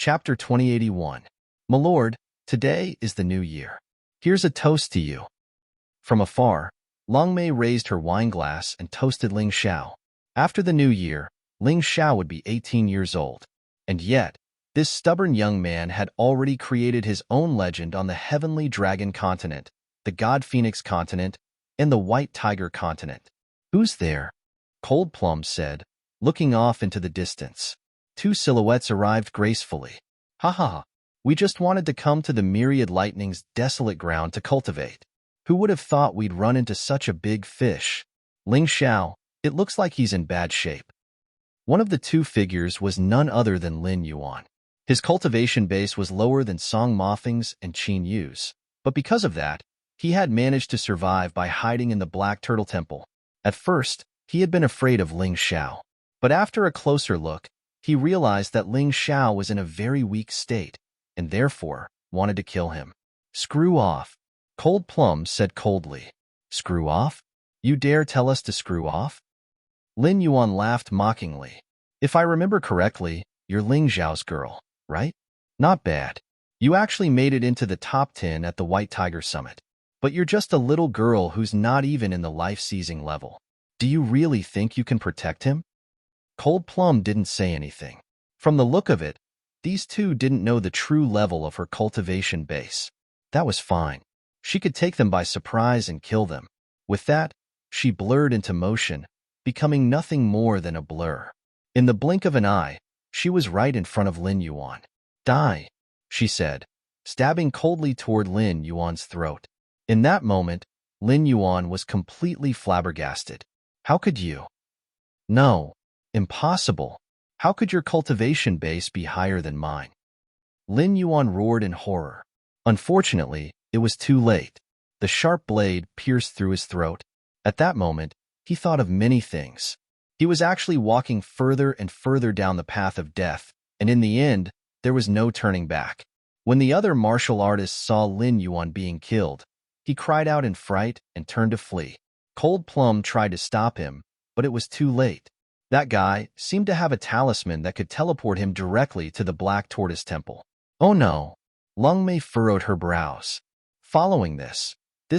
Chapter 2081. My lord, today is the new year. Here's a toast to you. From afar, Long Mei raised her wineglass and toasted Ling Xiao. After the new year, Ling Xiao would be 18 years old. And yet, this stubborn young man had already created his own legend on the Heavenly Dragon continent, the God Phoenix continent, and the White Tiger continent. Who's there? Cold Plum said, looking off into the distance. Two silhouettes arrived gracefully. Ha ha ha. We just wanted to come to the myriad lightning's desolate ground to cultivate. Who would have thought we'd run into such a big fish? Ling Xiao, it looks like he's in bad shape. One of the two figures was none other than Lin Yuan. His cultivation base was lower than Song Mofeng's and Qin Yu's, but because of that, he had managed to survive by hiding in the Black Turtle Temple. At first, he had been afraid of Ling Xiao, but after a closer look, he realized that Ling Xiao was in a very weak state, and therefore wanted to kill him. Screw off, Cold Plum said coldly. Screw off? You dare tell us to screw off? Lin Yuan laughed mockingly. If I remember correctly, you're Ling Xiao's girl, right? Not bad. You actually made it into the top 10 at the White Tiger Summit. But you're just a little girl who's not even in the life-seizing level. Do you really think you can protect him? Cold Plum didn't say anything. From the look of it, these two didn't know the true level of her cultivation base. That was fine. She could take them by surprise and kill them. With that, she blurred into motion, becoming nothing more than a blur. In the blink of an eye, she was right in front of Lin Yuan. Die, she said, stabbing coldly toward Lin Yuan's throat. In that moment, Lin Yuan was completely flabbergasted. How could you? No. Impossible. How could your cultivation base be higher than mine? Lin Yuan roared in horror. Unfortunately, it was too late. The sharp blade pierced through his throat. At that moment, he thought of many things. He was actually walking further and further down the path of death, and in the end, there was no turning back. When the other martial artists saw Lin Yuan being killed, he cried out in fright and turned to flee. Cold Plum tried to stop him, but it was too late. That guy seemed to have a talisman that could teleport him directly to the Black Tortoise Temple. Oh no! Long Mei furrowed her brows. Following this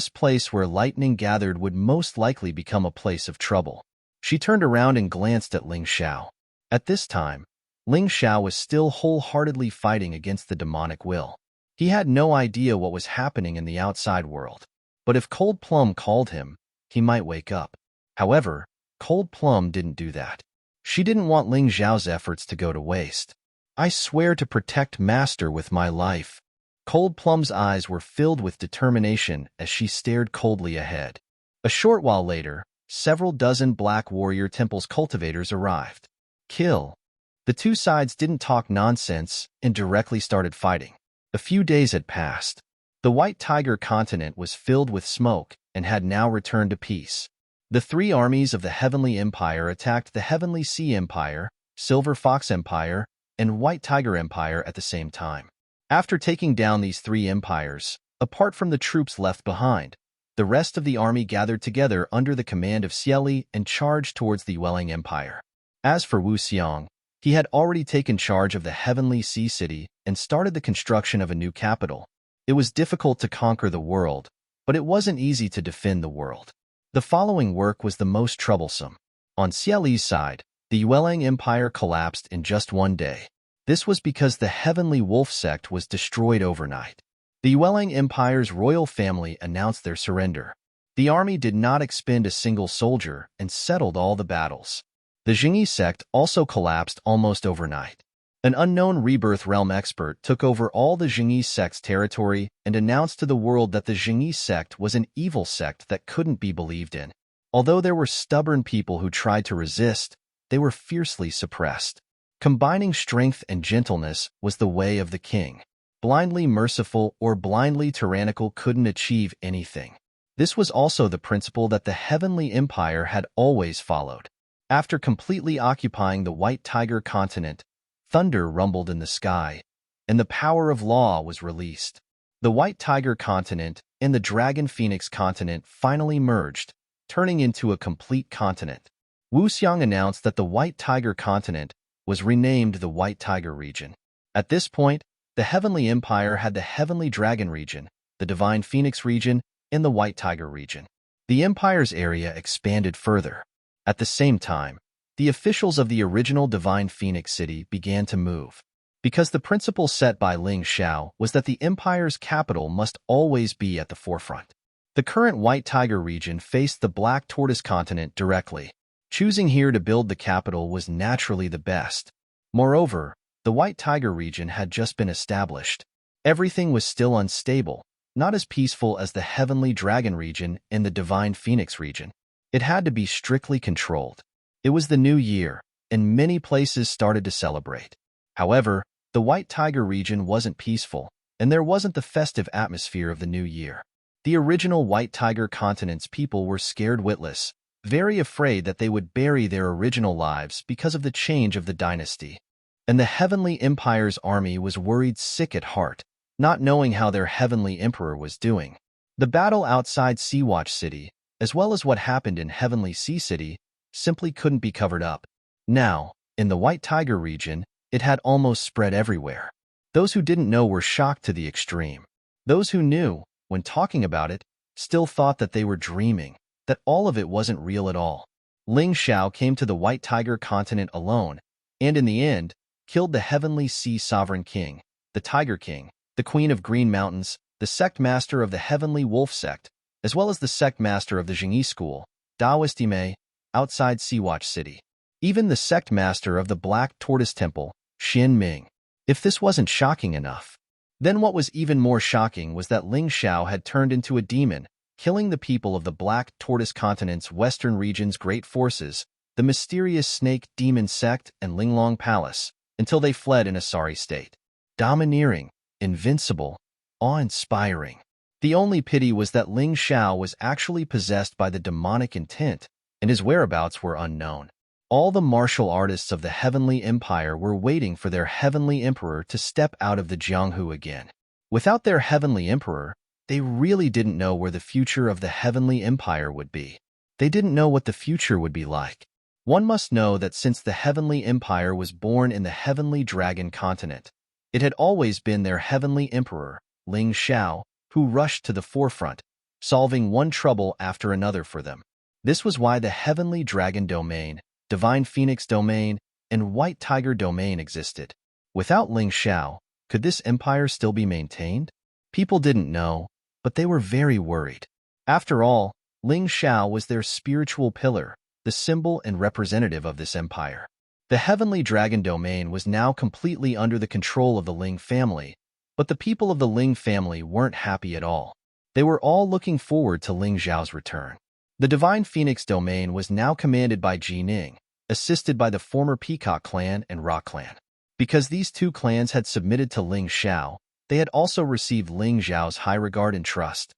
place where lightning gathered would most likely become a place of trouble. She turned around and glanced at Ling Xiao. At this time, Ling Xiao was still wholeheartedly fighting against the demonic will. He had no idea what was happening in the outside world. But if Cold Plum called him, he might wake up. However, Cold Plum didn't do that. She didn't want Ling Xiao's efforts to go to waste. I swear to protect Master with my life. Cold Plum's eyes were filled with determination as she stared coldly ahead. A short while later, several dozen Black Warrior Temple's cultivators arrived. Kill. The two sides didn't talk nonsense and directly started fighting. A few days had passed. The White Tiger continent was filled with smoke and had now returned to peace. The three armies of the Heavenly Empire attacked the Heavenly Sea Empire, Silver Fox Empire, and White Tiger Empire at the same time. After taking down these three empires, apart from the troops left behind, the rest of the army gathered together under the command of Xieli and charged towards the Yueling Empire. As for Wu Xiang, he had already taken charge of the Heavenly Sea City and started the construction of a new capital. It was difficult to conquer the world, but it wasn't easy to defend the world. The following work was the most troublesome. On Xieli's side, the Yueling Empire collapsed in just one day. This was because the Heavenly Wolf sect was destroyed overnight. The Yueling Empire's royal family announced their surrender. The army did not expend a single soldier and settled all the battles. The Jingyi sect also collapsed almost overnight. An unknown Rebirth Realm expert took over all the Jingyi sect's territory and announced to the world that the Jingyi sect was an evil sect that couldn't be believed in. Although there were stubborn people who tried to resist, they were fiercely suppressed. Combining strength and gentleness was the way of the king. Blindly merciful or blindly tyrannical couldn't achieve anything. This was also the principle that the Heavenly Empire had always followed. After completely occupying the White Tiger continent, thunder rumbled in the sky, and the power of law was released. The White Tiger continent and the Dragon Phoenix continent finally merged, turning into a complete continent. Wu Xiang announced that the White Tiger continent was renamed the White Tiger region. At this point, the Heavenly Empire had the Heavenly Dragon region, the Divine Phoenix region, and the White Tiger region. The Empire's area expanded further. At the same time, the officials of the original Divine Phoenix City began to move. Because the principle set by Ling Xiao was that the Empire's capital must always be at the forefront. The current White Tiger region faced the Black Tortoise continent directly. Choosing here to build the capital was naturally the best. Moreover, the White Tiger region had just been established. Everything was still unstable, not as peaceful as the Heavenly Dragon region and the Divine Phoenix region. It had to be strictly controlled. It was the new year, and many places started to celebrate. However, the White Tiger region wasn't peaceful, and there wasn't the festive atmosphere of the new year. The original White Tiger continent's people were scared witless, very afraid that they would bury their original lives because of the change of the dynasty. And the Heavenly Empire's army was worried sick at heart, not knowing how their Heavenly Emperor was doing. The battle outside Seawatch City, as well as what happened in Heavenly Sea City, simply couldn't be covered up. Now, in the White Tiger region, it had almost spread everywhere. Those who didn't know were shocked to the extreme. Those who knew, when talking about it, still thought that they were dreaming, that all of it wasn't real at all. Ling Xiao came to the White Tiger continent alone, and in the end, killed the Heavenly Sea Sovereign King, the Tiger King, the Queen of Green Mountains, the sect master of the Heavenly Wolf sect, as well as the sect master of the Jingyi school, Daoist Mei, outside Seawatch City. Even the sect master of the Black Tortoise Temple, Xin Ming. If this wasn't shocking enough, then what was even more shocking was that Ling Xiao had turned into a demon, killing the people of the Black Tortoise Continent's western region's great forces, the mysterious Snake Demon Sect and Linglong Palace, until they fled in a sorry state. Domineering, invincible, awe-inspiring. The only pity was that Ling Xiao was actually possessed by the demonic intent, and his whereabouts were unknown. All the martial artists of the Heavenly Empire were waiting for their Heavenly Emperor to step out of the Jianghu again. Without their Heavenly Emperor, they really didn't know where the future of the Heavenly Empire would be. They didn't know what the future would be like. One must know that since the Heavenly Empire was born in the Heavenly Dragon continent, it had always been their Heavenly Emperor, Ling Xiao, who rushed to the forefront, solving one trouble after another for them. This was why the Heavenly Dragon domain, Divine Phoenix domain, and White Tiger domain existed. Without Ling Xiao, could this empire still be maintained? People didn't know, but they were very worried. After all, Ling Xiao was their spiritual pillar, the symbol and representative of this empire. The Heavenly Dragon domain was now completely under the control of the Ling family, but the people of the Ling family weren't happy at all. They were all looking forward to Ling Xiao's return. The Divine Phoenix domain was now commanded by Ji Ning, assisted by the former Peacock clan and Rock clan. Because these two clans had submitted to Ling Xiao, they had also received Ling Xiao's high regard and trust.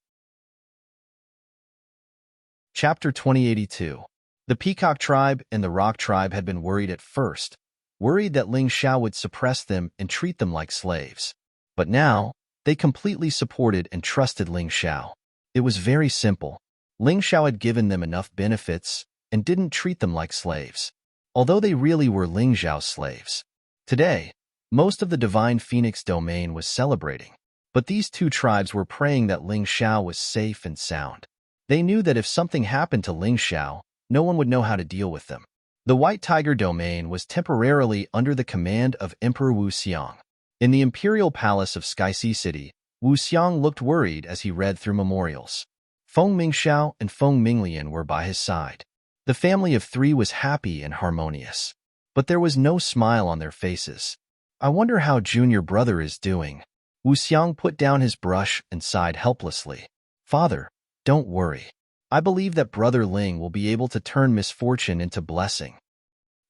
Chapter 2082. The Peacock tribe and the Rock tribe had been worried at first, worried that Ling Xiao would suppress them and treat them like slaves. But now, they completely supported and trusted Ling Xiao. It was very simple. Ling Xiao had given them enough benefits and didn't treat them like slaves, although they really were Ling Xiao's slaves. Today, most of the Divine Phoenix domain was celebrating, but these two tribes were praying that Ling Xiao was safe and sound. They knew that if something happened to Ling Xiao, no one would know how to deal with them. The White Tiger domain was temporarily under the command of Emperor Wu Xiang. In the imperial palace of Skyse City, Wu Xiang looked worried as he read through memorials. Feng Mingxiao and Feng Minglian were by his side. The family of three was happy and harmonious, but there was no smile on their faces. I wonder how junior brother is doing. Wu Xiang put down his brush and sighed helplessly. Father, don't worry. I believe that Brother Ling will be able to turn misfortune into blessing.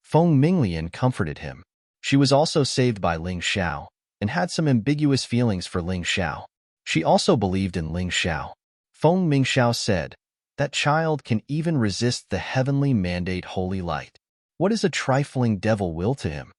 Feng Minglian comforted him. She was also saved by Ling Xiao and had some ambiguous feelings for Ling Xiao. She also believed in Ling Xiao. Feng Mingxiao said, "That child can even resist the heavenly mandate holy light. What is a trifling devil will to him?"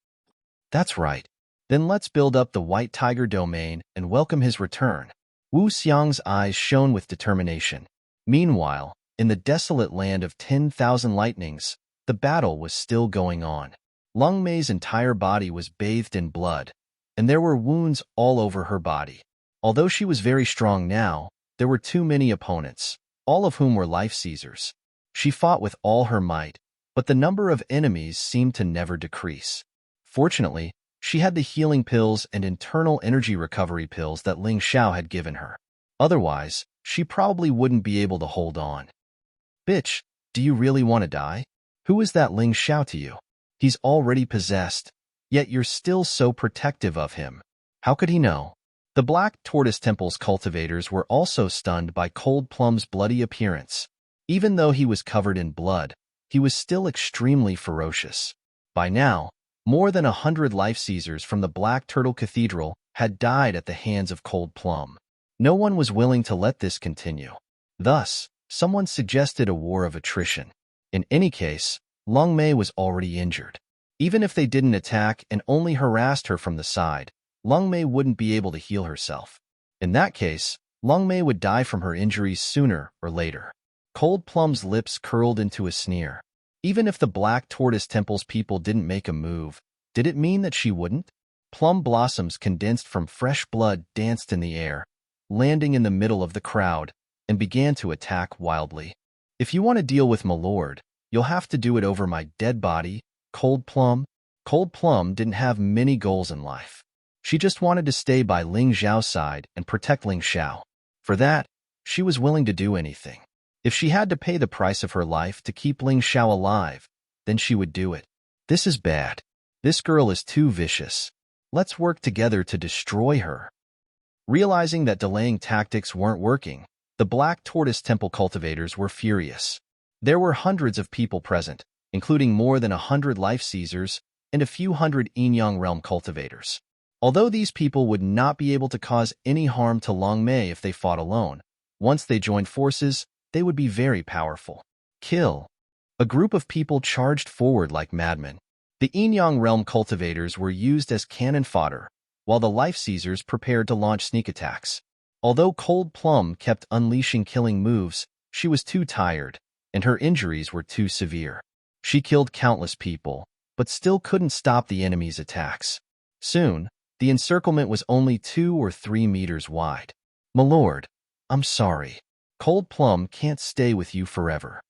That's right. Then let's build up the White Tiger domain and welcome his return. Wu Xiang's eyes shone with determination. Meanwhile, in the desolate land of 10,000 lightnings, the battle was still going on. Lung Mei's entire body was bathed in blood, and there were wounds all over her body. Although she was very strong now, there were too many opponents, all of whom were life-seizers. She fought with all her might, but the number of enemies seemed to never decrease. Fortunately, she had the healing pills and internal energy recovery pills that Ling Xiao had given her. Otherwise, she probably wouldn't be able to hold on. Bitch, do you really want to die? Who is that Ling Xiao to you? He's already possessed, yet you're still so protective of him. How could he know? The Black Tortoise Temple's cultivators were also stunned by Cold Plum's bloody appearance. Even though he was covered in blood, he was still extremely ferocious. By now, more than 100 life-seizers from the Black Turtle Cathedral had died at the hands of Cold Plum. No one was willing to let this continue. Thus, someone suggested a war of attrition. In any case, Long Mei was already injured. Even if they didn't attack and only harassed her from the side, Long Mei wouldn't be able to heal herself. In that case, Long Mei would die from her injuries sooner or later. Cold Plum's lips curled into a sneer. Even if the Black Tortoise Temple's people didn't make a move, did it mean that she wouldn't? Plum blossoms condensed from fresh blood danced in the air, landing in the middle of the crowd, and began to attack wildly. If you want to deal with my lord, you'll have to do it over my dead body, Cold Plum. Cold Plum didn't have many goals in life. She just wanted to stay by Ling Xiao's side and protect Ling Xiao. For that, she was willing to do anything. If she had to pay the price of her life to keep Ling Xiao alive, then she would do it. This is bad. This girl is too vicious. Let's work together to destroy her. Realizing that delaying tactics weren't working, the Black Tortoise Temple cultivators were furious. There were hundreds of people present, including more than 100 life-seizers and a few hundred Yin-Yang realm cultivators. Although these people would not be able to cause any harm to Long Mei if they fought alone, once they joined forces, they would be very powerful. Kill. A group of people charged forward like madmen. The Yin-Yang realm cultivators were used as cannon fodder, while the life-seizers prepared to launch sneak attacks. Although Cold Plum kept unleashing killing moves, she was too tired, and her injuries were too severe. She killed countless people, but still couldn't stop the enemy's attacks. Soon, the encirclement was only 2 or 3 meters wide. My lord, I'm sorry. Cold Plum can't stay with you forever.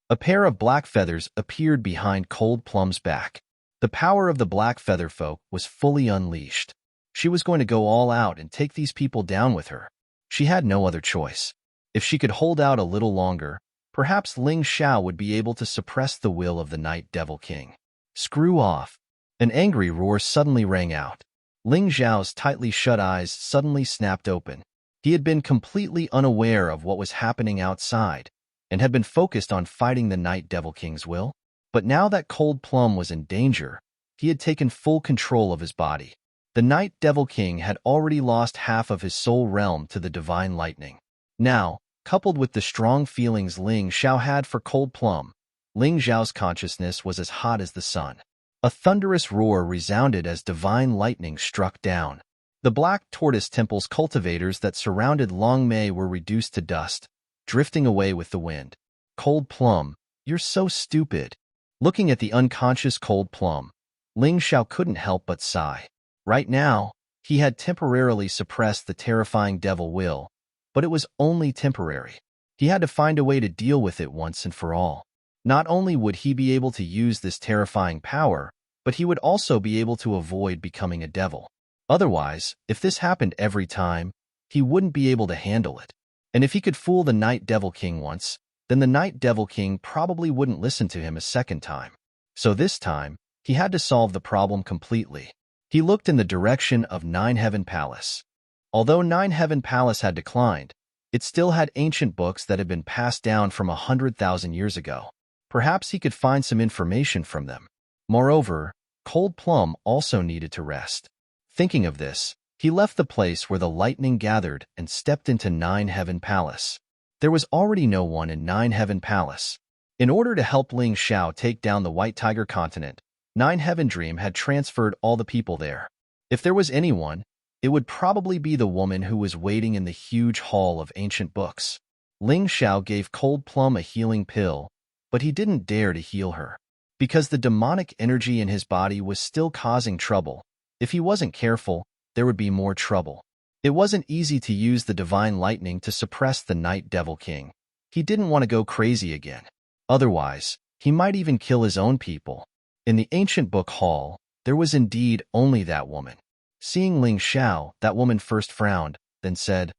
A pair of black feathers appeared behind Cold Plum's back. The power of the black feather folk was fully unleashed. She was going to go all out and take these people down with her. She had no other choice. If she could hold out a little longer, perhaps Ling Xiao would be able to suppress the will of the Night Devil King. Screw off. An angry roar suddenly rang out. Ling Xiao's tightly shut eyes suddenly snapped open. He had been completely unaware of what was happening outside, and had been focused on fighting the Night Devil King's will. But now that Cold Plum was in danger, he had taken full control of his body. The Night Devil King had already lost half of his soul realm to the divine lightning. Now, coupled with the strong feelings Ling Xiao had for Cold Plum, Ling Xiao's consciousness was as hot as the sun. A thunderous roar resounded as divine lightning struck down. The Black Tortoise Temple's cultivators that surrounded Long Mei were reduced to dust, drifting away with the wind. Cold Plum, you're so stupid. Looking at the unconscious Cold Plum, Ling Xiao couldn't help but sigh. Right now, he had temporarily suppressed the terrifying devil will, but it was only temporary. He had to find a way to deal with it once and for all. Not only would he be able to use this terrifying power, but he would also be able to avoid becoming a devil. Otherwise, if this happened every time, he wouldn't be able to handle it. And if he could fool the Night Devil King once, then the Night Devil King probably wouldn't listen to him a second time. So this time, he had to solve the problem completely. He looked in the direction of Nine Heaven Palace. Although Nine Heaven Palace had declined, it still had ancient books that had been passed down from 100,000 years ago. Perhaps he could find some information from them. Moreover, Cold Plum also needed to rest. Thinking of this, he left the place where the lightning gathered and stepped into Nine Heaven Palace. There was already no one in Nine Heaven Palace. In order to help Ling Xiao take down the White Tiger Continent, Nine Heaven Dream had transferred all the people there. If there was anyone, it would probably be the woman who was waiting in the huge hall of ancient books. Ling Xiao gave Cold Plum a healing pill, but he didn't dare to heal her. Because the demonic energy in his body was still causing trouble, If he wasn't careful, there would be more trouble. It wasn't easy to use the divine lightning to suppress the Night Devil King. He didn't want to go crazy again. Otherwise, he might even kill his own people. In the ancient book hall, there was indeed only that woman. Seeing Ling Xiao, that woman first frowned, then said,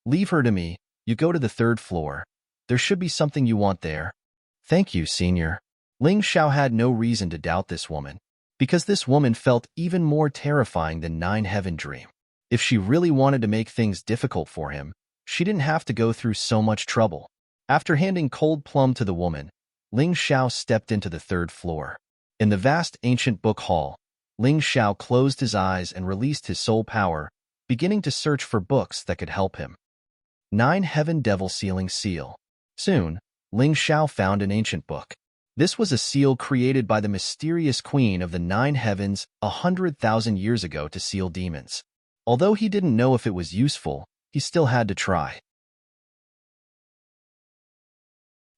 "Leave her to me. You go to the 3rd floor. There should be something you want there." "Thank you, Senior." Ling Xiao had no reason to doubt this woman, because this woman felt even more terrifying than Nine Heaven Dream. If she really wanted to make things difficult for him, she didn't have to go through so much trouble. After handing cold plum to the woman, Ling Xiao stepped into the 3rd floor. In the vast ancient book hall, Ling Xiao closed his eyes and released his soul power, beginning to search for books that could help him. 9 Heaven Devil Sealing Seal. Soon, Ling Xiao found an ancient book. This was a seal created by the mysterious queen of the 9 heavens 100,000 years ago to seal demons. Although he didn't know if it was useful, he still had to try.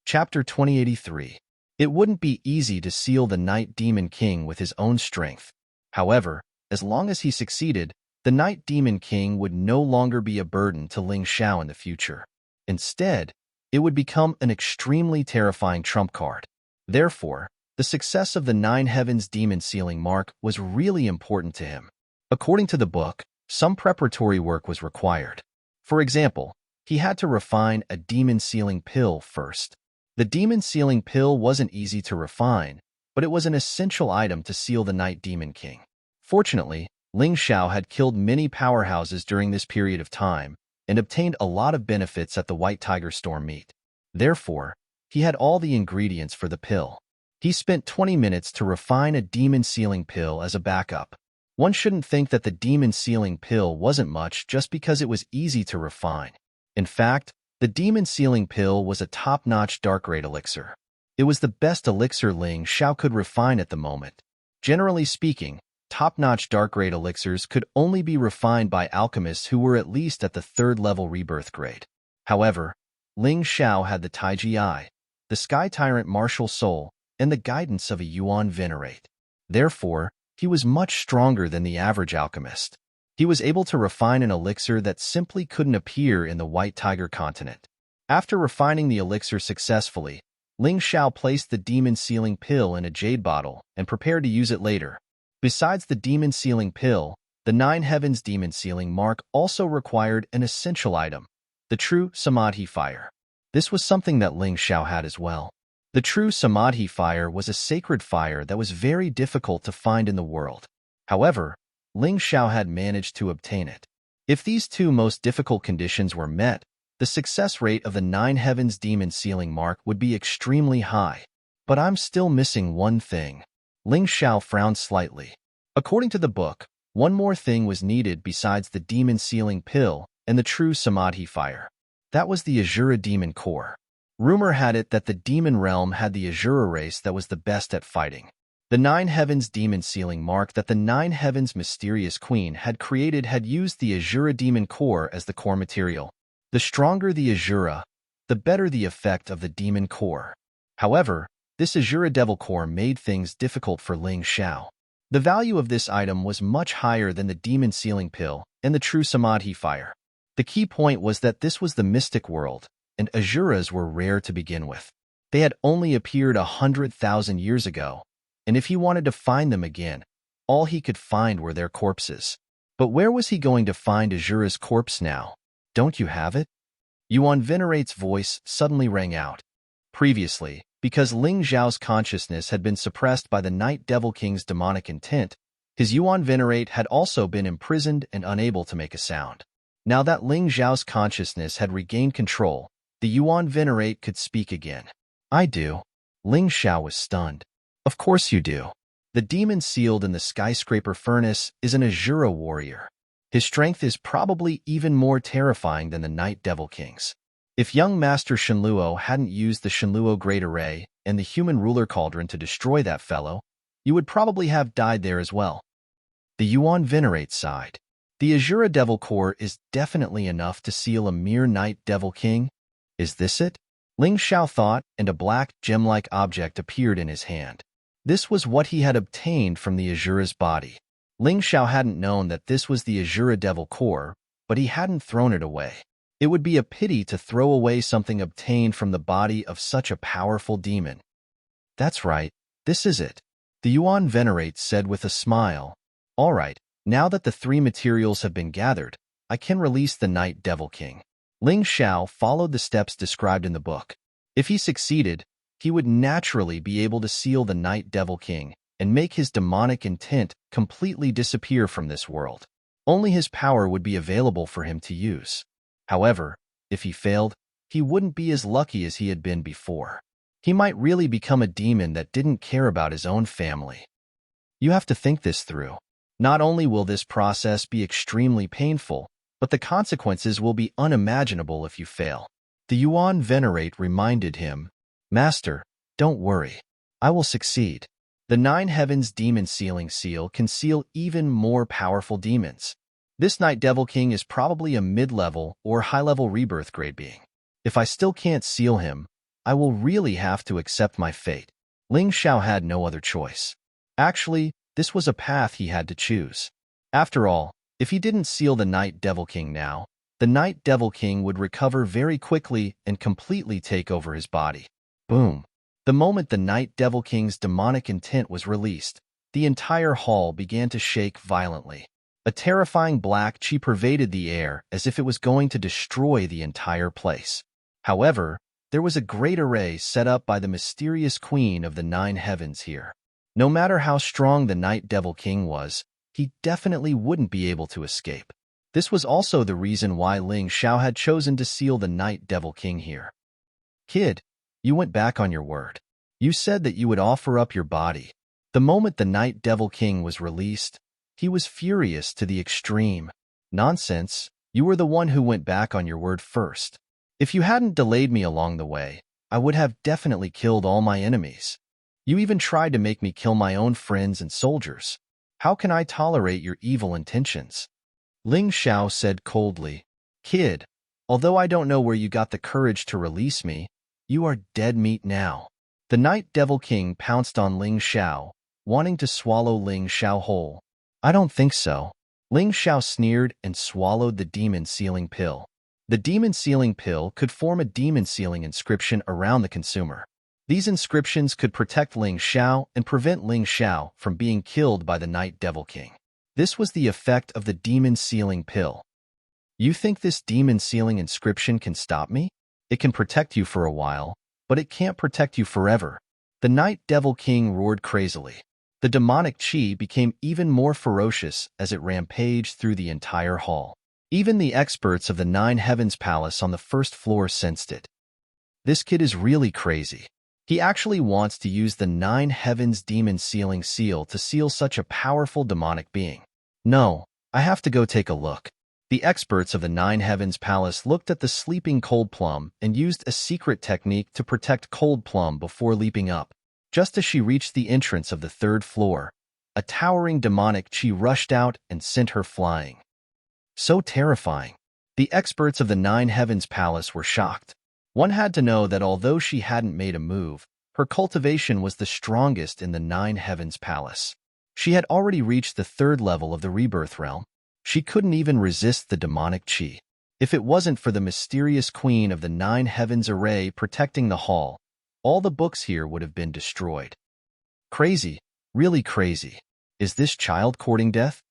Chapter 2083. It wouldn't be easy to seal the Night Demon King with his own strength. However, as long as he succeeded, the Night Demon King would no longer be a burden to Ling Xiao in the future. Instead, it would become an extremely terrifying trump card. Therefore, the success of the 9 Heavens Demon Sealing Mark was really important to him. According to the book, some preparatory work was required. For example, he had to refine a demon sealing pill first. The demon sealing pill wasn't easy to refine, but it was an essential item to seal the Night Demon King. Fortunately, Ling Xiao had killed many powerhouses during this period of time and obtained a lot of benefits at the White Tiger Storm meet. Therefore, he had all the ingredients for the pill. He spent 20 minutes to refine a demon sealing pill as a backup. One shouldn't think that the demon sealing pill wasn't much just because it was easy to refine. In fact, the demon sealing pill was a top-notch dark grade elixir. It was the best elixir Ling Xiao could refine at the moment. Generally speaking, top-notch dark grade elixirs could only be refined by alchemists who were at least at the 3rd level rebirth grade. However, Ling Xiao had the Taiji Eye, the Sky Tyrant Martial Soul, and the guidance of a Yuan Venerate. Therefore, he was much stronger than the average alchemist. He was able to refine an elixir that simply couldn't appear in the White Tiger continent. After refining the elixir successfully, Ling Xiao placed the demon sealing pill in a jade bottle and prepared to use it later. Besides the demon sealing pill, the 9 Heavens Demon Sealing Mark also required an essential item, the true Samadhi Fire. This was something that Ling Xiao had as well. The true Samadhi Fire was a sacred fire that was very difficult to find in the world. However, Ling Xiao had managed to obtain it. If these two most difficult conditions were met, the success rate of the 9 Heavens Demon Sealing Mark would be extremely high. But I'm still missing one thing. Ling Xiao frowned slightly. According to the book, one more thing was needed besides the demon sealing pill and the true Samadhi Fire. That was the Azura Demon Core. Rumor had it that the demon realm had the Azura race that was the best at fighting. The 9 Heavens Demon Sealing Mark that the 9 Heavens Mysterious Queen had created had used the Azura Demon Core as the core material. The stronger the Azura, the better the effect of the Demon Core. However, this Azura Devil Core made things difficult for Ling Xiao. The value of this item was much higher than the Demon Sealing Pill and the true Samadhi Fire. The key point was that this was the mystic world, and Azuras were rare to begin with. They had only appeared 100,000 years ago, and if he wanted to find them again, all he could find were their corpses. But where was he going to find Azura's corpse now? Don't you have it? Yuan Venerate's voice suddenly rang out. Previously, because Ling Xiao's consciousness had been suppressed by the Night Devil King's demonic intent, his Yuan Venerate had also been imprisoned and unable to make a sound. Now that Ling Xiao's consciousness had regained control, the Yuan Venerate could speak again. I do. Ling Xiao was stunned. Of course you do. The demon sealed in the skyscraper furnace is an Azura warrior. His strength is probably even more terrifying than the Night Devil King's. If young Master Shenluo hadn't used the Shenluo Great Array and the Human Ruler Cauldron to destroy that fellow, you would probably have died there as well. The Yuan Venerate sighed. The Azura Devil Core is definitely enough to seal a mere Night Devil King. Is this it? Ling Xiao thought, and a black, gem-like object appeared in his hand. This was what he had obtained from the Azura's body. Ling Xiao hadn't known that this was the Azura Devil Core, but he hadn't thrown it away. It would be a pity to throw away something obtained from the body of such a powerful demon. That's right, this is it, the Yuan Venerate said with a smile. All right, now that the 3 materials have been gathered, I can release the Night Devil King. Ling Xiao followed the steps described in the book. If he succeeded, he would naturally be able to seal the Night Devil King and make his demonic intent completely disappear from this world. Only his power would be available for him to use. However, if he failed, he wouldn't be as lucky as he had been before. He might really become a demon that didn't care about his own family. You have to think this through. Not only will this process be extremely painful, but the consequences will be unimaginable if you fail. The Yuan Venerate reminded him, Master, don't worry. I will succeed. The 9 Heavens Demon Sealing Seal can seal even more powerful demons. This Night Devil King is probably a mid-level or high-level rebirth grade being. If I still can't seal him, I will really have to accept my fate. Ling Xiao had no other choice. Actually, this was a path he had to choose. After all, if he didn't seal the Night Devil King now, the Night Devil King would recover very quickly and completely take over his body. Boom. The moment the Night Devil King's demonic intent was released, the entire hall began to shake violently. A terrifying black chi pervaded the air as if it was going to destroy the entire place. However, there was a great array set up by the mysterious Queen of the 9 Heavens here. No matter how strong the Night Devil King was, he definitely wouldn't be able to escape. This was also the reason why Ling Xiao had chosen to seal the Night Devil King here. Kid, you went back on your word. You said that you would offer up your body. The moment the Night Devil King was released, he was furious to the extreme. Nonsense, you were the one who went back on your word first. If you hadn't delayed me along the way, I would have definitely killed all my enemies. You even tried to make me kill my own friends and soldiers. How can I tolerate your evil intentions? Ling Xiao said coldly, Kid, although I don't know where you got the courage to release me, you are dead meat now. The Night Devil King pounced on Ling Xiao, wanting to swallow Ling Xiao whole. I don't think so. Ling Xiao sneered and swallowed the demon sealing pill. The demon sealing pill could form a demon sealing inscription around the consumer. These inscriptions could protect Ling Xiao and prevent Ling Xiao from being killed by the Night Devil King. This was the effect of the demon sealing pill. You think this demon sealing inscription can stop me? It can protect you for a while, but it can't protect you forever. The Night Devil King roared crazily. The demonic chi became even more ferocious as it rampaged through the entire hall. Even the experts of the 9 Heavens Palace on the first floor sensed it. This kid is really crazy. He actually wants to use the 9 Heavens Demon Sealing Seal to seal such a powerful demonic being. No, I have to go take a look. The experts of the 9 Heavens Palace looked at the sleeping Cold Plum and used a secret technique to protect Cold Plum before leaping up. Just as she reached the entrance of the 3rd floor, a towering demonic chi rushed out and sent her flying. So terrifying. The experts of the 9 Heavens Palace were shocked. One had to know that although she hadn't made a move, her cultivation was the strongest in the 9 Heavens Palace. She had already reached the 3rd level of the Rebirth Realm. She couldn't even resist the demonic chi. If it wasn't for the mysterious Queen of the 9 Heavens array protecting the hall, all the books here would have been destroyed. Crazy, really crazy. Is this child courting death?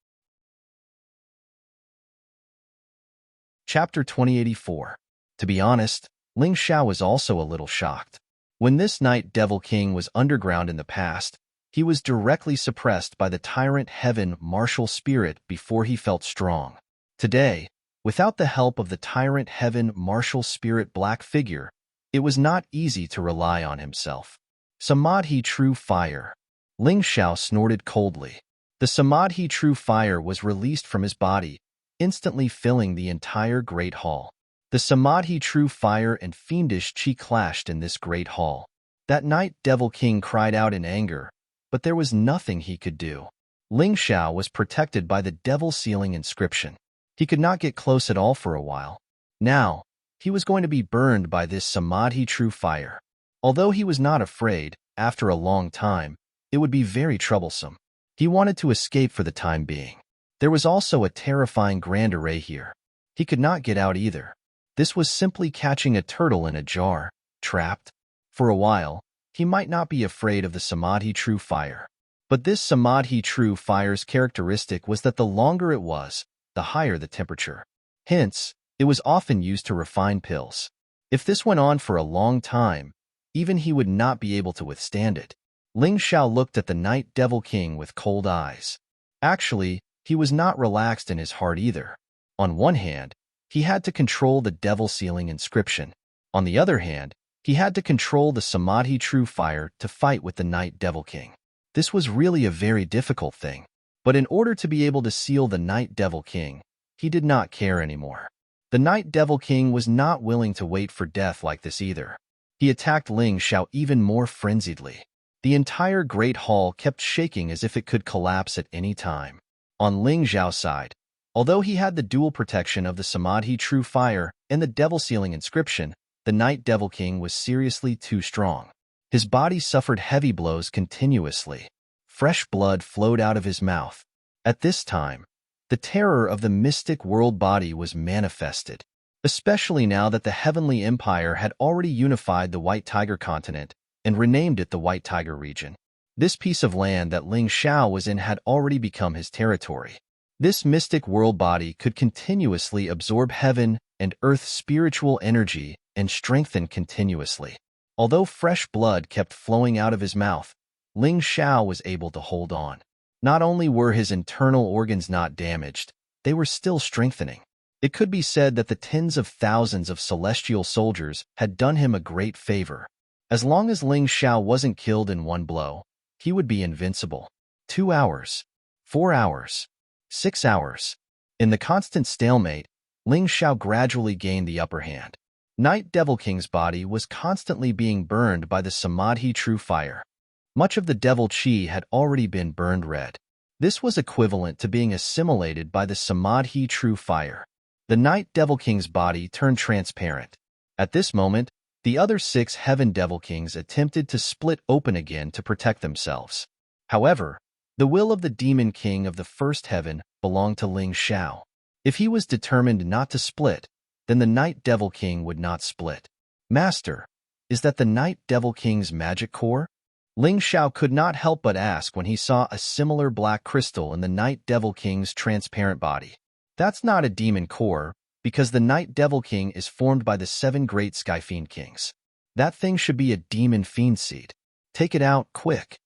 Chapter 2084. To be honest, Ling Xiao was also a little shocked. When this Night Devil King was underground in the past, he was directly suppressed by the Tyrant Heaven martial spirit before he felt strong. Today, without the help of the Tyrant Heaven martial spirit black figure, it was not easy to rely on himself. Samadhi True Fire. Ling Xiao snorted coldly. The Samadhi True Fire was released from his body, instantly filling the entire great hall. The Samadhi True Fire and fiendish chi clashed in this great hall. That Night Devil King cried out in anger, but there was nothing he could do. Ling Xiao was protected by the Devil Sealing inscription. He could not get close at all for a while. Now, he was going to be burned by this Samadhi True Fire. Although he was not afraid, after a long time, it would be very troublesome. He wanted to escape for the time being. There was also a terrifying grand array here. He could not get out either. This was simply catching a turtle in a jar, trapped. For a while, he might not be afraid of the Samadhi true fire. But this Samadhi true fire's characteristic was that the longer it was, the higher the temperature. Hence, it was often used to refine pills. If this went on for a long time, even he would not be able to withstand it. Ling Xiao looked at the Night Devil King with cold eyes. Actually, he was not relaxed in his heart either. On one hand, he had to control the devil sealing inscription. On the other hand, he had to control the Samadhi true fire to fight with the Night Devil King. This was really a very difficult thing. But in order to be able to seal the Night Devil King, he did not care anymore. The Night Devil King was not willing to wait for death like this either. He attacked Ling Xiao even more frenziedly. The entire Great Hall kept shaking as if it could collapse at any time. On Ling Xiao's side, although he had the dual protection of the Samadhi true fire and the devil sealing inscription, the Night Devil King was seriously too strong. His body suffered heavy blows continuously. Fresh blood flowed out of his mouth. At this time, the terror of the mystic world body was manifested, especially now that the Heavenly Empire had already unified the White Tiger continent and renamed it the White Tiger region. This piece of land that Ling Xiao was in had already become his territory. This mystic world body could continuously absorb heaven and earth's spiritual energy and strengthen continuously. Although fresh blood kept flowing out of his mouth, Ling Xiao was able to hold on. Not only were his internal organs not damaged, they were still strengthening. It could be said that the tens of thousands of celestial soldiers had done him a great favor. As long as Ling Xiao wasn't killed in one blow, he would be invincible. 2 hours, 4 hours, 6 hours. In the constant stalemate, Ling Xiao gradually gained the upper hand. Night Devil King's body was constantly being burned by the Samadhi true fire. Much of the devil chi had already been burned red. This was equivalent to being assimilated by the Samadhi true fire. The Night Devil King's body turned transparent. At this moment, the other 6 Heaven Devil Kings attempted to split open again to protect themselves. However, the will of the Demon King of the First Heaven belonged to Ling Xiao. If he was determined not to split, then the Night Devil King would not split. Master, is that the Night Devil King's magic core? Ling Xiao could not help but ask when he saw a similar black crystal in the Night Devil King's transparent body. That's not a demon core, because the Night Devil King is formed by the 7 great Sky Fiend Kings. That thing should be a demon fiend seed. Take it out, quick.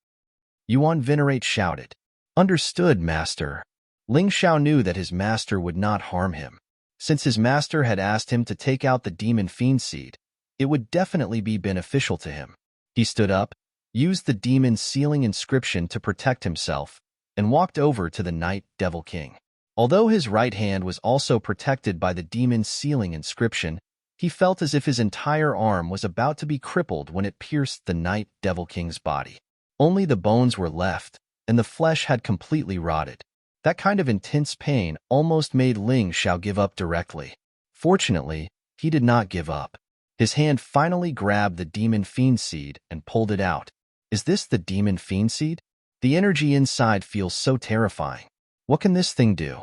Yuan Venerate shouted. Understood, Master. Ling Xiao knew that his master would not harm him. Since his master had asked him to take out the demon fiend seed, it would definitely be beneficial to him. He stood up, used the demon sealing inscription to protect himself, and walked over to the Night Devil King. Although his right hand was also protected by the demon sealing inscription, he felt as if his entire arm was about to be crippled when it pierced the Night Devil King's body. Only the bones were left, and the flesh had completely rotted. That kind of intense pain almost made Ling Xiao give up directly. Fortunately, he did not give up. His hand finally grabbed the demon fiend seed and pulled it out. Is this the demon fiend seed? The energy inside feels so terrifying. What can this thing do?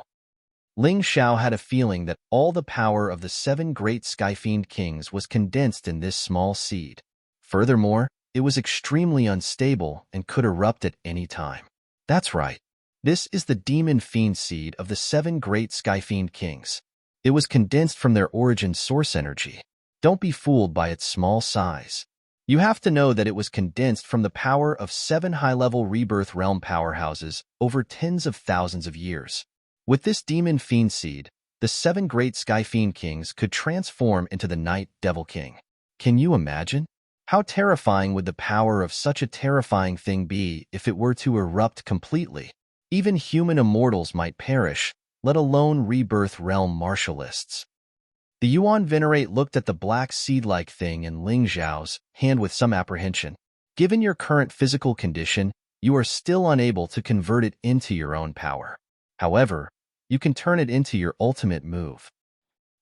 Ling Xiao had a feeling that all the power of the 7 great Sky Fiend Kings was condensed in this small seed. Furthermore, it was extremely unstable and could erupt at any time. That's right. This is the demon fiend seed of the 7 great Sky Fiend Kings. It was condensed from their origin source energy. Don't be fooled by its small size. You have to know that it was condensed from the power of 7 high-level rebirth realm powerhouses over tens of thousands of years. With this demon fiend seed, the 7 great Sky Fiend Kings could transform into the Night Devil King. Can you imagine? How terrifying would the power of such a terrifying thing be if it were to erupt completely? Even human immortals might perish, let alone rebirth realm martialists. The Yuan Venerate looked at the black seed-like thing in Ling Xiao's hand with some apprehension. Given your current physical condition, you are still unable to convert it into your own power. However, you can turn it into your ultimate move.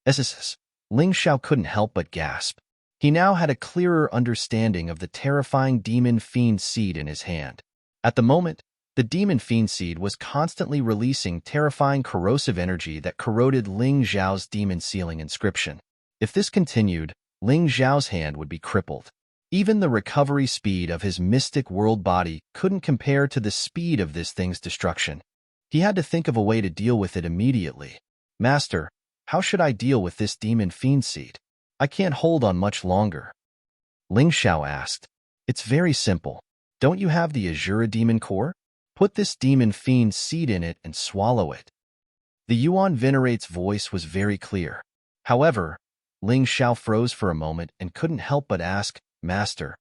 SSS. Ling Xiao couldn't help but gasp. He now had a clearer understanding of the terrifying demon fiend seed in his hand. At the moment, The demon fiend seed was constantly releasing terrifying corrosive energy that corroded Ling Xiao's demon sealing inscription. If this continued, Ling Xiao's hand would be crippled. Even the recovery speed of his mystic world body couldn't compare to the speed of this thing's destruction. He had to think of a way to deal with it immediately. Master, how should I deal with this demon fiend seed? I can't hold on much longer. Ling Xiao asked. It's very simple. Don't you have the Azura demon core? Put this demon fiend seed in it and swallow it. The Yuan Venerate's voice was very clear. However, Ling Xiao froze for a moment and couldn't help but ask, Master,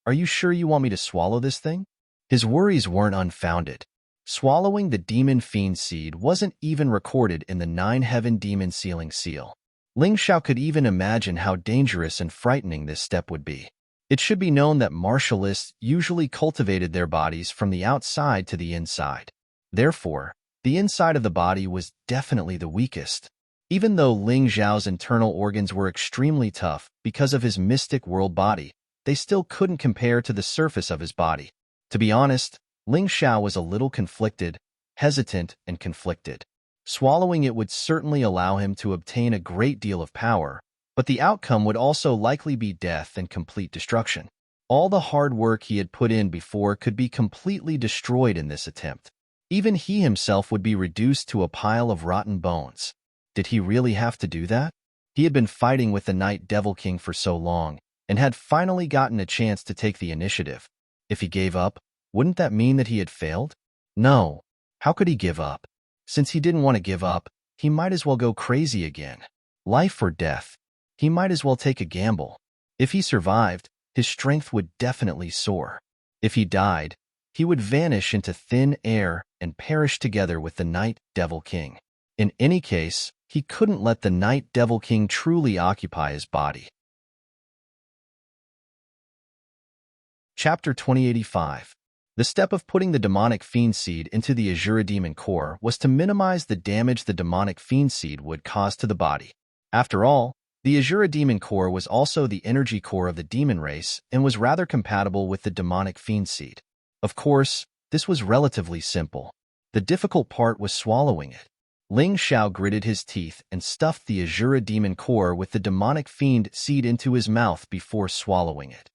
are you sure you want me to swallow this thing? His worries weren't unfounded. Swallowing the demon fiend seed wasn't even recorded in the 9-heaven demon sealing seal. Ling Xiao could even imagine how dangerous and frightening this step would be. It should be known that martialists usually cultivated their bodies from the outside to the inside. Therefore, the inside of the body was definitely the weakest. Even though Ling Xiao's internal organs were extremely tough because of his mystic world body, they still couldn't compare to the surface of his body. To be honest, Ling Xiao was a little conflicted, hesitant, and conflicted. Swallowing it would certainly allow him to obtain a great deal of power, but the outcome would also likely be death and complete destruction. All the hard work he had put in before could be completely destroyed in this attempt. Even he himself would be reduced to a pile of rotten bones. Did he really have to do that? He had been fighting with the Night Devil King for so long, and had finally gotten a chance to take the initiative. If he gave up, wouldn't that mean that he had failed? No. How could he give up? Since he didn't want to give up, he might as well go crazy again. Life or death. He might as well take a gamble. If he survived, his strength would definitely soar. If he died, he would vanish into thin air and perish together with the Night Devil King. In any case, he couldn't let the Night Devil King truly occupy his body. Chapter 2085. The step of putting the demonic fiend seed into the Azura demon core was to minimize the damage the demonic fiend seed would cause to the body. After all, the Azura demon core was also the energy core of the demon race and was rather compatible with the demonic fiend seed. Of course, this was relatively simple. The difficult part was swallowing it. Ling Xiao gritted his teeth and stuffed the Azura demon core with the demonic fiend seed into his mouth before swallowing it.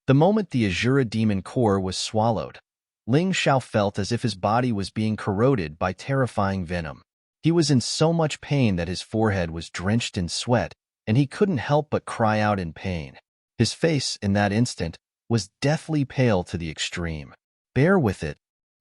The moment the Azura demon core was swallowed, Ling Xiao felt as if his body was being corroded by terrifying venom. He was in so much pain that his forehead was drenched in sweat, and he couldn't help but cry out in pain. His face, in that instant, was deathly pale to the extreme. Bear with it.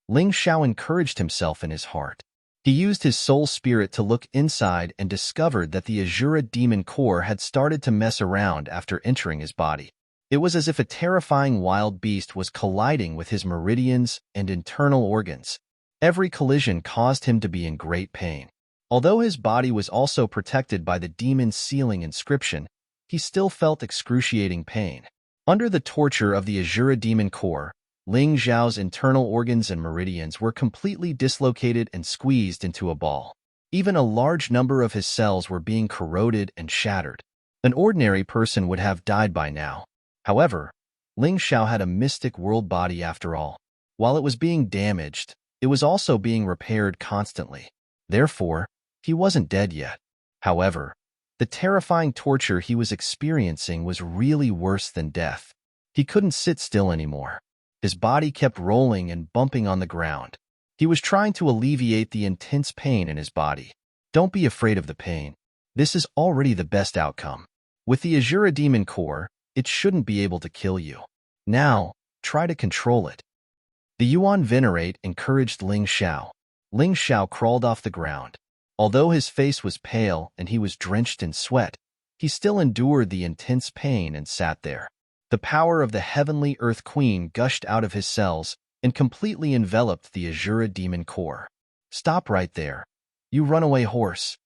Ling Xiao encouraged himself in his heart. He used his soul spirit to look inside and discovered that the Azura demon core had started to mess around after entering his body. It was as if a terrifying wild beast was colliding with his meridians and internal organs. Every collision caused him to be in great pain. Although his body was also protected by the demon's sealing inscription, he still felt excruciating pain. Under the torture of the Azura demon core, Ling Xiao's internal organs and meridians were completely dislocated and squeezed into a ball. Even a large number of his cells were being corroded and shattered. An ordinary person would have died by now. However, Ling Xiao had a mystic world body after all. While it was being damaged, it was also being repaired constantly. Therefore, he wasn't dead yet. However, the terrifying torture he was experiencing was really worse than death. He couldn't sit still anymore. His body kept rolling and bumping on the ground. He was trying to alleviate the intense pain in his body. Don't be afraid of the pain. This is already the best outcome. With the Azura demon core, it shouldn't be able to kill you. Now, try to control it. The Yuan Venerate encouraged Ling Xiao. Ling Xiao crawled off the ground. Although his face was pale and he was drenched in sweat, he still endured the intense pain and sat there. The power of the heavenly Earth Queen gushed out of his cells and completely enveloped the Azura demon core. Stop right there. You runaway horse.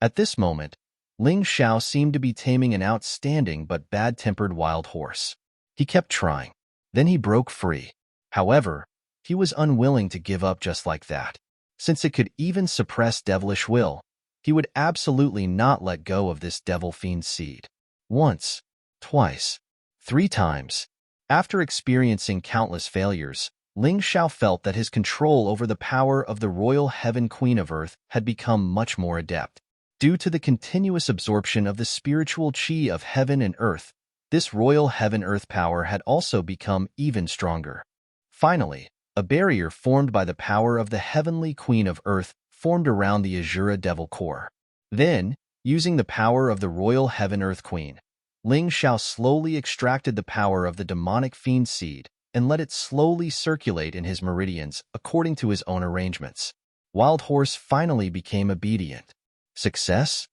At this moment, Ling Xiao seemed to be taming an outstanding but bad-tempered wild horse. He kept trying. Then he broke free. However, he was unwilling to give up just like that. Since it could even suppress devilish will, he would absolutely not let go of this devil fiend seed. Once, twice, 3 times. After experiencing countless failures, Ling Xiao felt that his control over the power of the royal heaven queen of earth had become much more adept. Due to the continuous absorption of the spiritual qi of heaven and earth, this royal heaven-earth power had also become even stronger. Finally, a barrier formed by the power of the heavenly queen of earth formed around the Azura devil core. Then, using the power of the royal heaven-earth queen, Ling Xiao slowly extracted the power of the demonic fiend seed and let it slowly circulate in his meridians according to his own arrangements. Wild Horse finally became obedient. Success?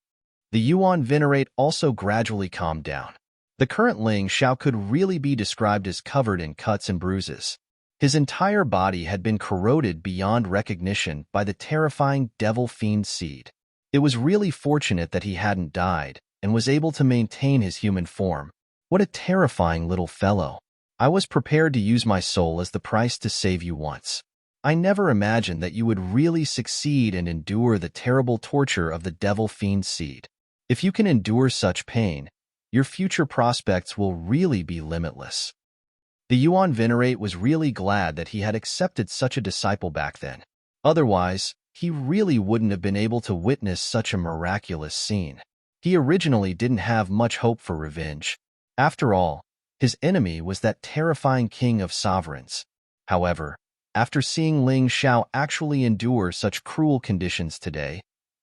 The Yuan Venerate also gradually calmed down. The current Ling Xiao could really be described as covered in cuts and bruises. His entire body had been corroded beyond recognition by the terrifying devil fiend seed. It was really fortunate that he hadn't died and was able to maintain his human form. What a terrifying little fellow. I was prepared to use my soul as the price to save you once. I never imagined that you would really succeed and endure the terrible torture of the devil fiend seed. If you can endure such pain, your future prospects will really be limitless. The Yuan Venerate was really glad that he had accepted such a disciple back then. Otherwise, he really wouldn't have been able to witness such a miraculous scene. He originally didn't have much hope for revenge. After all, his enemy was that terrifying king of sovereigns. However, after seeing Ling Xiao actually endure such cruel conditions today,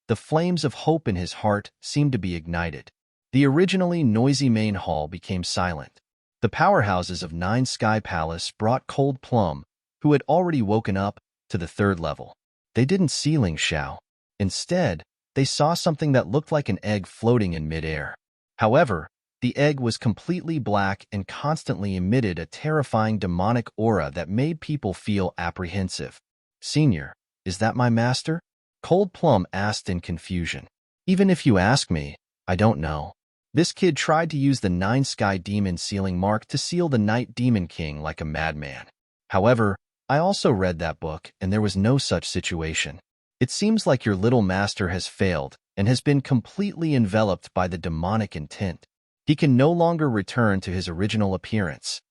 the flames of hope in his heart seemed to be ignited. The originally noisy main hall became silent. The powerhouses of Nine Sky Palace brought Cold Plum, who had already woken up, to the third level. They didn't see Ling Xiao. Instead, they saw something that looked like an egg floating in midair. However, the egg was completely black and constantly emitted a terrifying demonic aura that made people feel apprehensive. "Senior, is that my master?" Cold Plum asked in confusion. "Even if you ask me, I don't know." This kid tried to use the Nine Sky Demon sealing mark to seal the Night Demon King like a madman. However, I also read that book, and there was no such situation. It seems like your little master has failed and has been completely enveloped by the demonic intent. He can no longer return to his original appearance.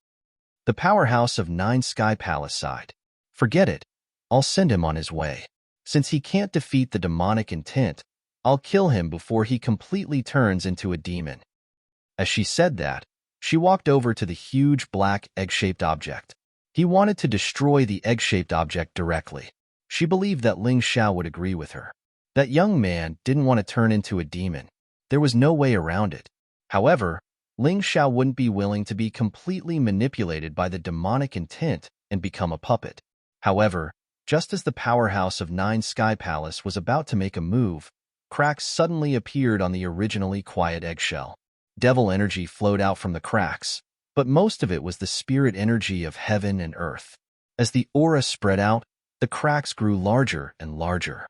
The powerhouse of Nine Sky Palace sighed. "Forget it. I'll send him on his way. Since he can't defeat the demonic intent, I'll kill him before he completely turns into a demon." As she said that, she walked over to the huge black egg-shaped object. He wanted to destroy the egg-shaped object directly. She believed that Ling Xiao would agree with her. That young man didn't want to turn into a demon. There was no way around it. However, Ling Xiao wouldn't be willing to be completely manipulated by the demonic intent and become a puppet. However, just as the powerhouse of Nine Sky Palace was about to make a move, cracks suddenly appeared on the originally quiet eggshell. Devil energy flowed out from the cracks, but most of it was the spirit energy of heaven and earth. As the aura spread out, the cracks grew larger and larger.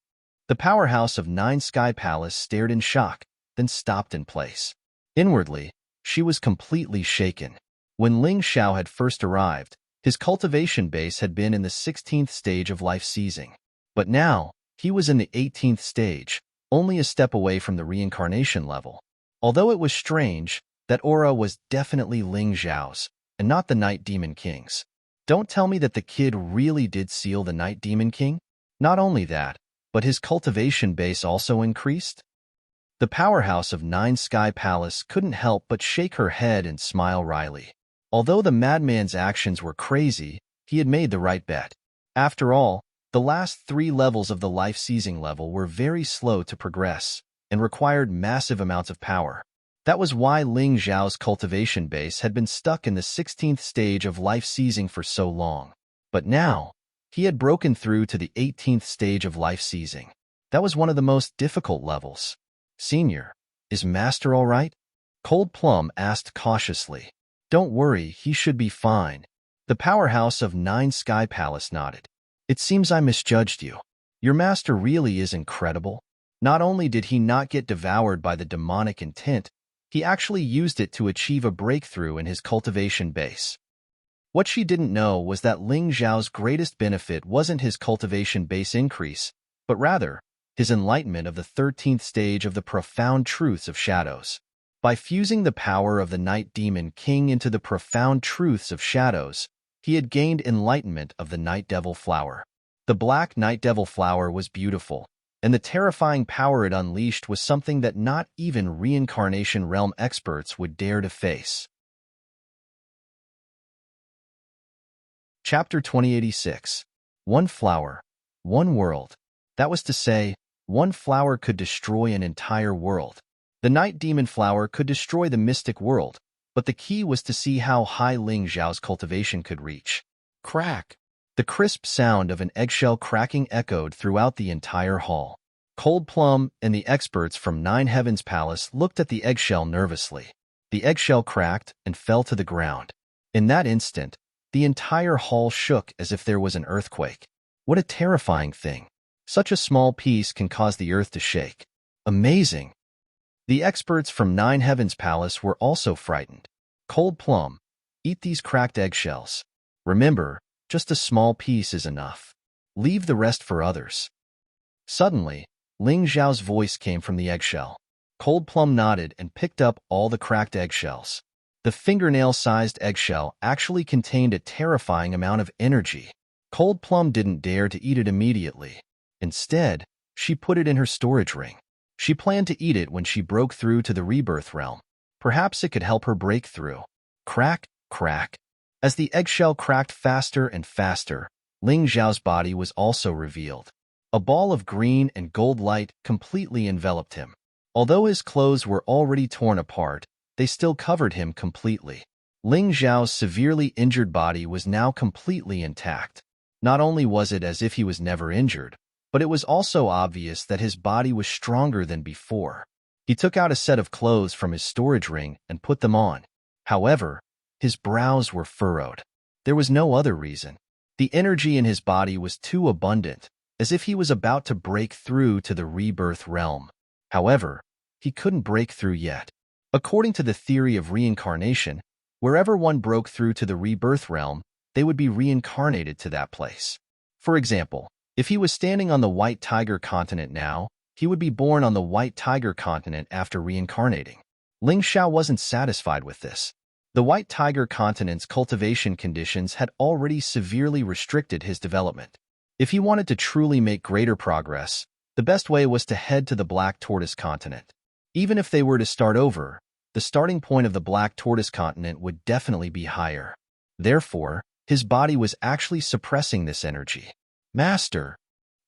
The powerhouse of Nine Sky Palace stared in shock, then stopped in place. Inwardly, she was completely shaken. When Ling Xiao had first arrived, his cultivation base had been in the 16th stage of life seizing. But now, he was in the 18th stage, only a step away from the reincarnation level. Although it was strange, that aura was definitely Ling Xiao's, and not the Night Demon King's. Don't tell me that the kid really did seal the Night Demon King? Not only that, but his cultivation base also increased? The powerhouse of Nine Sky Palace couldn't help but shake her head and smile wryly. Although the madman's actions were crazy, he had made the right bet. After all, the last 3 levels of the life-seizing level were very slow to progress and required massive amounts of power. That was why Ling Xiao's cultivation base had been stuck in the 16th stage of life-seizing for so long. But now, he had broken through to the 18th stage of life-seizing. That was one of the most difficult levels. "Senior, is Master all right?" Cold Plum asked cautiously. "Don't worry, he should be fine." The powerhouse of Nine Sky Palace nodded. "It seems I misjudged you. Your master really is incredible. Not only did he not get devoured by the demonic intent, he actually used it to achieve a breakthrough in his cultivation base." What she didn't know was that Ling Xiao's greatest benefit wasn't his cultivation base increase, but rather, his enlightenment of the 13th stage of the profound truths of shadows. By fusing the power of the Night Demon King into the profound truths of shadows, he had gained enlightenment of the Night Devil flower. The black Night Devil flower was beautiful, and the terrifying power it unleashed was something that not even reincarnation realm experts would dare to face. Chapter 2086. One flower, one world. That was to say, one flower could destroy an entire world. The night demon flower could destroy the mystic world, but the key was to see how high Ling Xiao's cultivation could reach. Crack! The crisp sound of an eggshell cracking echoed throughout the entire hall. Cold Plum and the experts from Nine Heavens Palace looked at the eggshell nervously. The eggshell cracked and fell to the ground. In that instant, the entire hall shook as if there was an earthquake. What a terrifying thing. Such a small piece can cause the earth to shake. Amazing. The experts from Nine Heavens Palace were also frightened. Cold Plum, eat these cracked eggshells. Remember, just a small piece is enough. Leave the rest for others. Suddenly, Ling Xiao's voice came from the eggshell. Cold Plum nodded and picked up all the cracked eggshells. The fingernail-sized eggshell actually contained a terrifying amount of energy. Cold Plum didn't dare to eat it immediately. Instead, she put it in her storage ring. She planned to eat it when she broke through to the rebirth realm. Perhaps it could help her break through. Crack, crack. As the eggshell cracked faster and faster, Ling Xiao's body was also revealed. A ball of green and gold light completely enveloped him. Although his clothes were already torn apart, they still covered him completely. Ling Xiao's severely injured body was now completely intact. Not only was it as if he was never injured, but it was also obvious that his body was stronger than before. He took out a set of clothes from his storage ring and put them on. However, his brows were furrowed. There was no other reason. The energy in his body was too abundant, as if he was about to break through to the rebirth realm. However, he couldn't break through yet. According to the theory of reincarnation, wherever one broke through to the rebirth realm, they would be reincarnated to that place. For example, if he was standing on the White Tiger continent now, he would be born on the White Tiger continent after reincarnating. Ling Xiao wasn't satisfied with this. The White Tiger continent's cultivation conditions had already severely restricted his development. If he wanted to truly make greater progress, the best way was to head to the Black Tortoise continent. Even if they were to start over, the starting point of the Black Tortoise continent would definitely be higher. Therefore, his body was actually suppressing this energy. Master!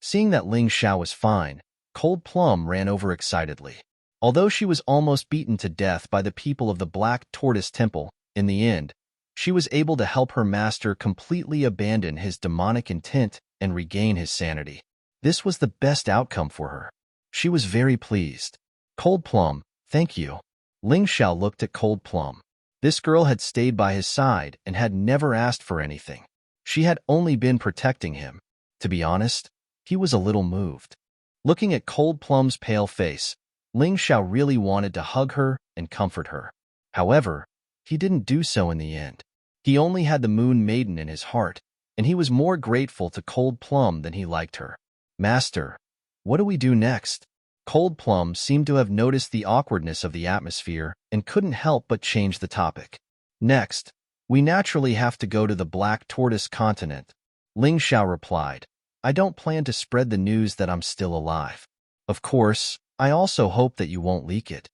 Seeing that Ling Xiao was fine, Cold Plum ran over excitedly. Although she was almost beaten to death by the people of the Black Tortoise Temple, in the end, she was able to help her master completely abandon his demonic intent and regain his sanity. This was the best outcome for her. She was very pleased. Cold Plum, thank you. Ling Xiao looked at Cold Plum. This girl had stayed by his side and had never asked for anything. She had only been protecting him. To be honest, he was a little moved. Looking at Cold Plum's pale face, Ling Xiao really wanted to hug her and comfort her. However, he didn't do so in the end. He only had the Moon Maiden in his heart, and he was more grateful to Cold Plum than he liked her. Master, what do we do next? Cold Plum seemed to have noticed the awkwardness of the atmosphere and couldn't help but change the topic. Next, we naturally have to go to the Black Tortoise continent. Ling Xiao replied, I don't plan to spread the news that I'm still alive. Of course, I also hope that you won't leak it.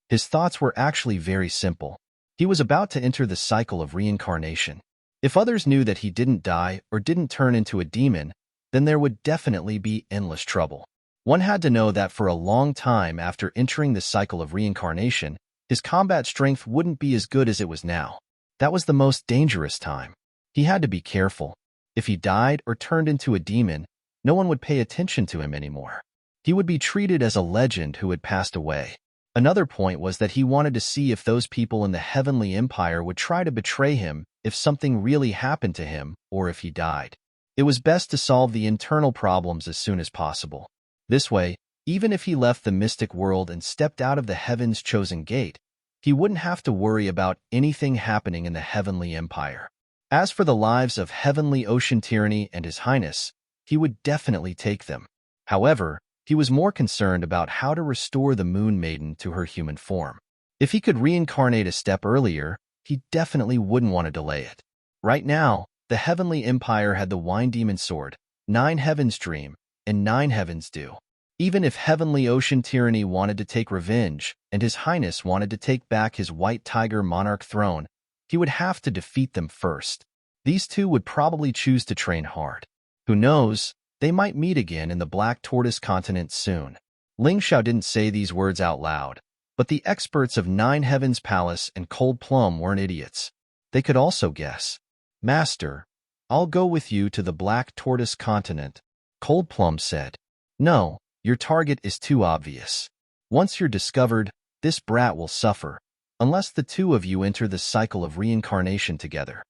His thoughts were actually very simple. He was about to enter the cycle of reincarnation. If others knew that he didn't die or didn't turn into a demon, then there would definitely be endless trouble. One had to know that for a long time after entering the cycle of reincarnation, his combat strength wouldn't be as good as it was now. That was the most dangerous time. He had to be careful. If he died or turned into a demon, no one would pay attention to him anymore. He would be treated as a legend who had passed away. Another point was that he wanted to see if those people in the Heavenly Empire would try to betray him if something really happened to him or if he died. It was best to solve the internal problems as soon as possible. This way, even if he left the mystic world and stepped out of the Heaven's chosen gate, he wouldn't have to worry about anything happening in the Heavenly Empire. As for the lives of Heavenly Ocean Tyranny and His Highness, he would definitely take them. However, he was more concerned about how to restore the Moon Maiden to her human form. If he could reincarnate a step earlier, he definitely wouldn't want to delay it. Right now, The heavenly empire had the Wine Demon Sword, 9 heavens dream, and 9 heavens do. Even if Heavenly Ocean Tyranny wanted to take revenge, and His Highness wanted to take back his White Tiger monarch throne, he would have to defeat them first. These two would probably choose to train hard. Who knows, they might meet again in the Black Tortoise continent soon. Ling Xiao didn't say these words out loud, but the experts of 9 Heavens Palace and Cold Plum weren't idiots. They could also guess. Master, I'll go with you to the Black Tortoise continent, Cold Plum said. No, your target is too obvious. Once you're discovered, this brat will suffer, unless the two of you enter the cycle of reincarnation together.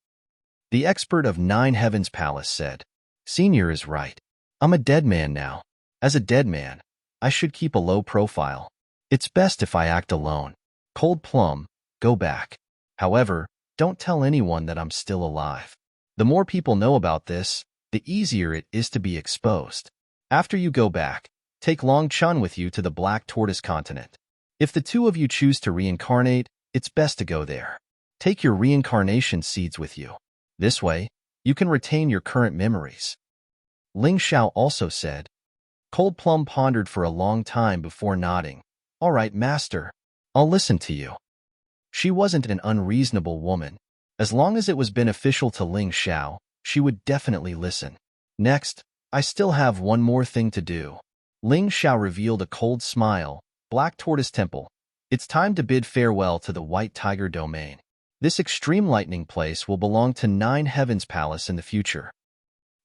The expert of 9 Heavens Palace said, Senior is right. I'm a dead man now. As a dead man, I should keep a low profile. It's best if I act alone. Cold Plum, go back. However, don't tell anyone that I'm still alive. The more people know about this, the easier it is to be exposed. After you go back, take Long Chun with you to the Black Tortoise continent. If the two of you choose to reincarnate, it's best to go there. Take your reincarnation seeds with you. This way, you can retain your current memories. Ling Xiao also said. Cold Plum pondered for a long time before nodding. All right, Master. I'll listen to you. She wasn't an unreasonable woman. As long as it was beneficial to Ling Xiao, she would definitely listen. Next, I still have one more thing to do. Ling Xiao revealed a cold smile. Black Tortoise Temple. It's time to bid farewell to the White Tiger domain. This extreme lightning place will belong to 9 Heavens Palace in the future.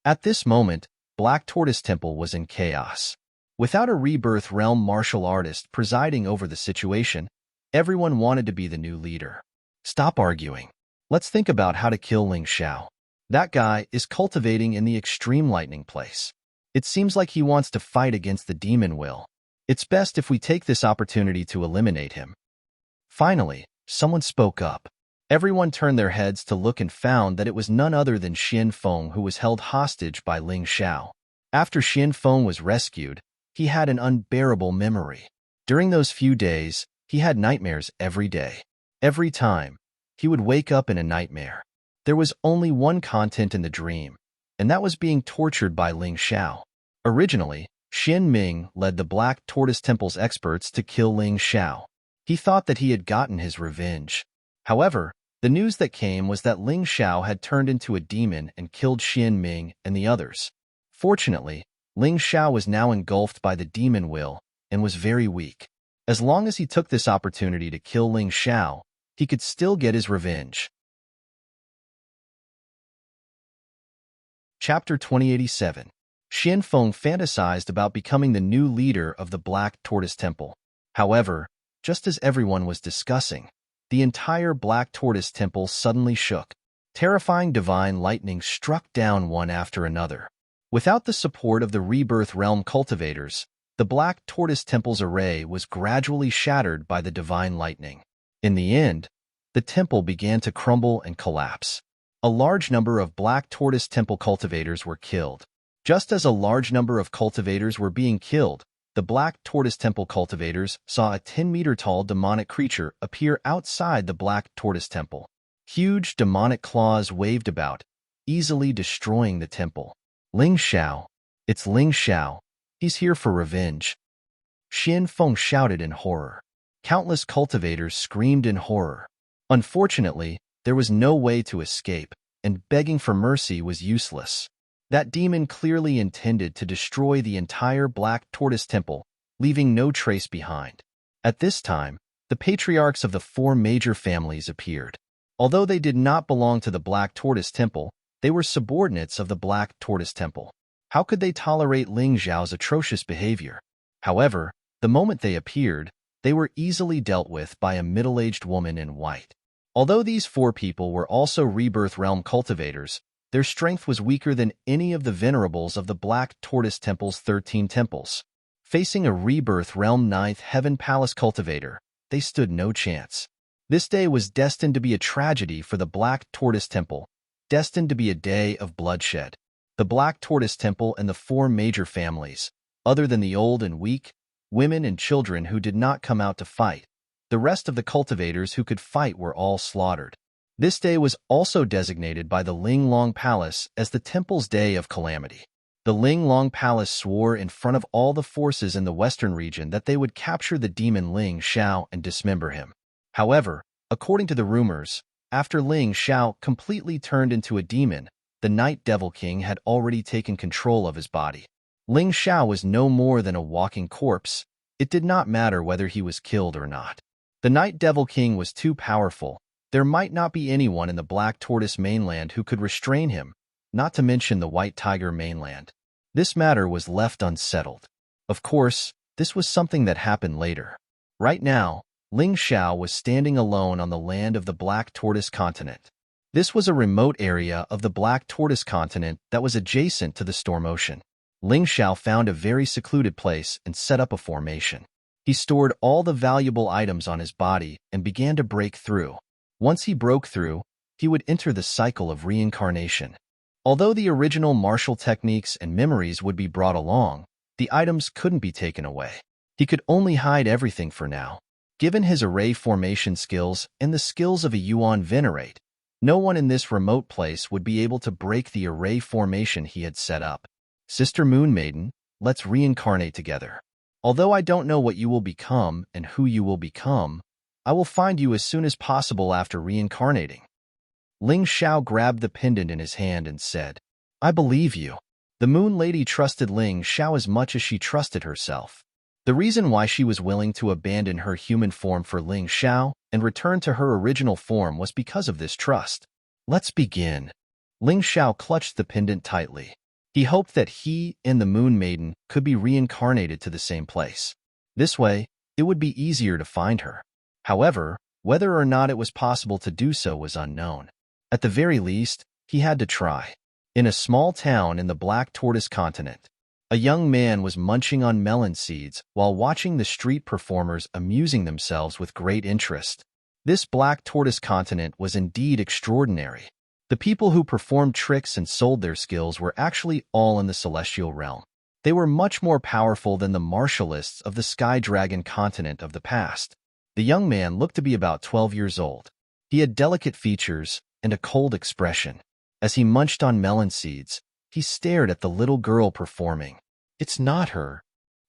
At this moment, Black Tortoise Temple was in chaos. Without a rebirth realm martial artist presiding over the situation, everyone wanted to be the new leader. Stop arguing. Let's think about how to kill Ling Xiao. That guy is cultivating in the extreme lightning place. It seems like he wants to fight against the demon will. It's best if we take this opportunity to eliminate him. Finally, someone spoke up. Everyone turned their heads to look and found that it was none other than Xian Feng who was held hostage by Ling Xiao. After Xian Feng was rescued, he had an unbearable memory. During those few days, he had nightmares every day. Every time, he would wake up in a nightmare. There was only one content in the dream, and that was being tortured by Ling Xiao. Originally, Xin Ming led the Black Tortoise Temple's experts to kill Ling Xiao. He thought that he had gotten his revenge. However, the news that came was that Ling Xiao had turned into a demon and killed Xin Ming and the others. Fortunately, Ling Xiao was now engulfed by the demon will and was very weak. As long as he took this opportunity to kill Ling Xiao, he could still get his revenge. Chapter 2087. Xian Feng fantasized about becoming the new leader of the Black Tortoise Temple. However, just as everyone was discussing, the entire Black Tortoise Temple suddenly shook. Terrifying divine lightning struck down one after another. Without the support of the Rebirth Realm cultivators, the Black Tortoise Temple's array was gradually shattered by the divine lightning. In the end, the temple began to crumble and collapse. A large number of Black Tortoise Temple cultivators were killed. Just as a large number of cultivators were being killed, the Black Tortoise Temple cultivators saw a 10-meter-tall demonic creature appear outside the Black Tortoise Temple. Huge demonic claws waved about, easily destroying the temple. Ling Xiao. It's Ling Xiao. He's here for revenge. Xian Feng shouted in horror. Countless cultivators screamed in horror. Unfortunately, there was no way to escape, and begging for mercy was useless. That demon clearly intended to destroy the entire Black Tortoise Temple, leaving no trace behind. At this time, the patriarchs of the 4 major families appeared. Although they did not belong to the Black Tortoise Temple, they were subordinates of the Black Tortoise Temple. How could they tolerate Ling Xiao's atrocious behavior? However, the moment they appeared, they were easily dealt with by a middle-aged woman in white. Although these 4 people were also Rebirth Realm cultivators, their strength was weaker than any of the venerables of the Black Tortoise Temple's 13 temples. Facing a Rebirth Realm 9th Heaven Palace cultivator, they stood no chance. This day was destined to be a tragedy for the Black Tortoise Temple, destined to be a day of bloodshed. The Black Tortoise Temple and the 4 major families, other than the old and weak, women and children who did not come out to fight, the rest of the cultivators who could fight were all slaughtered. This day was also designated by the Linglong Palace as the temple's day of calamity. The Linglong Palace swore in front of all the forces in the western region that they would capture the demon Ling Xiao and dismember him. However, according to the rumors, after Ling Xiao completely turned into a demon, the Night Devil King had already taken control of his body. Ling Xiao was no more than a walking corpse. It did not matter whether he was killed or not. The Night Devil King was too powerful. There might not be anyone in the Black Tortoise mainland who could restrain him, not to mention the White Tiger mainland. This matter was left unsettled. Of course, this was something that happened later. Right now, Ling Xiao was standing alone on the land of the Black Tortoise continent. This was a remote area of the Black Tortoise continent that was adjacent to the Storm Ocean. Ling Xiao found a very secluded place and set up a formation. He stored all the valuable items on his body and began to break through. Once he broke through, he would enter the cycle of reincarnation. Although the original martial techniques and memories would be brought along, the items couldn't be taken away. He could only hide everything for now. Given his array formation skills and the skills of a Yuan Venerate, no one in this remote place would be able to break the array formation he had set up. Sister Moon Maiden, let's reincarnate together. Although I don't know what you will become and who you will become, I will find you as soon as possible after reincarnating. Ling Xiao grabbed the pendant in his hand and said, I believe you. The Moon Lady trusted Ling Xiao as much as she trusted herself. The reason why she was willing to abandon her human form for Ling Xiao and return to her original form was because of this trust. Let's begin. Ling Xiao clutched the pendant tightly. He hoped that he and the Moon Maiden could be reincarnated to the same place. This way, it would be easier to find her. However, whether or not it was possible to do so was unknown. At the very least, he had to try. In a small town in the Black Tortoise continent, a young man was munching on melon seeds while watching the street performers amusing themselves with great interest. This Black Tortoise continent was indeed extraordinary. The people who performed tricks and sold their skills were actually all in the celestial realm. They were much more powerful than the martialists of the Sky Dragon continent of the past. The young man looked to be about 12 years old. He had delicate features and a cold expression. As he munched on melon seeds, he stared at the little girl performing. It's not her.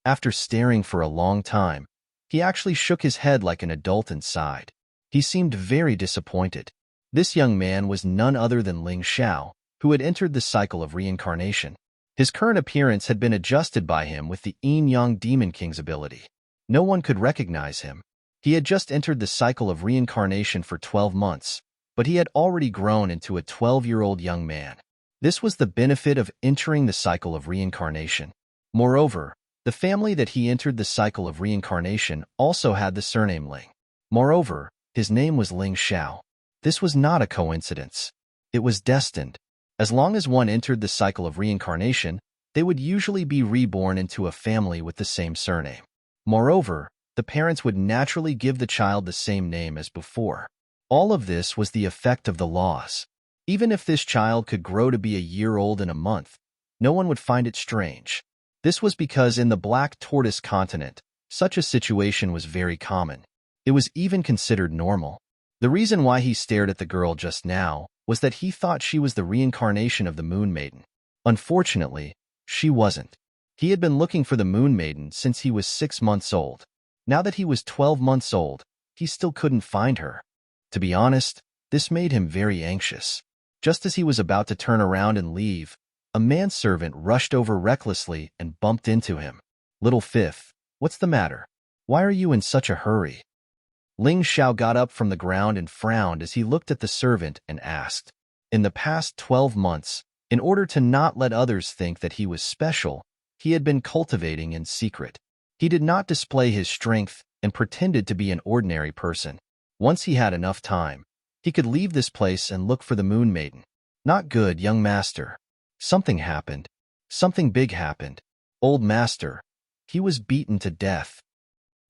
After staring for a long time, he actually shook his head like an adult and sighed. He seemed very disappointed. This young man was none other than Ling Xiao, who had entered the cycle of reincarnation. His current appearance had been adjusted by him with the Yin-Yang Demon King's ability. No one could recognize him. He had just entered the cycle of reincarnation for 12 months, but he had already grown into a 12-year-old young man. This was the benefit of entering the cycle of reincarnation. Moreover, the family that he entered the cycle of reincarnation also had the surname Ling. Moreover, his name was Ling Xiao. This was not a coincidence. It was destined. As long as one entered the cycle of reincarnation, they would usually be reborn into a family with the same surname. Moreover, the parents would naturally give the child the same name as before. All of this was the effect of the laws. Even if this child could grow to be a year old in a month, no one would find it strange. This was because in the Black Tortoise continent, such a situation was very common. It was even considered normal. The reason why he stared at the girl just now was that he thought she was the reincarnation of the Moon Maiden. Unfortunately, she wasn't. He had been looking for the Moon Maiden since he was 6 months old. Now that he was 12 months old, he still couldn't find her. To be honest, this made him very anxious. Just as he was about to turn around and leave, a manservant rushed over recklessly and bumped into him. Little Fifth, what's the matter? Why are you in such a hurry? Ling Xiao got up from the ground and frowned as he looked at the servant and asked. In the past 12 months, in order to not let others think that he was special, he had been cultivating in secret. He did not display his strength and pretended to be an ordinary person. Once he had enough time, he could leave this place and look for the Moon Maiden. Not good, young master. Something happened. Something big happened. Old master. He was beaten to death.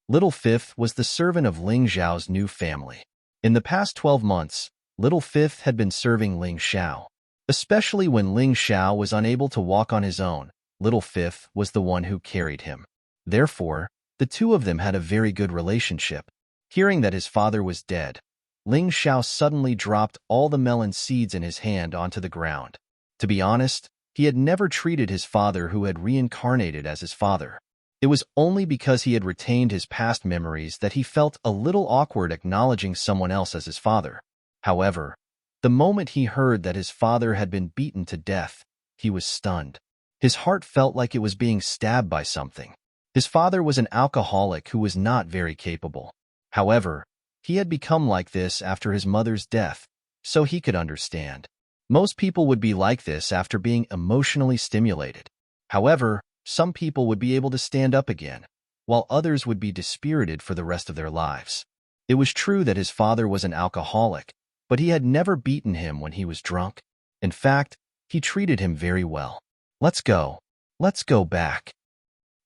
Little Fifth was the servant of Ling Xiao's new family. In the past 12 months, Little Fifth had been serving Ling Xiao. Especially when Ling Xiao was unable to walk on his own, Little Fifth was the one who carried him. Therefore, the two of them had a very good relationship. Hearing that his father was dead, Ling Xiao suddenly dropped all the melon seeds in his hand onto the ground. To be honest, he had never treated his father who had reincarnated as his father. It was only because he had retained his past memories that he felt a little awkward acknowledging someone else as his father. However, the moment he heard that his father had been beaten to death, he was stunned. His heart felt like it was being stabbed by something. His father was an alcoholic who was not very capable. However, he had become like this after his mother's death, so he could understand. Most people would be like this after being emotionally stimulated. However, some people would be able to stand up again, while others would be dispirited for the rest of their lives. It was true that his father was an alcoholic, but he had never beaten him when he was drunk. In fact, he treated him very well. Let's go. Let's go back.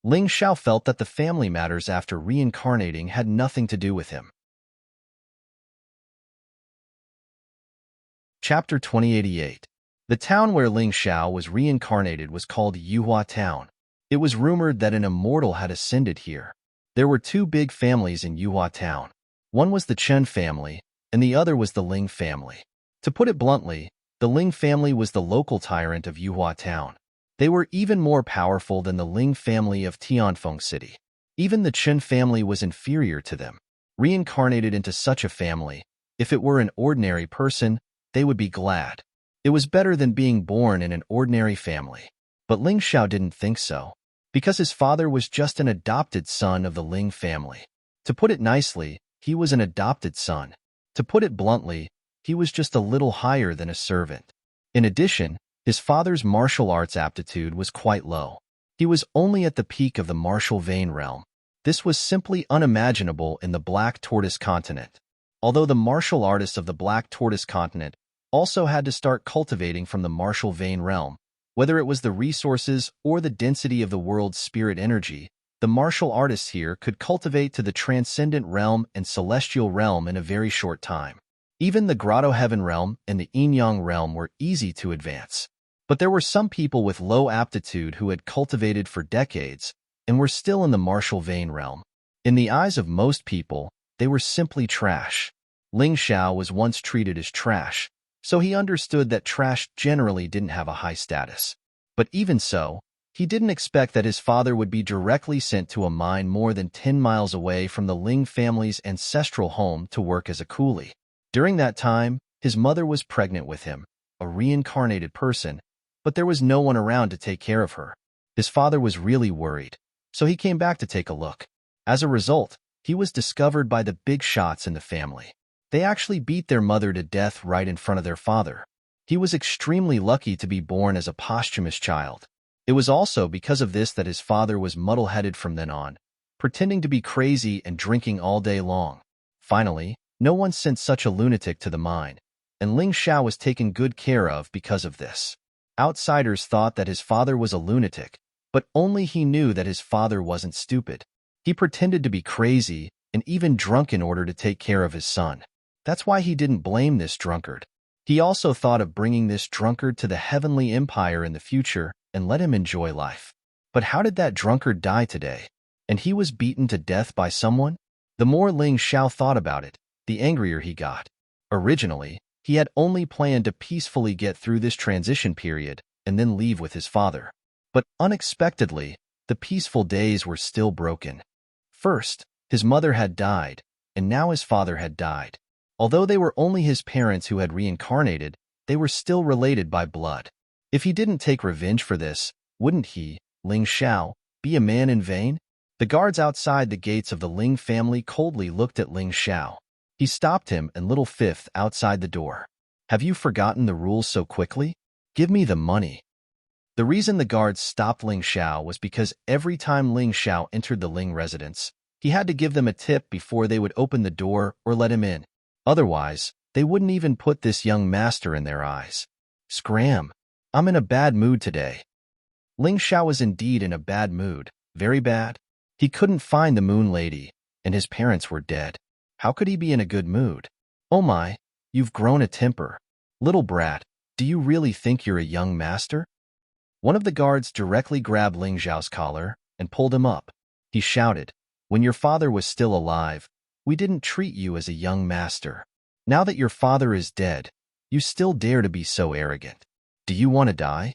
Ling Xiao felt that the family matters after reincarnating had nothing to do with him. Chapter 2088. The town where Ling Xiao was reincarnated was called Yuhua Town. It was rumored that an immortal had ascended here. There were two big families in Yuhua Town. One was the Chen family, and the other was the Ling family. To put it bluntly, the Ling family was the local tyrant of Yuhua Town. They were even more powerful than the Ling family of Tianfeng City. Even the Chen family was inferior to them. Reincarnated into such a family, if it were an ordinary person, they would be glad. It was better than being born in an ordinary family. But Ling Xiao didn't think so, because his father was just an adopted son of the Ling family. To put it nicely, he was an adopted son. To put it bluntly, he was just a little higher than a servant. In addition, his father's martial arts aptitude was quite low. He was only at the peak of the martial vein realm. This was simply unimaginable in the Black Tortoise continent. Although the martial artists of the Black Tortoise continent also had to start cultivating from the martial vein realm, whether it was the resources or the density of the world's spirit energy, the martial artists here could cultivate to the transcendent realm and celestial realm in a very short time. Even the Grotto Heaven realm and the Yin-Yang realm were easy to advance. But there were some people with low aptitude who had cultivated for decades and were still in the martial vein realm. In the eyes of most people, they were simply trash. Ling Xiao was once treated as trash, so he understood that trash generally didn't have a high status. But even so, he didn't expect that his father would be directly sent to a mine more than 10 miles away from the Ling family's ancestral home to work as a coolie. During that time, his mother was pregnant with him, a reincarnated person, but there was no one around to take care of her. His father was really worried, so he came back to take a look. As a result, he was discovered by the big shots in the family. They actually beat their mother to death right in front of their father. He was extremely lucky to be born as a posthumous child. It was also because of this that his father was muddle-headed from then on, pretending to be crazy and drinking all day long. Finally, no one sent such a lunatic to the mine, and Ling Xiao was taken good care of because of this. Outsiders thought that his father was a lunatic, but only he knew that his father wasn't stupid. He pretended to be crazy and even drunk in order to take care of his son. That's why he didn't blame this drunkard. He also thought of bringing this drunkard to the heavenly empire in the future and let him enjoy life. But how did that drunkard die today? And he was beaten to death by someone? The more Ling Xiao thought about it, the angrier he got. Originally, he had only planned to peacefully get through this transition period and then leave with his father. But unexpectedly, the peaceful days were still broken. First, his mother had died, and now his father had died. Although they were only his parents who had reincarnated, they were still related by blood. If he didn't take revenge for this, wouldn't he, Ling Xiao, be a man in vain? The guards outside the gates of the Ling family coldly looked at Ling Xiao. He stopped him and little Fifth outside the door. Have you forgotten the rules so quickly? Give me the money. The reason the guards stopped Ling Xiao was because every time Ling Xiao entered the Ling residence, he had to give them a tip before they would open the door or let him in. Otherwise, they wouldn't even put this young master in their eyes. Scram! I'm in a bad mood today. Ling Xiao was indeed in a bad mood, very bad. He couldn't find the Moon Lady, and his parents were dead. How could he be in a good mood? Oh my, you've grown a temper. Little brat, do you really think you're a young master? One of the guards directly grabbed Ling Xiao's collar and pulled him up. He shouted, when your father was still alive, we didn't treat you as a young master. Now that your father is dead, you still dare to be so arrogant. Do you want to die?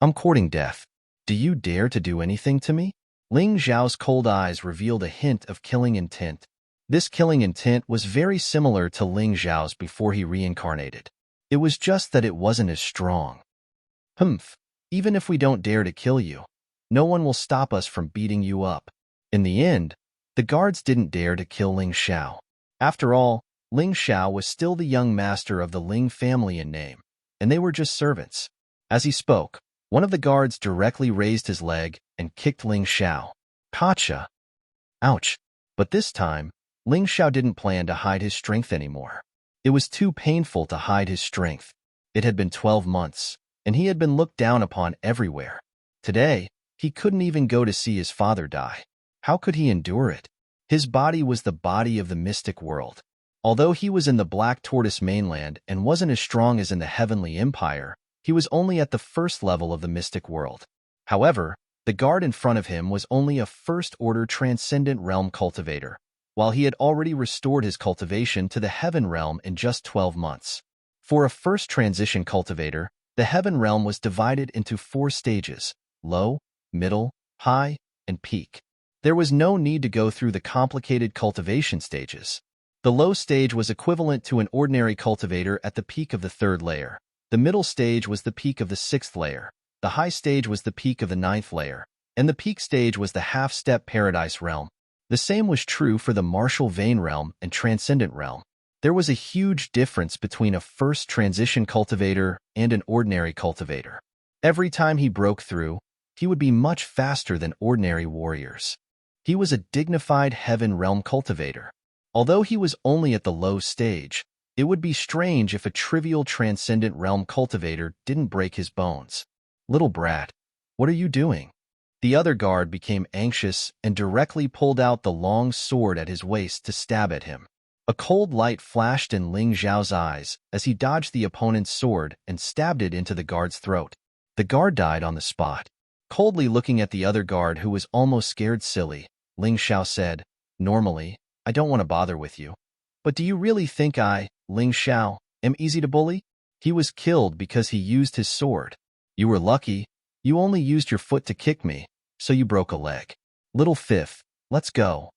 I'm courting death. Do you dare to do anything to me? Ling Xiao's cold eyes revealed a hint of killing intent. This killing intent was very similar to Ling Xiao's before he reincarnated. It was just that it wasn't as strong. Humph, even if we don't dare to kill you, no one will stop us from beating you up. In the end, the guards didn't dare to kill Ling Xiao. After all, Ling Xiao was still the young master of the Ling family in name, and they were just servants. As he spoke, one of the guards directly raised his leg and kicked Ling Xiao. Gotcha! Ouch! But this time, Ling Xiao didn't plan to hide his strength anymore. It was too painful to hide his strength. It had been 12 months, and he had been looked down upon everywhere. Today, he couldn't even go to see his father die. How could he endure it? His body was the body of the mystic world. Although he was in the Black Tortoise mainland and wasn't as strong as in the Heavenly Empire, he was only at the first level of the mystic world. However, the guard in front of him was only a first-order transcendent realm cultivator, while he had already restored his cultivation to the heaven realm in just 12 months. For a first transition cultivator, the heaven realm was divided into 4 stages: low, middle, high, and peak. There was no need to go through the complicated cultivation stages. The low stage was equivalent to an ordinary cultivator at the peak of the 3rd layer. The middle stage was the peak of the 6th layer. The high stage was the peak of the 9th layer, and the peak stage was the half-step paradise realm. The same was true for the martial vein realm and transcendent realm. There was a huge difference between a first transition cultivator and an ordinary cultivator. Every time he broke through, he would be much faster than ordinary warriors. He was a dignified heaven realm cultivator. Although he was only at the low stage, it would be strange if a trivial transcendent realm cultivator didn't break his bones. Little brat, what are you doing? The other guard became anxious and directly pulled out the long sword at his waist to stab at him. A cold light flashed in Ling Xiao's eyes as he dodged the opponent's sword and stabbed it into the guard's throat. The guard died on the spot. Coldly looking at the other guard who was almost scared silly, Ling Xiao said, "Normally, I don't want to bother with you. But do you really think I, Ling Xiao, am easy to bully? He was killed because he used his sword. You were lucky. You only used your foot to kick me, so you broke a leg. Little fifth, let's go."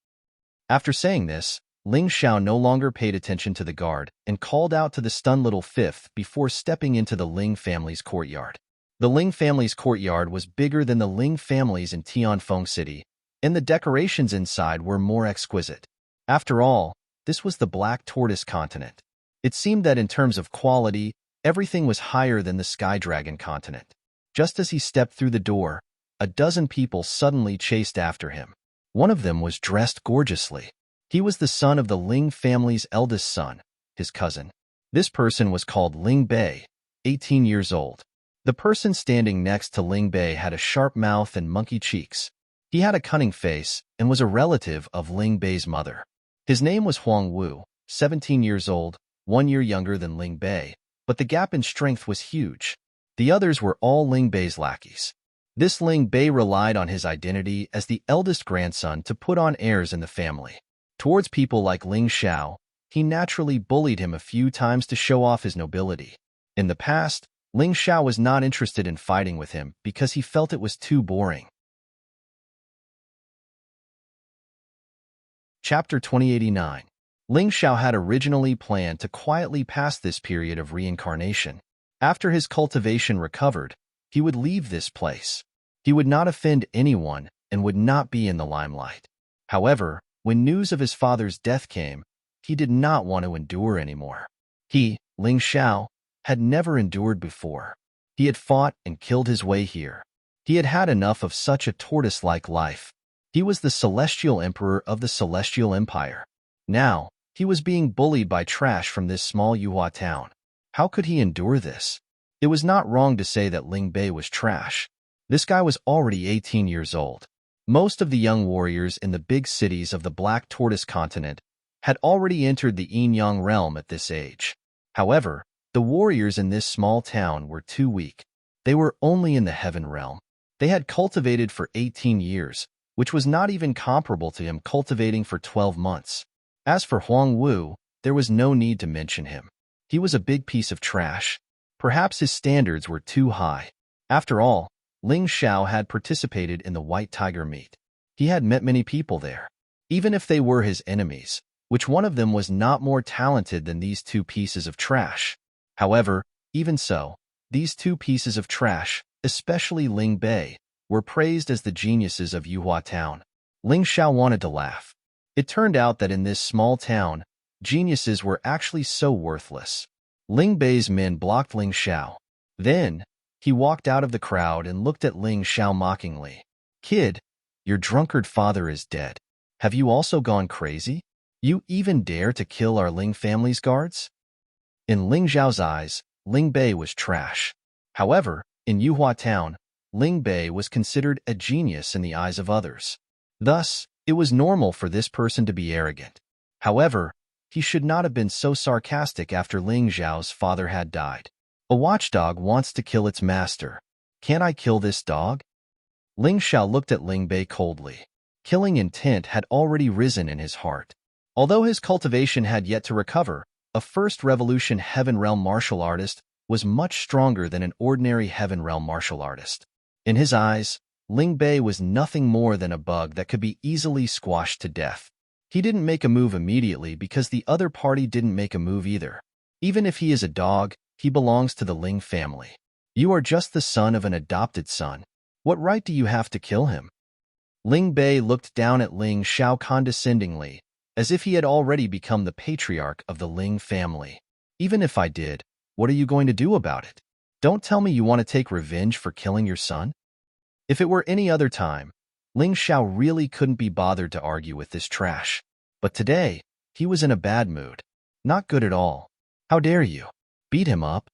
After saying this, Ling Xiao no longer paid attention to the guard and called out to the stunned little fifth before stepping into the Ling family's courtyard. The Ling family's courtyard was bigger than the Ling families in Tianfeng City, and the decorations inside were more exquisite. After all, this was the Black Tortoise continent. It seemed that in terms of quality, everything was higher than the Sky Dragon continent. Just as he stepped through the door, a dozen people suddenly chased after him. One of them was dressed gorgeously. He was the son of the Ling family's eldest son, his cousin. This person was called Ling Bei, 18 years old. The person standing next to Ling Bei had a sharp mouth and monkey cheeks. He had a cunning face and was a relative of Ling Bei's mother. His name was Huang Wu, 17 years old, 1 year younger than Ling Bei, but the gap in strength was huge. The others were all Ling Bei's lackeys. This Ling Bei relied on his identity as the eldest grandson to put on airs in the family. Towards people like Ling Xiao, he naturally bullied him a few times to show off his nobility. In the past, Ling Xiao was not interested in fighting with him because he felt it was too boring. Chapter 2089. Ling Xiao had originally planned to quietly pass this period of reincarnation. After his cultivation recovered, he would leave this place. He would not offend anyone and would not be in the limelight. However, when news of his father's death came, he did not want to endure anymore. He, Ling Xiao, had never endured before. He had fought and killed his way here. He had had enough of such a tortoise-like life. He was the celestial emperor of the celestial empire. Now, he was being bullied by trash from this small Yuhua town. How could he endure this? It was not wrong to say that Ling Bei was trash. This guy was already 18 years old. Most of the young warriors in the big cities of the Black Tortoise continent had already entered the Yin-Yang realm at this age. However, the warriors in this small town were too weak. They were only in the heaven realm. They had cultivated for 18 years, which was not even comparable to him cultivating for 12 months. As for Huang Wu, there was no need to mention him. He was a big piece of trash. Perhaps his standards were too high. After all, Ling Xiao had participated in the White Tiger meet. He had met many people there. Even if they were his enemies, which one of them was not more talented than these two pieces of trash? However, even so, these two pieces of trash, especially Ling Bei, were praised as the geniuses of Yuhua Town. Ling Xiao wanted to laugh. It turned out that in this small town, geniuses were actually so worthless. Ling Bei's men blocked Ling Xiao. Then, he walked out of the crowd and looked at Ling Xiao mockingly. "Kid, your drunkard father is dead. Have you also gone crazy? You even dare to kill our Ling family's guards?" In Ling Xiao's eyes, Ling Bei was trash. However, in Yuhua Town, Ling Bei was considered a genius in the eyes of others. Thus, it was normal for this person to be arrogant. However, he should not have been so sarcastic after Ling Xiao's father had died. A watchdog wants to kill its master. Can't I kill this dog? Ling Xiao looked at Ling Bei coldly. Killing intent had already risen in his heart. Although his cultivation had yet to recover, a First Revolution Heaven Realm martial artist was much stronger than an ordinary Heaven Realm martial artist. In his eyes, Ling Bei was nothing more than a bug that could be easily squashed to death. He didn't make a move immediately because the other party didn't make a move either. Even if he is a dog, he belongs to the Ling family. You are just the son of an adopted son. What right do you have to kill him? Ling Bei looked down at Ling Xiao condescendingly, as if he had already become the patriarch of the Ling family. Even if I did, what are you going to do about it? Don't tell me you want to take revenge for killing your son? If it were any other time, Ling Xiao really couldn't be bothered to argue with this trash. But today, he was in a bad mood. Not good at all. How dare you? Beat him up?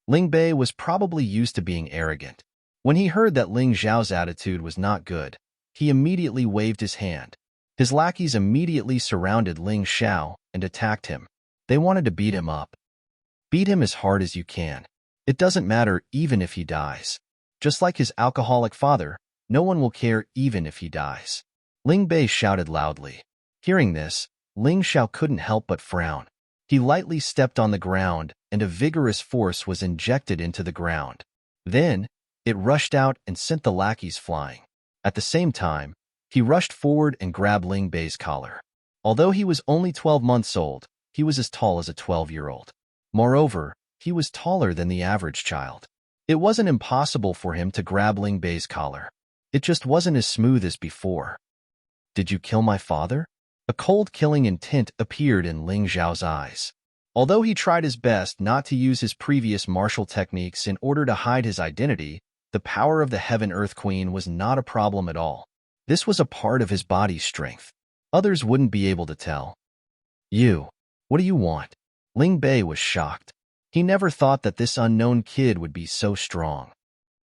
Ling Bei was probably used to being arrogant. When he heard that Ling Xiao's attitude was not good, he immediately waved his hand. His lackeys immediately surrounded Ling Xiao and attacked him. They wanted to beat him up. Beat him as hard as you can. It doesn't matter even if he dies. Just like his alcoholic father, no one will care even if he dies. Ling Bei shouted loudly. Hearing this, Ling Xiao couldn't help but frown. He lightly stepped on the ground, and a vigorous force was injected into the ground. Then, it rushed out and sent the lackeys flying. At the same time, he rushed forward and grabbed Ling Bei's collar. Although he was only 12 months old, he was as tall as a 12-year-old. Moreover, he was taller than the average child. It wasn't impossible for him to grab Ling Bei's collar. It just wasn't as smooth as before. Did you kill my father? A cold killing intent appeared in Ling Xiao's eyes. Although he tried his best not to use his previous martial techniques in order to hide his identity, the power of the Heaven Earth Queen was not a problem at all. This was a part of his body's strength. Others wouldn't be able to tell. You, what do you want? Ling Bei was shocked. He never thought that this unknown kid would be so strong.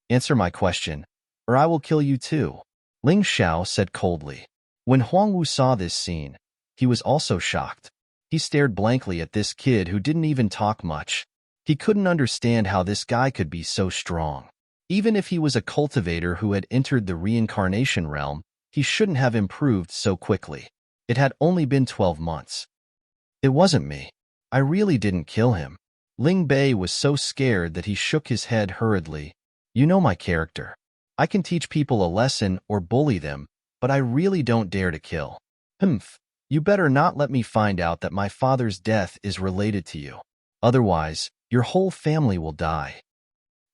Answer my question, or I will kill you too, Ling Xiao said coldly. When Huangwu saw this scene, he was also shocked. He stared blankly at this kid who didn't even talk much. He couldn't understand how this guy could be so strong. Even if he was a cultivator who had entered the reincarnation realm, he shouldn't have improved so quickly. It had only been 12 months. It wasn't me. I really didn't kill him. Ling Bei was so scared that he shook his head hurriedly. You know my character. I can teach people a lesson or bully them, but I really don't dare to kill. Humph. You better not let me find out that my father's death is related to you. Otherwise, your whole family will die.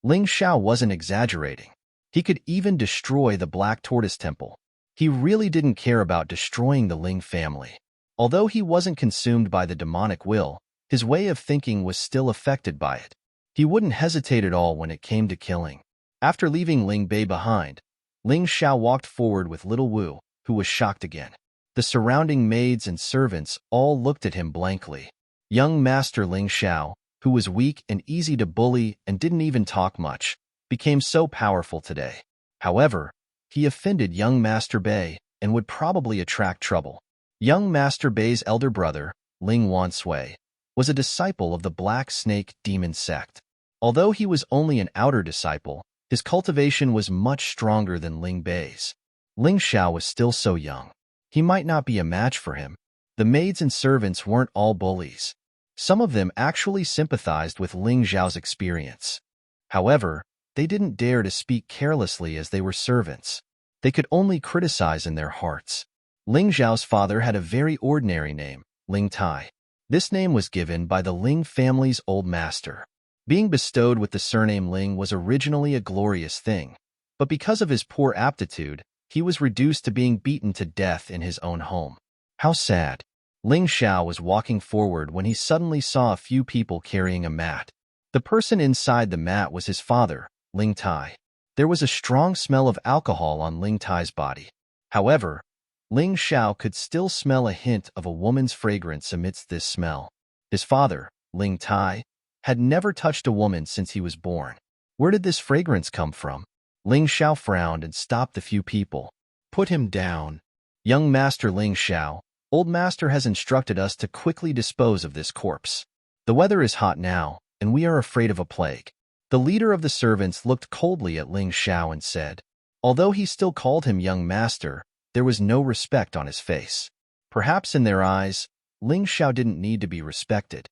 Ling Xiao wasn't exaggerating. He could even destroy the Black Tortoise Temple. He really didn't care about destroying the Ling family. Although he wasn't consumed by the demonic will, his way of thinking was still affected by it. He wouldn't hesitate at all when it came to killing. After leaving Ling Bei behind, Ling Xiao walked forward with little Wu, who was shocked again. The surrounding maids and servants all looked at him blankly. Young Master Ling Xiao, who was weak and easy to bully and didn't even talk much, became so powerful today. However, he offended young Master Bei and would probably attract trouble. Young Master Bei's elder brother, Ling Wansui, was a disciple of the Black Snake Demon sect. Although he was only an outer disciple, his cultivation was much stronger than Ling Bei's. Ling Xiao was still so young. He might not be a match for him. The maids and servants weren't all bullies. Some of them actually sympathized with Ling Xiao's experience. However, they didn't dare to speak carelessly as they were servants. They could only criticize in their hearts. Ling Xiao's father had a very ordinary name, Ling Tai. This name was given by the Ling family's old master. Being bestowed with the surname Ling was originally a glorious thing, but because of his poor aptitude, he was reduced to being beaten to death in his own home. How sad. Ling Xiao was walking forward when he suddenly saw a few people carrying a mat. The person inside the mat was his father, Ling Tai. There was a strong smell of alcohol on Ling Tai's body. However, Ling Xiao could still smell a hint of a woman's fragrance amidst this smell. His father, Ling Tai, had never touched a woman since he was born. Where did this fragrance come from? Ling Xiao frowned and stopped the few people. Put him down. Young Master Ling Xiao, old master has instructed us to quickly dispose of this corpse. The weather is hot now, and we are afraid of a plague. The leader of the servants looked coldly at Ling Xiao and said, although he still called him young master, there was no respect on his face. Perhaps in their eyes, Ling Xiao didn't need to be respected.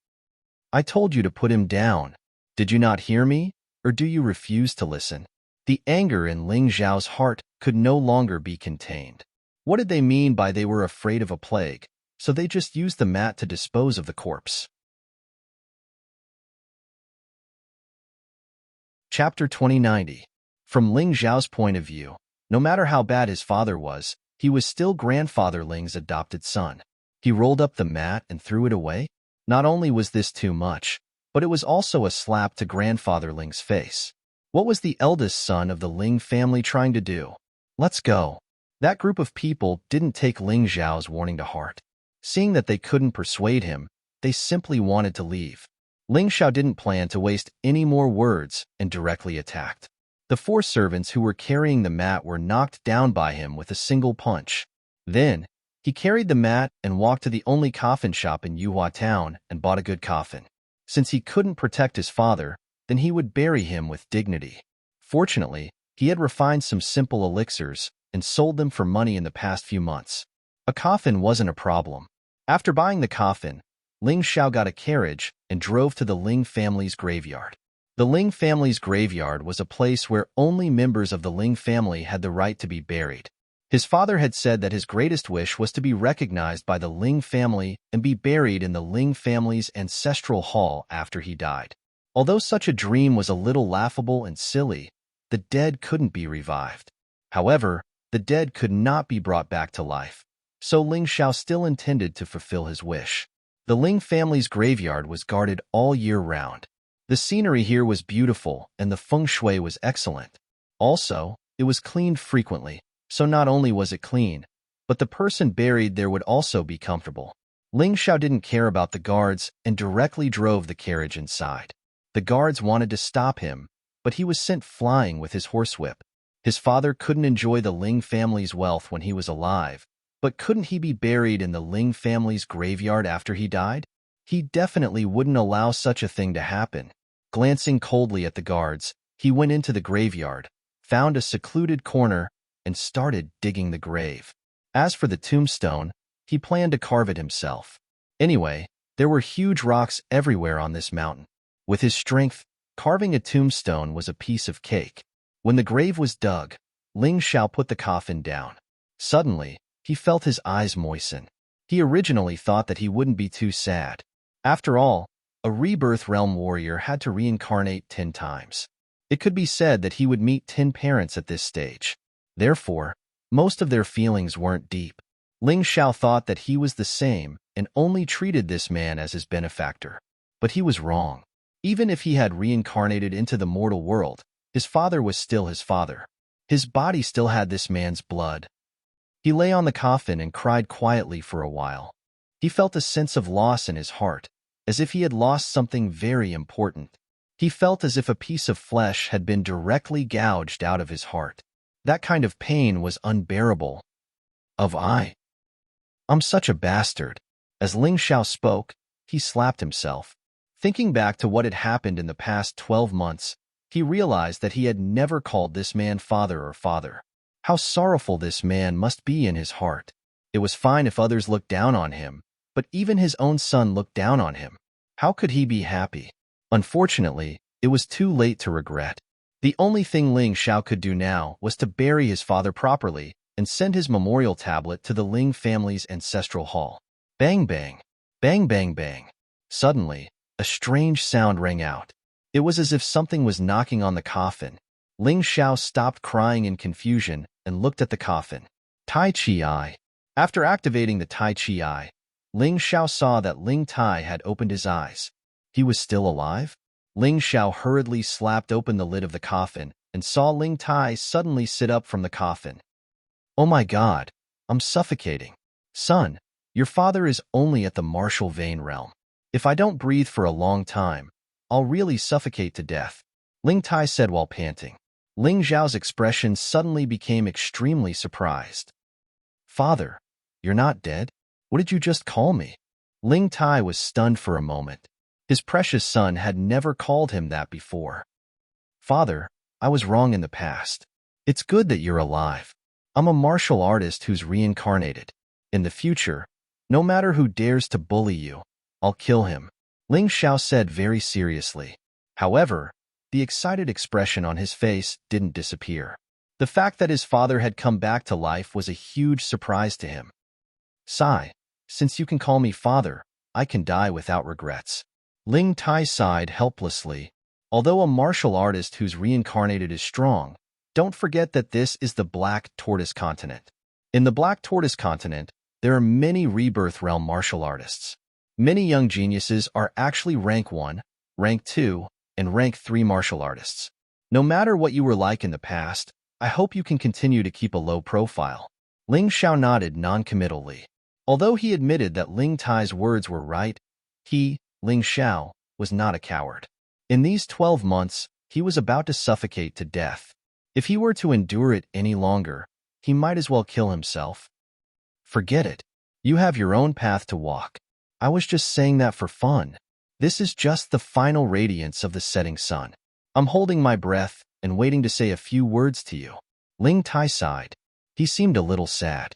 I told you to put him down. Did you not hear me, or do you refuse to listen? The anger in Ling Xiao's heart could no longer be contained. What did they mean by they were afraid of a plague, so they just used the mat to dispose of the corpse? Chapter 2090. From Ling Xiao's point of view, no matter how bad his father was, he was still grandfather Ling's adopted son. He rolled up the mat and threw it away. Not only was this too much, but it was also a slap to grandfather Ling's face. What was the eldest son of the Ling family trying to do? Let's go. That group of people didn't take Ling Xiao's warning to heart. Seeing that they couldn't persuade him, they simply wanted to leave. Ling Xiao didn't plan to waste any more words and directly attacked. The 4 servants who were carrying the mat were knocked down by him with a single punch. Then, he carried the mat and walked to the only coffin shop in Yuhua town and bought a good coffin. Since he couldn't protect his father, then he would bury him with dignity. Fortunately, he had refined some simple elixirs and sold them for money in the past few months. A coffin wasn't a problem. After buying the coffin, Ling Xiao got a carriage and drove to the Ling family's graveyard. The Ling family's graveyard was a place where only members of the Ling family had the right to be buried. His father had said that his greatest wish was to be recognized by the Ling family and be buried in the Ling family's ancestral hall after he died. Although such a dream was a little laughable and silly, the dead couldn't be revived. However, the dead could not be brought back to life, so Ling Xiao still intended to fulfill his wish. The Ling family's graveyard was guarded all year round. The scenery here was beautiful and the feng shui was excellent. Also, it was cleaned frequently, so not only was it clean, but the person buried there would also be comfortable. Ling Xiao didn't care about the guards and directly drove the carriage inside. The guards wanted to stop him, but he was sent flying with his horsewhip. His father couldn't enjoy the Ling family's wealth when he was alive, but couldn't he be buried in the Ling family's graveyard after he died? He definitely wouldn't allow such a thing to happen. Glancing coldly at the guards, he went into the graveyard, found a secluded corner, and started digging the grave. As for the tombstone, he planned to carve it himself. Anyway, there were huge rocks everywhere on this mountain. With his strength, carving a tombstone was a piece of cake. When the grave was dug, Ling Xiao put the coffin down. Suddenly, he felt his eyes moisten. He originally thought that he wouldn't be too sad. After all, a rebirth realm warrior had to reincarnate 10 times. It could be said that he would meet 10 parents at this stage. Therefore, most of their feelings weren't deep. Ling Xiao thought that he was the same and only treated this man as his benefactor. But he was wrong. Even if he had reincarnated into the mortal world, his father was still his father. His body still had this man's blood. He lay on the coffin and cried quietly for a while. He felt a sense of loss in his heart, as if he had lost something very important. He felt as if a piece of flesh had been directly gouged out of his heart. That kind of pain was unbearable. I'm such a bastard. As Ling Xiao spoke, he slapped himself. Thinking back to what had happened in the past 12 months, he realized that he had never called this man father or father. How sorrowful this man must be in his heart. It was fine if others looked down on him, but even his own son looked down on him. How could he be happy? Unfortunately, it was too late to regret. The only thing Ling Xiao could do now was to bury his father properly and send his memorial tablet to the Ling family's ancestral hall. Bang bang, bang bang bang. Suddenly, a strange sound rang out. It was as if something was knocking on the coffin. Ling Xiao stopped crying in confusion and looked at the coffin. Tai Chi Eye. After activating the Tai Chi Eye, Ling Xiao saw that Ling Tai had opened his eyes. He was still alive? Ling Xiao hurriedly slapped open the lid of the coffin and saw Ling Tai suddenly sit up from the coffin. Oh my God, I'm suffocating. Son, your father is only at the martial vein realm. If I don't breathe for a long time, I'll really suffocate to death, Ling Tai said while panting. Ling Xiao's expression suddenly became extremely surprised. Father, you're not dead? What did you just call me? Ling Tai was stunned for a moment. His precious son had never called him that before. Father, I was wrong in the past. It's good that you're alive. I'm a martial artist who's reincarnated. In the future, no matter who dares to bully you, I'll kill him, Ling Xiao said very seriously. However, the excited expression on his face didn't disappear. The fact that his father had come back to life was a huge surprise to him. Sigh, since you can call me father, I can die without regrets. Ling Tai sighed helplessly. Although a martial artist who's reincarnated is strong, don't forget that this is the Black Tortoise Continent. In the Black Tortoise Continent, there are many rebirth realm martial artists. Many young geniuses are actually rank 1, rank 2, and rank 3 martial artists. No matter what you were like in the past, I hope you can continue to keep a low profile. Ling Xiao nodded non-committally. Although he admitted that Ling Tai's words were right, he, Ling Xiao, was not a coward. In these 12 months, he was about to suffocate to death. If he were to endure it any longer, he might as well kill himself. Forget it. You have your own path to walk. I was just saying that for fun. This is just the final radiance of the setting sun. I'm holding my breath and waiting to say a few words to you. Ling Tai sighed. He seemed a little sad.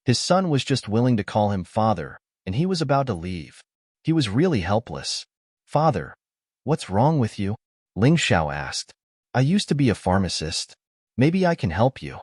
His son was just willing to call him father, and he was about to leave. He was really helpless. Father, what's wrong with you? Ling Xiao asked. I used to be a pharmacist. Maybe I can help you.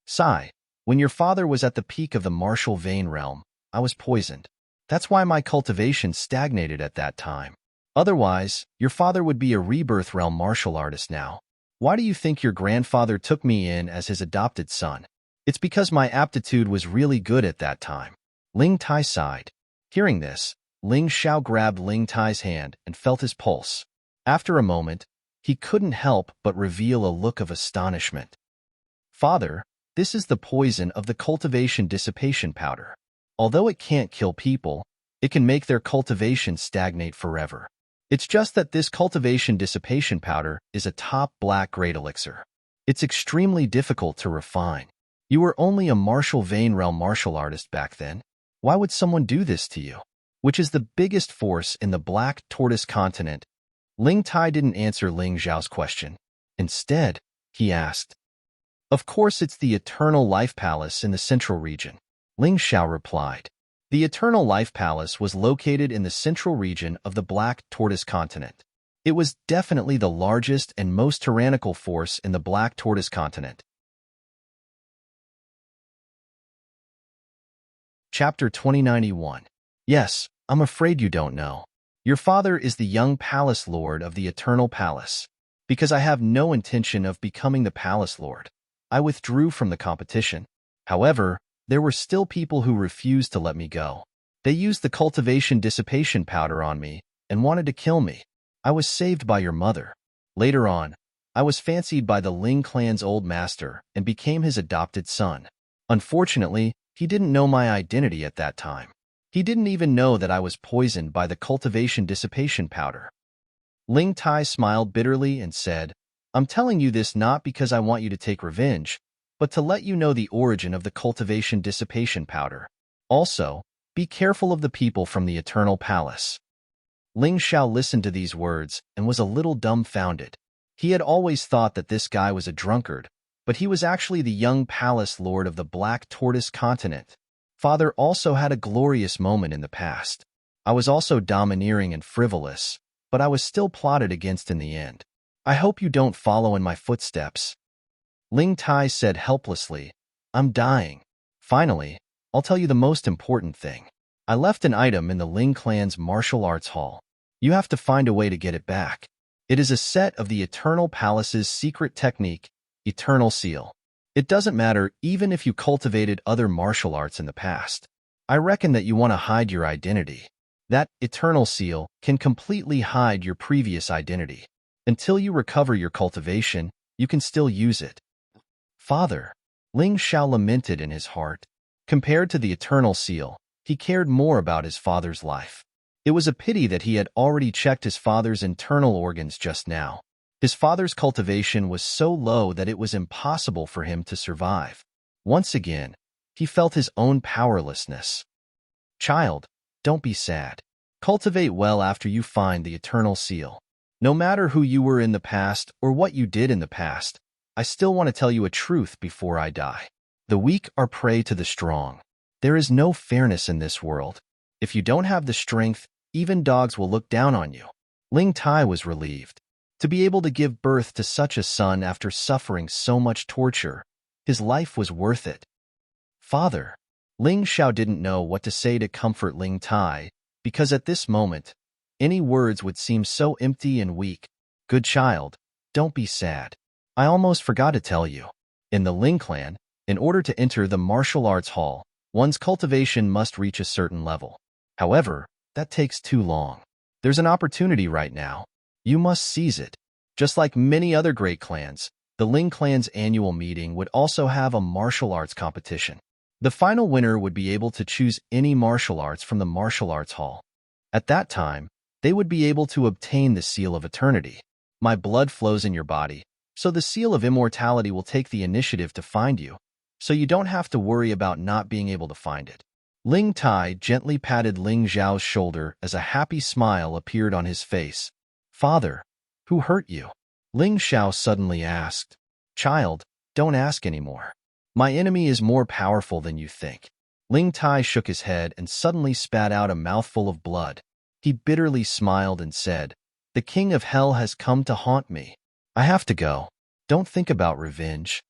Sigh. When your father was at the peak of the martial vein realm, I was poisoned. That's why my cultivation stagnated at that time. Otherwise, your father would be a rebirth realm martial artist now. Why do you think your grandfather took me in as his adopted son? It's because my aptitude was really good at that time. Ling Tai sighed. Hearing this, Ling Xiao grabbed Ling Tai's hand and felt his pulse. After a moment, he couldn't help but reveal a look of astonishment. Father, this is the poison of the cultivation dissipation powder. Although it can't kill people, it can make their cultivation stagnate forever. It's just that this cultivation dissipation powder is a top black grade elixir. It's extremely difficult to refine. You were only a martial vein realm martial artist back then. Why would someone do this to you? Which is the biggest force in the Black Tortoise Continent? Ling Tai didn't answer Ling Xiao's question. Instead, he asked, Of course it's the Eternal Life Palace in the Central Region. Ling Xiao replied. The Eternal Life Palace was located in the central region of the Black Tortoise Continent. It was definitely the largest and most tyrannical force in the Black Tortoise Continent. Chapter 2091. Yes, I'm afraid you don't know. Your father is the young Palace Lord of the Eternal Palace. Because I have no intention of becoming the Palace Lord, I withdrew from the competition. However, there were still people who refused to let me go. They used the cultivation dissipation powder on me and wanted to kill me. I was saved by your mother. Later on, I was fancied by the Ling clan's old master and became his adopted son. Unfortunately, he didn't know my identity at that time. He didn't even know that I was poisoned by the cultivation dissipation powder. Ling Tai smiled bitterly and said, I'm telling you this not because I want you to take revenge, but to let you know the origin of the cultivation dissipation powder. Also, be careful of the people from the Eternal Palace. Ling Xiao listened to these words and was a little dumbfounded. He had always thought that this guy was a drunkard, but he was actually the young Palace Lord of the Black Tortoise Continent. Father also had a glorious moment in the past. I was also domineering and frivolous, but I was still plotted against in the end. I hope you don't follow in my footsteps. Ling Tai said helplessly, I'm dying. Finally, I'll tell you the most important thing. I left an item in the Ling clan's martial arts hall. You have to find a way to get it back. It is a set of the Eternal Palace's secret technique, Eternal Seal. It doesn't matter even if you cultivated other martial arts in the past. I reckon that you want to hide your identity. That Eternal Seal can completely hide your previous identity. Until you recover your cultivation, you can still use it. Father, Ling Xiao lamented in his heart. Compared to the Eternal Seal, he cared more about his father's life. It was a pity that he had already checked his father's internal organs just now. His father's cultivation was so low that it was impossible for him to survive. Once again, he felt his own powerlessness. Child, don't be sad. Cultivate well after you find the Eternal Seal. No matter who you were in the past or what you did in the past, I still want to tell you a truth before I die. The weak are prey to the strong. There is no fairness in this world. If you don't have the strength, even dogs will look down on you. Ling Tai was relieved. To be able to give birth to such a son after suffering so much torture, his life was worth it. Father, Ling Xiao didn't know what to say to comfort Ling Tai, because at this moment, any words would seem so empty and weak. Good child, don't be sad. I almost forgot to tell you. In the Ling clan, in order to enter the martial arts hall, one's cultivation must reach a certain level. However, that takes too long. There's an opportunity right now. You must seize it. Just like many other great clans, the Ling clan's annual meeting would also have a martial arts competition. The final winner would be able to choose any martial arts from the martial arts hall. At that time, they would be able to obtain the Seal of Eternity. My blood flows in your body, so the Seal of Immortality will take the initiative to find you, so you don't have to worry about not being able to find it. Ling Tai gently patted Ling Xiao's shoulder as a happy smile appeared on his face. Father, who hurt you? Ling Xiao suddenly asked. Child, don't ask anymore. My enemy is more powerful than you think. Ling Tai shook his head and suddenly spat out a mouthful of blood. He bitterly smiled and said, The King of Hell has come to haunt me. I have to go. Don't think about revenge.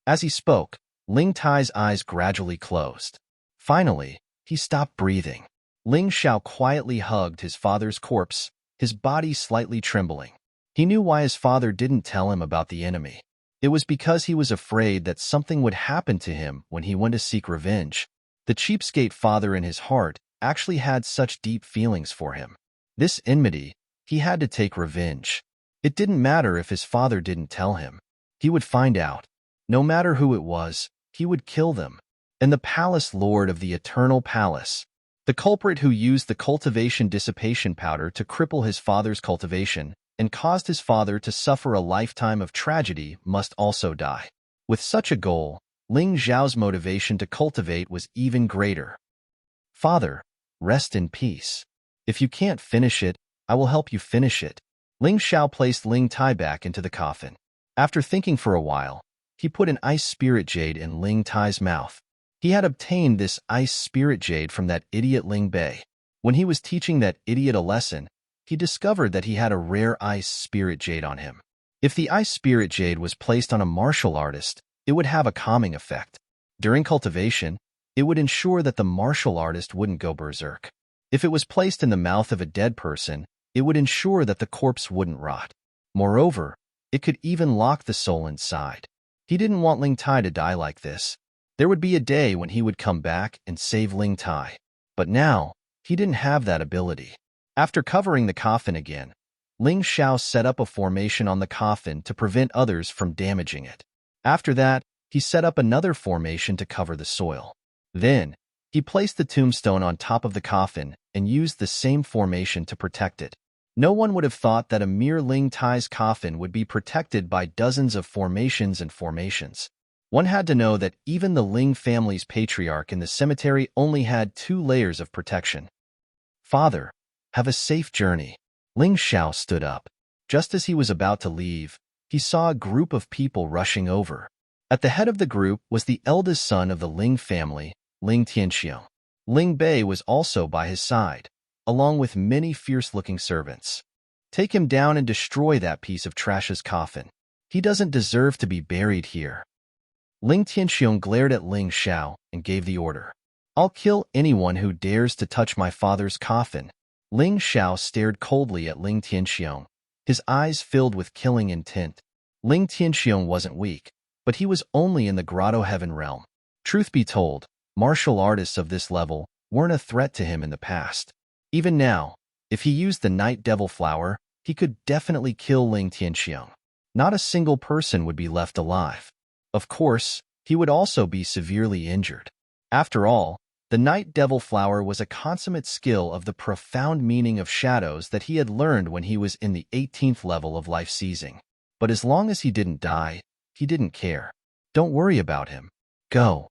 As he spoke, Ling Tai's eyes gradually closed. Finally, he stopped breathing. Ling Xiao quietly hugged his father's corpse, his body slightly trembling. He knew why his father didn't tell him about the enemy. It was because he was afraid that something would happen to him when he went to seek revenge. The cheapskate father in his heart actually had such deep feelings for him. This enmity, he had to take revenge. It didn't matter if his father didn't tell him. He would find out. No matter who it was, he would kill them. And the palace lord of the Eternal Palace, the culprit who used the cultivation dissipation powder to cripple his father's cultivation and caused his father to suffer a lifetime of tragedy, must also die. With such a goal, Ling Xiao's motivation to cultivate was even greater. Father, rest in peace. If you can't finish it, I will help you finish it. Ling Xiao placed Ling Tai back into the coffin. After thinking for a while, he put an ice spirit jade in Ling Tai's mouth. He had obtained this ice spirit jade from that idiot Ling Bei. When he was teaching that idiot a lesson, he discovered that he had a rare ice spirit jade on him. If the ice spirit jade was placed on a martial artist, it would have a calming effect. During cultivation, it would ensure that the martial artist wouldn't go berserk. If it was placed in the mouth of a dead person, it would ensure that the corpse wouldn't rot. Moreover, it could even lock the soul inside. He didn't want Ling Tai to die like this. There would be a day when he would come back and save Ling Tai. But now, he didn't have that ability. After covering the coffin again, Ling Xiao set up a formation on the coffin to prevent others from damaging it. After that, he set up another formation to cover the soil. Then, he placed the tombstone on top of the coffin and used the same formation to protect it. No one would have thought that a mere Ling Tai's coffin would be protected by dozens of formations and formations. One had to know that even the Ling family's patriarch in the cemetery only had 2 layers of protection. Father, have a safe journey. Ling Xiao stood up. Just as he was about to leave, he saw a group of people rushing over. At the head of the group was the eldest son of the Ling family, Ling Tianxiong. Ling Bei was also by his side, along with many fierce-looking servants. Take him down and destroy that piece of trash's coffin. He doesn't deserve to be buried here. Ling Tianxiong glared at Ling Xiao and gave the order. I'll kill anyone who dares to touch my father's coffin. Ling Xiao stared coldly at Ling Tianxiong, his eyes filled with killing intent. Ling Tianxiong wasn't weak, but he was only in the Grotto Heaven realm. Truth be told, martial artists of this level weren't a threat to him in the past. Even now, if he used the Night Devil Flower, he could definitely kill Ling Tianxiong. Not a single person would be left alive. Of course, he would also be severely injured. After all, the Night Devil Flower was a consummate skill of the profound meaning of shadows that he had learned when he was in the 18th level of life seizing. But as long as he didn't die, he didn't care. Don't worry about him. Go.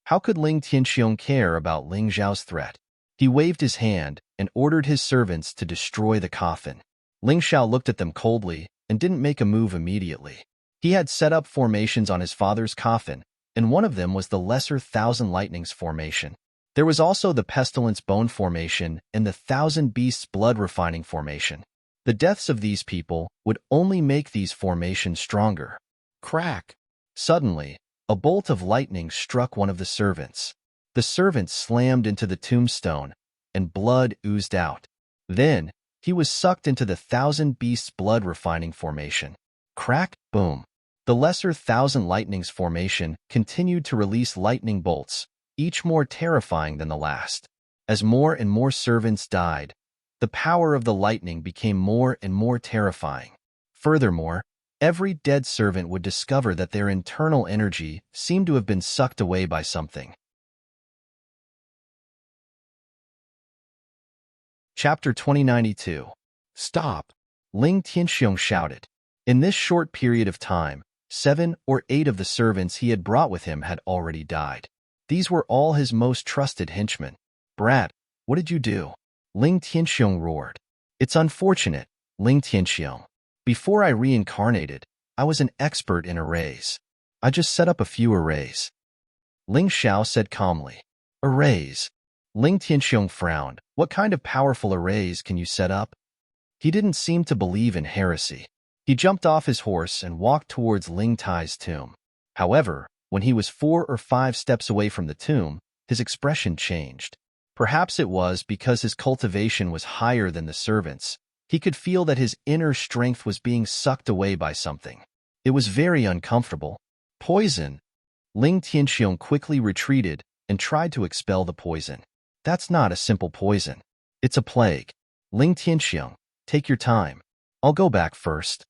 How could Ling Tianxiong care about Ling Zhao's threat? He waved his hand and ordered his servants to destroy the coffin. Ling Xiao looked at them coldly and didn't make a move immediately. He had set up formations on his father's coffin, and one of them was the Lesser Thousand Lightnings formation. There was also the Pestilence Bone formation and the Thousand Beasts Blood Refining formation. The deaths of these people would only make these formations stronger. Crack! Suddenly, a bolt of lightning struck one of the servants. The servant slammed into the tombstone, and blood oozed out. Then, he was sucked into the Thousand Beasts Blood Refining formation. Crack! Boom! The Lesser Thousand Lightnings formation continued to release lightning bolts, each more terrifying than the last. As more and more servants died, the power of the lightning became more and more terrifying. Furthermore, every dead servant would discover that their internal energy seemed to have been sucked away by something. Chapter 2092. Stop! Ling Tianxiong shouted. In this short period of time, 7 or 8 of the servants he had brought with him had already died. These were all his most trusted henchmen. Brat, what did you do? Ling Tianxiong roared. It's unfortunate, Ling Tianxiong. Before I reincarnated, I was an expert in arrays. I just set up a few arrays. Ling Xiao said calmly. Arrays? Ling Tianxiong frowned. What kind of powerful arrays can you set up? He didn't seem to believe in heresy. He jumped off his horse and walked towards Ling Tai's tomb. However, when he was 4 or 5 steps away from the tomb, his expression changed. Perhaps it was because his cultivation was higher than the servants. He could feel that his inner strength was being sucked away by something. It was very uncomfortable. Poison! Ling Tianxiong quickly retreated and tried to expel the poison. That's not a simple poison. It's a plague. Ling Tianxiong, take your time. I'll go back first.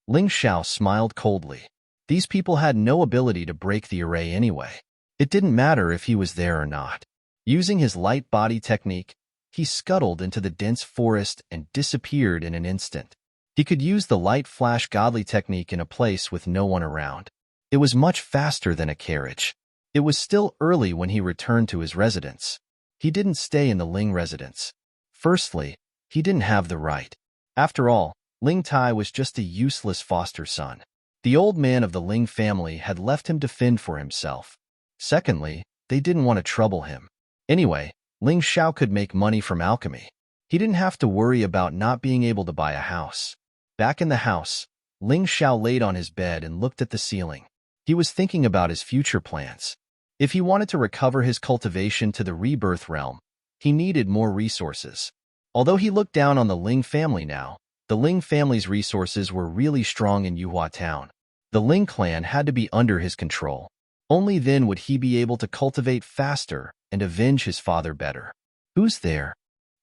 Ling Xiao smiled coldly. These people had no ability to break the array anyway. It didn't matter if he was there or not. Using his light body technique, he scuttled into the dense forest and disappeared in an instant. He could use the light flash godly technique in a place with no one around. It was much faster than a carriage. It was still early when he returned to his residence. He didn't stay in the Ling residence. Firstly, he didn't have the right. After all, Ling Tai was just a useless foster son. The old man of the Ling family had left him to fend for himself. Secondly, they didn't want to trouble him. Anyway, Ling Xiao could make money from alchemy. He didn't have to worry about not being able to buy a house. Back in the house, Ling Xiao laid on his bed and looked at the ceiling. He was thinking about his future plans. If he wanted to recover his cultivation to the rebirth realm, he needed more resources. Although he looked down on the Ling family now, the Ling family's resources were really strong in Yuhua Town. The Ling clan had to be under his control. Only then would he be able to cultivate faster and avenge his father better. Who's there?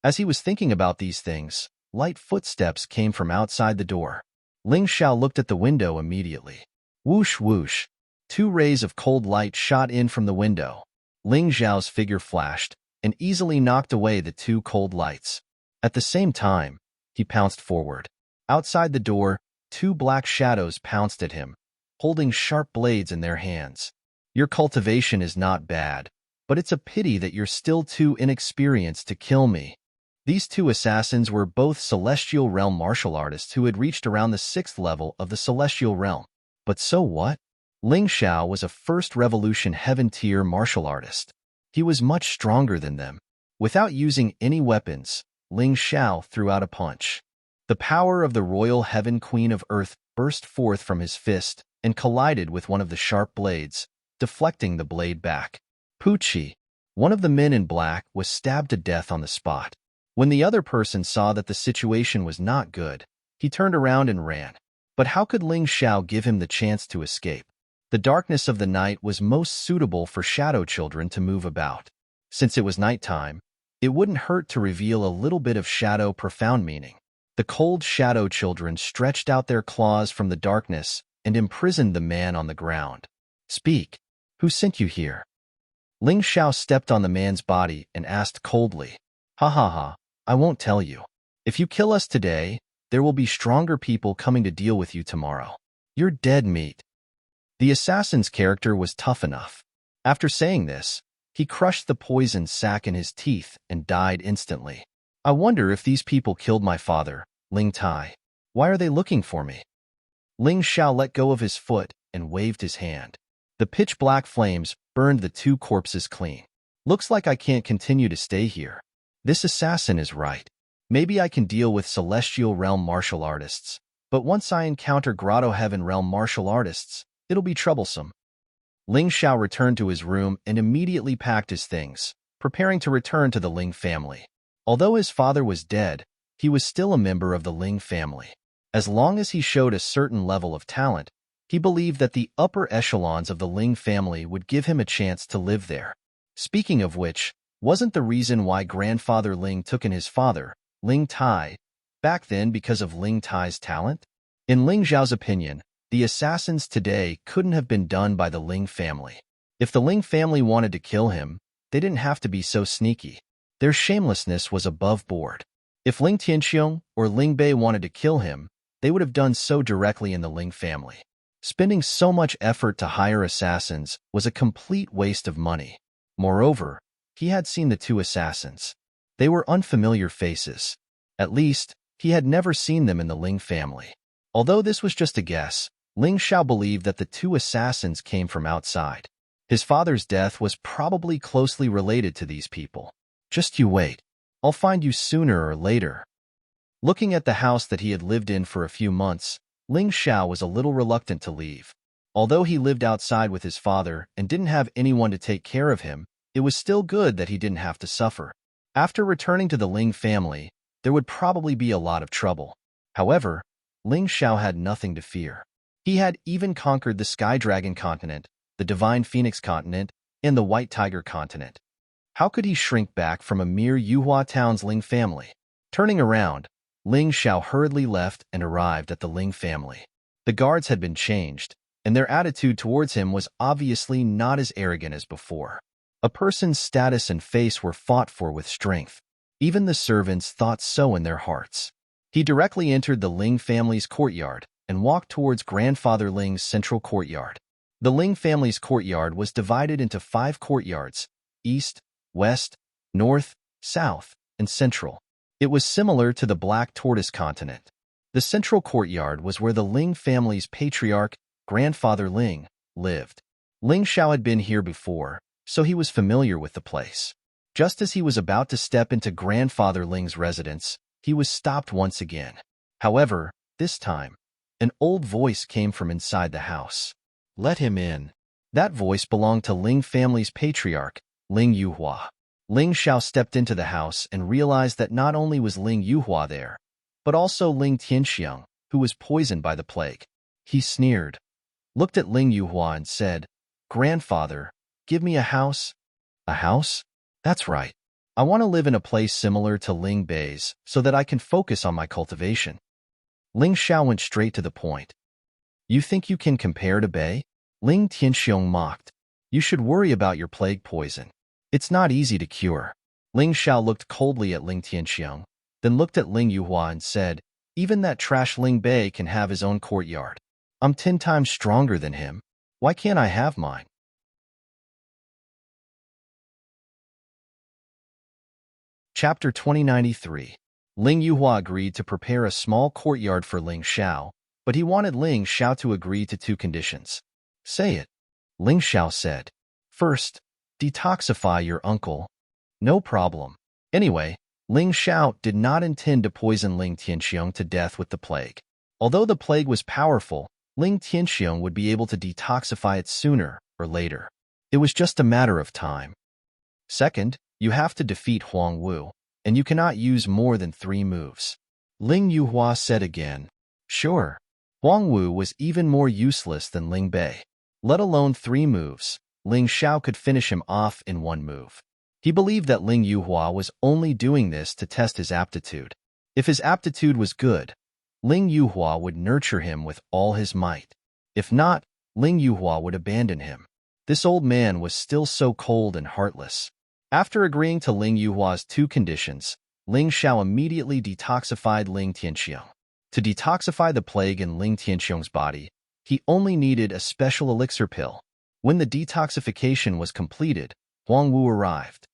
As he was thinking about these things, light footsteps came from outside the door. Ling Xiao looked at the window immediately. Whoosh whoosh. 2 rays of cold light shot in from the window. Ling Zhao's figure flashed and easily knocked away the 2 cold lights. At the same time, he pounced forward. Outside the door, 2 black shadows pounced at him, holding sharp blades in their hands. Your cultivation is not bad, but it's a pity that you're still too inexperienced to kill me. These 2 assassins were both Celestial Realm martial artists who had reached around the 6th level of the Celestial Realm. But so what? Ling Xiao was a First Revolution Heaven tier martial artist. He was much stronger than them. Without using any weapons, Ling Xiao threw out a punch. The power of the royal heaven queen of earth burst forth from his fist and collided with one of the sharp blades, deflecting the blade back. Pucci, one of the men in black, was stabbed to death on the spot. When the other person saw that the situation was not good, he turned around and ran. But how could Ling Xiao give him the chance to escape? The darkness of the night was most suitable for shadow children to move about. Since it was nighttime, it wouldn't hurt to reveal a little bit of shadow profound meaning. The cold shadow children stretched out their claws from the darkness and imprisoned the man on the ground. Speak. Who sent you here? Ling Xiao stepped on the man's body and asked coldly. Ha ha ha, I won't tell you. If you kill us today, there will be stronger people coming to deal with you tomorrow. You're dead meat. The assassin's character was tough enough. After saying this, he crushed the poison sac in his teeth and died instantly. I wonder if these people killed my father, Ling Tai. Why are they looking for me? Ling Xiao let go of his foot and waved his hand. The pitch-black flames burned the two corpses clean. Looks like I can't continue to stay here. This assassin is right. Maybe I can deal with Celestial Realm martial artists, but once I encounter Grotto Heaven Realm martial artists, it'll be troublesome. Ling Xiao returned to his room and immediately packed his things, preparing to return to the Ling family. Although his father was dead, he was still a member of the Ling family. As long as he showed a certain level of talent, he believed that the upper echelons of the Ling family would give him a chance to live there. Speaking of which, wasn't the reason why grandfather Ling took in his father, Ling Tai, back then because of Ling Tai's talent? In Ling Zhao's opinion, the assassins today couldn't have been done by the Ling family. If the Ling family wanted to kill him, they didn't have to be so sneaky. Their shamelessness was above board. If Ling Tianxiong or Ling Bei wanted to kill him, they would have done so directly in the Ling family. Spending so much effort to hire assassins was a complete waste of money. Moreover, he had seen the two assassins. They were unfamiliar faces. At least, he had never seen them in the Ling family. Although this was just a guess, Ling Xiao believed that the two assassins came from outside. His father's death was probably closely related to these people. Just you wait. I'll find you sooner or later. Looking at the house that he had lived in for a few months, Ling Xiao was a little reluctant to leave. Although he lived outside with his father and didn't have anyone to take care of him, it was still good that he didn't have to suffer. After returning to the Ling family, there would probably be a lot of trouble. However, Ling Xiao had nothing to fear. He had even conquered the Sky Dragon continent, the Divine Phoenix continent, and the White Tiger continent. How could he shrink back from a mere Yuhua town's Ling family? Turning around, Ling Xiao hurriedly left and arrived at the Ling family. The guards had been changed, and their attitude towards him was obviously not as arrogant as before. A person's status and face were fought for with strength. Even the servants thought so in their hearts. He directly entered the Ling family's courtyard and walked towards Grandfather Ling's central courtyard. The Ling family's courtyard was divided into 5 courtyards: east, west, north, south, and central. It was similar to the Black Tortoise continent. The central courtyard was where the Ling family's patriarch, Grandfather Ling, lived. Ling Xiao had been here before, so he was familiar with the place. Just as he was about to step into Grandfather Ling's residence, he was stopped once again. However, this time, an old voice came from inside the house. Let him in. That voice belonged to Ling family's patriarch, Ling Yuhua. Ling Xiao stepped into the house and realized that not only was Ling Yuhua there, but also Ling Tianxiang, who was poisoned by the plague. He sneered, looked at Ling Yuhua and said, "Grandfather, give me a house." "A house? That's right. I want to live in a place similar to Ling Bei's so that I can focus on my cultivation." Ling Xiao went straight to the point. "You think you can compare to Bei?" Ling Tianxiang mocked. "You should worry about your plague poison. It's not easy to cure." Ling Xiao looked coldly at Ling Tianxiang, then looked at Ling Yuhua and said, "Even that trash Ling Bei can have his own courtyard. I'm 10 times stronger than him. Why can't I have mine?" Chapter 2093. Ling Yuhua agreed to prepare a small courtyard for Ling Xiao, but he wanted Ling Xiao to agree to 2 conditions. "Say it," Ling Xiao said. "First, Detoxify your uncle. No problem. Anyway, Ling Xiao did not intend to poison Ling Tianxiong to death with the plague. Although the plague was powerful, Ling Tianxiong would be able to detoxify it sooner or later. It was just a matter of time. Second, you have to defeat Huang Wu, and you cannot use more than 3 moves. Ling Yuhua said again. Sure. Huang Wu was even more useless than Ling Bei. Let alone 3 moves, Ling Xiao could finish him off in 1 move. He believed that Ling Yuhua was only doing this to test his aptitude. If his aptitude was good, Ling Yuhua would nurture him with all his might. If not, Ling Yuhua would abandon him. This old man was still so cold and heartless. After agreeing to Ling Yuhua's 2 conditions, Ling Xiao immediately detoxified Ling Tianxiong. To detoxify the plague in Ling Tianxiong's body, he only needed a special elixir pill. When the detoxification was completed, Huang Wu arrived.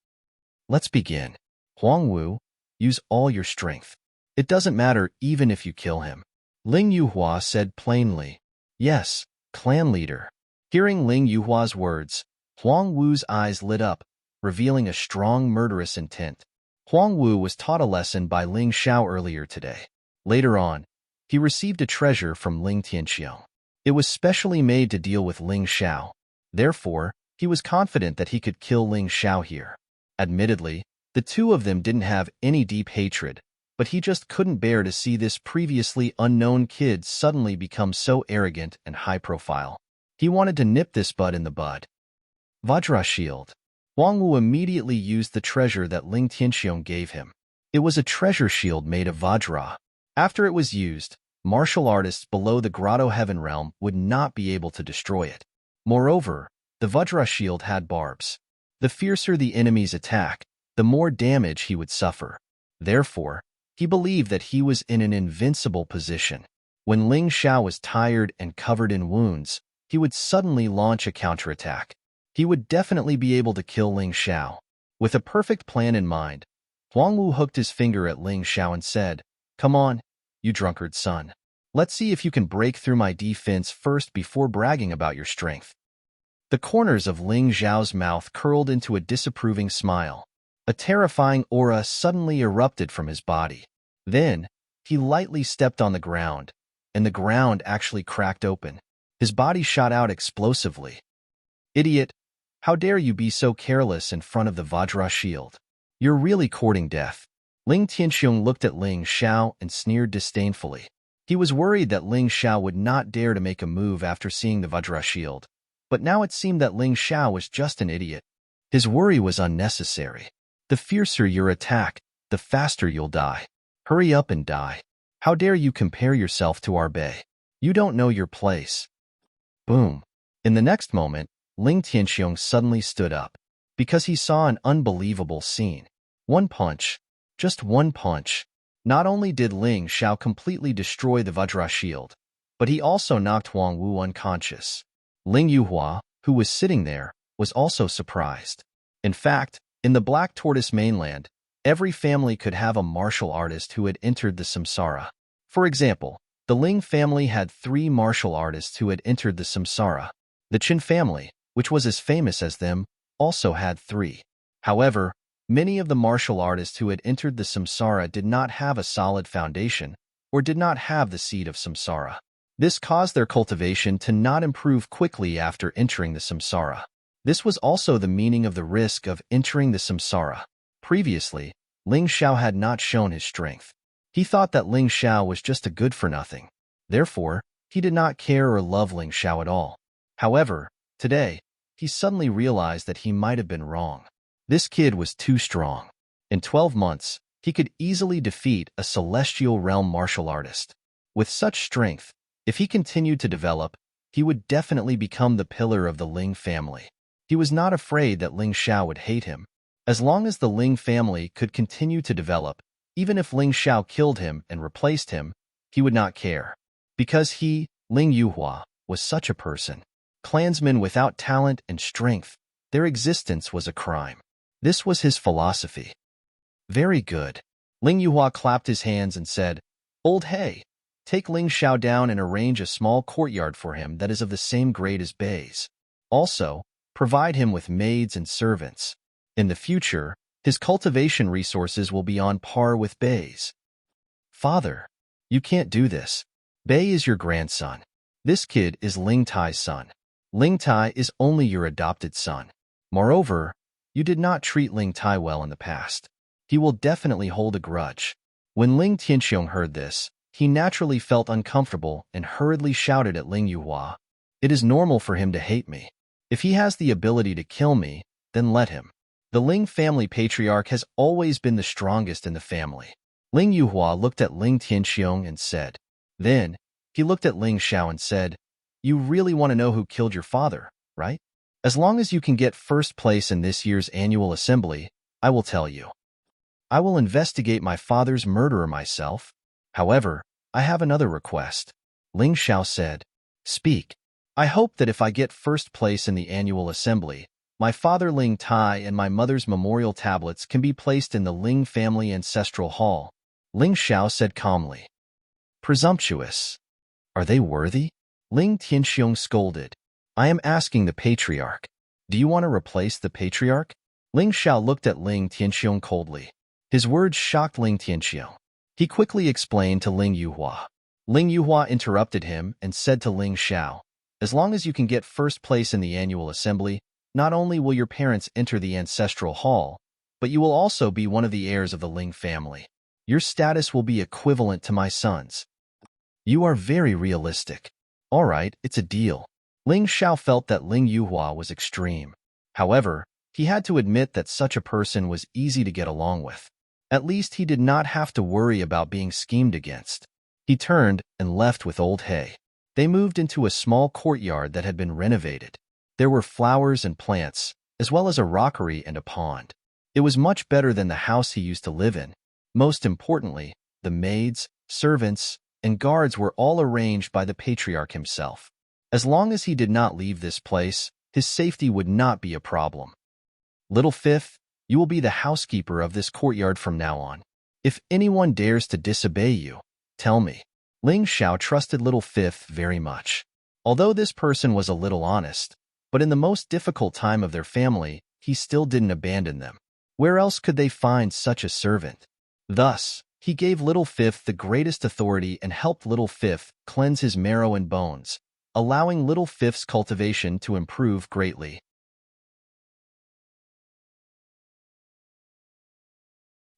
Let's begin. Huang Wu, use all your strength. It doesn't matter even if you kill him. Ling Yuhua said plainly. Yes, clan leader. Hearing Ling Yuhua's words, Huang Wu's eyes lit up, revealing a strong murderous intent. Huang Wu was taught a lesson by Ling Xiao earlier today. Later on, he received a treasure from Ling Tianxiong. It was specially made to deal with Ling Xiao. Therefore, he was confident that he could kill Ling Xiao here. Admittedly, the 2 of them didn't have any deep hatred, but he just couldn't bear to see this previously unknown kid suddenly become so arrogant and high-profile. He wanted to nip this bud in the bud. Vajra Shield. Huang Wu immediately used the treasure that Ling Tianxiong gave him. It was a treasure shield made of Vajra. After it was used, martial artists below the Grotto Heaven realm would not be able to destroy it. Moreover, the Vajra shield had barbs. The fiercer the enemy's attack, the more damage he would suffer. Therefore, he believed that he was in an invincible position. When Ling Xiao was tired and covered in wounds, he would suddenly launch a counterattack. He would definitely be able to kill Ling Xiao. With a perfect plan in mind, Huang Wu hooked his finger at Ling Xiao and said, Come on, you drunkard son. Let's see if you can break through my defense first before bragging about your strength. The corners of Ling Xiao's mouth curled into a disapproving smile. A terrifying aura suddenly erupted from his body. Then, he lightly stepped on the ground, and the ground actually cracked open. His body shot out explosively. Idiot! How dare you be so careless in front of the Vajra shield? You're really courting death. Ling Tianxiong looked at Ling Xiao and sneered disdainfully. He was worried that Ling Xiao would not dare to make a move after seeing the Vajra shield. But now it seemed that Ling Xiao was just an idiot. His worry was unnecessary. The fiercer your attack, the faster you'll die. Hurry up and die. How dare you compare yourself to our Bei? You don't know your place. Boom. In the next moment, Ling Tianxiong suddenly stood up, because he saw an unbelievable scene. 1 punch. Just 1 punch. Not only did Ling Xiao completely destroy the Vajra shield, but he also knocked Huang Wu unconscious. Ling Yuhua, who was sitting there, was also surprised. In fact, in the Black Tortoise mainland, every family could have a martial artist who had entered the samsara. For example, the Ling family had 3 martial artists who had entered the samsara. The Qin family, which was as famous as them, also had 3. However, many of the martial artists who had entered the samsara did not have a solid foundation or did not have the seed of samsara. This caused their cultivation to not improve quickly after entering the samsara. This was also the meaning of the risk of entering the samsara. Previously, Ling Xiao had not shown his strength. He thought that Ling Xiao was just a good-for-nothing. Therefore, he did not care or love Ling Xiao at all. However, today, he suddenly realized that he might have been wrong. This kid was too strong. In 12 months, he could easily defeat a celestial realm martial artist. With such strength, if he continued to develop, he would definitely become the pillar of the Ling family. He was not afraid that Ling Xiao would hate him. As long as the Ling family could continue to develop, even if Ling Xiao killed him and replaced him, he would not care. Because he, Ling Yuhua, was such a person. Clansmen without talent and strength, their existence was a crime. This was his philosophy. Very good. Ling Yuhua clapped his hands and said, Old Hey, take Ling Xiao down and arrange a small courtyard for him that is of the same grade as Bei's. Also, provide him with maids and servants. In the future, his cultivation resources will be on par with Bei's. Father, you can't do this. Bei is your grandson. This kid is Ling Tai's son. Ling Tai is only your adopted son. Moreover, you did not treat Ling Tai well in the past. He will definitely hold a grudge. When Ling Tianxiong heard this, he naturally felt uncomfortable and hurriedly shouted at Ling Yuhua, "It is normal for him to hate me. If he has the ability to kill me, then let him." The Ling family patriarch has always been the strongest in the family. Ling Yuhua looked at Ling Tianxiong and said. Then, he looked at Ling Xiao and said, "You really want to know who killed your father, right? As long as you can get first place in this year's annual assembly, I will tell you. I will investigate my father's murderer myself. However, I have another request." Ling Xiao said, "Speak. I hope that if I get first place in the annual assembly, my father Ling Tai and my mother's memorial tablets can be placed in the Ling family ancestral hall." Ling Xiao said calmly. "Presumptuous. Are they worthy?" Ling Tianxiong scolded. "I am asking the patriarch. Do you want to replace the patriarch?" Ling Xiao looked at Ling Tianxiong coldly. His words shocked Ling Tianxiong. He quickly explained to Ling Yuhua. Ling Yuhua interrupted him and said to Ling Xiao, "As long as you can get first place in the annual assembly, not only will your parents enter the ancestral hall, but you will also be one of the heirs of the Ling family. Your status will be equivalent to my son's." "You are very realistic. All right, it's a deal." Ling Xiao felt that Ling Yuhua was extreme. However, he had to admit that such a person was easy to get along with. At least he did not have to worry about being schemed against. He turned and left with Old Hay. They moved into a small courtyard that had been renovated. There were flowers and plants, as well as a rockery and a pond. It was much better than the house he used to live in. Most importantly, the maids, servants, and guards were all arranged by the patriarch himself. As long as he did not leave this place, his safety would not be a problem. "Little Fifth, you will be the housekeeper of this courtyard from now on. If anyone dares to disobey you, tell me." Ling Xiao trusted Little Fifth very much. Although this person was a little honest, but in the most difficult time of their family, he still didn't abandon them. Where else could they find such a servant? Thus, he gave Little Fifth the greatest authority and helped Little Fifth cleanse his marrow and bones, allowing Little Fifth's cultivation to improve greatly.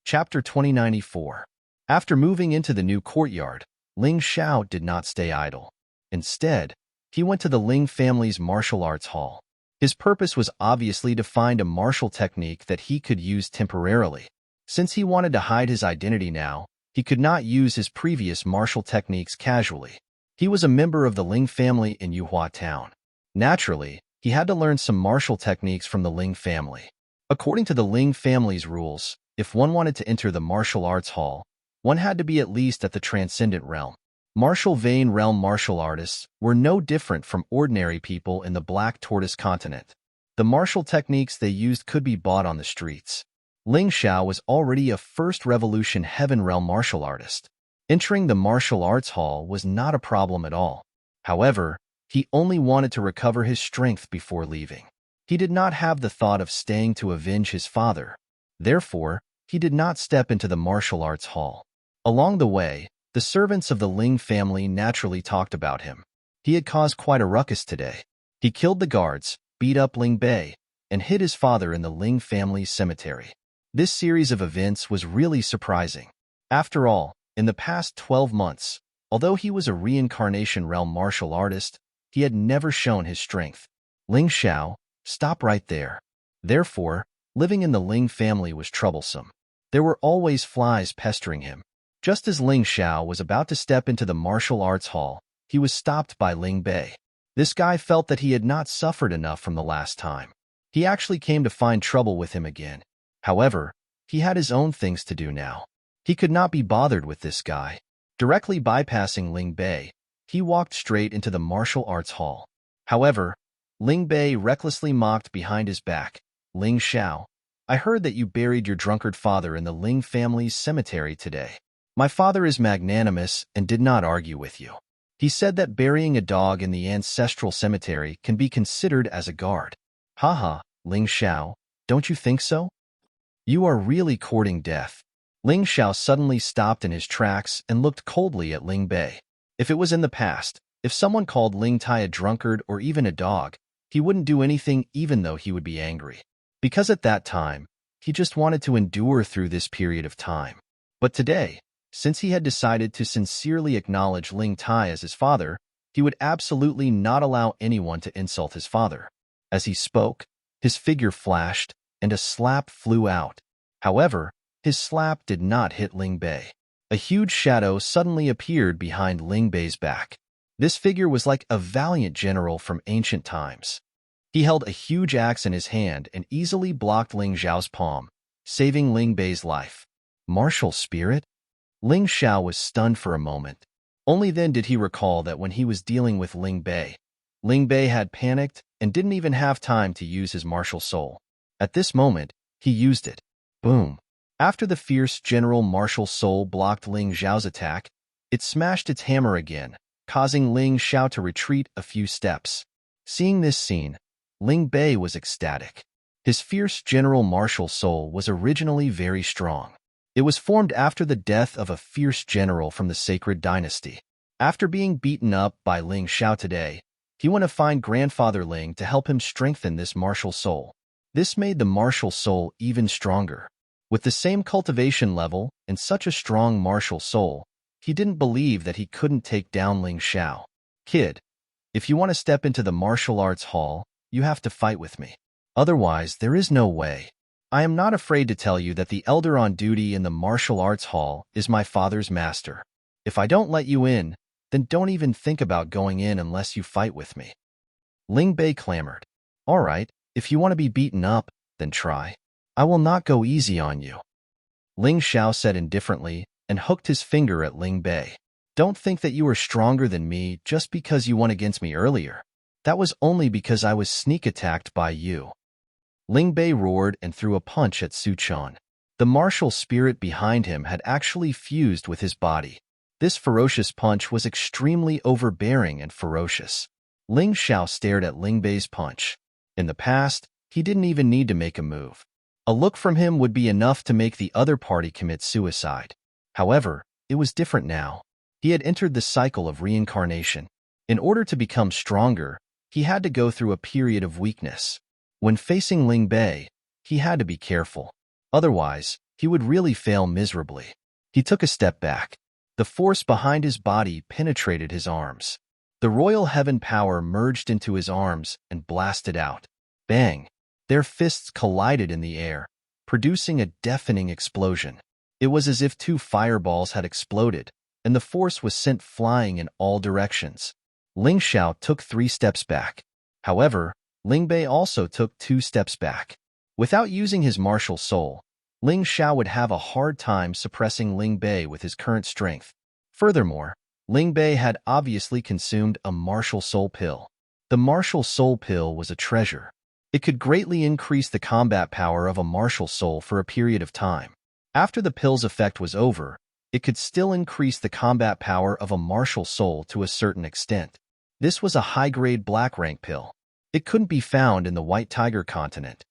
Chapter 2094. After moving into the new courtyard, Ling Xiao did not stay idle. Instead, he went to the Ling family's martial arts hall. His purpose was obviously to find a martial technique that he could use temporarily. Since he wanted to hide his identity now, he could not use his previous martial techniques casually. He was a member of the Ling family in Yuhua Town. Naturally, he had to learn some martial techniques from the Ling family. According to the Ling family's rules, if one wanted to enter the martial arts hall, one had to be at least at the transcendent realm. Martial vein realm martial artists were no different from ordinary people in the Black Tortoise continent. The martial techniques they used could be bought on the streets. Ling Xiao was already a First Revolution Heaven realm martial artist. Entering the martial arts hall was not a problem at all. However, he only wanted to recover his strength before leaving. He did not have the thought of staying to avenge his father. Therefore, he did not step into the martial arts hall. Along the way, the servants of the Ling family naturally talked about him. He had caused quite a ruckus today. He killed the guards, beat up Ling Bei, and hid his father in the Ling family's cemetery. This series of events was really surprising. After all, in the past 12 months, although he was a reincarnation realm martial artist, he had never shown his strength. Ling Xiao, stop right there. Therefore, living in the Ling family was troublesome. There were always flies pestering him. Just as Ling Xiao was about to step into the martial arts hall, he was stopped by Ling Bei. This guy felt that he had not suffered enough from the last time. He actually came to find trouble with him again. However, he had his own things to do now. He could not be bothered with this guy. Directly bypassing Ling Bei, he walked straight into the martial arts hall. However, Ling Bei recklessly mocked behind his back, "Ling Xiao, I heard that you buried your drunkard father in the Ling family's cemetery today. My father is magnanimous and did not argue with you. He said that burying a dog in the ancestral cemetery can be considered as a guard. Haha, Ling Xiao, don't you think so? You are really courting death. Ling Xiao suddenly stopped in his tracks and looked coldly at Ling Bei. If it was in the past, if someone called Ling Tai a drunkard or even a dog, he wouldn't do anything even though he would be angry. Because at that time, he just wanted to endure through this period of time. But today, since he had decided to sincerely acknowledge Ling Tai as his father, he would absolutely not allow anyone to insult his father. As he spoke, his figure flashed, and a slap flew out. However, his slap did not hit Ling Bei. A huge shadow suddenly appeared behind Ling Bei's back. This figure was like a valiant general from ancient times. He held a huge axe in his hand and easily blocked Ling Xiao's palm, saving Ling Bei's life. Martial spirit? Ling Xiao was stunned for a moment. Only then did he recall that when he was dealing with Ling Bei had panicked and didn't even have time to use his martial soul. At this moment, he used it. Boom. After the fierce general martial soul blocked Ling Xiao's attack, it smashed its hammer again, causing Ling Xiao to retreat a few steps. Seeing this scene, Ling Bei was ecstatic. His fierce general martial soul was originally very strong. It was formed after the death of a fierce general from the sacred dynasty. After being beaten up by Ling Xiao today, he went to find Grandfather Ling to help him strengthen this martial soul. This made the martial soul even stronger. With the same cultivation level and such a strong martial soul, he didn't believe that he couldn't take down Ling Xiao. Kid, if you want to step into the martial arts hall, you have to fight with me. Otherwise, there is no way. I am not afraid to tell you that the elder on duty in the martial arts hall is my father's master. If I don't let you in, then don't even think about going in unless you fight with me. Ling Bei clamored. All right, if you want to be beaten up, then try. I will not go easy on you. Ling Xiao said indifferently and hooked his finger at Ling Bei. Don't think that you are stronger than me just because you won against me earlier. That was only because I was sneak attacked by you. Ling Bei roared and threw a punch at Su Quan. The martial spirit behind him had actually fused with his body. This ferocious punch was extremely overbearing and ferocious. Ling Xiao stared at Ling Bei's punch. In the past, he didn't even need to make a move. A look from him would be enough to make the other party commit suicide. However, it was different now. He had entered the cycle of reincarnation. In order to become stronger, he had to go through a period of weakness. When facing Ling Bei, he had to be careful. Otherwise, he would really fail miserably. He took a step back. The force behind his body penetrated his arms. The royal heaven power merged into his arms and blasted out. Bang! Their fists collided in the air, producing a deafening explosion. It was as if two fireballs had exploded, and the force was sent flying in all directions. Ling Xiao took 3 steps back. However, Ling Bei also took 2 steps back. Without using his martial soul, Ling Xiao would have a hard time suppressing Ling Bei with his current strength. Furthermore, Ling Bei had obviously consumed a martial soul pill. The martial soul pill was a treasure. It could greatly increase the combat power of a martial soul for a period of time. After the pill's effect was over, it could still increase the combat power of a martial soul to a certain extent. This was a high-grade black rank pill. It couldn't be found in the White Tiger continent.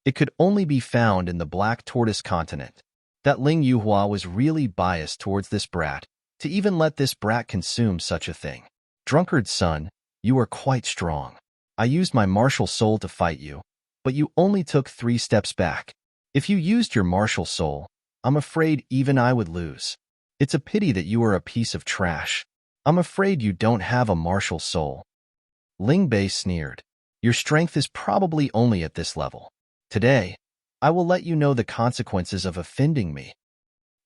It could only be found in the Black Tortoise continent. That Ling Yuhua was really biased towards this brat, to even let this brat consume such a thing. Drunkard son, you are quite strong. I used my martial soul to fight you, but you only took 3 steps back. If you used your martial soul, I'm afraid even I would lose. It's a pity that you are a piece of trash. I'm afraid you don't have a martial soul. Ling Bei sneered. Your strength is probably only at this level. Today, I will let you know the consequences of offending me.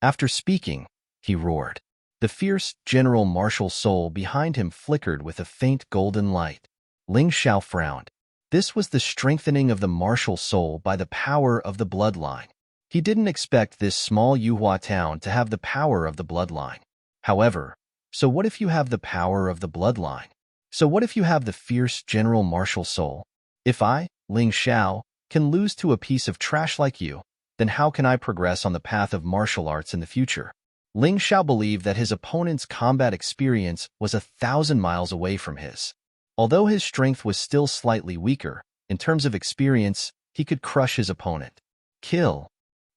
After speaking, he roared. The fierce general martial soul behind him flickered with a faint golden light. Ling Xiao frowned. This was the strengthening of the martial soul by the power of the bloodline. He didn't expect this small Yuhua town to have the power of the bloodline. However, so what if you have the power of the bloodline? So what if you have the fierce general martial soul? If I, Ling Xiao, can lose to a piece of trash like you, then how can I progress on the path of martial arts in the future? Ling Xiao believed that his opponent's combat experience was 1,000 miles away from his. Although his strength was still slightly weaker, In terms of experience, he could crush his opponent. Kill.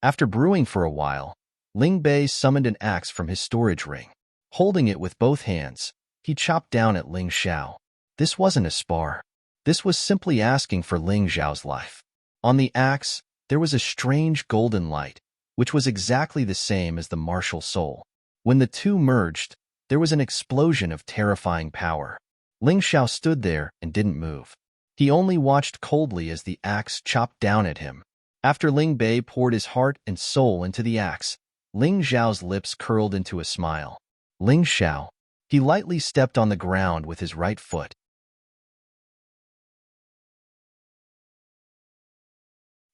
After brewing for a while, Ling Bei summoned an axe from his storage ring. Holding it with both hands, he chopped down at Ling Xiao. This wasn't a spar. This was simply asking for Ling Xiao's life. On the axe, there was a strange golden light, which was exactly the same as the martial soul. When the two merged, there was an explosion of terrifying power. Ling Xiao stood there and didn't move. He only watched coldly as the axe chopped down at him. After Ling Bei poured his heart and soul into the axe, Ling Xiao's lips curled into a smile. Ling Xiao. He lightly stepped on the ground with his right foot.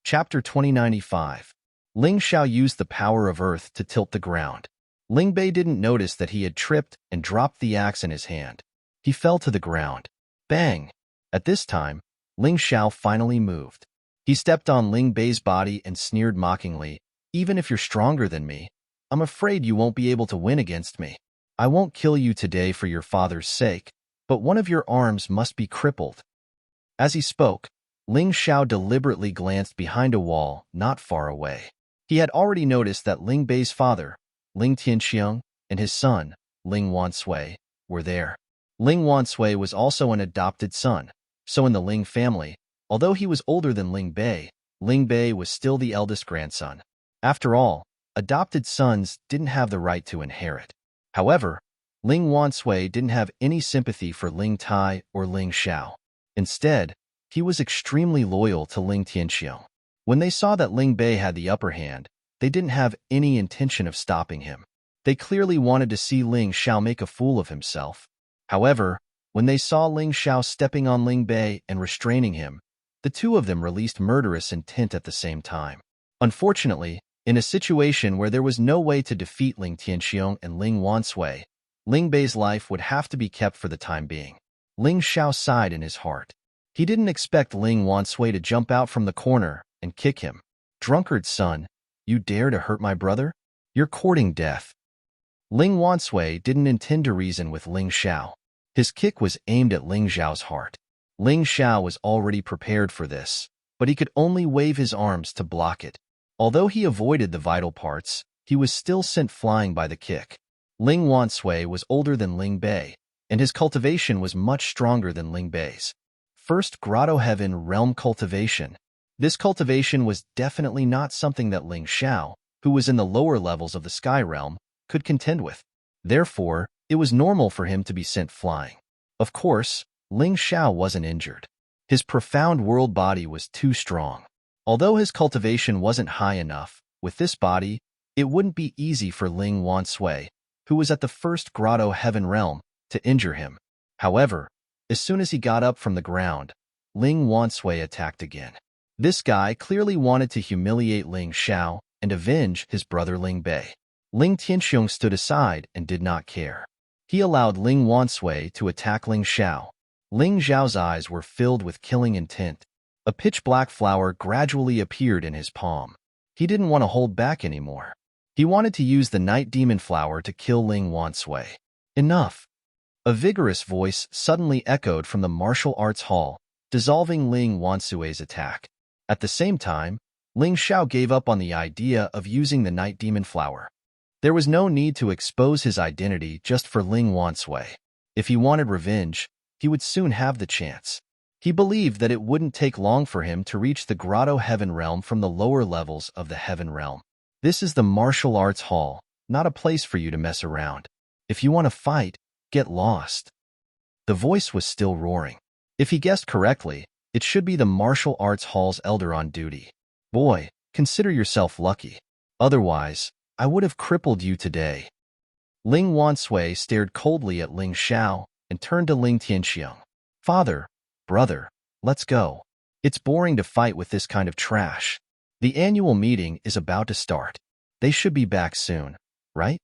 Chapter 2095. Ling Xiao used the power of earth to tilt the ground. Ling Bei didn't notice that he had tripped and dropped the axe in his hand. He fell to the ground. Bang! At this time, Ling Xiao finally moved. He stepped on Ling Bei's body and sneered mockingly, "Even if you're stronger than me, I'm afraid you won't be able to win against me. I won't kill you today for your father's sake, but one of your arms must be crippled." As he spoke, Ling Xiao deliberately glanced behind a wall not far away. He had already noticed that Ling Bei's father, Ling Tianxiang, and his son, Ling Wansui, were there. Ling Wansui was also an adopted son, so in the Ling family, although he was older than Ling Bei was still the eldest grandson. After all, adopted sons didn't have the right to inherit. However, Ling Wansui didn't have any sympathy for Ling Tai or Ling Xiao. Instead, he was extremely loyal to Ling Tianxiang. When they saw that Ling Bei had the upper hand, they didn't have any intention of stopping him. They clearly wanted to see Ling Xiao make a fool of himself. However, when they saw Ling Xiao stepping on Ling Bei and restraining him, the two of them released murderous intent at the same time. Unfortunately, in a situation where there was no way to defeat Ling Tianxiang and Ling Wansui, Ling Bei's life would have to be kept for the time being. Ling Xiao sighed in his heart. He didn't expect Ling Wansui to jump out from the corner and kick him. "Drunkard son, you dare to hurt my brother? You're courting death." Ling Wansui didn't intend to reason with Ling Xiao. His kick was aimed at Ling Xiao's heart. Ling Xiao was already prepared for this, but he could only wave his arms to block it. Although he avoided the vital parts, he was still sent flying by the kick. Ling Wansui was older than Ling Bei, and his cultivation was much stronger than Ling Bei's. First Grotto Heaven Realm cultivation. This cultivation was definitely not something that Ling Xiao, who was in the lower levels of the Sky Realm, could contend with. Therefore, it was normal for him to be sent flying. Of course, Ling Xiao wasn't injured. His profound world body was too strong. Although his cultivation wasn't high enough, with this body, it wouldn't be easy for Ling Wansui, who was at the first Grotto Heaven Realm, to injure him. However, as soon as he got up from the ground, Ling Wansui attacked again. This guy clearly wanted to humiliate Ling Xiao and avenge his brother Ling Bei. Ling Tianxiang stood aside and did not care. He allowed Ling Wansui to attack Ling Xiao. Ling Xiao's eyes were filled with killing intent. A pitch-black flower gradually appeared in his palm. He didn't want to hold back anymore. He wanted to use the night demon flower to kill Ling Wansui. Enough! A vigorous voice suddenly echoed from the martial arts hall, dissolving Ling Wansui's attack. At the same time, Ling Xiao gave up on the idea of using the night demon flower. There was no need to expose his identity just for Ling Wansui. If he wanted revenge, he would soon have the chance. He believed that it wouldn't take long for him to reach the Grotto Heaven Realm from the lower levels of the Heaven Realm. This is the martial arts hall, not a place for you to mess around. If you want to fight, get lost. The voice was still roaring. If he guessed correctly, it should be the martial arts hall's elder on duty. Boy, consider yourself lucky. Otherwise, I would have crippled you today. Ling Wansui stared coldly at Ling Xiao and turned to Ling Tianxiang. Father, brother, let's go. It's boring to fight with this kind of trash. The annual meeting is about to start. They should be back soon, right?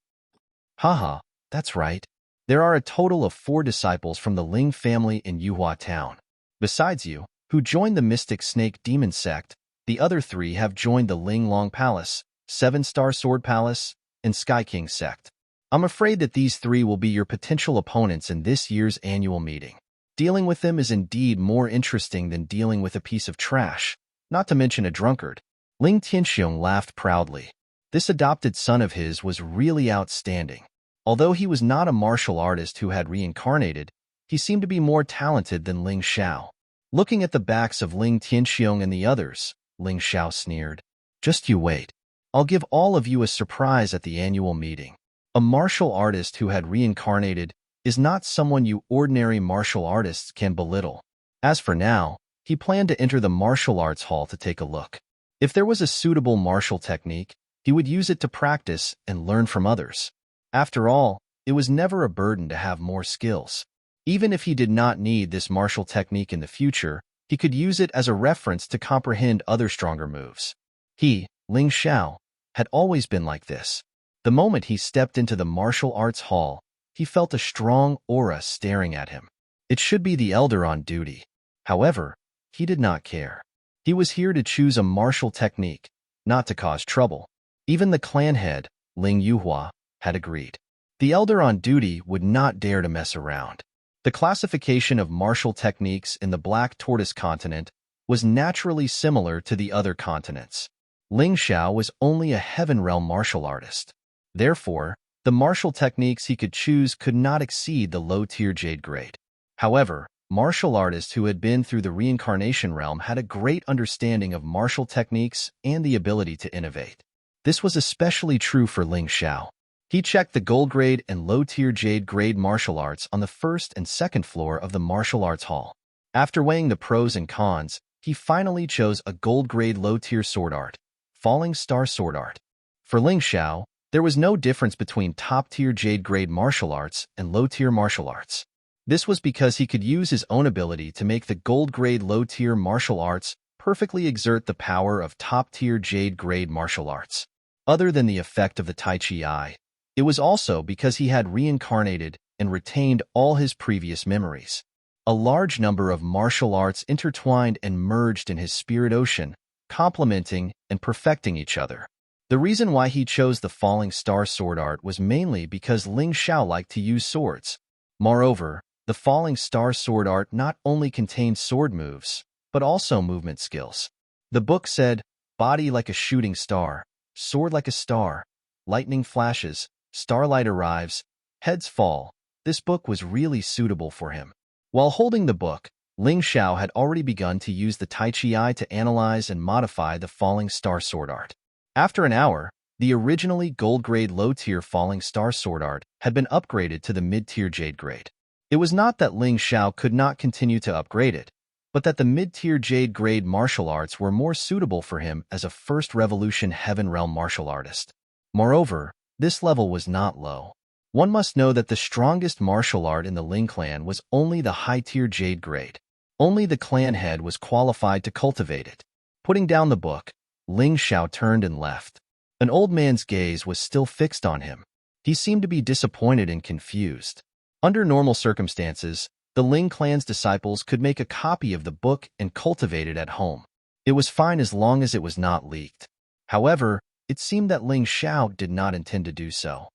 Haha, that's right. There are a total of 4 disciples from the Ling family in Yuhua Town. Besides you, who joined the Mystic Snake Demon Sect, the other 3 have joined the Ling Long Palace, 7-Star Sword Palace, and Sky King Sect. I'm afraid that these 3 will be your potential opponents in this year's annual meeting. Dealing with them is indeed more interesting than dealing with a piece of trash, not to mention a drunkard. Ling Tianxiong laughed proudly. This adopted son of his was really outstanding. Although he was not a martial artist who had reincarnated, he seemed to be more talented than Ling Xiao. Looking at the backs of Ling Tianxiong and the others, Ling Xiao sneered. Just you wait. I'll give all of you a surprise at the annual meeting. A martial artist who had reincarnated is not someone you ordinary martial artists can belittle. As for now, he planned to enter the martial arts hall to take a look. If there was a suitable martial technique, he would use it to practice and learn from others. After all, it was never a burden to have more skills. Even if he did not need this martial technique in the future, he could use it as a reference to comprehend other stronger moves. He, Ling Xiao, had always been like this. The moment he stepped into the martial arts hall, he felt a strong aura staring at him. It should be the elder on duty. However, he did not care. He was here to choose a martial technique, not to cause trouble. Even the clan head, Ling Yuhua, had agreed. The elder on duty would not dare to mess around. The classification of martial techniques in the Black Tortoise continent was naturally similar to the other continents. Ling Xiao was only a Heaven Realm martial artist. Therefore, the martial techniques he could choose could not exceed the low-tier Jade grade. However, martial artists who had been through the reincarnation realm had a great understanding of martial techniques and the ability to innovate. This was especially true for Ling Xiao. He checked the gold grade and low-tier Jade grade martial arts on the first and second floor of the martial arts hall. After weighing the pros and cons, he finally chose a gold grade low-tier sword art, Falling Star Sword Art. For Ling Xiao, there was no difference between top-tier Jade grade martial arts and low-tier martial arts. This was because he could use his own ability to make the gold grade low-tier martial arts perfectly exert the power of top-tier Jade grade martial arts. Other than the effect of the Tai Chi Eye, it was also because he had reincarnated and retained all his previous memories. A large number of martial arts intertwined and merged in his spirit ocean, complementing and perfecting each other. The reason why he chose the Falling Star Sword Art was mainly because Ling Xiao liked to use swords. Moreover, the Falling Star Sword Art not only contained sword moves, but also movement skills. The book said, body like a shooting star, sword like a star, lightning flashes, starlight arrives, heads fall. This book was really suitable for him. While holding the book, Ling Xiao had already begun to use the Tai Chi Eye to analyze and modify the Falling Star Sword Art. After an hour, the originally gold-grade low-tier Falling Star Sword Art had been upgraded to the mid-tier Jade grade. It was not that Ling Xiao could not continue to upgrade it, but that the mid-tier Jade grade martial arts were more suitable for him as a First Revolution Heaven Realm martial artist. Moreover, this level was not low. One must know that the strongest martial art in the Ling clan was only the high-tier Jade grade. Only the clan head was qualified to cultivate it. Putting down the book, Ling Xiao turned and left. An old man's gaze was still fixed on him. He seemed to be disappointed and confused. Under normal circumstances, the Ling clan's disciples could make a copy of the book and cultivate it at home. It was fine as long as it was not leaked. However, it seemed that Ling Xiao did not intend to do so.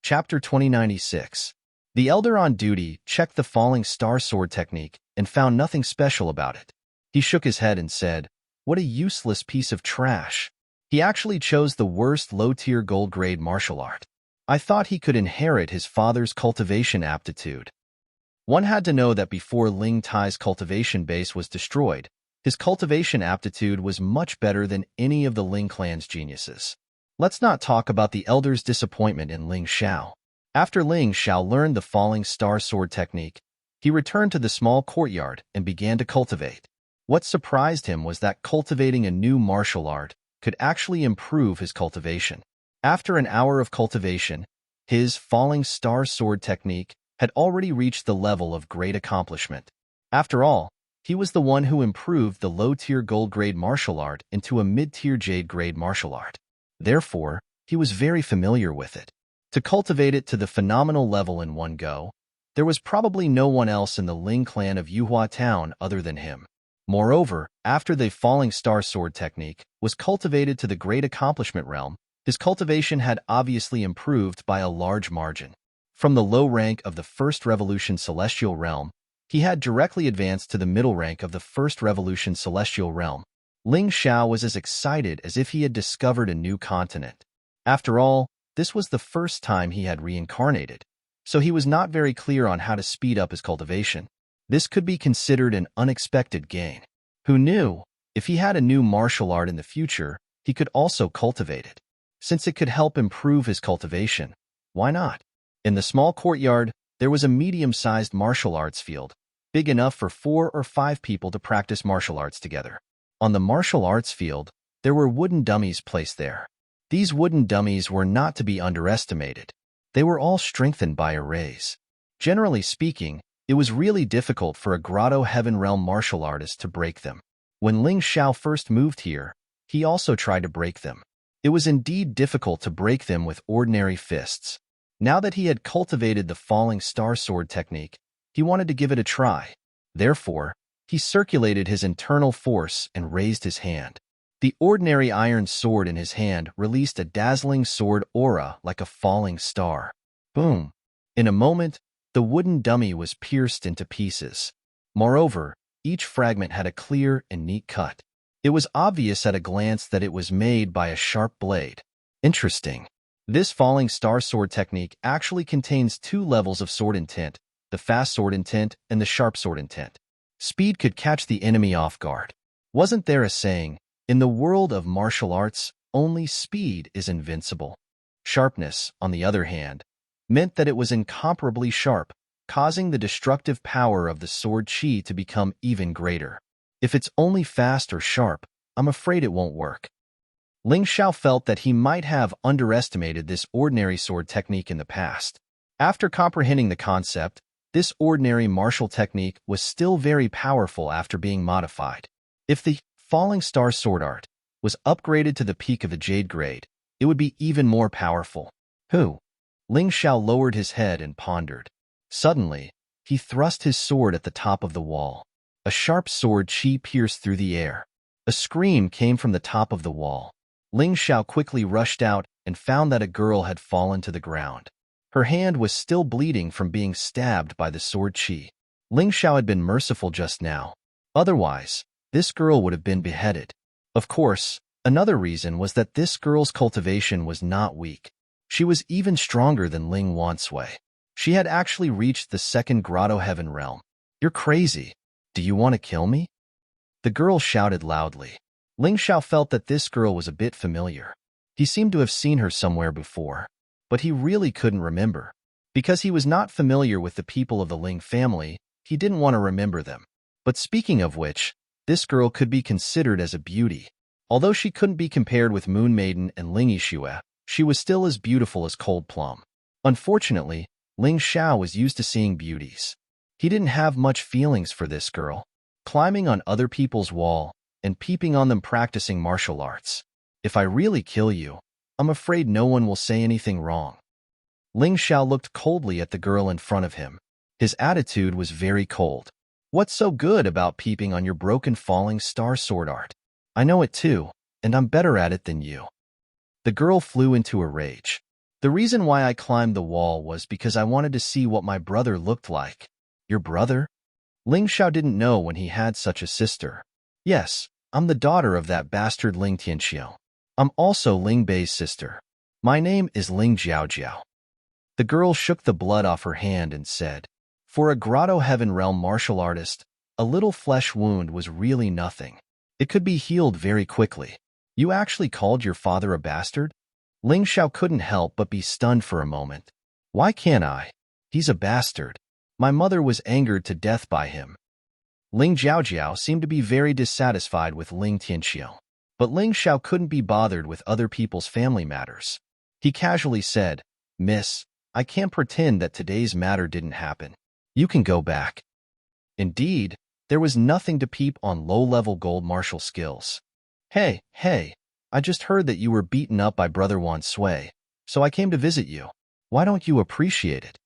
Chapter 2096. The elder on duty checked the Falling Star Sword technique and found nothing special about it. He shook his head and said, "What a useless piece of trash." He actually chose the worst low-tier gold-grade martial art. I thought he could inherit his father's cultivation aptitude. One had to know that before Ling Tai's cultivation base was destroyed, his cultivation aptitude was much better than any of the Ling clan's geniuses. Let's not talk about the elder's disappointment in Ling Xiao. After Ling Xiao learned the Falling Star Sword technique, he returned to the small courtyard and began to cultivate. What surprised him was that cultivating a new martial art could actually improve his cultivation. After an hour of cultivation, his Falling Star Sword technique had already reached the level of great accomplishment. After all, he was the one who improved the low-tier gold-grade martial art into a mid-tier Jade-grade martial art. Therefore, he was very familiar with it. To cultivate it to the phenomenal level in one go, there was probably no one else in the Ling clan of Yuhua Town other than him. Moreover, after the Falling Star Sword technique was cultivated to the great accomplishment realm, His cultivation had obviously improved by a large margin. From the low rank of the First Revolution Celestial Realm, he had directly advanced to the middle rank of the First Revolution Celestial Realm. Ling Xiao was as excited as if he had discovered a new continent. After all, this was the first time he had reincarnated, so he was not very clear on how to speed up his cultivation. This could be considered an unexpected gain. Who knew? If he had a new martial art in the future, he could also cultivate it. Since it could help improve his cultivation, why not? In the small courtyard, there was a medium-sized martial arts field, big enough for 4 or 5 people to practice martial arts together. On the martial arts field, there were wooden dummies placed there. These wooden dummies were not to be underestimated. They were all strengthened by arrays. Generally speaking, it was really difficult for a Grotto Heaven Realm martial artist to break them. When Ling Xiao first moved here, he also tried to break them. It was indeed difficult to break them with ordinary fists. Now that he had cultivated the falling star sword technique, he wanted to give it a try. Therefore, he circulated his internal force and raised his hand. The ordinary iron sword in his hand released a dazzling sword aura like a falling star. Boom! In a moment, the wooden dummy was pierced into pieces. Moreover, each fragment had a clear and neat cut. It was obvious at a glance that it was made by a sharp blade. Interesting. This falling star sword technique actually contains 2 levels of sword intent, the fast sword intent and the sharp sword intent. Speed could catch the enemy off guard. Wasn't there a saying, in the world of martial arts, only speed is invincible? Sharpness, on the other hand, meant that it was incomparably sharp, causing the destructive power of the sword chi to become even greater. If it's only fast or sharp, I'm afraid it won't work. Ling Xiao felt that he might have underestimated this ordinary sword technique in the past. After comprehending the concept, this ordinary martial technique was still very powerful after being modified. If the falling star sword art was upgraded to the peak of the jade grade, it would be even more powerful. Who? Ling Xiao lowered his head and pondered. Suddenly, he thrust his sword at the top of the wall. A sharp sword chi pierced through the air. A scream came from the top of the wall. Ling Xiao quickly rushed out and found that a girl had fallen to the ground. Her hand was still bleeding from being stabbed by the sword chi. Ling Xiao had been merciful just now. Otherwise, this girl would have been beheaded. Of course, another reason was that this girl's cultivation was not weak. She was even stronger than Ling Wansui. She had actually reached the 2nd Grotto Heaven Realm. You're crazy. Do you want to kill me? The girl shouted loudly. Ling Xiao felt that this girl was a bit familiar. He seemed to have seen her somewhere before, but he really couldn't remember. Because he was not familiar with the people of the Ling family, he didn't want to remember them. But speaking of which, this girl could be considered as a beauty. Although she couldn't be compared with Moon Maiden and Ling Yixue, she was still as beautiful as Cold Plum. Unfortunately, Ling Xiao was used to seeing beauties. He didn't have much feelings for this girl. Climbing on other people's wall and peeping on them practicing martial arts. If I really kill you, I'm afraid no one will say anything wrong. Ling Xiao looked coldly at the girl in front of him. His attitude was very cold. What's so good about peeping on your broken falling star sword art? I know it too, and I'm better at it than you. The girl flew into a rage. The reason why I climbed the wall was because I wanted to see what my brother looked like. Your brother? Ling Xiao didn't know when he had such a sister. Yes, I'm the daughter of that bastard Ling Tianxiu. I'm also Ling Bei's sister. My name is Ling Jiaojiao. The girl shook the blood off her hand and said, for a Grotto Heaven Realm martial artist, a little flesh wound was really nothing. It could be healed very quickly. You actually called your father a bastard? Ling Xiao couldn't help but be stunned for a moment. Why can't I? He's a bastard. My mother was angered to death by him. Ling Jiaojiao seemed to be very dissatisfied with Ling Tianxiu. But Ling Xiao couldn't be bothered with other people's family matters. He casually said, Miss, I can't pretend that today's matter didn't happen. You can go back. Indeed, there was nothing to peep on low-level gold martial skills. Hey, I just heard that you were beaten up by Brother Wansui, so I came to visit you. Why don't you appreciate it?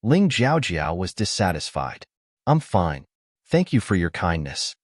Ling Jiaojiao was dissatisfied. I'm fine. Thank you for your kindness.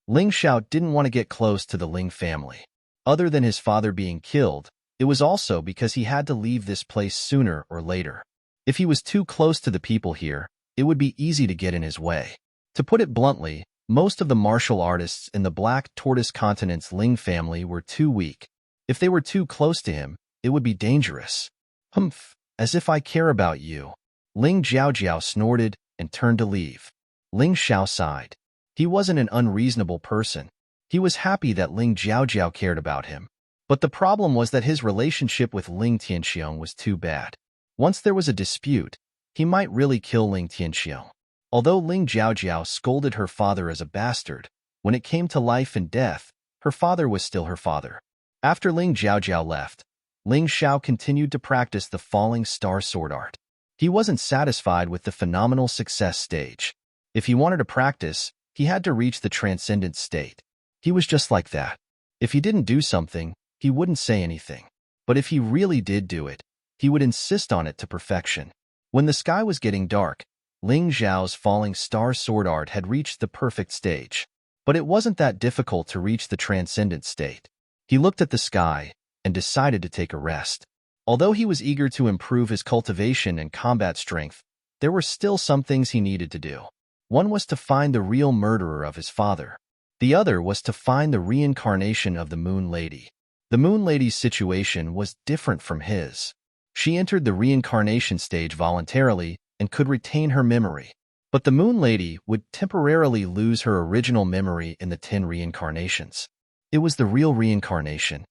Ling Xiao didn't want to get close to the Ling family. Other than his father being killed, It was also because he had to leave this place sooner or later. If he was too close to the people here, it would be easy to get in his way. To put it bluntly, most of the martial artists in the Black Tortoise Continent's Ling family were too weak. If they were too close to him, it would be dangerous. Humph, as if I care about you. Ling Jiaojiao snorted and turned to leave. Ling Xiao sighed. He wasn't an unreasonable person. He was happy that Ling Jiaojiao cared about him. But the problem was that his relationship with Ling Tianxiong was too bad. Once there was a dispute, he might really kill Ling Tianxiong. Although Ling Jiaojiao scolded her father as a bastard, when it came to life and death, her father was still her father. After Ling Jiaojiao left, Ling Xiao continued to practice the falling star sword art. He wasn't satisfied with the phenomenal success stage. If he wanted to practice, he had to reach the transcendent state. He was just like that. If he didn't do something, he wouldn't say anything. But if he really did do it, he would insist on it to perfection. When the sky was getting dark, Ling Xiao's falling star sword art had reached the perfect stage. But it wasn't that difficult to reach the transcendent state. He looked at the sky and decided to take a rest. Although he was eager to improve his cultivation and combat strength, there were still some things he needed to do. One was to find the real murderer of his father. The other was to find the reincarnation of the Moon Lady. The Moon Lady's situation was different from his. She entered the reincarnation stage voluntarily and could retain her memory. But the Moon Lady would temporarily lose her original memory in the 10 reincarnations. It was the real reincarnation.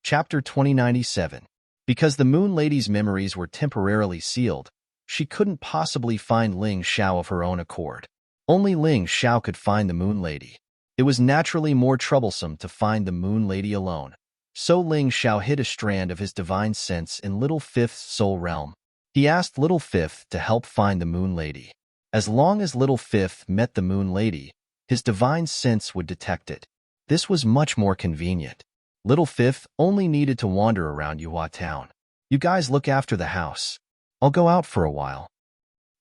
Chapter 2097. Because the Moon Lady's memories were temporarily sealed, she couldn't possibly find Ling Xiao of her own accord. Only Ling Xiao could find the Moon Lady. It was naturally more troublesome to find the Moon Lady alone. So Ling Xiao hid a strand of his divine sense in Little Fifth's soul realm. He asked Little Fifth to help find the Moon Lady. As long as Little Fifth met the Moon Lady, his divine sense would detect it. This was much more convenient. Little Fifth only needed to wander around Yuhua Town. You guys look after the house. I'll go out for a while.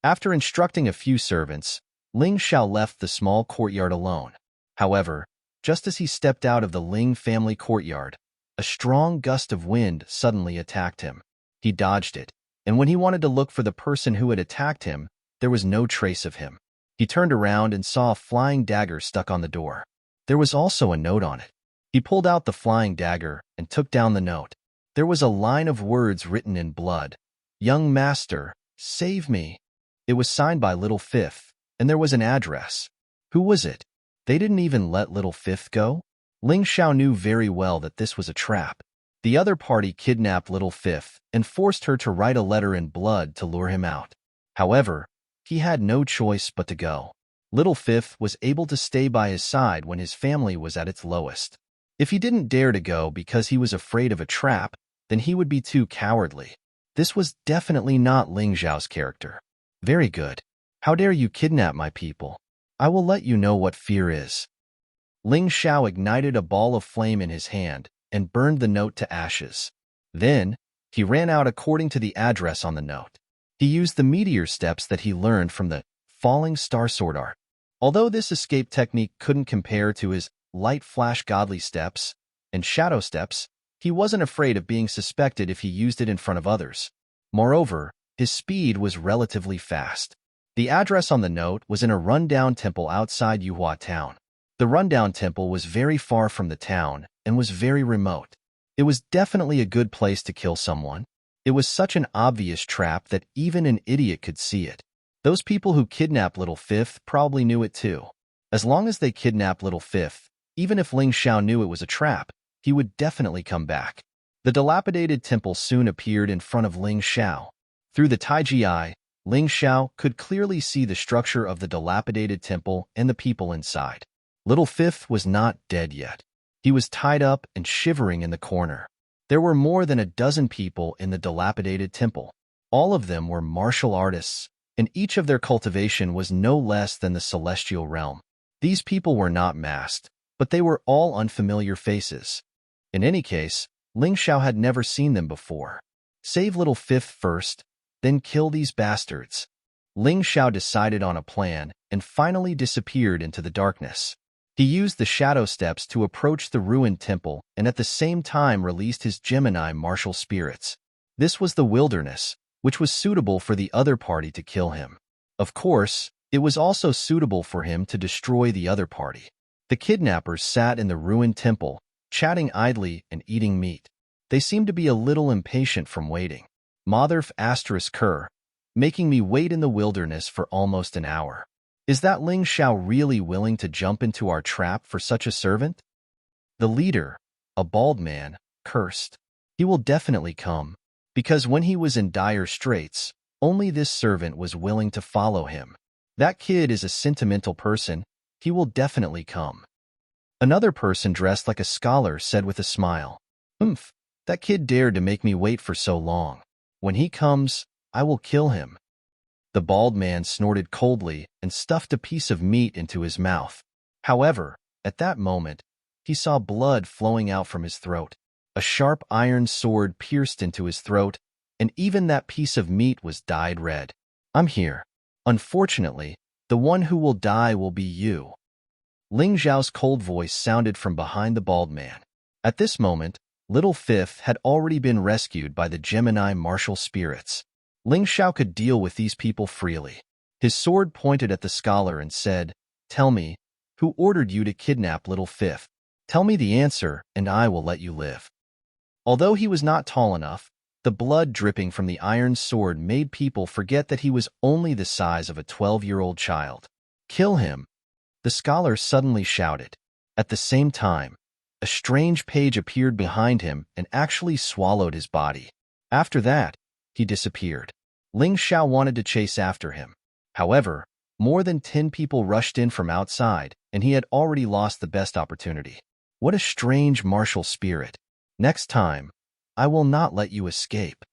After instructing a few servants, Ling Xiao left the small courtyard alone. However, just as he stepped out of the Ling family courtyard, a strong gust of wind suddenly attacked him. He dodged it, and when he wanted to look for the person who had attacked him, there was no trace of him. He turned around and saw a flying dagger stuck on the door. There was also a note on it. He pulled out the flying dagger and took down the note. There was a line of words written in blood. "Young master, save me." It was signed by Little Fifth, and there was an address. Who was it? They didn't even let Little Fifth go? Ling Xiao knew very well that this was a trap. The other party kidnapped Little Fifth and forced her to write a letter in blood to lure him out. However, he had no choice but to go. Little Fifth was able to stay by his side when his family was at its lowest. If he didn't dare to go because he was afraid of a trap, then he would be too cowardly. This was definitely not Ling Xiao's character. Very good. How dare you kidnap my people? I will let you know what fear is. Ling Xiao ignited a ball of flame in his hand and burned the note to ashes. Then, he ran out according to the address on the note. He used the meteor steps that he learned from the falling star sword art. Although this escape technique couldn't compare to his light flash godly steps and shadow steps, he wasn't afraid of being suspected if he used it in front of others. Moreover, his speed was relatively fast. The address on the note was in a rundown temple outside Yuhua Town. The rundown temple was very far from the town and was very remote. It was definitely a good place to kill someone. It was such an obvious trap that even an idiot could see it. Those people who kidnapped Little Fifth probably knew it too. As long as they kidnapped Little Fifth, even if Ling Xiao knew it was a trap, he would definitely come back. The dilapidated temple soon appeared in front of Ling Xiao. Through the Taiji eye, Ling Xiao could clearly see the structure of the dilapidated temple and the people inside. Little Fifth was not dead yet. He was tied up and shivering in the corner. There were more than a dozen people in the dilapidated temple. All of them were martial artists, and each of their cultivation was no less than the celestial realm. These people were not masked, but they were all unfamiliar faces. In any case, Ling Xiao had never seen them before. Save Little Fifth first, then kill these bastards. Ling Xiao decided on a plan and finally disappeared into the darkness. He used the shadow steps to approach the ruined temple and at the same time released his Gemini martial spirits. This was the wilderness, which was suitable for the other party to kill him. Of course, it was also suitable for him to destroy the other party. The kidnappers sat in the ruined temple, chatting idly and eating meat. They seemed to be a little impatient from waiting. Motherf asterisk Kerr, making me wait in the wilderness for almost an hour. Is that Ling Xiao really willing to jump into our trap for such a servant? The leader, a bald man, cursed. He will definitely come, because when he was in dire straits, only this servant was willing to follow him. That kid is a sentimental person. He will definitely come. Another person dressed like a scholar said with a smile, "Oomph, that kid dared to make me wait for so long. When he comes, I will kill him." The bald man snorted coldly and stuffed a piece of meat into his mouth. However, at that moment, he saw blood flowing out from his throat. A sharp iron sword pierced into his throat, and even that piece of meat was dyed red. "I'm here. Unfortunately, the one who will die will be you." Ling Zhao's cold voice sounded from behind the bald man. At this moment, Little Fifth had already been rescued by the Gemini martial spirits. Ling Xiao could deal with these people freely. His sword pointed at the scholar and said, "Tell me, who ordered you to kidnap Little Fifth? Tell me the answer, and I will let you live." Although he was not tall enough, the blood dripping from the iron sword made people forget that he was only the size of a 12-year-old child. "Kill him!" the scholar suddenly shouted. At the same time, a strange page appeared behind him and actually swallowed his body. After that, he disappeared. Ling Xiao wanted to chase after him. However, more than 10 people rushed in from outside, and he had already lost the best opportunity. What a strange martial spirit. Next time, I will not let you escape.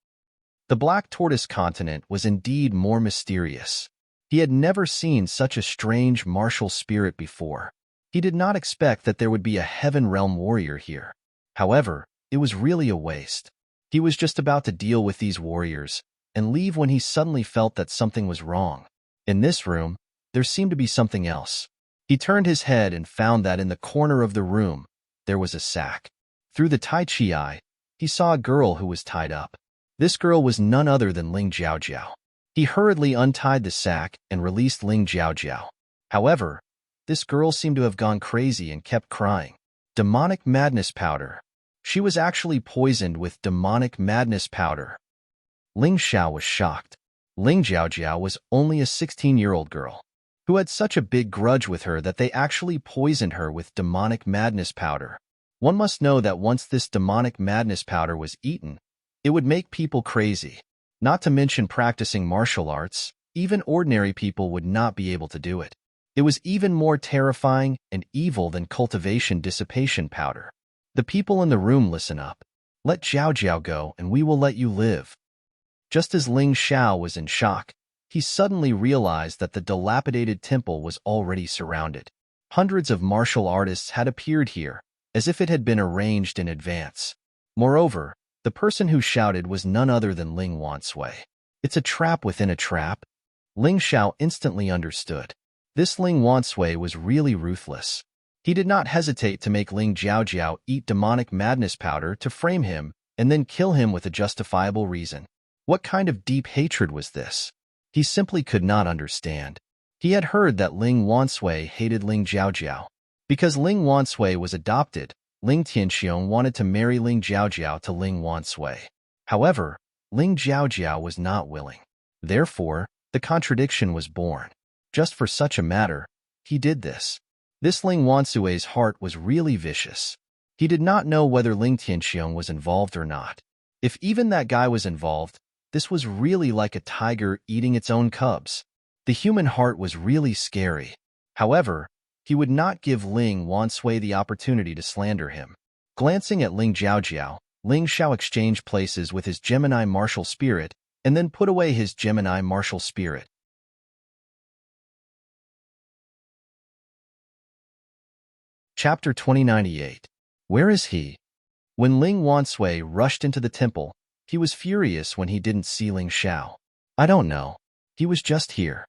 The Black Tortoise continent was indeed more mysterious. He had never seen such a strange martial spirit before. He did not expect that there would be a Heaven Realm warrior here. However, it was really a waste. He was just about to deal with these warriors and leave when he suddenly felt that something was wrong. In this room, there seemed to be something else. He turned his head and found that in the corner of the room, there was a sack. Through the Tai Chi eye, he saw a girl who was tied up. This girl was none other than Ling Jiaojiao. He hurriedly untied the sack and released Ling Jiaojiao. However, this girl seemed to have gone crazy and kept crying. Demonic madness powder. She was actually poisoned with demonic madness powder. Ling Xiao was shocked. Ling Jiaojiao was only a 16-year-old girl who had such a big grudge with her that they actually poisoned her with demonic madness powder. One must know that once this demonic madness powder was eaten, it would make people crazy. Not to mention practicing martial arts, even ordinary people would not be able to do it. It was even more terrifying and evil than cultivation dissipation powder. The people in the room, listen up. Let Jiao Jiao go and we will let you live. Just as Ling Xiao was in shock, he suddenly realized that the dilapidated temple was already surrounded. Hundreds of martial artists had appeared here, as if it had been arranged in advance. Moreover, the person who shouted was none other than Ling Wansui. "It's a trap within a trap." Ling Xiao instantly understood. This Ling Wansui was really ruthless. He did not hesitate to make Ling Jiaojiao eat demonic madness powder to frame him and then kill him with a justifiable reason. What kind of deep hatred was this? He simply could not understand. He had heard that Ling Wansui hated Ling Jiaojiao. Because Ling Wansui was adopted, Ling Tianxiong wanted to marry Ling Jiaojiao to Ling Wansui. However, Ling Jiaojiao was not willing. Therefore, the contradiction was born. Just for such a matter, he did this. This Ling Wansui's heart was really vicious. He did not know whether Ling Tianxiong was involved or not. If even that guy was involved, this was really like a tiger eating its own cubs. The human heart was really scary. However, he would not give Ling Wansui the opportunity to slander him. Glancing at Ling Jiaojiao, Ling Xiao exchanged places with his Gemini martial spirit and then put away his Gemini martial spirit. Chapter 2098. Where is he? When Ling Wansui rushed into the temple, he was furious when he didn't see Ling Xiao. "I don't know. He was just here."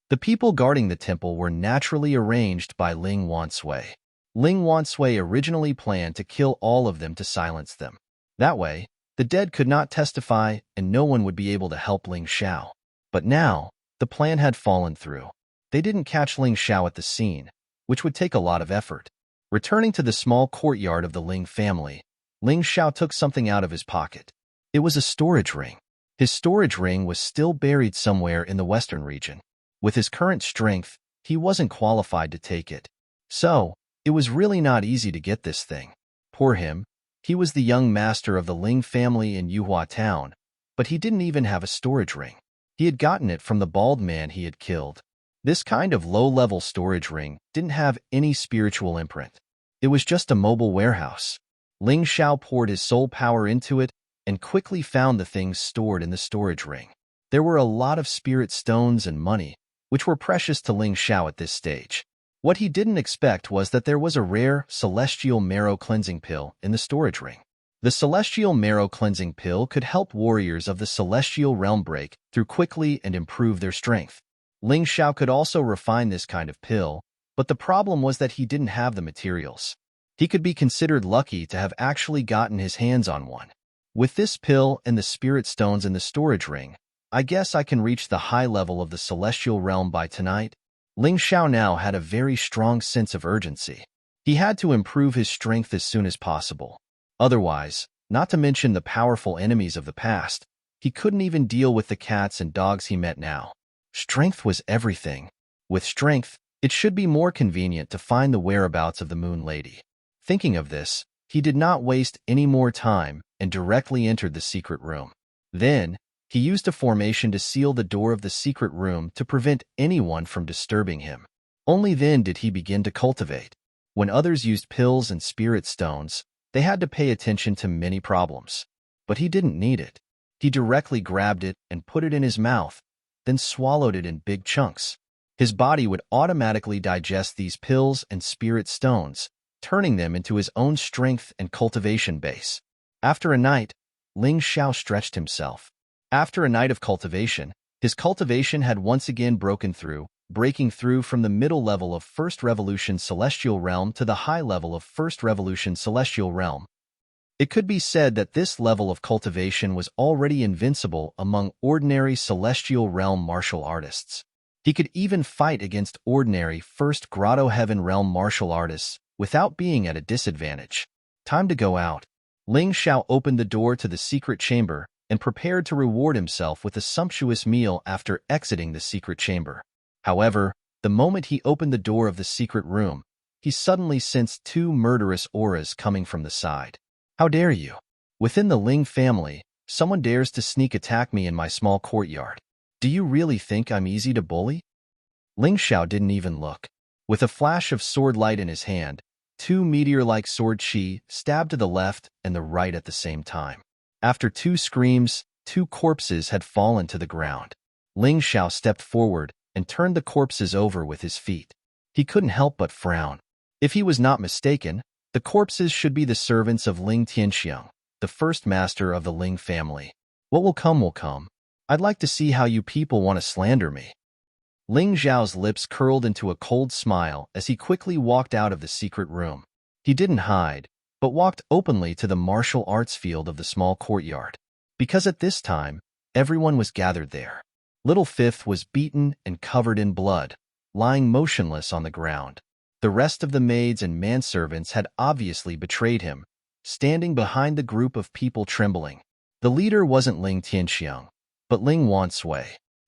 The people guarding the temple were naturally arranged by Ling Wansui. Ling Wansui originally planned to kill all of them to silence them. That way, the dead could not testify and no one would be able to help Ling Xiao. But now, the plan had fallen through. They didn't catch Ling Xiao at the scene, which would take a lot of effort. Returning to the small courtyard of the Ling family, Ling Xiao took something out of his pocket. It was a storage ring. His storage ring was still buried somewhere in the western region. With his current strength, he wasn't qualified to take it. So, it was really not easy to get this thing. Poor him. He was the young master of the Ling family in Yuhua town, but he didn't even have a storage ring. He had gotten it from the bald man he had killed. This kind of low-level storage ring didn't have any spiritual imprint. It was just a mobile warehouse. Ling Xiao poured his soul power into it and quickly found the things stored in the storage ring. There were a lot of spirit stones and money, which were precious to Ling Xiao at this stage. What he didn't expect was that there was a rare celestial marrow cleansing pill in the storage ring. The celestial marrow cleansing pill could help warriors of the celestial realm break through quickly and improve their strength. Ling Xiao could also refine this kind of pill, but the problem was that he didn't have the materials. He could be considered lucky to have actually gotten his hands on one. With this pill and the spirit stones in the storage ring, I guess I can reach the high level of the celestial realm by tonight. Ling Xiao now had a very strong sense of urgency. He had to improve his strength as soon as possible. Otherwise, not to mention the powerful enemies of the past, he couldn't even deal with the cats and dogs he met now. Strength was everything. With strength, it should be more convenient to find the whereabouts of the Moon Lady. Thinking of this, he did not waste any more time and directly entered the secret room. Then, he used a formation to seal the door of the secret room to prevent anyone from disturbing him. Only then did he begin to cultivate. When others used pills and spirit stones, they had to pay attention to many problems. But he didn't need it. He directly grabbed it and put it in his mouth, then swallowed it in big chunks. His body would automatically digest these pills and spirit stones, turning them into his own strength and cultivation base. After a night, Ling Xiao stretched himself. After a night of cultivation, his cultivation had once again broken through, breaking through from the middle level of First Revolution Celestial Realm to the high level of First Revolution Celestial Realm. It could be said that this level of cultivation was already invincible among ordinary Celestial Realm martial artists. He could even fight against ordinary First Grotto Heaven Realm martial artists without being at a disadvantage. Time to go out. Ling Xiao opened the door to the secret chamber and prepared to reward himself with a sumptuous meal after exiting the secret chamber. However, the moment he opened the door of the secret room, he suddenly sensed two murderous auras coming from the side. How dare you? Within the Ling family, someone dares to sneak attack me in my small courtyard. Do you really think I'm easy to bully? Ling Xiao didn't even look. With a flash of sword light in his hand, two meteor-like sword chi stabbed to the left and the right at the same time. After two screams, two corpses had fallen to the ground. Ling Xiao stepped forward and turned the corpses over with his feet. He couldn't help but frown. If he was not mistaken, the corpses should be the servants of Ling Tianxiang, the first master of the Ling family. What will come will come. I'd like to see how you people want to slander me. Ling Xiao's lips curled into a cold smile as he quickly walked out of the secret room. He didn't hide, but walked openly to the martial arts field of the small courtyard. Because at this time, everyone was gathered there. Little Fifth was beaten and covered in blood, lying motionless on the ground. The rest of the maids and manservants had obviously betrayed him, standing behind the group of people trembling. The leader wasn't Ling Tianxiang, but Ling Wansui.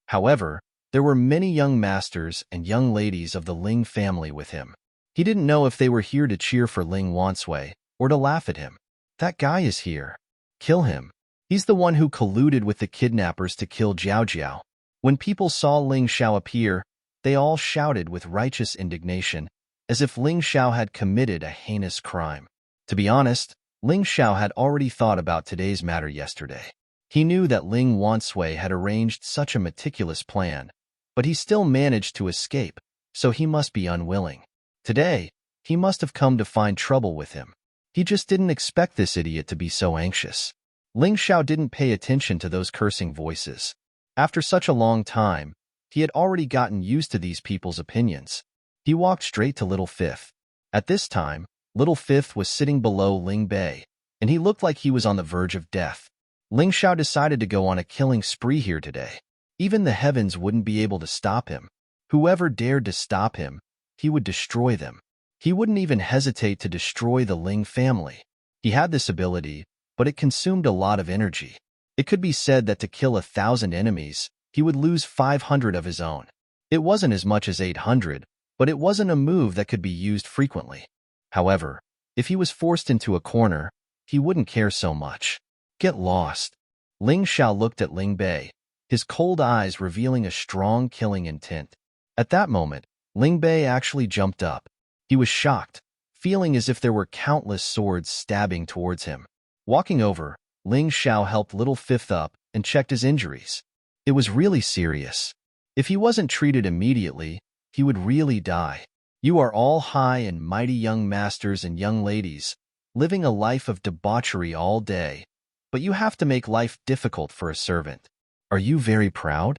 However, there were many young masters and young ladies of the Ling family with him. He didn't know if they were here to cheer for Ling Wansui or to laugh at him. That guy is here. Kill him. He's the one who colluded with the kidnappers to kill Jiao Jiao. When people saw Ling Xiao appear, they all shouted with righteous indignation, as if Ling Xiao had committed a heinous crime. To be honest, Ling Xiao had already thought about today's matter yesterday. He knew that Ling Wansui had arranged such a meticulous plan, but he still managed to escape, so he must be unwilling. Today, he must have come to find trouble with him. He just didn't expect this idiot to be so anxious. Ling Xiao didn't pay attention to those cursing voices. After such a long time, He had already gotten used to these people's opinions. He walked straight to Little Fifth. At this time, Little Fifth was sitting below Ling Bei, and he looked like he was on the verge of death. Ling Xiao decided to go on a killing spree here today. Even the heavens wouldn't be able to stop him. Whoever dared to stop him, he would destroy them. He wouldn't even hesitate to destroy the Ling family. He had this ability, but it consumed a lot of energy. It could be said that to kill 1,000 enemies, he would lose 500 of his own. It wasn't as much as 800, but it wasn't a move that could be used frequently. However, if he was forced into a corner, he wouldn't care so much. Get lost. Ling Xiao looked at Ling Bei, his cold eyes revealing a strong killing intent. At that moment, Ling Bei actually jumped up. He was shocked, feeling as if there were countless swords stabbing towards him. Walking over, Ling Xiao helped Little Fifth up and checked his injuries. It was really serious. If he wasn't treated immediately, he would really die. You are all high and mighty young masters and young ladies, living a life of debauchery all day, but you have to make life difficult for a servant. Are you very proud?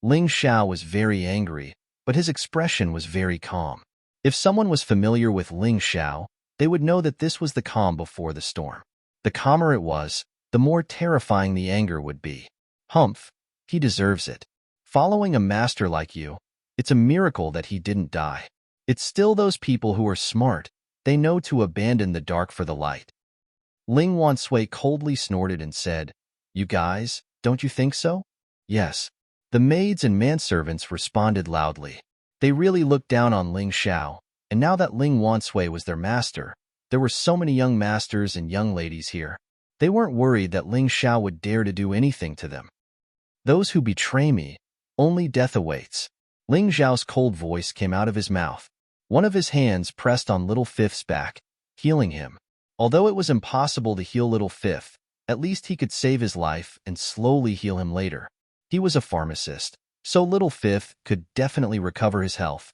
Ling Xiao was very angry, but his expression was very calm. If someone was familiar with Ling Xiao, they would know that this was the calm before the storm. The calmer it was, the more terrifying the anger would be. Humph, he deserves it. Following a master like you, it's a miracle that he didn't die. It's still those people who are smart. They know to abandon the dark for the light. Ling Wansui coldly snorted and said, You guys, don't you think so? Yes. The maids and manservants responded loudly. They really looked down on Ling Xiao, and now that Ling Wansui was their master, there were so many young masters and young ladies here. They weren't worried that Ling Xiao would dare to do anything to them. Those who betray me, only death awaits. Ling Xiao's cold voice came out of his mouth. One of his hands pressed on Little Fifth's back, healing him. Although it was impossible to heal Little Fifth, at least he could save his life and slowly heal him later. He was a pharmacist, so Little Fifth could definitely recover his health.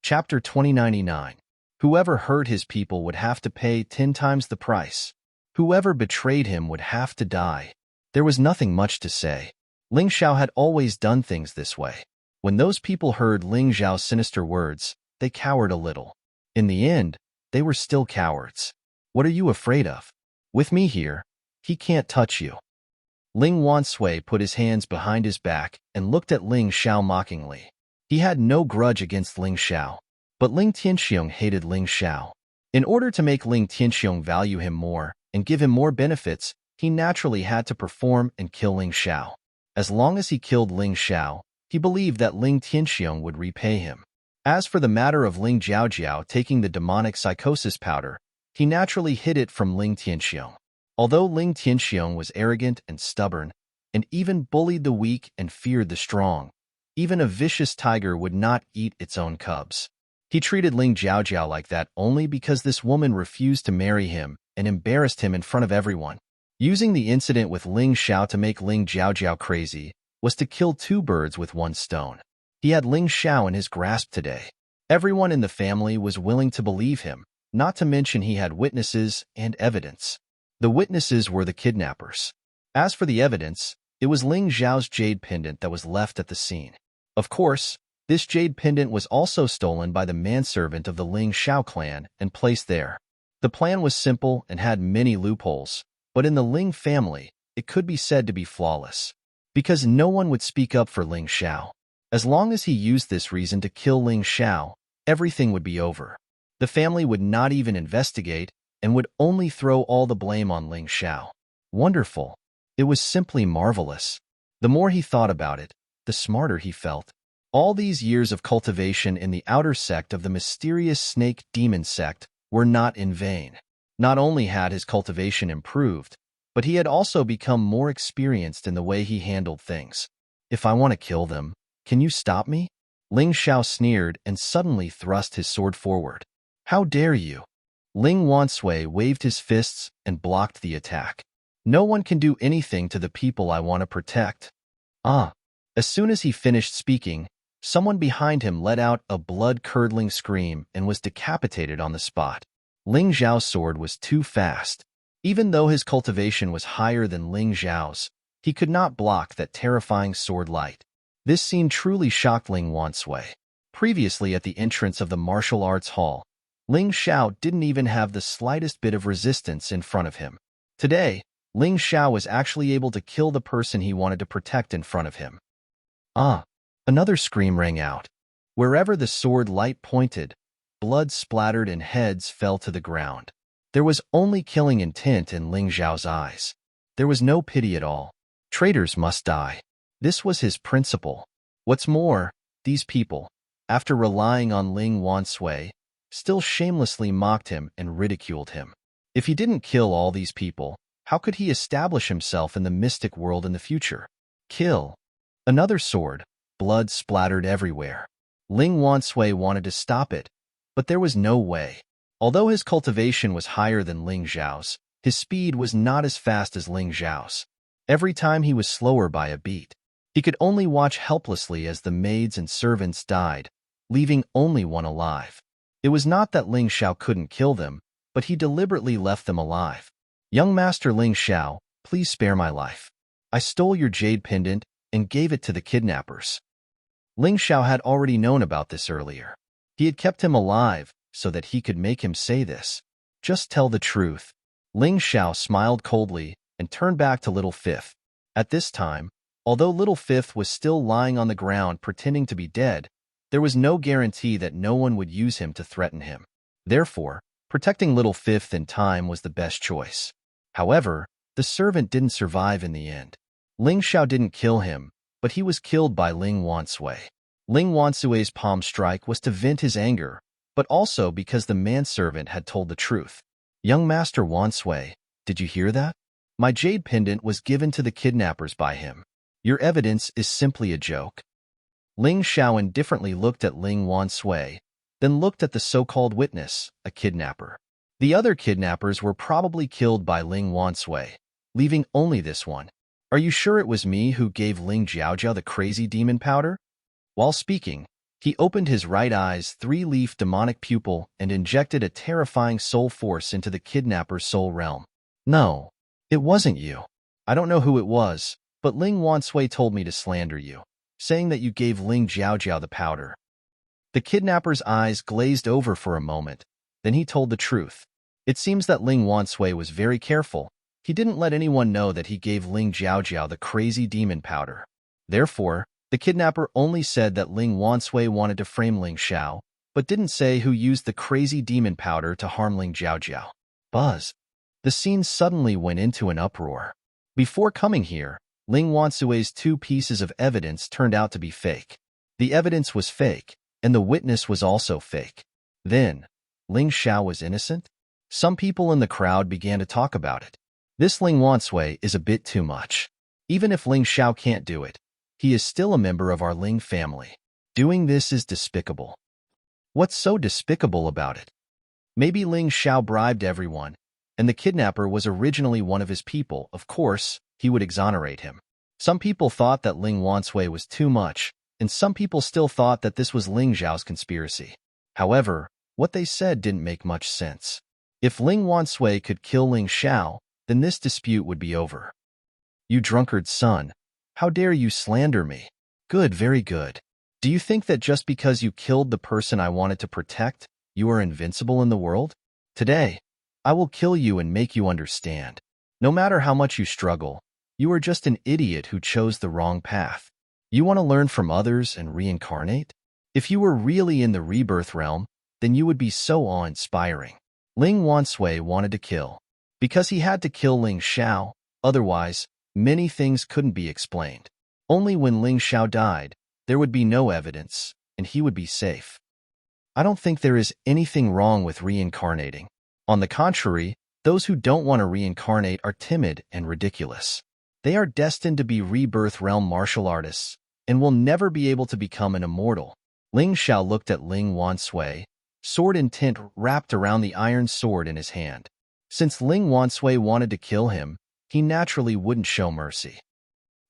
Chapter 2099. Whoever hurt his people would have to pay 10 times the price. Whoever betrayed him would have to die. There was nothing much to say. Ling Xiao had always done things this way. When those people heard Ling Xiao's sinister words, they cowered a little. In the end, they were still cowards. What are you afraid of? With me here, he can't touch you. Ling Wansui put his hands behind his back and looked at Ling Xiao mockingly. He had no grudge against Ling Xiao, but Ling Tianxiong hated Ling Xiao. In order to make Ling Tianxiong value him more and give him more benefits, he naturally had to perform and kill Ling Xiao. As long as he killed Ling Xiao, he believed that Ling Tianxiong would repay him. As for the matter of Ling Jiaojiao taking the demonic psychosis powder, he naturally hid it from Ling Tianxiong. Although Ling Tianxiong was arrogant and stubborn, and even bullied the weak and feared the strong, even a vicious tiger would not eat its own cubs. He treated Ling Jiaojiao like that only because this woman refused to marry him and embarrassed him in front of everyone. Using the incident with Ling Xiao to make Ling Jiaojiao crazy was to kill two birds with one stone. He had Ling Xiao in his grasp today. Everyone in the family was willing to believe him, not to mention he had witnesses and evidence. The witnesses were the kidnappers. As for the evidence, it was Ling Xiao's jade pendant that was left at the scene. Of course, this jade pendant was also stolen by the manservant of the Ling Xiao clan and placed there. The plan was simple and had many loopholes, but in the Ling family, it could be said to be flawless. Because no one would speak up for Ling Xiao. As long as he used this reason to kill Ling Xiao, everything would be over. The family would not even investigate and would only throw all the blame on Ling Xiao. Wonderful. It was simply marvelous. The more he thought about it, the smarter he felt. All these years of cultivation in the outer sect of the mysterious snake demon sect were not in vain. Not only had his cultivation improved, but he had also become more experienced in the way he handled things. If I want to kill them, can you stop me? Ling Xiao sneered and suddenly thrust his sword forward. How dare you? Ling Wansui waved his fists and blocked the attack. No one can do anything to the people I want to protect. Ah! As soon as he finished speaking, someone behind him let out a blood-curdling scream and was decapitated on the spot. Ling Xiao's sword was too fast. Even though his cultivation was higher than Ling Xiao's, he could not block that terrifying sword light. This scene truly shocked Ling Wansui. Previously at the entrance of the martial arts hall, Ling Xiao didn't even have the slightest bit of resistance in front of him. Today, Ling Xiao was actually able to kill the person he wanted to protect in front of him. Ah! Another scream rang out. Wherever the sword light pointed, blood splattered and heads fell to the ground. There was only killing intent in Ling Xiao's eyes. There was no pity at all. Traitors must die. This was his principle. What's more, these people, after relying on Ling Wansui, still shamelessly mocked him and ridiculed him. If he didn't kill all these people, how could he establish himself in the mystic world in the future? Kill. Another sword. Blood splattered everywhere. Ling Wansui wanted to stop it, but there was no way. Although his cultivation was higher than Ling Xiao's, his speed was not as fast as Ling Xiao's. Every time he was slower by a beat. He could only watch helplessly as the maids and servants died, leaving only one alive. It was not that Ling Xiao couldn't kill them, but he deliberately left them alive. Young Master Ling Xiao, please spare my life. I stole your jade pendant and gave it to the kidnappers. Ling Xiao had already known about this earlier. He had kept him alive so that he could make him say this. Just tell the truth. Ling Xiao smiled coldly and turned back to Little Fifth. At this time, although Little Fifth was still lying on the ground pretending to be dead, there was no guarantee that no one would use him to threaten him. Therefore, protecting Little Fifth in time was the best choice. However, the servant didn't survive in the end. Ling Xiao didn't kill him, but he was killed by Ling Wansui. Ling Wansui's palm strike was to vent his anger, but also because the manservant had told the truth. Young Master Wansui, did you hear that? My jade pendant was given to the kidnappers by him. Your evidence is simply a joke. Ling Xiao indifferently looked at Ling Wansui, then looked at the so-called witness, a kidnapper. The other kidnappers were probably killed by Ling Wansui, leaving only this one. Are you sure it was me who gave Ling Jiaojia the crazy demon powder? While speaking, he opened his right eye's three-leaf demonic pupil and injected a terrifying soul force into the kidnapper's soul realm. No, it wasn't you. I don't know who it was, but Ling Wansui told me to slander you, saying that you gave Ling Jiaojia the powder. The kidnapper's eyes glazed over for a moment, then he told the truth. It seems that Ling Wansui was very careful. He didn't let anyone know that he gave Ling Jiaojia the crazy demon powder. Therefore, the kidnapper only said that Ling Wansui wanted to frame Ling Xiao, but didn't say who used the crazy demon powder to harm Ling Jiaojia. Buzz. The scene suddenly went into an uproar. Before coming here, Ling Wansui's two pieces of evidence turned out to be fake. The evidence was fake, and the witness was also fake. Then, Ling Xiao was innocent? Some people in the crowd began to talk about it. This Ling Wansui is a bit too much. Even if Ling Xiao can't do it, he is still a member of our Ling family. Doing this is despicable. What's so despicable about it? Maybe Ling Xiao bribed everyone, and the kidnapper was originally one of his people. Of course, he would exonerate him. Some people thought that Ling Wansui was too much, and some people still thought that this was Ling Xiao's conspiracy. However, what they said didn't make much sense. If Ling Wansui could kill Ling Xiao, then this dispute would be over. You drunkard son, how dare you slander me? Good, very good. Do you think that just because you killed the person I wanted to protect, you are invincible in the world? Today, I will kill you and make you understand. No matter how much you struggle, you are just an idiot who chose the wrong path. You want to learn from others and reincarnate? If you were really in the rebirth realm, then you would be so awe-inspiring. Ling Wansui wanted to kill, because he had to kill Ling Xiao, otherwise, many things couldn't be explained. Only when Ling Xiao died, there would be no evidence, and he would be safe. I don't think there is anything wrong with reincarnating. On the contrary, those who don't want to reincarnate are timid and ridiculous. They are destined to be rebirth realm martial artists, and will never be able to become an immortal. Ling Xiao looked at Ling Wansui, sword intent wrapped around the iron sword in his hand. Since Ling Wansui wanted to kill him, he naturally wouldn't show mercy.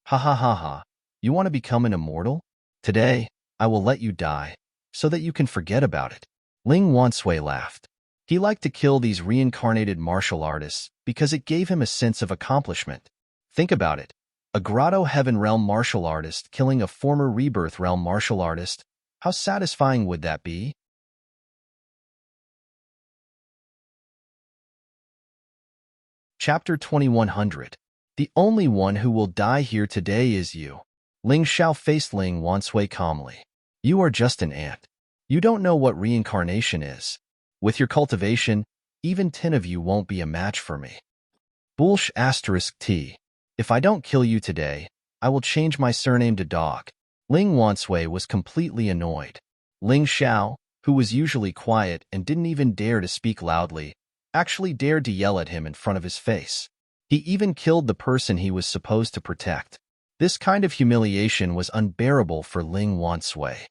Ha ha ha ha, you want to become an immortal? Today, I will let you die, so that you can forget about it. Ling Wansui laughed. He liked to kill these reincarnated martial artists because it gave him a sense of accomplishment. Think about it. A Grotto Heaven Realm martial artist killing a former Rebirth Realm martial artist. How satisfying would that be? Chapter 2100. The only one who will die here today is you. Ling Xiao faced Ling Wansui calmly. You are just an ant. You don't know what reincarnation is. With your cultivation, even 10 of you won't be a match for me. Bullsh asterisk T. If I don't kill you today, I will change my surname to Dog. Ling Wansui was completely annoyed. Ling Xiao, who was usually quiet and didn't even dare to speak loudly, actually dared to yell at him in front of his face. He even killed the person he was supposed to protect. This kind of humiliation was unbearable for Ling Wansui.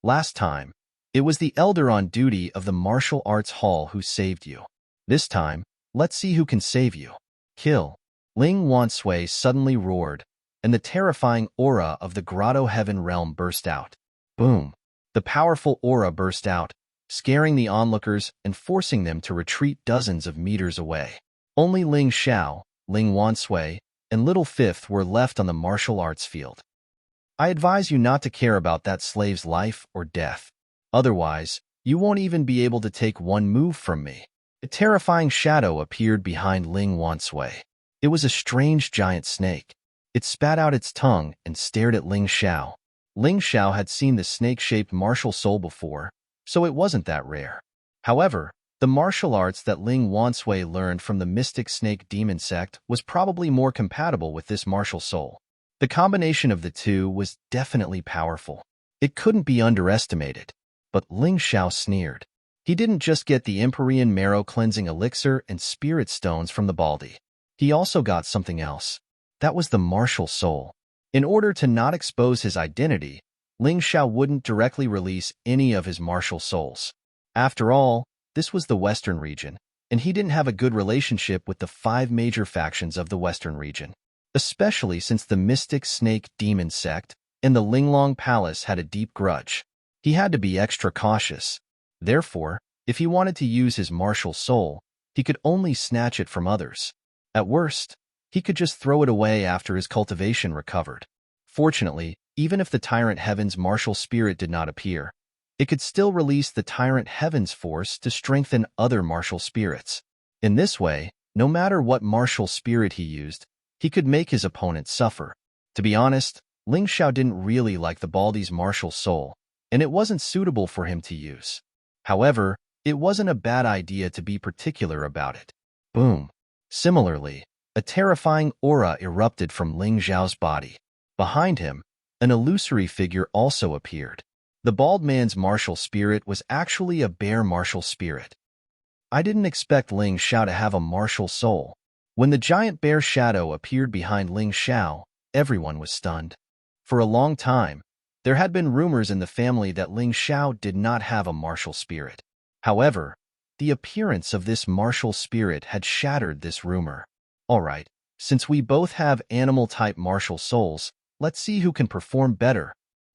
Last time, it was the elder on duty of the martial arts hall who saved you. This time, let's see who can save you. Kill. Ling Wansui suddenly roared, and the terrifying aura of the Grotto Heaven realm burst out. Boom. The powerful aura burst out, scaring the onlookers and forcing them to retreat dozens of meters away. Only Ling Xiao, Ling Wansui, and Little Fifth were left on the martial arts field. I advise you not to care about that slave's life or death. Otherwise, you won't even be able to take one move from me. A terrifying shadow appeared behind Ling Wansui. It was a strange giant snake. It spat out its tongue and stared at Ling Xiao. Ling Xiao had seen the snake-shaped martial soul before, so it wasn't that rare. However, the martial arts that Ling Wansui learned from the mystic snake demon sect was probably more compatible with this martial soul. The combination of the two was definitely powerful. It couldn't be underestimated. But Ling Xiao sneered. He didn't just get the Empyrean marrow cleansing elixir and spirit stones from the Baldi. He also got something else. That was the martial soul. In order to not expose his identity, Ling Xiao wouldn't directly release any of his martial souls. After all, this was the Western region, and he didn't have a good relationship with the 5 major factions of the Western region, especially since the Mystic Snake Demon Sect and the Linglong Palace had a deep grudge. He had to be extra cautious. Therefore, if he wanted to use his martial soul, he could only snatch it from others. At worst, he could just throw it away after his cultivation recovered. Fortunately, even if the Tyrant Heaven's martial spirit did not appear, it could still release the Tyrant Heaven's force to strengthen other martial spirits. In this way, no matter what martial spirit he used, he could make his opponent suffer. To be honest, Ling Xiao didn't really like the Baldi's martial soul, and it wasn't suitable for him to use. However, it wasn't a bad idea to be particular about it. Boom. Similarly, a terrifying aura erupted from Ling Xiao's body. Behind him, an illusory figure also appeared. The bald man's martial spirit was actually a bear martial spirit. I didn't expect Ling Xiao to have a martial soul. When the giant bear shadow appeared behind Ling Xiao, everyone was stunned. For a long time, there had been rumors in the family that Ling Xiao did not have a martial spirit. However, the appearance of this martial spirit had shattered this rumor. Alright, since we both have animal-type martial souls, let's see who can perform better.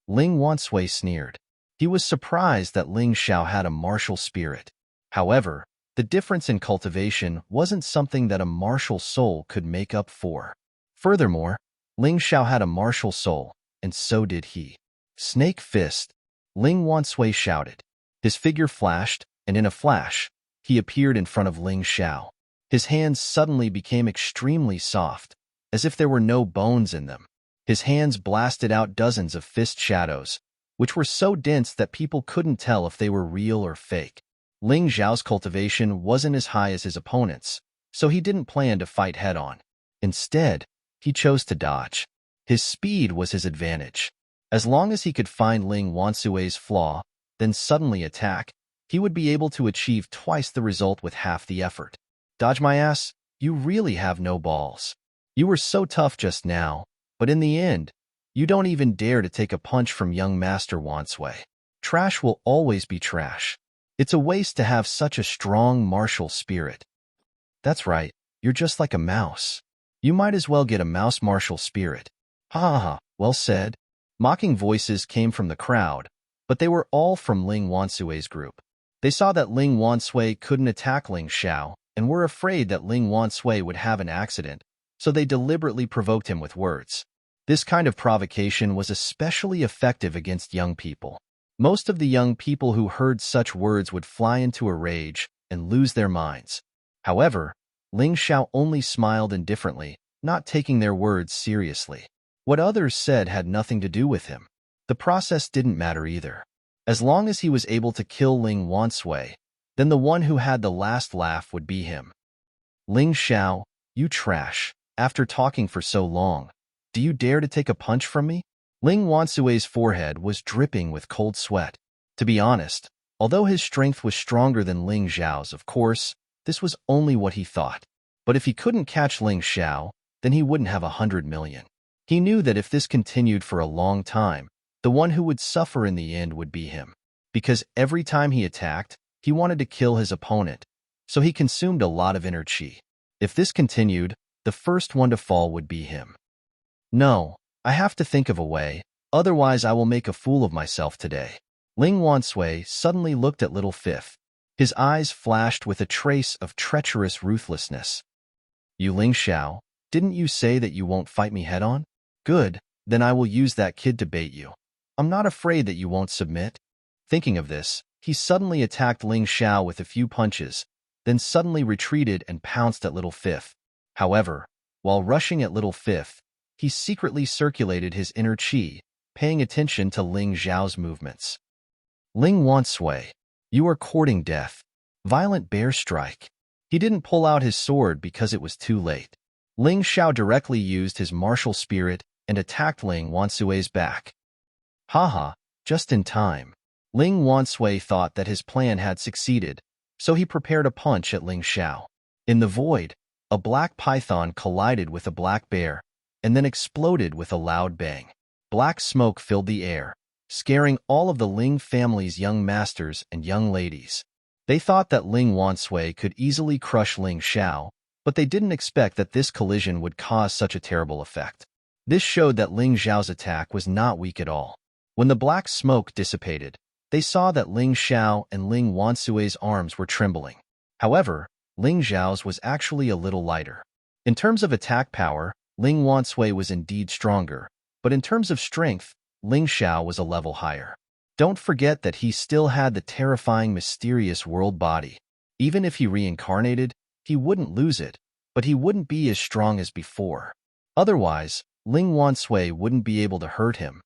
Ling Wansui sneered. He was surprised that Ling Xiao had a martial spirit. However, the difference in cultivation wasn't something that a martial soul could make up for. Furthermore, Ling Xiao had a martial soul, and so did he. Snake Fist, Ling Wansui shouted. His figure flashed, and in a flash, he appeared in front of Ling Xiao. His hands suddenly became extremely soft, as if there were no bones in them. His hands blasted out dozens of fist shadows, which were so dense that people couldn't tell if they were real or fake. Ling Xiao's cultivation wasn't as high as his opponent's, so he didn't plan to fight head-on. Instead, he chose to dodge. His speed was his advantage. As long as he could find Ling Wansui's flaw, then suddenly attack, he would be able to achieve twice the result with half the effort. Dodge my ass, you really have no balls. You were so tough just now, but in the end, you don't even dare to take a punch from young Master Wansui. Trash will always be trash. It's a waste to have such a strong martial spirit. That's right, you're just like a mouse. You might as well get a mouse martial spirit. Ha ha ha, well said. Mocking voices came from the crowd, but they were all from Ling Wansui's group. They saw that Ling Wansui couldn't attack Ling Xiao and were afraid that Ling Wansui would have an accident, so they deliberately provoked him with words. This kind of provocation was especially effective against young people. Most of the young people who heard such words would fly into a rage and lose their minds. However, Ling Xiao only smiled indifferently, not taking their words seriously. What others said had nothing to do with him. The process didn't matter either. As long as he was able to kill Ling Wansui, then the one who had the last laugh would be him. Ling Xiao, you trash. After talking for so long, do you dare to take a punch from me? Ling Wansui's forehead was dripping with cold sweat. To be honest, although his strength was stronger than Ling Xiao's, of course, this was only what he thought. But if he couldn't catch Ling Xiao, then he wouldn't have 100 million. He knew that if this continued for a long time, the one who would suffer in the end would be him. Because every time he attacked, he wanted to kill his opponent, so he consumed a lot of inner qi. If this continued, the first one to fall would be him. No, I have to think of a way, otherwise I will make a fool of myself today. Ling Wansui suddenly looked at Little Fifth. His eyes flashed with a trace of treacherous ruthlessness. You Ling Xiao, didn't you say that you won't fight me head-on? Good, then I will use that kid to bait you. I'm not afraid that you won't submit. Thinking of this, he suddenly attacked Ling Xiao with a few punches, then suddenly retreated and pounced at Little Fifth. However, while rushing at Little Fifth, he secretly circulated his inner qi, paying attention to Ling Xiao's movements. Ling Wansui, you are courting death. Violent bear strike. He didn't pull out his sword because it was too late. Ling Xiao directly used his martial spirit and attacked Ling Wansui's back. Haha, just in time. Ling Wansui thought that his plan had succeeded, so he prepared a punch at Ling Xiao. In the void, a black python collided with a black bear, and then exploded with a loud bang. Black smoke filled the air, scaring all of the Ling family's young masters and young ladies. They thought that Ling Wansui could easily crush Ling Xiao, but they didn't expect that this collision would cause such a terrible effect. This showed that Ling Xiao's attack was not weak at all. When the black smoke dissipated, they saw that Ling Xiao and Ling Wansui's arms were trembling. However, Ling Xiao's was actually a little lighter. In terms of attack power, Ling Wansui was indeed stronger, but in terms of strength, Ling Xiao was a level higher. Don't forget that he still had the terrifying, mysterious world body. Even if he reincarnated, he wouldn't lose it, but he wouldn't be as strong as before. Otherwise, Ling Wansui wouldn't be able to hurt him.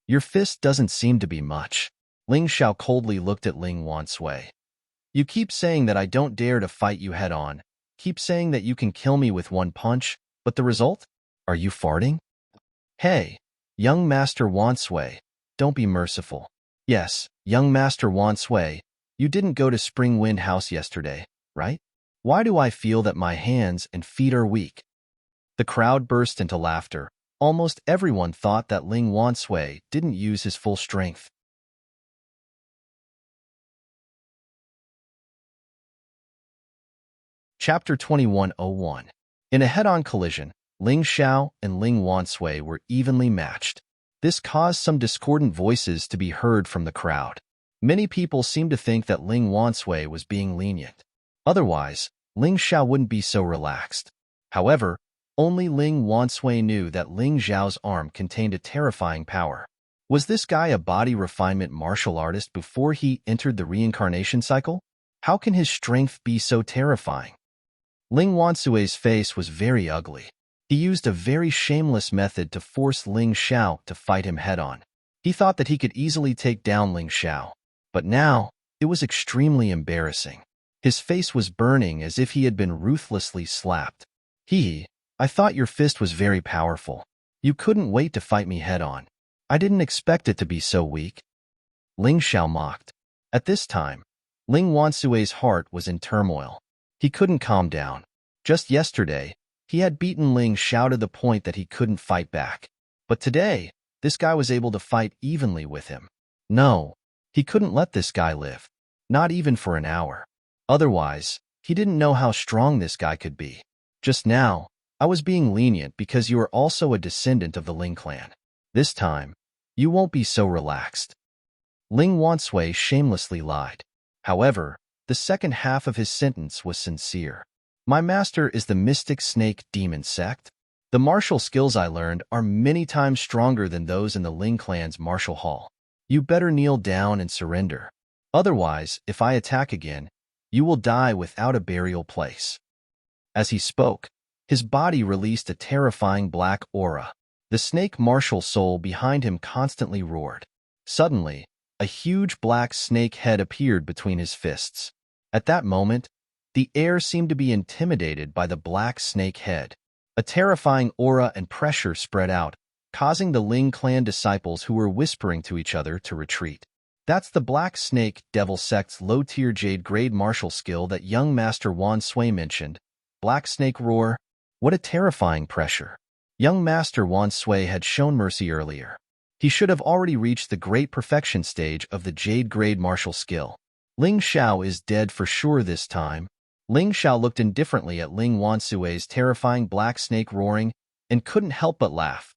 Your fist doesn't seem to be much. Ling Xiao coldly looked at Ling Wansui. You keep saying that I don't dare to fight you head-on, keep saying that you can kill me with one punch, but the result? Are you farting? Hey, young Master Wansui, don't be merciful. Yes, young Master Wansui, you didn't go to Spring Wind House yesterday, right? Why do I feel that my hands and feet are weak? The crowd burst into laughter. Almost everyone thought that Ling Wansui didn't use his full strength. Chapter 2101. In a head-on collision, Ling Xiao and Ling Wansui were evenly matched. This caused some discordant voices to be heard from the crowd. Many people seemed to think that Ling Wansui was being lenient. Otherwise, Ling Xiao wouldn't be so relaxed. However, only Ling Wansui knew that Ling Xiao's arm contained a terrifying power. Was this guy a body refinement martial artist before he entered the reincarnation cycle? How can his strength be so terrifying? Ling Wansui's face was very ugly. He used a very shameless method to force Ling Xiao to fight him head-on. He thought that he could easily take down Ling Xiao. But now, it was extremely embarrassing. His face was burning as if he had been ruthlessly slapped. I thought your fist was very powerful. You couldn't wait to fight me head-on. I didn't expect it to be so weak. Ling Xiao mocked. At this time, Ling Wansui's heart was in turmoil. He couldn't calm down. Just yesterday, he had beaten Ling Xiao to the point that he couldn't fight back. But today, this guy was able to fight evenly with him. No, he couldn't let this guy live. Not even for an hour. Otherwise, he didn't know how strong this guy could be. Just now, I was being lenient because you are also a descendant of the Ling clan. This time, you won't be so relaxed. Ling Wansui shamelessly lied. However, the second half of his sentence was sincere. My master is the mystic snake demon sect. The martial skills I learned are many times stronger than those in the Ling clan's martial hall. You better kneel down and surrender. Otherwise, if I attack again, you will die without a burial place. As he spoke, his body released a terrifying black aura. The snake martial soul behind him constantly roared. Suddenly, a huge black snake head appeared between his fists. At that moment, the air seemed to be intimidated by the black snake head. A terrifying aura and pressure spread out, causing the Ling clan disciples who were whispering to each other to retreat. That's the Black Snake Devil Sect's low-tier Jade grade martial skill that young Master Wan Sui mentioned. Black Snake Roar. What a terrifying pressure. Young Master Wan Sui had shown mercy earlier. He should have already reached the great perfection stage of the Jade grade martial skill. Ling Xiao is dead for sure this time. Ling Xiao looked indifferently at Ling Wan Sui's terrifying black snake roaring and couldn't help but laugh.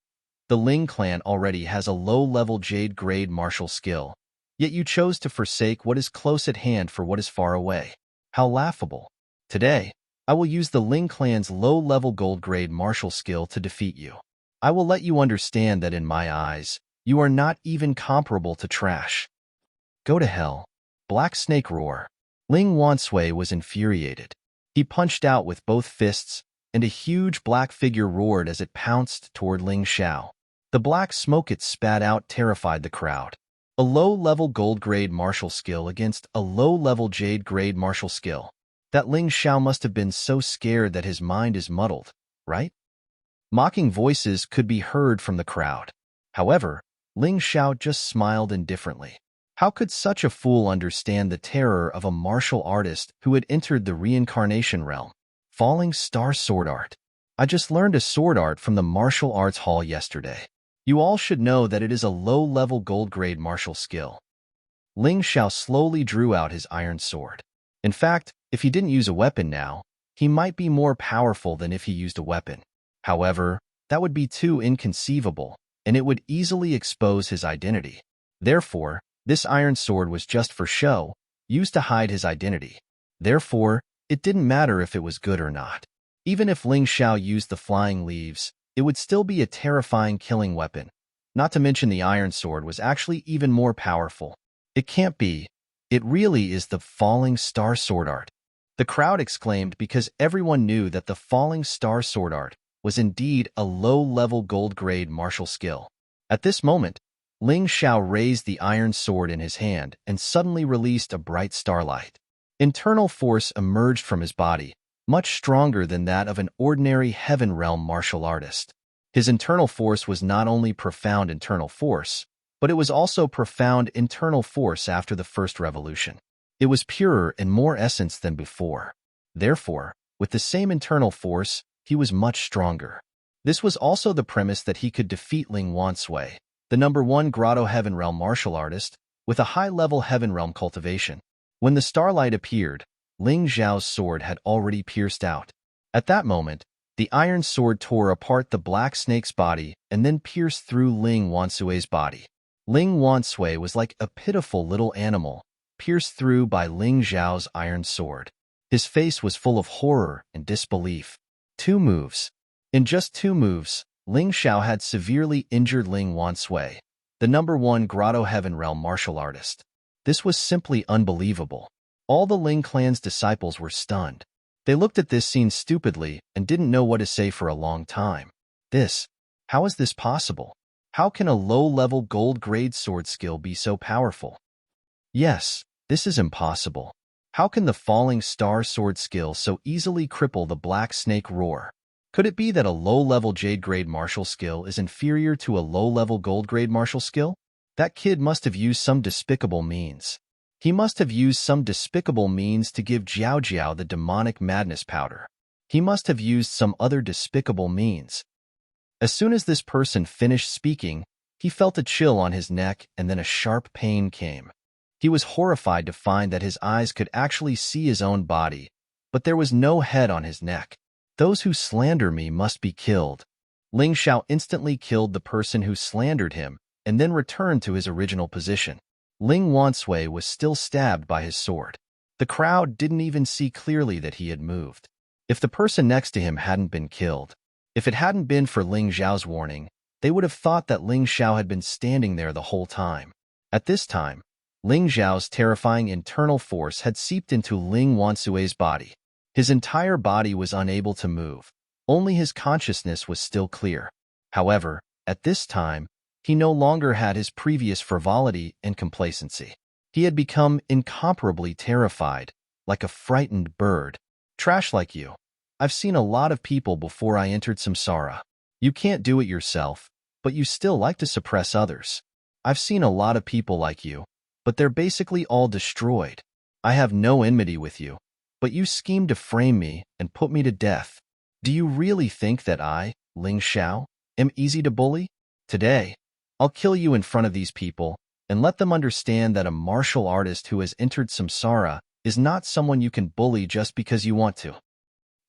The Ling clan already has a low-level Jade grade martial skill, yet you chose to forsake what is close at hand for what is far away. How laughable. Today, I will use the Ling clan's low-level gold grade martial skill to defeat you. I will let you understand that in my eyes, you are not even comparable to trash. Go to hell. Black Snake Roar. Ling Wan Sui was infuriated. He punched out with both fists, and a huge black figure roared as it pounced toward Ling Xiao. The black smoke it spat out terrified the crowd. A low-level gold-grade martial skill against a low-level Jade-grade martial skill. That Ling Xiao must have been so scared that his mind is muddled, right? Mocking voices could be heard from the crowd. However, Ling Xiao just smiled indifferently. How could such a fool understand the terror of a martial artist who had entered the reincarnation realm? Falling Star Sword Art. I just learned a sword art from the martial arts hall yesterday. You all should know that it is a low-level gold-grade martial skill. Ling Xiao slowly drew out his iron sword. In fact, if he didn't use a weapon now, he might be more powerful than if he used a weapon. However, that would be too inconceivable, and it would easily expose his identity. Therefore, this iron sword was just for show, used to hide his identity. Therefore, it didn't matter if it was good or not. Even if Ling Xiao used the flying leaves, it would still be a terrifying killing weapon. Not to mention the iron sword was actually even more powerful. It can't be. It really is the Falling Star Sword Art. The crowd exclaimed because everyone knew that the Falling Star Sword Art was indeed a low-level gold-grade martial skill. At this moment, Ling Xiao raised the iron sword in his hand and suddenly released a bright starlight. Internal force emerged from his body, much stronger than that of an ordinary Heaven Realm martial artist. His internal force was not only profound internal force, but it was also profound internal force after the first revolution. It was purer and more essence than before. Therefore, with the same internal force, he was much stronger. This was also the premise that he could defeat Ling Wan Sui, the #1 Grotto Heaven Realm martial artist, with a high-level Heaven Realm cultivation. When the starlight appeared, Ling Xiao's sword had already pierced out. At that moment, the iron sword tore apart the black snake's body and then pierced through Ling Wan Sui's body. Ling Wan Sui was like a pitiful little animal, pierced through by Ling Xiao's iron sword. His face was full of horror and disbelief. 2 moves. In just 2 moves, Ling Xiao had severely injured Ling Wan Sui, the #1 Grotto Heaven Realm martial artist. This was simply unbelievable. All the Ling clan's disciples were stunned. They looked at this scene stupidly and didn't know what to say for a long time. How is this possible? How can a low-level gold-grade sword skill be so powerful? Yes, this is impossible. How can the Falling Star sword skill so easily cripple the Black Snake Roar? Could it be that a low-level Jade-grade martial skill is inferior to a low-level gold-grade martial skill? That kid must have used some despicable means. He must have used some despicable means to give Jiao Jiao the demonic madness powder. He must have used some other despicable means. As soon as this person finished speaking, he felt a chill on his neck and then a sharp pain came. He was horrified to find that his eyes could actually see his own body, but there was no head on his neck. Those who slander me must be killed. Ling Xiao instantly killed the person who slandered him and then returned to his original position. Ling Wansui was still stabbed by his sword. The crowd didn't even see clearly that he had moved. If the person next to him hadn't been killed, if it hadn't been for Ling Xiao's warning, they would have thought that Ling Xiao had been standing there the whole time. At this time, Ling Xiao's terrifying internal force had seeped into Ling Wansui's body. His entire body was unable to move. Only his consciousness was still clear. However, at this time, he no longer had his previous frivolity and complacency. He had become incomparably terrified, like a frightened bird. Trash like you. I've seen a lot of people before I entered samsara. You can't do it yourself, but you still like to suppress others. I've seen a lot of people like you, but they're basically all destroyed. I have no enmity with you, but you schemed to frame me and put me to death. Do you really think that I, Ling Xiao, am easy to bully? Today, I'll kill you in front of these people and let them understand that a martial artist who has entered samsara is not someone you can bully just because you want to.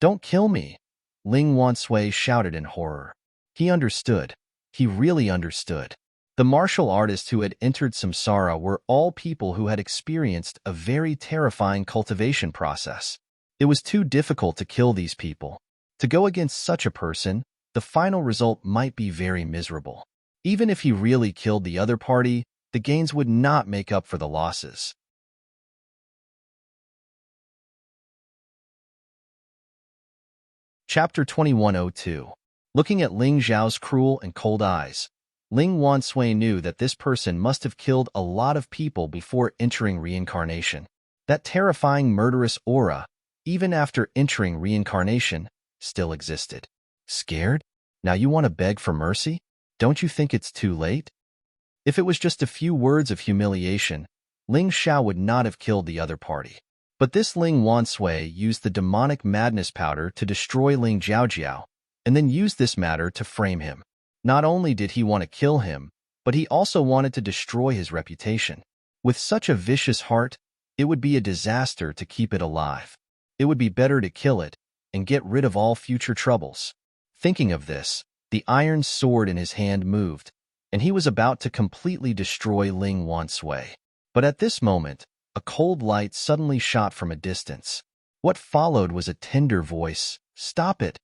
Don't kill me, Ling Wansui shouted in horror. He understood. He really understood. The martial artists who had entered samsara were all people who had experienced a very terrifying cultivation process. It was too difficult to kill these people. To go against such a person, the final result might be very miserable. Even if he really killed the other party, the gains would not make up for the losses. Chapter 2102. Looking at Ling Xiao's cruel and cold eyes, Ling Wansui knew that this person must have killed a lot of people before entering reincarnation. That terrifying murderous aura, even after entering reincarnation, still existed. Scared? Now you want to beg for mercy? Don't you think it's too late? If it was just a few words of humiliation, Ling Xiao would not have killed the other party. But this Ling Wansui used the demonic madness powder to destroy Ling Jiaojiao, and then used this matter to frame him. Not only did he want to kill him, but he also wanted to destroy his reputation. With such a vicious heart, it would be a disaster to keep it alive. It would be better to kill it and get rid of all future troubles. Thinking of this, the iron sword in his hand moved, and he was about to completely destroy Ling Wansui. But at this moment, a cold light suddenly shot from a distance. What followed was a tender voice, "Stop it!"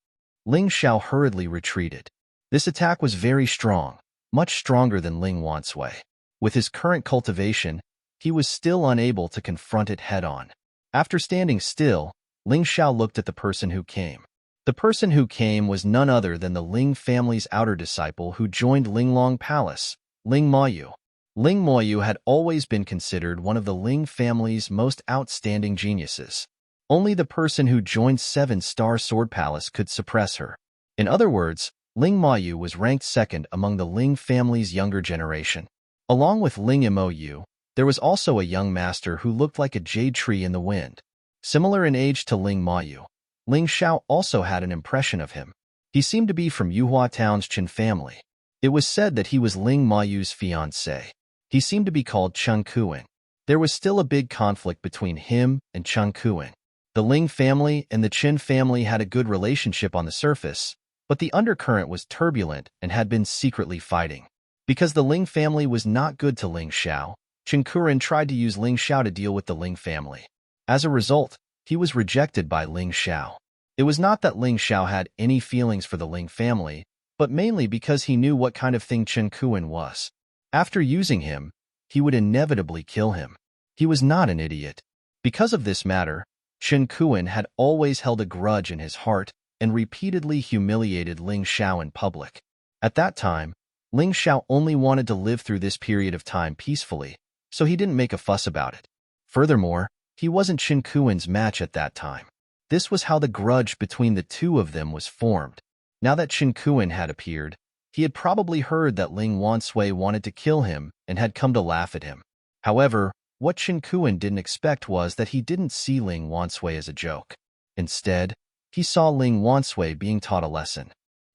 Ling Xiao hurriedly retreated. This attack was very strong, much stronger than Ling Wansui. With his current cultivation, he was still unable to confront it head-on. After standing still, Ling Xiao looked at the person who came. The person who came was none other than the Ling family's outer disciple who joined Linglong Palace, Ling Moyu. Ling Moyu had always been considered one of the Ling family's most outstanding geniuses. Only the person who joined 7-Star Sword Palace could suppress her. In other words, Ling Moyu was ranked second among the Ling family's younger generation. Along with Ling Moyu, there was also a young master who looked like a jade tree in the wind. Similar in age to Ling Moyu, Ling Xiao also had an impression of him. He seemed to be from Yuhua Town's Chen family. It was said that he was Ling Moyu's fiancé. He seemed to be called Chen Kuan. There was still a big conflict between him and Chen Kuan. The Ling family and the Chen family had a good relationship on the surface, but the undercurrent was turbulent and had been secretly fighting. Because the Ling family was not good to Ling Xiao, Chen Kuan tried to use Ling Xiao to deal with the Ling family. As a result, he was rejected by Ling Xiao. It was not that Ling Xiao had any feelings for the Ling family, but mainly because he knew what kind of thing Chen Kuan was. After using him, he would inevitably kill him. He was not an idiot. Because of this matter, Chen Kuan had always held a grudge in his heart and repeatedly humiliated Ling Xiao in public. At that time, Ling Xiao only wanted to live through this period of time peacefully, so he didn't make a fuss about it. Furthermore, he wasn't Chen Kuan's match at that time. This was how the grudge between the two of them was formed. Now that Chen Kuan had appeared, he had probably heard that Ling Wansui wanted to kill him and had come to laugh at him. However, what Chen Kuan didn't expect was that he didn't see Ling Wansui as a joke. Instead, he saw Ling Wansui being taught a lesson.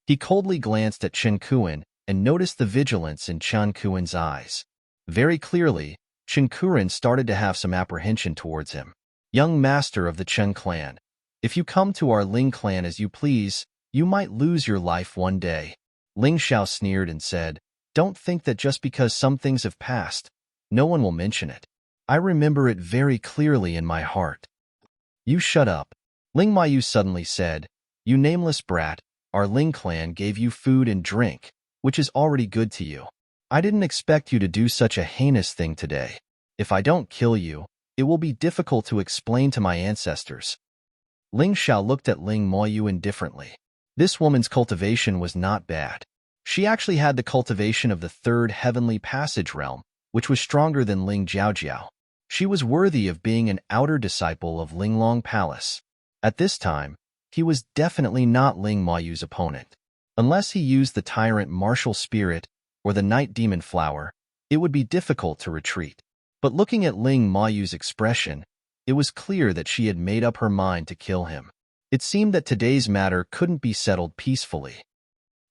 He coldly glanced at Chen Kuan and noticed the vigilance in Chen Kuan's eyes. Very clearly, Chen Kuan started to have some apprehension towards him. Young master of the Chen clan, if you come to our Ling clan as you please, you might lose your life one day. Ling Xiao sneered and said, "Don't think that just because some things have passed, No one will mention it. I remember it very clearly in my heart. You shut up. Ling Mayu suddenly said, You nameless brat, our Ling clan gave you food and drink, which is already good to you. I didn't expect you to do such a heinous thing today. If I don't kill you, it will be difficult to explain to my ancestors. Ling Xiao looked at Ling Mayu indifferently. This woman's cultivation was not bad. She actually had the cultivation of the third heavenly passage realm, which was stronger than Ling Jiaojiao. She was worthy of being an outer disciple of Linglong Palace. At this time, he was definitely not Ling Mayu's opponent. Unless he used the Tyrant martial spirit or the Night Demon flower, it would be difficult to retreat. But looking at Ling Mayu's expression, it was clear that she had made up her mind to kill him. It seemed that today's matter couldn't be settled peacefully.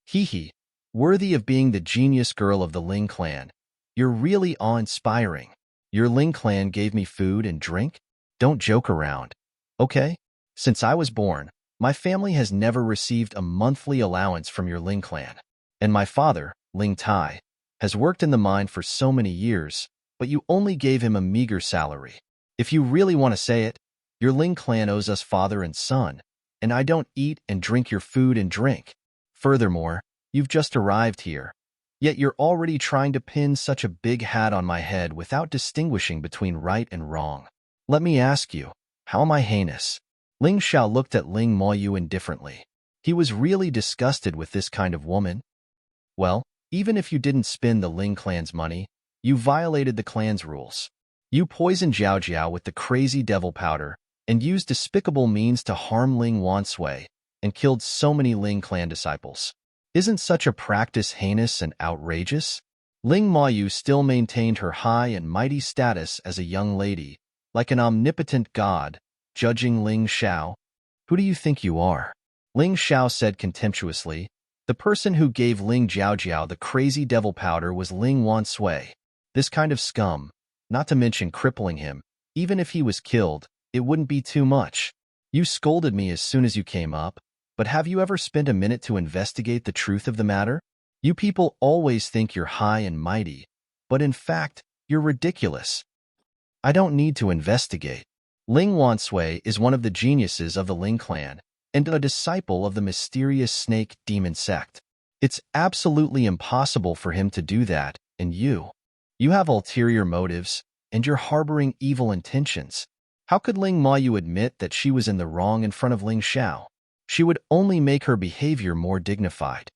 Hee, worthy of being the genius girl of the Ling clan. You're really awe-inspiring. Your Ling clan gave me food and drink? Don't joke around. Okay? Since I was born, my family has never received a monthly allowance from your Ling clan. And my father, Ling Tai, has worked in the mine for so many years, but you only gave him a meager salary. If you really want to say it, your Ling clan owes us father and son, and I don't eat and drink your food and drink. Furthermore, you've just arrived here, yet you're already trying to pin such a big hat on my head without distinguishing between right and wrong. Let me ask you, how am I heinous? Ling Xiao looked at Ling Mayu indifferently. He was really disgusted with this kind of woman. Well, even if you didn't spend the Ling clan's money, you violated the clan's rules. You poisoned Jiao Jiao with the crazy devil powder and used despicable means to harm Ling Wansui and killed so many Ling clan disciples. Isn't such a practice heinous and outrageous? Ling Mayu still maintained her high and mighty status as a young lady, like an omnipotent god, judging Ling Xiao. Who do you think you are? Ling Xiao said contemptuously. The person who gave Ling Jiaojiao the crazy devil powder was Ling Wansui. This kind of scum, not to mention crippling him, even if he was killed, it wouldn't be too much. You scolded me as soon as you came up, but have you ever spent a minute to investigate the truth of the matter? You people always think you're high and mighty, but in fact, you're ridiculous. I don't need to investigate. Ling Wansui is one of the geniuses of the Ling clan, and a disciple of the mysterious snake demon sect. It's absolutely impossible for him to do that, and you have ulterior motives, and you're harboring evil intentions. How could Ling Mayu admit that she was in the wrong in front of Ling Xiao? She would only make her behavior more dignified.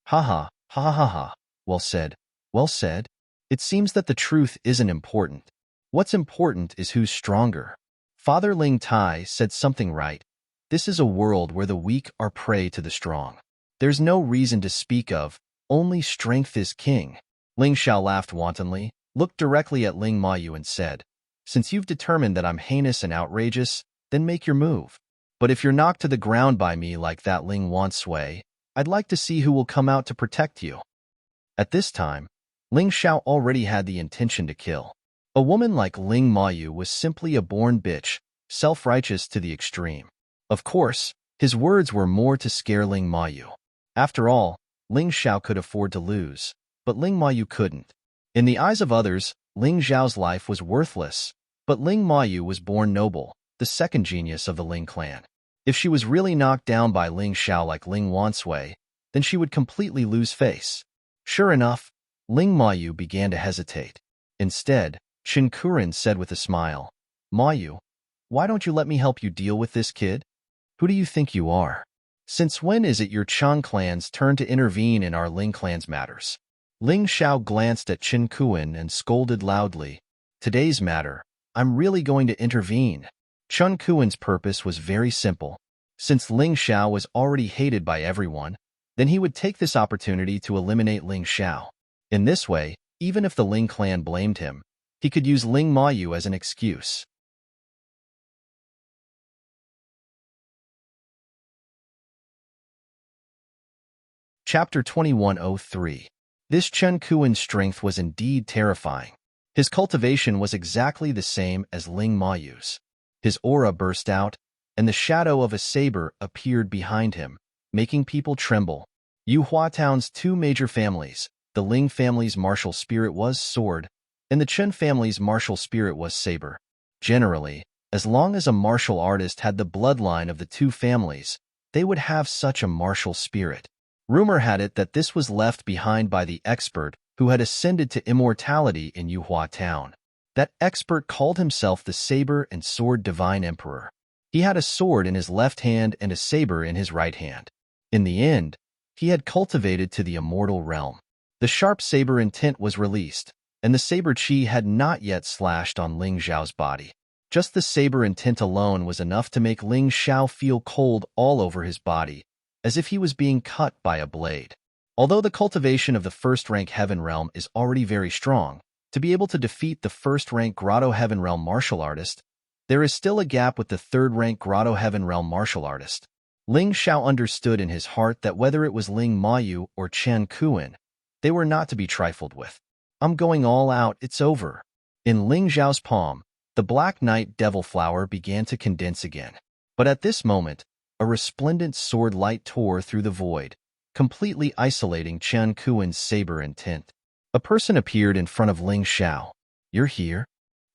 Ha ha, ha ha ha. Well said, well said. It seems that the truth isn't important. What's important is who's stronger. Father Ling Tai said something right. This is a world where the weak are prey to the strong. There's no reason to speak of, only strength is king. Ling Xiao laughed wantonly, looked directly at Ling Mayu and said, Since you've determined that I'm heinous and outrageous, then make your move. But if you're knocked to the ground by me like that Ling Wansui, I'd like to see who will come out to protect you. At this time, Ling Xiao already had the intention to kill. A woman like Ling Mayu was simply a born bitch, self-righteous to the extreme. Of course, his words were more to scare Ling Mayu. After all, Ling Xiao could afford to lose, but Ling Mayu couldn't. In the eyes of others, Ling Xiao's life was worthless, but Ling Mayu was born noble, the second genius of the Ling clan. If she was really knocked down by Ling Xiao like Ling Wansui, then she would completely lose face. Sure enough, Ling Mayu began to hesitate. Instead, Qin Kuren said with a smile, Mayu, why don't you let me help you deal with this kid? Who do you think you are? Since when is it your Chan clan's turn to intervene in our Ling clan's matters? Ling Xiao glanced at Qin Kuren and scolded loudly. Today's matter, I'm really going to intervene. Qin Kuren's purpose was very simple. Since Ling Xiao was already hated by everyone, then he would take this opportunity to eliminate Ling Xiao. In this way, even if the Ling clan blamed him, he could use Ling Mayu as an excuse. Chapter 2103. This Chen Kuen's strength was indeed terrifying. His cultivation was exactly the same as Ling Mayu's. His aura burst out, and the shadow of a saber appeared behind him, making people tremble. Yu Hua Town's two major families, the Ling family's martial spirit was sword, In the Chen family's martial spirit was saber. Generally, as long as a martial artist had the bloodline of the two families, they would have such a martial spirit. Rumor had it that this was left behind by the expert who had ascended to immortality in Yuhua Town. That expert called himself the Saber and Sword Divine Emperor. He had a sword in his left hand and a saber in his right hand. In the end, he had cultivated to the immortal realm. The sharp saber intent was released, and the saber chi had not yet slashed on Ling Xiao's body. Just the saber intent alone was enough to make Ling Xiao feel cold all over his body, as if he was being cut by a blade. Although the cultivation of the first-rank Heaven Realm is already very strong, to be able to defeat the first-rank Grotto Heaven Realm martial artist, there is still a gap with the third-rank Grotto Heaven Realm martial artist. Ling Xiao understood in his heart that whether it was Ling Mayu or Chen Kuan, they were not to be trifled with. I'm going all out, it's over. In Ling Xiao's palm, the Black Knight Devil Flower began to condense again. But at this moment, a resplendent sword light tore through the void, completely isolating Chen Kuan's saber intent. A person appeared in front of Ling Xiao. You're here?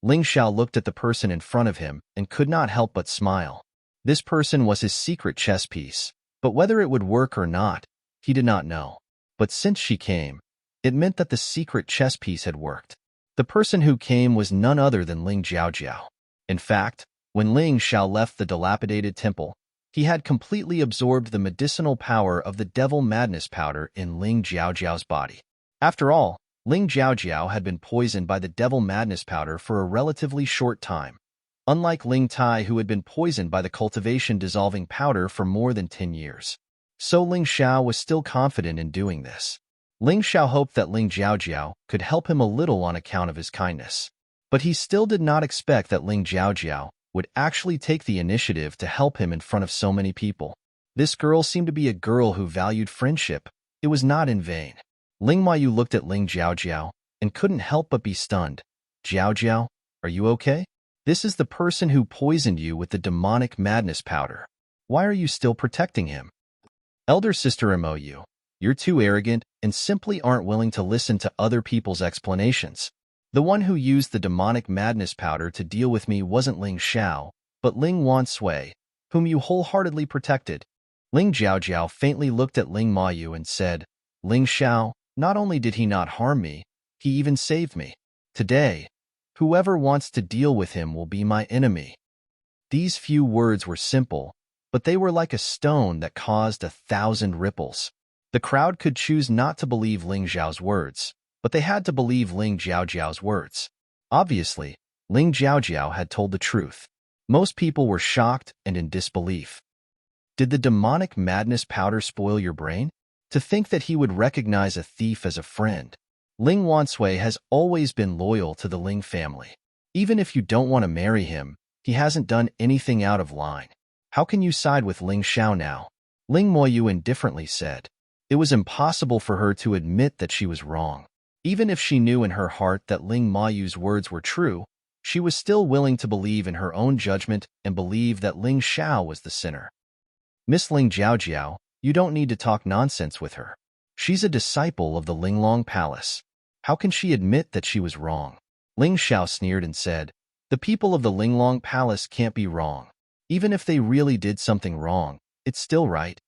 Ling Xiao looked at the person in front of him and could not help but smile. This person was his secret chess piece, but whether it would work or not, he did not know. But since she came, it meant that the secret chess piece had worked. The person who came was none other than Ling Jiaojiao. In fact, when Ling Xiao left the dilapidated temple, he had completely absorbed the medicinal power of the Devil Madness powder in Ling Jiaojiao's body. After all, Ling Jiaojiao had been poisoned by the Devil Madness powder for a relatively short time, unlike Ling Tai who had been poisoned by the cultivation-dissolving powder for more than 10 years. So Ling Xiao was still confident in doing this. Ling Xiao hoped that Ling Jiaojiao could help him a little on account of his kindness. But he still did not expect that Ling Jiaojiao would actually take the initiative to help him in front of so many people. This girl seemed to be a girl who valued friendship. It was not in vain. Ling Mayu looked at Ling Jiaojiao and couldn't help but be stunned. Jiaojiao, are you okay? This is the person who poisoned you with the demonic madness powder. Why are you still protecting him? Elder sister Mou, you're too arrogant and simply aren't willing to listen to other people's explanations. The one who used the demonic madness powder to deal with me wasn't Ling Xiao, but Ling Wansui, whom you wholeheartedly protected. Ling Jiaojiao faintly looked at Ling Mayu and said, Ling Xiao, not only did he not harm me, he even saved me. Today, whoever wants to deal with him will be my enemy. These few words were simple, but they were like a stone that caused 1,000 ripples. The crowd could choose not to believe Ling Xiao's words, but they had to believe Ling Jiaojiao's words. Obviously, Ling Jiaojiao had told the truth. Most people were shocked and in disbelief. Did the demonic madness powder spoil your brain? To think that he would recognize a thief as a friend. Ling Wansui has always been loyal to the Ling family. Even if you don't want to marry him, he hasn't done anything out of line. How can you side with Ling Xiao now? Ling Moyu indifferently said. It was impossible for her to admit that she was wrong. Even if she knew in her heart that Ling Mayu's words were true, she was still willing to believe in her own judgment and believe that Ling Xiao was the sinner. Miss Ling Jiaojiao, you don't need to talk nonsense with her. She's a disciple of the Linglong Palace. How can she admit that she was wrong? Ling Xiao sneered and said, the people of the Linglong Palace can't be wrong. Even if they really did something wrong, it's still right.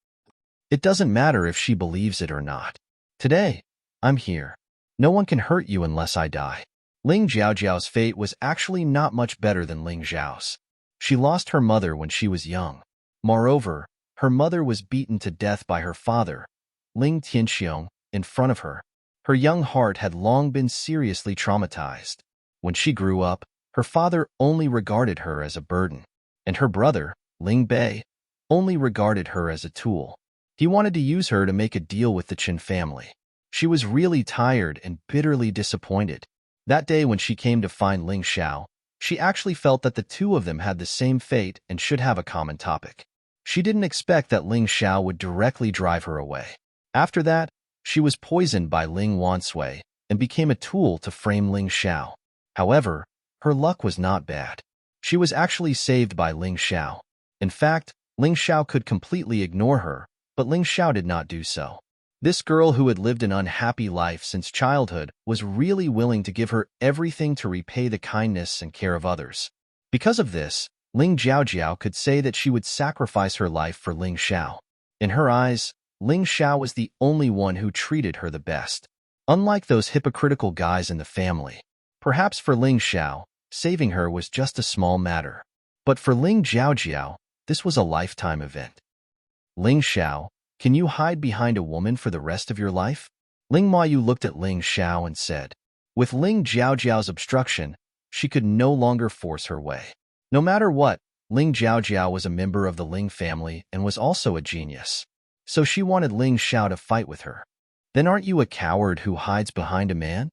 It doesn't matter if she believes it or not. Today, I'm here. No one can hurt you unless I die. Ling Jiaojiao's fate was actually not much better than Ling Xiao's. She lost her mother when she was young. Moreover, her mother was beaten to death by her father, Ling Tianxiong, in front of her. Her young heart had long been seriously traumatized. When she grew up, her father only regarded her as a burden, and her brother, Ling Bei, only regarded her as a tool. He wanted to use her to make a deal with the Qin family. She was really tired and bitterly disappointed. That day when she came to find Ling Xiao, she actually felt that the two of them had the same fate and should have a common topic. She didn't expect that Ling Xiao would directly drive her away. After that, she was poisoned by Ling Wansui and became a tool to frame Ling Xiao. However, her luck was not bad. She was actually saved by Ling Xiao. In fact, Ling Xiao could completely ignore her, but Ling Xiao did not do so. This girl who had lived an unhappy life since childhood was really willing to give her everything to repay the kindness and care of others. Because of this, Ling Jiaojiao could say that she would sacrifice her life for Ling Xiao. In her eyes, Ling Xiao was the only one who treated her the best. Unlike those hypocritical guys in the family. Perhaps for Ling Xiao, saving her was just a small matter. But for Ling Jiaojiao, this was a lifetime event. Ling Xiao, can you hide behind a woman for the rest of your life? Ling Mayu looked at Ling Xiao and said. With Ling Jiaojiao's obstruction, she could no longer force her way. No matter what, Ling Jiaojiao was a member of the Ling family and was also a genius. So she wanted Ling Xiao to fight with her. Then aren't you a coward who hides behind a man?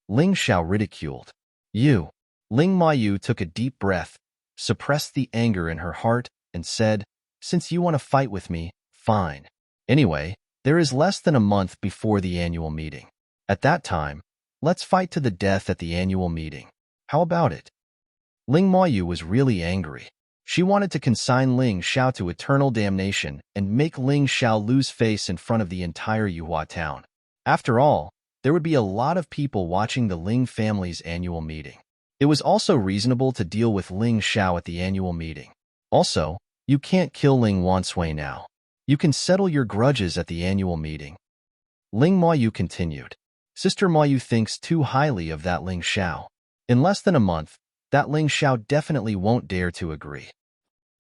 Ling Xiao ridiculed. You. Ling Mayu took a deep breath, suppressed the anger in her heart, and said, since you want to fight with me, fine. Anyway, there is less than a month before the annual meeting. At that time, let's fight to the death at the annual meeting. How about it? Ling Mayu was really angry. She wanted to consign Ling Xiao to eternal damnation and make Ling Xiao lose face in front of the entire Yuhua town. After all, there would be a lot of people watching the Ling family's annual meeting. It was also reasonable to deal with Ling Xiao at the annual meeting. Also, you can't kill Ling Wansui now. You can settle your grudges at the annual meeting. Ling Mayu continued. Sister Mayu thinks too highly of that Ling Xiao. In less than a month, that Ling Xiao definitely won't dare to agree.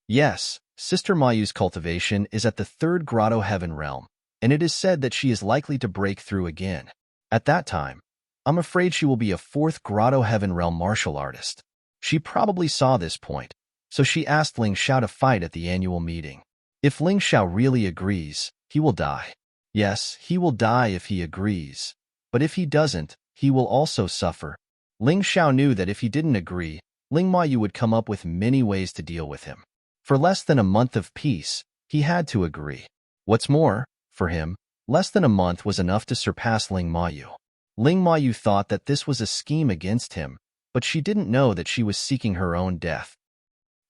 Yes, Sister Mayu's cultivation is at the 3rd Grotto Heaven realm, and it is said that she is likely to break through again. At that time, I'm afraid she will be a 4th Grotto Heaven realm martial artist. She probably saw this point, so she asked Ling Xiao to fight at the annual meeting. If Ling Xiao really agrees, he will die. Yes, he will die if he agrees. But if he doesn't, he will also suffer. Ling Xiao knew that if he didn't agree, Ling Mayu would come up with many ways to deal with him. For less than a month of peace, he had to agree. What's more, for him, less than a month was enough to surpass Ling Mayu. Ling Mayu thought that this was a scheme against him, but she didn't know that she was seeking her own death.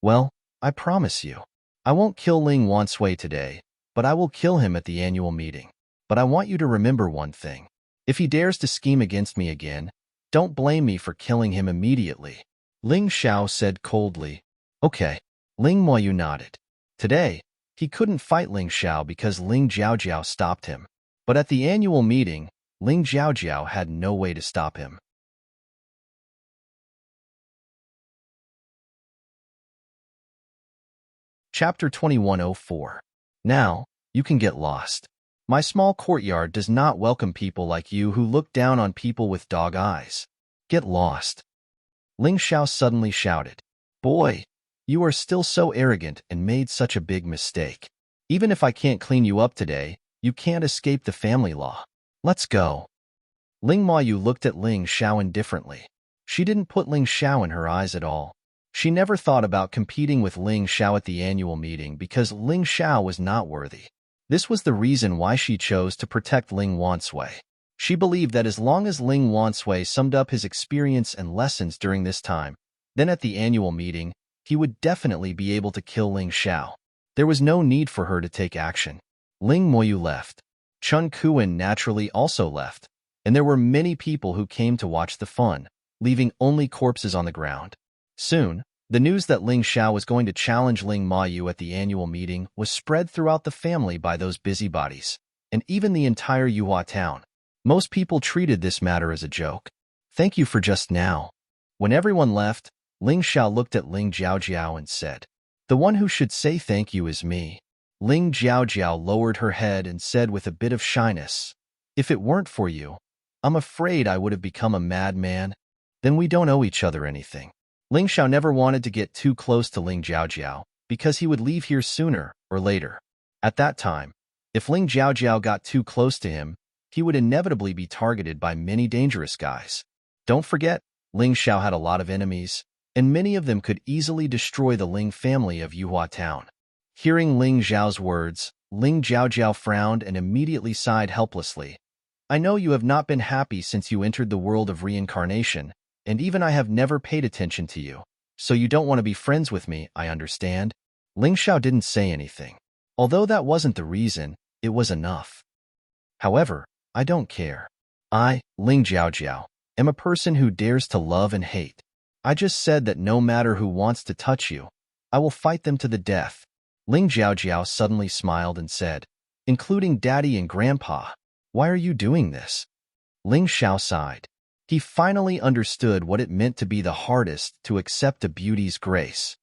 Well, I promise you. I won't kill Ling Wansui today, but I will kill him at the annual meeting. But I want you to remember one thing. If he dares to scheme against me again, don't blame me for killing him immediately. Ling Xiao said coldly. Okay. Ling Mayu nodded. Today, he couldn't fight Ling Xiao because Ling Jiaojiao stopped him. But at the annual meeting, Ling Jiaojiao had no way to stop him. Chapter 2104. Now, you can get lost. My small courtyard does not welcome people like you who look down on people with dog eyes. Get lost. Ling Xiao suddenly shouted. Boy, you are still so arrogant and made such a big mistake. Even if I can't clean you up today, you can't escape the family law. Let's go. Ling Mayu looked at Ling Xiao indifferently. She didn't put Ling Xiao in her eyes at all. She never thought about competing with Ling Xiao at the annual meeting because Ling Xiao was not worthy. This was the reason why she chose to protect Ling Wansui. She believed that as long as Ling Wansui summed up his experience and lessons during this time, then at the annual meeting, he would definitely be able to kill Ling Xiao. There was no need for her to take action. Ling Moyu left. Chun Kuan naturally also left, and there were many people who came to watch the fun, leaving only corpses on the ground. Soon, the news that Ling Xiao was going to challenge Ling Mayu at the annual meeting was spread throughout the family by those busybodies, and even the entire Yuhua town. Most people treated this matter as a joke. Thank you for just now. When everyone left, Ling Xiao looked at Ling Jiaojiao and said, the one who should say thank you is me. Ling Jiaojiao lowered her head and said with a bit of shyness, if it weren't for you, I'm afraid I would have become a madman. Then we don't owe each other anything. Ling Xiao never wanted to get too close to Ling Jiaojiao because he would leave here sooner or later. At that time, if Ling Jiaojiao got too close to him, he would inevitably be targeted by many dangerous guys. Don't forget, Ling Xiao had a lot of enemies, and many of them could easily destroy the Ling family of Yuhua town. Hearing Ling Zhao's words, Ling Jiaojiao frowned and immediately sighed helplessly. I know you have not been happy since you entered the world of reincarnation, and even I have never paid attention to you. So you don't want to be friends with me, I understand. Ling Xiao didn't say anything. Although that wasn't the reason, it was enough. However, I don't care. I, Ling Jiaojiao, am a person who dares to love and hate. I just said that no matter who wants to touch you, I will fight them to the death. Ling Jiaojiao suddenly smiled and said, including Daddy and Grandpa. Why are you doing this? Ling Xiao sighed. He finally understood what it meant to be the hardest to accept a beauty's grace.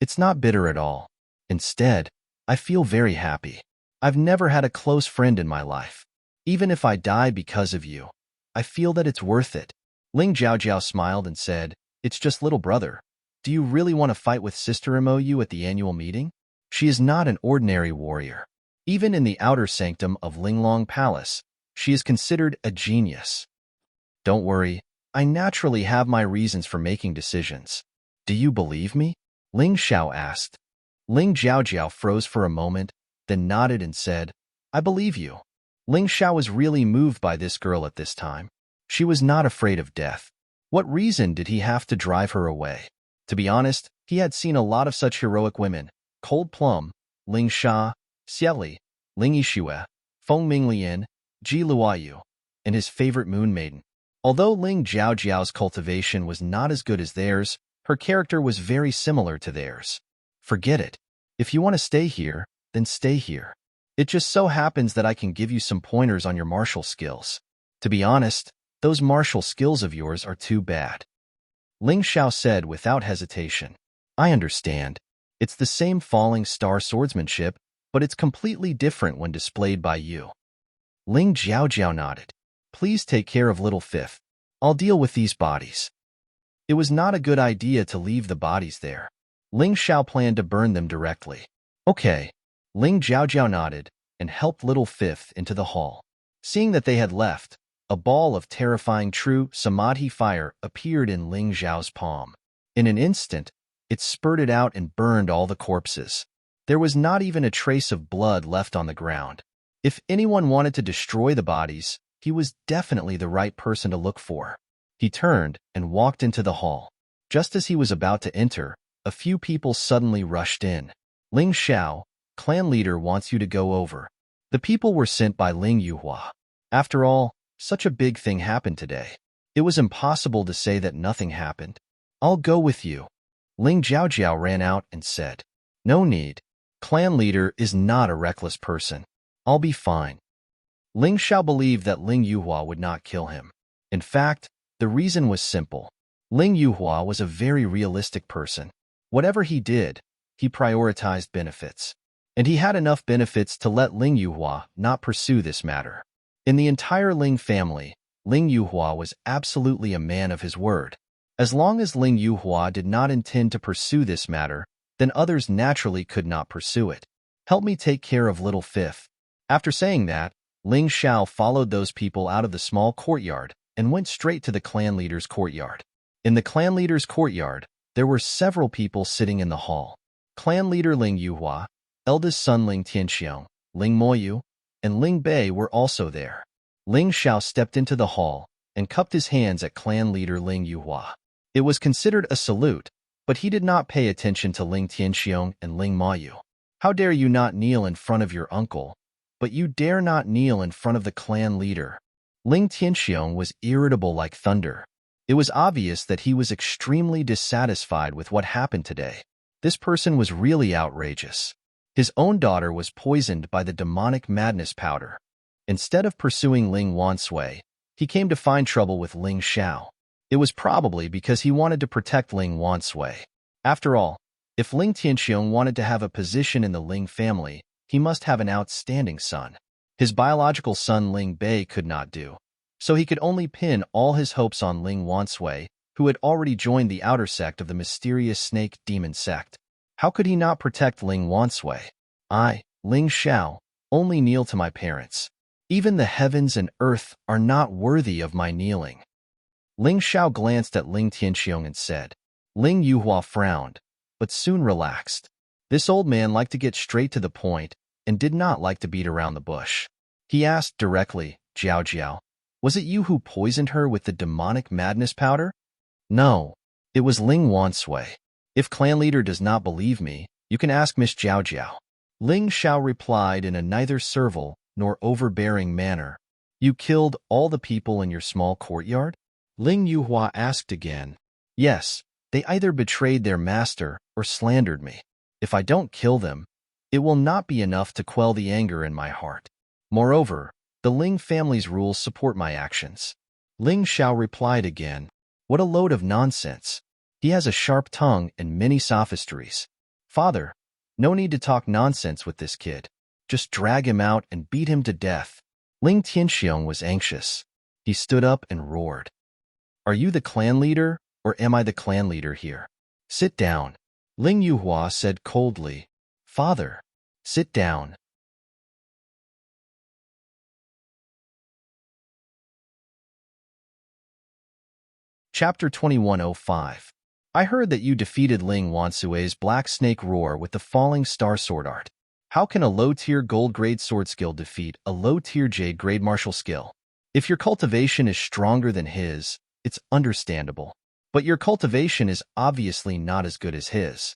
It's not bitter at all. Instead, I feel very happy. I've never had a close friend in my life. Even if I die because of you, I feel that it's worth it. Ling Jiaojiao smiled and said, it's just little brother. Do you really want to fight with Sister Mou at the annual meeting? She is not an ordinary warrior. Even in the outer sanctum of Linglong Palace, she is considered a genius. Don't worry, I naturally have my reasons for making decisions. Do you believe me? Ling Xiao asked. Ling Jiaojiao froze for a moment, then nodded and said, I believe you. Ling Xiao was really moved by this girl at this time. She was not afraid of death. What reason did he have to drive her away? To be honest, he had seen a lot of such heroic women: Cold Plum, Ling Sha, Xieli, Ling Yixue, Feng Minglian, Ji Luoyu, and his favorite Moon Maiden. Although Ling Jiaojiao's cultivation was not as good as theirs, her character was very similar to theirs. Forget it. If you want to stay here, then stay here. It just so happens that I can give you some pointers on your martial skills. To be honest, those martial skills of yours are too bad. Ling Xiao said without hesitation. I understand. It's the same falling star swordsmanship, but it's completely different when displayed by you. Ling Jiaojiao nodded. Please take care of little Fifth. I'll deal with these bodies. It was not a good idea to leave the bodies there. Ling Xiao planned to burn them directly. Okay. Ling Jiaojiao nodded and helped little Fifth into the hall. Seeing that they had left, a ball of terrifying true samadhi fire appeared in Ling Xiao's palm. In an instant, it spurted out and burned all the corpses. There was not even a trace of blood left on the ground. If anyone wanted to destroy the bodies, he was definitely the right person to look for. He turned and walked into the hall. Just as he was about to enter, a few people suddenly rushed in. Ling Xiao, clan leader, wants you to go over. The people were sent by Ling Yuhua. After all, such a big thing happened today. It was impossible to say that nothing happened. I'll go with you. Ling Jiaojiao ran out and said, no need. Clan leader is not a reckless person. I'll be fine. Ling Xiao believed that Ling Yuhua would not kill him. In fact, the reason was simple. Ling Yuhua was a very realistic person. Whatever he did, he prioritized benefits. And he had enough benefits to let Ling Yuhua not pursue this matter. In the entire Ling family, Ling Yuhua was absolutely a man of his word. As long as Ling Yuhua did not intend to pursue this matter, then others naturally could not pursue it. Help me take care of little Fifth. After saying that, Ling Xiao followed those people out of the small courtyard and went straight to the clan leader's courtyard. In the clan leader's courtyard, there were several people sitting in the hall. Clan leader Ling Yuhua, eldest son Ling Tianxiong, Ling Moyu, and Ling Bei were also there. Ling Xiao stepped into the hall and cupped his hands at clan leader Ling Yuhua. It was considered a salute, but he did not pay attention to Ling Tianxiong and Ling Moyu. How dare you not kneel in front of your uncle, but you dare not kneel in front of the clan leader. Ling Tianxiong was irritable like thunder. It was obvious that he was extremely dissatisfied with what happened today. This person was really outrageous. His own daughter was poisoned by the demonic madness powder. Instead of pursuing Ling Wansui, he came to find trouble with Ling Xiao. It was probably because he wanted to protect Ling Wansui. After all, if Ling Tianxiong wanted to have a position in the Ling family, he must have an outstanding son. His biological son Ling Bei could not do, so he could only pin all his hopes on Ling Wansui, who had already joined the outer sect of the mysterious snake demon sect. How could he not protect Ling Wansui? I, Ling Xiao, only kneel to my parents. Even the heavens and earth are not worthy of my kneeling. Ling Xiao glanced at Ling Tianxiong and said. Ling Yuhua frowned, but soon relaxed. This old man liked to get straight to the point and did not like to beat around the bush. He asked directly, Jiaojiao, was it you who poisoned her with the demonic madness powder? No, it was Ling Wansui. If clan leader does not believe me, you can ask Miss Jiaojiao. Ling Xiao replied in a neither servile nor overbearing manner. You killed all the people in your small courtyard? Ling Yuhua asked again. Yes, they either betrayed their master or slandered me. If I don't kill them, it will not be enough to quell the anger in my heart. Moreover, the Ling family's rules support my actions. Ling Xiao replied again. What a load of nonsense. He has a sharp tongue and many sophistries. Father, no need to talk nonsense with this kid. Just drag him out and beat him to death. Ling Tianxiong was anxious. He stood up and roared. Are you the clan leader, or am I the clan leader here? Sit down. Ling Yuhua said coldly. Father, sit down. Chapter 2105. I heard that you defeated Ling Wansue's Black Snake Roar with the Falling Star Sword Art. How can a low-tier gold-grade sword skill defeat a low-tier jade-grade martial skill? If your cultivation is stronger than his, it's understandable. But your cultivation is obviously not as good as his.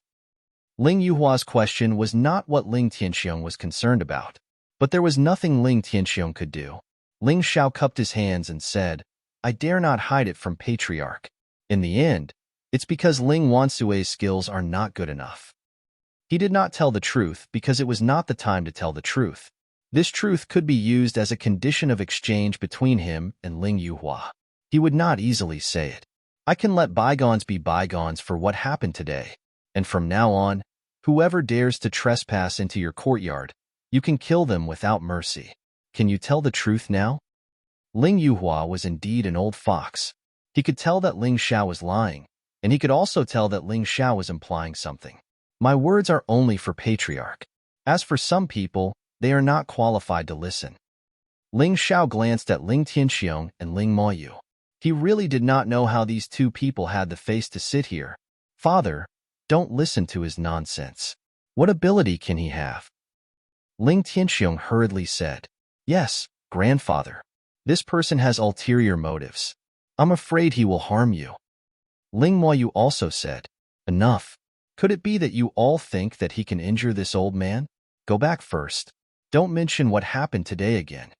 Ling Yuhua's question was not what Ling Tianxiong was concerned about. But there was nothing Ling Tianxiong could do. Ling Xiao cupped his hands and said, I dare not hide it from Patriarch. In the end, it's because Ling Wansue's skills are not good enough. He did not tell the truth because it was not the time to tell the truth. This truth could be used as a condition of exchange between him and Ling Yuhua. He would not easily say it. I can let bygones be bygones for what happened today. And from now on, whoever dares to trespass into your courtyard, you can kill them without mercy. Can you tell the truth now? Ling Yuhua was indeed an old fox. He could tell that Ling Xiao was lying, and he could also tell that Ling Xiao was implying something. My words are only for Patriarch. As for some people, they are not qualified to listen. Ling Xiao glanced at Ling Tianxiong and Ling Moyu. He really did not know how these two people had the face to sit here. Father, don't listen to his nonsense. What ability can he have? Ling Tianxiong hurriedly said, Yes, grandfather. This person has ulterior motives. I'm afraid he will harm you. Ling Moyu also said, Enough. Could it be that you all think that he can injure this old man? Go back first. Don't mention what happened today again.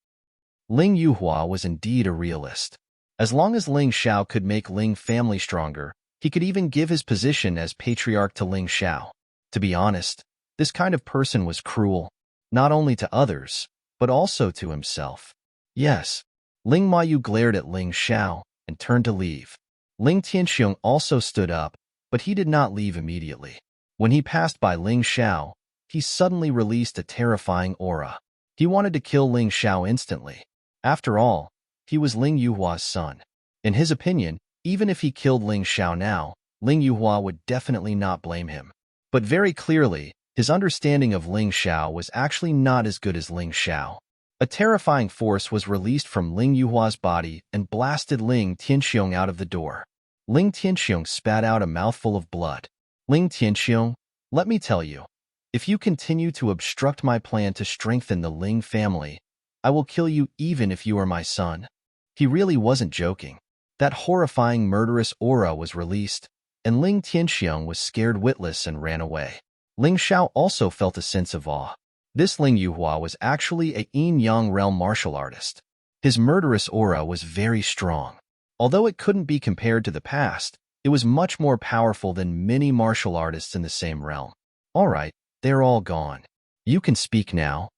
Ling Yuhua was indeed a realist. As long as Ling Xiao could make Ling family stronger, he could even give his position as patriarch to Ling Xiao. To be honest, this kind of person was cruel, not only to others, but also to himself. Yes. Ling Mayu glared at Ling Xiao and turned to leave. Ling Tianxiong also stood up, but he did not leave immediately. When he passed by Ling Xiao, he suddenly released a terrifying aura. He wanted to kill Ling Xiao instantly. After all, he was Ling Yuhua's son. In his opinion, even if he killed Ling Xiao now, Ling Yuhua would definitely not blame him. But very clearly, his understanding of Ling Xiao was actually not as good as Ling Xiao. A terrifying force was released from Ling Yuhua's body and blasted Ling Tianxiong out of the door. Ling Tianxiong spat out a mouthful of blood. Ling Tianxiong, let me tell you, if you continue to obstruct my plan to strengthen the Ling family, I will kill you even if you are my son. He really wasn't joking. That horrifying murderous aura was released, and Ling Tianxiong was scared witless and ran away. Ling Xiao also felt a sense of awe. This Ling Yuhua was actually a yin-yang realm martial artist. His murderous aura was very strong. Although it couldn't be compared to the past, it was much more powerful than many martial artists in the same realm. All right, they're all gone. You can speak now.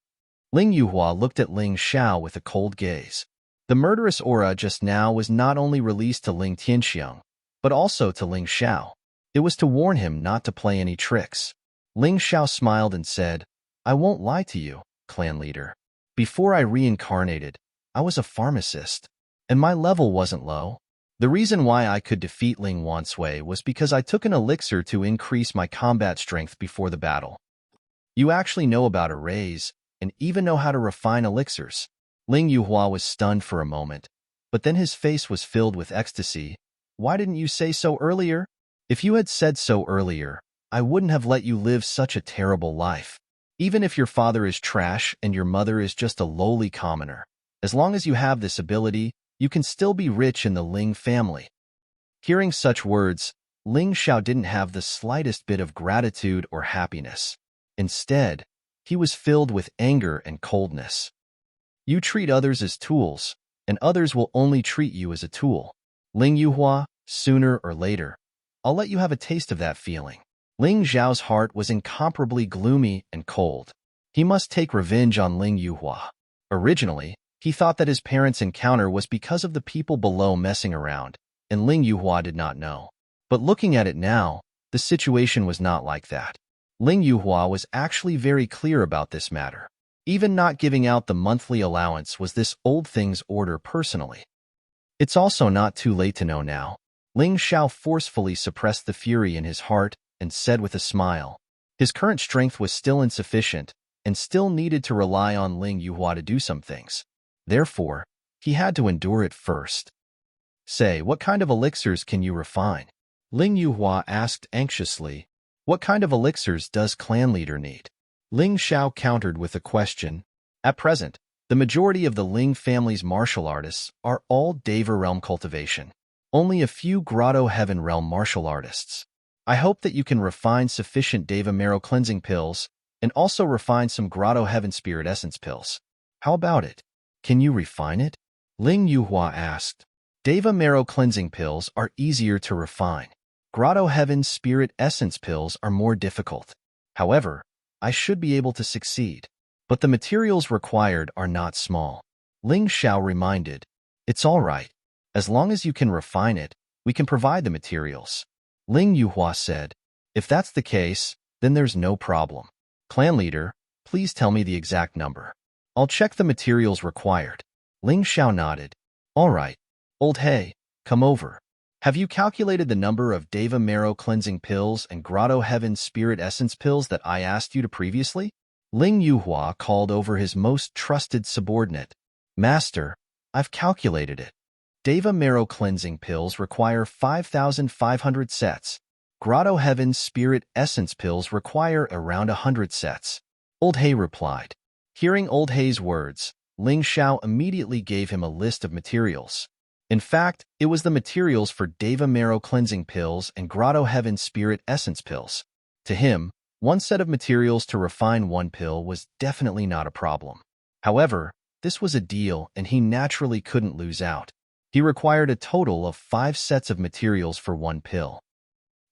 Ling Yuhua looked at Ling Xiao with a cold gaze. The murderous aura just now was not only released to Ling Tianxiong, but also to Ling Xiao. It was to warn him not to play any tricks. Ling Xiao smiled and said, I won't lie to you, clan leader. Before I reincarnated, I was a pharmacist, and my level wasn't low. The reason why I could defeat Ling Wansui was because I took an elixir to increase my combat strength before the battle. You actually know about arrays, and even know how to refine elixirs. Ling Yuhua was stunned for a moment, but then his face was filled with ecstasy. Why didn't you say so earlier? If you had said so earlier, I wouldn't have let you live such a terrible life. Even if your father is trash and your mother is just a lowly commoner, as long as you have this ability, you can still be rich in the Ling family. Hearing such words, Ling Xiao didn't have the slightest bit of gratitude or happiness. Instead, he was filled with anger and coldness. You treat others as tools, and others will only treat you as a tool. Ling Yuhua, sooner or later, I'll let you have a taste of that feeling. Ling Zhao's heart was incomparably gloomy and cold. He must take revenge on Ling Yuhua. Originally, he thought that his parents' encounter was because of the people below messing around, and Ling Yuhua did not know. But looking at it now, the situation was not like that. Ling Yuhua was actually very clear about this matter. Even not giving out the monthly allowance was this old thing's order personally. It's also not too late to know now. Ling Xiao forcefully suppressed the fury in his heart and said with a smile. His current strength was still insufficient and still needed to rely on Ling Yuhua to do some things. Therefore, he had to endure it first. Say, what kind of elixirs can you refine? Ling Yuhua asked anxiously. What kind of elixirs does clan leader need? Ling Xiao countered with a question. At present, the majority of the Ling family's martial artists are all Deva realm cultivation. Only a few Grotto Heaven realm martial artists. I hope that you can refine sufficient Deva marrow cleansing pills and also refine some Grotto Heaven spirit essence pills. How about it? Can you refine it? Ling Yuhua asked. Deva marrow cleansing pills are easier to refine. Grotto Heaven spirit essence pills are more difficult. However, I should be able to succeed. But the materials required are not small. Ling Xiao reminded. It's all right. As long as you can refine it, we can provide the materials. Ling Yuhua said. If that's the case, then there's no problem. Clan leader, please tell me the exact number. I'll check the materials required. Ling Xiao nodded. All right. Old He, come over. Have you calculated the number of Deva marrow cleansing pills and Grotto Heaven spirit essence pills that I asked you to previously? Ling Yuhua called over his most trusted subordinate. Master, I've calculated it. Deva marrow cleansing pills require 5,500 sets. Grotto Heaven spirit essence pills require around 100 sets. Old He replied. Hearing Old He's words, Ling Xiao immediately gave him a list of materials. In fact, it was the materials for Deva marrow cleansing pills and Grotto Heaven spirit essence pills. To him, one set of materials to refine one pill was definitely not a problem. However, this was a deal and he naturally couldn't lose out. He required a total of 5 sets of materials for one pill.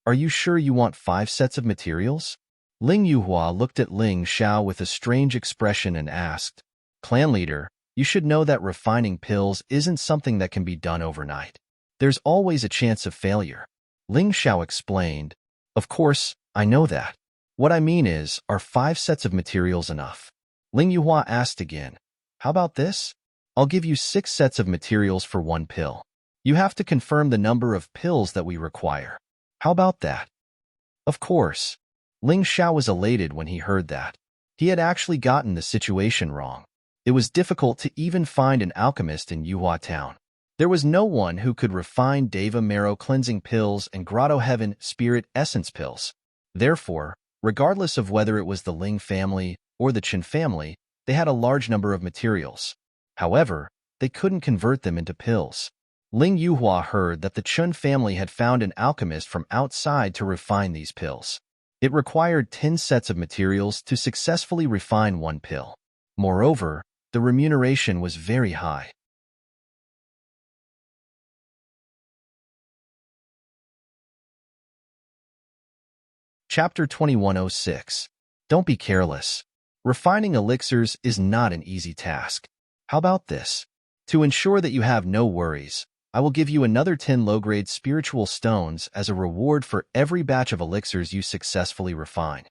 Are you sure you want 5 sets of materials? Ling Yuhua looked at Ling Xiao with a strange expression and asked, Clan leader, you should know that refining pills isn't something that can be done overnight. There's always a chance of failure. Ling Xiao explained, Of course, I know that. What I mean is, are 5 sets of materials enough? Ling Yuhua asked again, How about this? I'll give you 6 sets of materials for one pill. You have to confirm the number of pills that we require. How about that? Of course. Ling Xiao was elated when he heard that. He had actually gotten the situation wrong. It was difficult to even find an alchemist in Yuhua Town. There was no one who could refine Deva marrow cleansing pills and Grotto Heaven spirit essence pills. Therefore, regardless of whether it was the Ling family or the Chen family, they had a large number of materials. However, they couldn't convert them into pills. Ling Yuhua heard that the Chen family had found an alchemist from outside to refine these pills. It required 10 sets of materials to successfully refine one pill. Moreover, the remuneration was very high. Chapter 2106. Don't be careless. Refining elixirs is not an easy task. How about this? To ensure that you have no worries, I will give you another 10 low-grade spiritual stones as a reward for every batch of elixirs you successfully refine.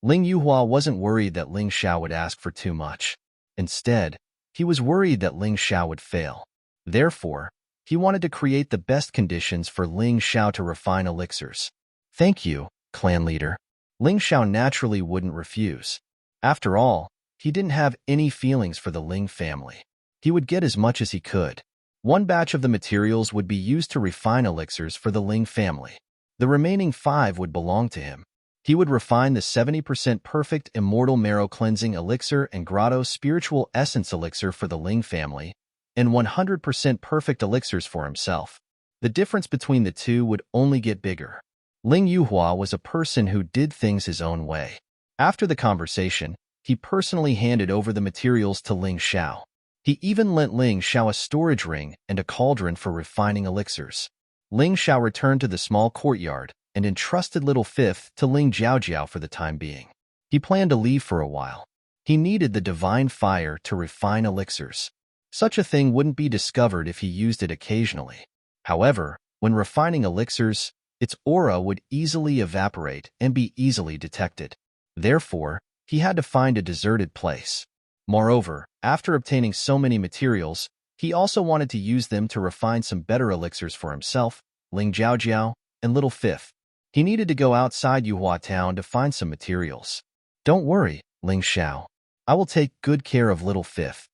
Ling Yuhua wasn't worried that Ling Xiao would ask for too much. Instead, he was worried that Ling Xiao would fail. Therefore, he wanted to create the best conditions for Ling Xiao to refine elixirs. Thank you, clan leader. Ling Xiao naturally wouldn't refuse. After all, he didn't have any feelings for the Ling family. He would get as much as he could. One batch of the materials would be used to refine elixirs for the Ling family. The remaining 5 would belong to him. He would refine the 70% perfect immortal marrow cleansing elixir and Grotto spiritual essence elixir for the Ling family, and 100% perfect elixirs for himself. The difference between the two would only get bigger. Ling Yuhua was a person who did things his own way. After the conversation, he personally handed over the materials to Ling Xiao. He even lent Ling Xiao a storage ring and a cauldron for refining elixirs. Ling Xiao returned to the small courtyard and entrusted Little Fifth to Ling Jiaojiao for the time being. He planned to leave for a while. He needed the divine fire to refine elixirs. Such a thing wouldn't be discovered if he used it occasionally. However, when refining elixirs, its aura would easily evaporate and be easily detected. Therefore, he had to find a deserted place. Moreover, after obtaining so many materials, he also wanted to use them to refine some better elixirs for himself, Ling Jiaojiao, and Little Fifth. He needed to go outside Yuhua town to find some materials. Don't worry, Ling Xiao. I will take good care of Little Fifth.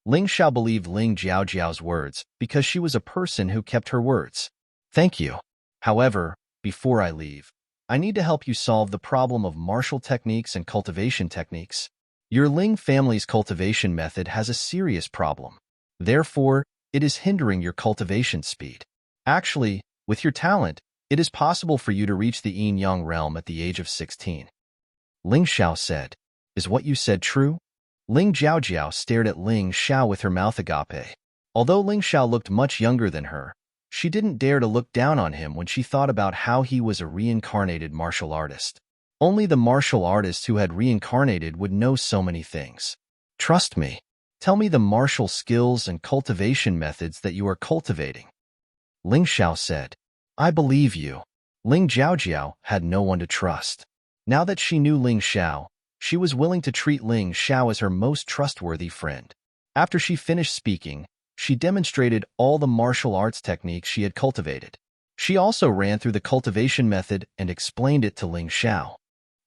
Ling Xiao believed Ling Jiaojiao's words because she was a person who kept her words. Thank you. However, before I leave, I need to help you solve the problem of martial techniques and cultivation techniques. Your Ling family's cultivation method has a serious problem. Therefore, it is hindering your cultivation speed. Actually, with your talent, it is possible for you to reach the yin-yang realm at the age of 16. Ling Xiao said, Is what you said true? Ling Jiaojiao stared at Ling Xiao with her mouth agape. Although Ling Xiao looked much younger than her, she didn't dare to look down on him when she thought about how he was a reincarnated martial artist. Only the martial artists who had reincarnated would know so many things. Trust me. Tell me the martial skills and cultivation methods that you are cultivating. Ling Xiao said, I believe you. Ling Jiaojiao had no one to trust. Now that she knew Ling Xiao, she was willing to treat Ling Xiao as her most trustworthy friend. After she finished speaking, she demonstrated all the martial arts techniques she had cultivated. She also ran through the cultivation method and explained it to Ling Xiao.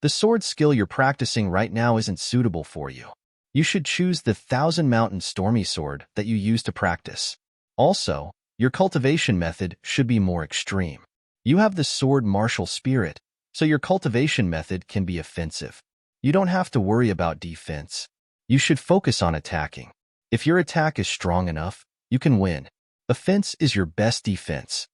The sword skill you're practicing right now isn't suitable for you. You should choose the Thousand Mountain Stormy Sword that you use to practice. Also, your cultivation method should be more extreme. You have the sword martial spirit, so your cultivation method can be offensive. You don't have to worry about defense. You should focus on attacking. If your attack is strong enough, you can win. Offense is your best defense.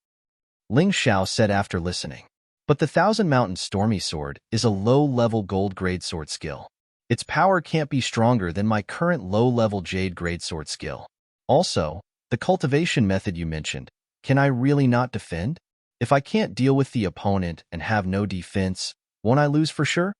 Ling Xiao said after listening. But the Thousand Mountain Stormy Sword is a low-level gold-grade sword skill. Its power can't be stronger than my current low-level jade-grade sword skill. Also, the cultivation method you mentioned, can I really not defend? If I can't deal with the opponent and have no defense, won't I lose for sure?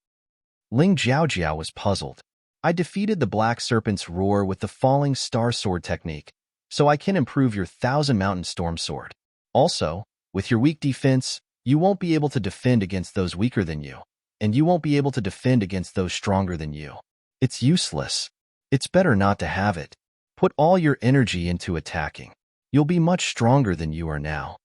Ling Jiaojiao was puzzled. I defeated the Black Serpent's roar with the Falling Star Sword technique, so I can improve your Thousand Mountain Storm Sword. Also, with your weak defense, you won't be able to defend against those weaker than you, and you won't be able to defend against those stronger than you. It's useless. It's better not to have it. Put all your energy into attacking. You'll be much stronger than you are now.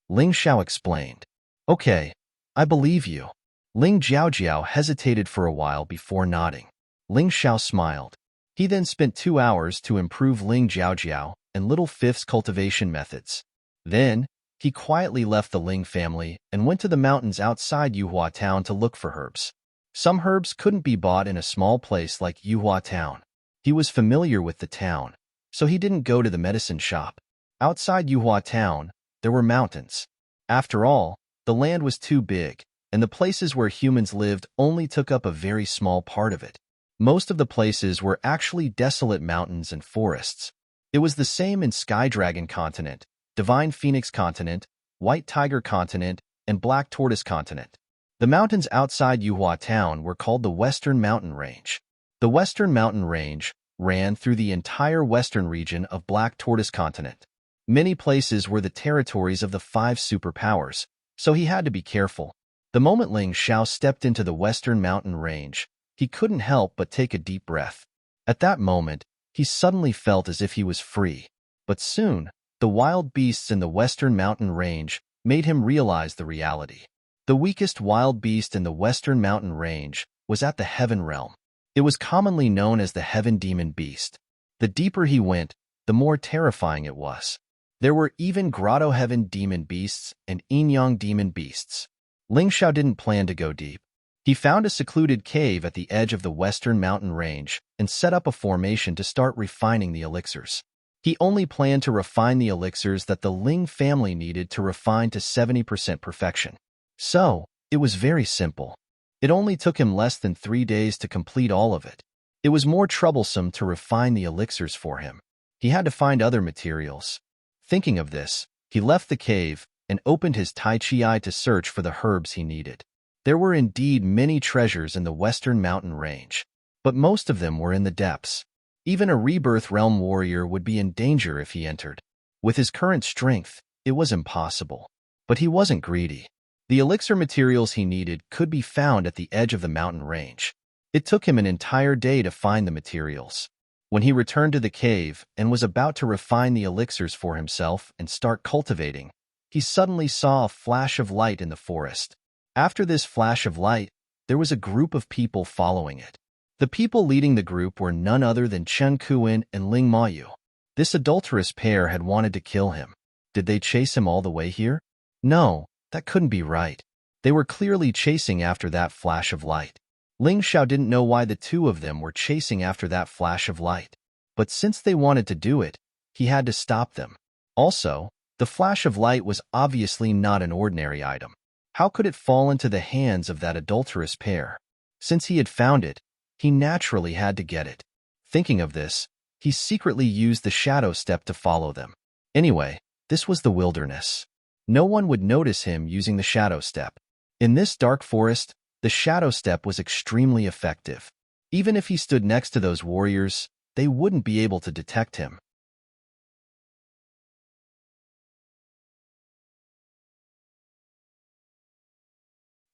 Ling Xiao explained. Okay, I believe you. Ling Jiaojiao hesitated for a while before nodding. Ling Xiao smiled. He then spent 2 hours to improve Ling Jiaojiao and Little Fifth's cultivation methods. Then, he quietly left the Ling family and went to the mountains outside Yuhua town to look for herbs. Some herbs couldn't be bought in a small place like Yuhua town. He was familiar with the town, so he didn't go to the medicine shop. Outside Yuhua town, there were mountains. After all, the land was too big, and the places where humans lived only took up a very small part of it. Most of the places were actually desolate mountains and forests. It was the same in Sky Dragon Continent, Divine Phoenix Continent, White Tiger Continent, and Black Tortoise Continent. The mountains outside Yuhua town were called the Western Mountain Range. The Western Mountain Range ran through the entire western region of Black Tortoise Continent. Many places were the territories of the 5 superpowers, so he had to be careful. The moment Ling Xiao stepped into the Western Mountain Range, he couldn't help but take a deep breath. At that moment, he suddenly felt as if he was free. But soon, the wild beasts in the Western Mountain Range made him realize the reality. The weakest wild beast in the Western Mountain Range was at the Heaven Realm. It was commonly known as the Heaven Demon Beast. The deeper he went, the more terrifying it was. There were even Grotto Heaven Demon Beasts and Yin-Yang Demon Beasts. Ling Xiao didn't plan to go deep. He found a secluded cave at the edge of the Western Mountain Range and set up a formation to start refining the elixirs. He only planned to refine the elixirs that the Ling family needed to refine to 70% perfection. So, it was very simple. It only took him less than 3 days to complete all of it. It was more troublesome to refine the elixirs for him. He had to find other materials. Thinking of this, he left the cave and opened his Tai Chi eye to search for the herbs he needed. There were indeed many treasures in the western mountain range, but most of them were in the depths. Even a rebirth realm warrior would be in danger if he entered. With his current strength, it was impossible. But he wasn't greedy. The elixir materials he needed could be found at the edge of the mountain range. It took him an entire day to find the materials. When he returned to the cave and was about to refine the elixirs for himself and start cultivating, he suddenly saw a flash of light in the forest. After this flash of light, there was a group of people following it. The people leading the group were none other than Chen Kuan and Ling Mayu. This adulterous pair had wanted to kill him. Did they chase him all the way here? No, that couldn't be right. They were clearly chasing after that flash of light. Ling Xiao didn't know why the two of them were chasing after that flash of light. But since they wanted to do it, he had to stop them. Also, the flash of light was obviously not an ordinary item. How could it fall into the hands of that adulterous pair? Since he had found it, he naturally had to get it. Thinking of this, he secretly used the shadow step to follow them. Anyway, this was the wilderness. No one would notice him using the shadow step. In this dark forest, the shadow step was extremely effective. Even if he stood next to those warriors, they wouldn't be able to detect him.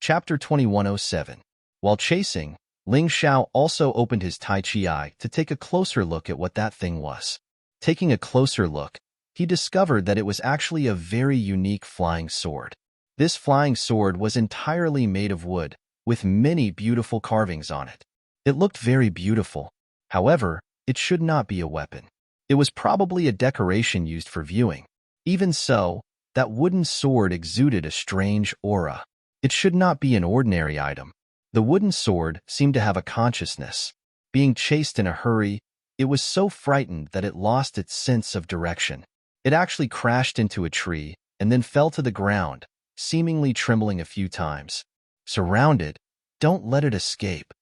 Chapter 2107. While chasing, Ling Xiao also opened his Tai Chi eye to take a closer look at what that thing was. Taking a closer look, he discovered that it was actually a very unique flying sword. This flying sword was entirely made of wood, with many beautiful carvings on it. It looked very beautiful. However, it should not be a weapon. It was probably a decoration used for viewing. Even so, that wooden sword exuded a strange aura. It should not be an ordinary item. The wooden sword seemed to have a consciousness. Being chased in a hurry, it was so frightened that it lost its sense of direction. It actually crashed into a tree and then fell to the ground, seemingly trembling a few times. Surround it. Don't let it escape.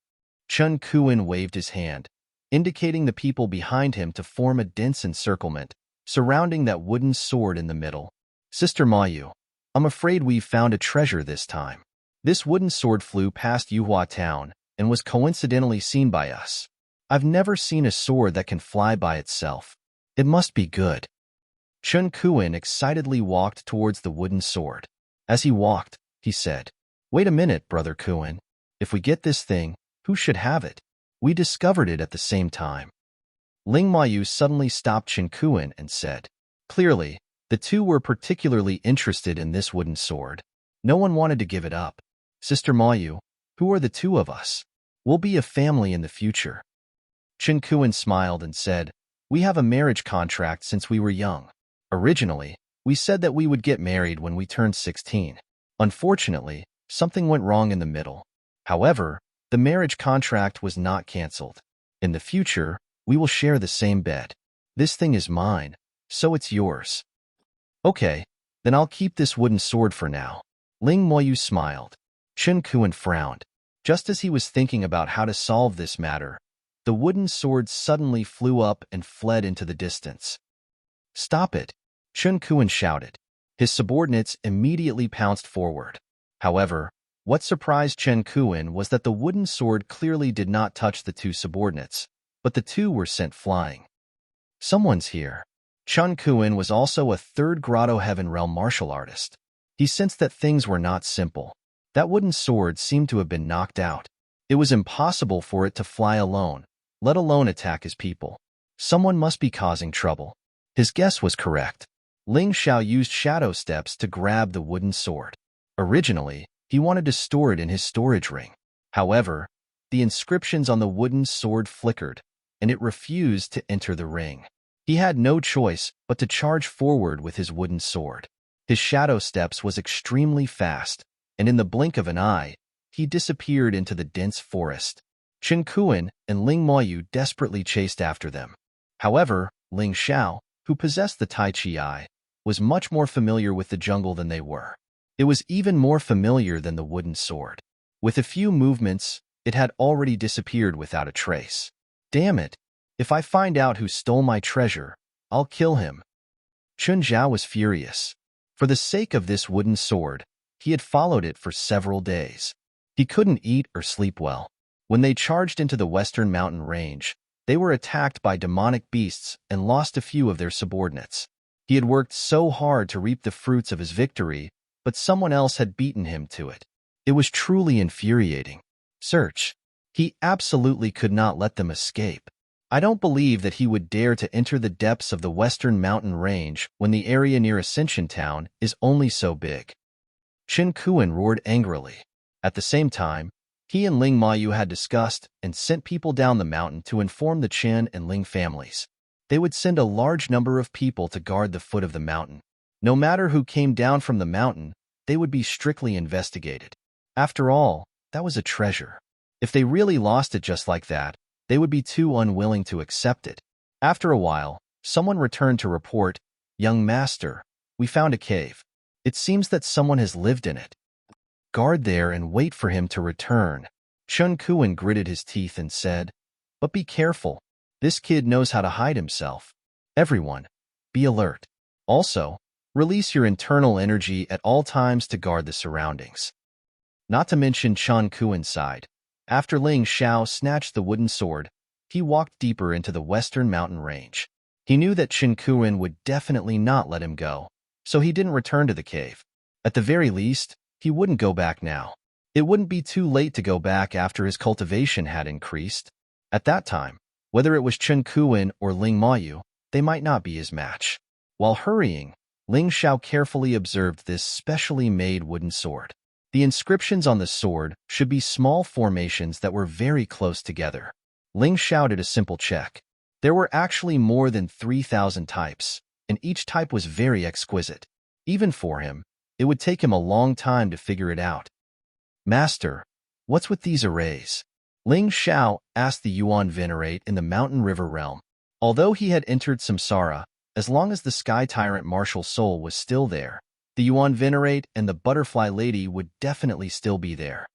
Chen Kuan waved his hand, indicating the people behind him to form a dense encirclement, surrounding that wooden sword in the middle. Sister Mayu, I'm afraid we've found a treasure this time. This wooden sword flew past Yuhua town and was coincidentally seen by us. I've never seen a sword that can fly by itself. It must be good. Chen Kuan excitedly walked towards the wooden sword. As he walked, he said, "Wait a minute, Brother Kuan. If we get this thing, who should have it? We discovered it at the same time." Ling Mayu suddenly stopped Chen Kuan and said, "Clearly, the two were particularly interested in this wooden sword. No one wanted to give it up. Sister Mayu, who are the two of us? We'll be a family in the future." Chen Kuan smiled and said, "We have a marriage contract since we were young. Originally, we said that we would get married when we turned 16. Unfortunately, something went wrong in the middle. However, the marriage contract was not canceled. In the future, we will share the same bed. This thing is mine, so it's yours." "Okay, then I'll keep this wooden sword for now." Ling Moyu smiled. Chen Kuan frowned. Just as he was thinking about how to solve this matter, the wooden sword suddenly flew up and fled into the distance. "Stop it!" Chen Kuan shouted. His subordinates immediately pounced forward. However, what surprised Chen Kuan was that the wooden sword clearly did not touch the two subordinates, but the two were sent flying. "Someone's here." Chen Kuan was also a third Grotto Heaven Realm martial artist. He sensed that things were not simple. That wooden sword seemed to have been knocked out. It was impossible for it to fly alone, let alone attack his people. Someone must be causing trouble. His guess was correct. Ling Xiao used shadow steps to grab the wooden sword. Originally, he wanted to store it in his storage ring. However, the inscriptions on the wooden sword flickered, and it refused to enter the ring. He had no choice but to charge forward with his wooden sword. His shadow steps was extremely fast, and in the blink of an eye, he disappeared into the dense forest. Chen Kuan and Ling Moyu desperately chased after them. However, Ling Xiao, who possessed the Tai Chi eye, was much more familiar with the jungle than they were. It was even more familiar than the wooden sword. With a few movements, it had already disappeared without a trace. Damn it! If I find out who stole my treasure, I'll kill him. Chun Zhao was furious. For the sake of this wooden sword, he had followed it for several days. He couldn't eat or sleep well. When they charged into the western mountain range, they were attacked by demonic beasts and lost a few of their subordinates. He had worked so hard to reap the fruits of his victory, but someone else had beaten him to it. It was truly infuriating. Search. He absolutely could not let them escape. I don't believe that he would dare to enter the depths of the western mountain range when the area near Ascension Town is only so big. Qin Kuan roared angrily. At the same time, he and Ling Mayu had discussed and sent people down the mountain to inform the Chen and Ling families. They would send a large number of people to guard the foot of the mountain. No matter who came down from the mountain, they would be strictly investigated. After all, that was a treasure. If they really lost it just like that, they would be too unwilling to accept it. After a while, someone returned to report, "Young master, we found a cave. It seems that someone has lived in it. Guard there and wait for him to return." Chun Kuan gritted his teeth and said, "But be careful. This kid knows how to hide himself. Everyone, be alert. Also, release your internal energy at all times to guard the surroundings." Not to mention Chun Kuan sighed. After Ling Xiao snatched the wooden sword, he walked deeper into the western mountain range. He knew that Qin Kuan would definitely not let him go, so he didn't return to the cave. At the very least, he wouldn't go back now. It wouldn't be too late to go back after his cultivation had increased. At that time, whether it was Qin Kuan or Ling Mayu, they might not be his match. While hurrying, Ling Xiao carefully observed this specially made wooden sword. The inscriptions on the sword should be small formations that were very close together. Ling Xiao did a simple check. There were actually more than 3,000 types, and each type was very exquisite. Even for him, it would take him a long time to figure it out. "Master, what's with these arrays?" Ling Xiao asked the Yuan Venerate in the Mountain River realm. Although he had entered Samsara, as long as the Sky Tyrant martial soul was still there, the Yuan Venerate and the Butterfly Lady would definitely still be there.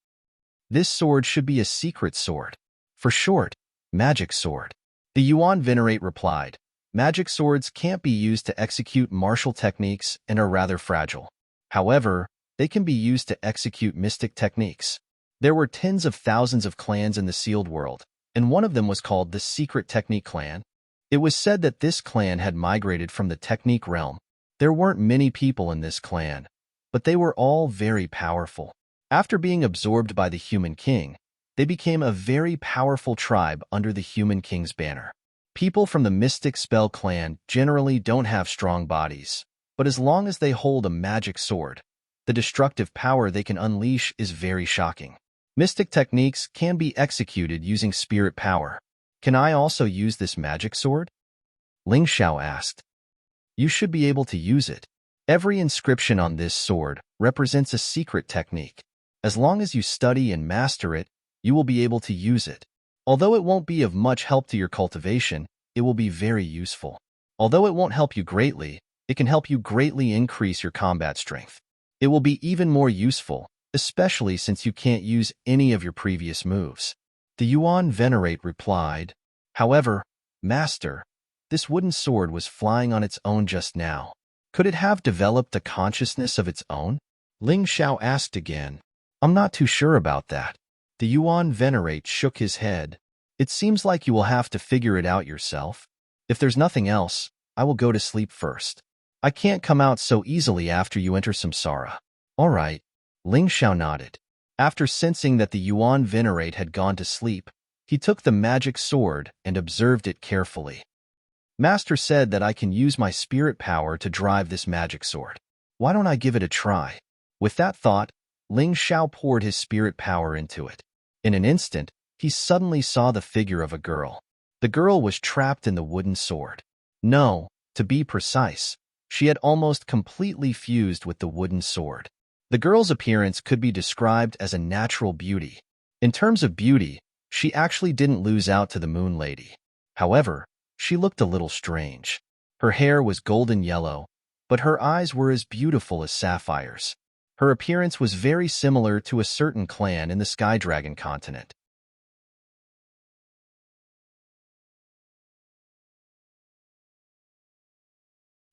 "This sword should be a secret sword. For short, magic sword." The Yuan Venerate replied, "Magic swords can't be used to execute martial techniques and are rather fragile. However, they can be used to execute mystic techniques." There were tens of thousands of clans in the sealed world, and one of them was called the Secret Technique Clan. It was said that this clan had migrated from the technique realm. There weren't many people in this clan, but they were all very powerful. After being absorbed by the Human King, they became a very powerful tribe under the Human King's banner. People from the Mystic Spell clan generally don't have strong bodies, but as long as they hold a magic sword, the destructive power they can unleash is very shocking. Mystic techniques can be executed using spirit power. "Can I also use this magic sword?" Ling Xiao asked. "You should be able to use it. Every inscription on this sword represents a secret technique. As long as you study and master it, you will be able to use it. Although it won't be of much help to your cultivation, it will be very useful. Although it won't help you greatly, it can help you greatly increase your combat strength. It will be even more useful, especially since you can't use any of your previous moves." The Yuan Venerate replied, "However, Master, this wooden sword was flying on its own just now. Could it have developed a consciousness of its own?" Ling Xiao asked again. "I'm not too sure about that." The Yuan Venerate shook his head. "It seems like you will have to figure it out yourself. If there's nothing else, I will go to sleep first. I can't come out so easily after you enter Samsara." "All right." Ling Xiao nodded. After sensing that the Yuan Venerate had gone to sleep, he took the magic sword and observed it carefully. "Master said that I can use my spirit power to drive this magic sword. Why don't I give it a try?" With that thought, Ling Xiao poured his spirit power into it. In an instant, he suddenly saw the figure of a girl. The girl was trapped in the wooden sword. No, to be precise, she had almost completely fused with the wooden sword. The girl's appearance could be described as a natural beauty. In terms of beauty, she actually didn't lose out to the Moon Lady. However, she looked a little strange. Her hair was golden yellow, but her eyes were as beautiful as sapphires. Her appearance was very similar to a certain clan in the Sky Dragon continent.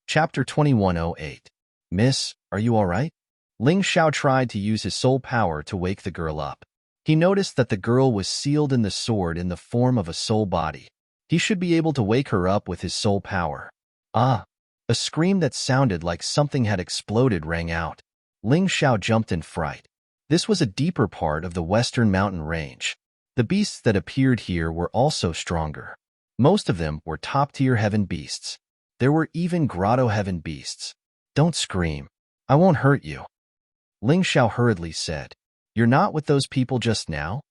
Chapter 2108. Miss, are you all right? Ling Xiao tried to use his soul power to wake the girl up. He noticed that the girl was sealed in the sword in the form of a soul body. He should be able to wake her up with his soul power. Ah! A scream that sounded like something had exploded rang out. Ling Xiao jumped in fright. This was a deeper part of the western mountain range. The beasts that appeared here were also stronger. Most of them were top-tier heaven beasts. There were even grotto heaven beasts. Don't scream. I won't hurt you. Ling Xiao hurriedly said. You're not with those people just now?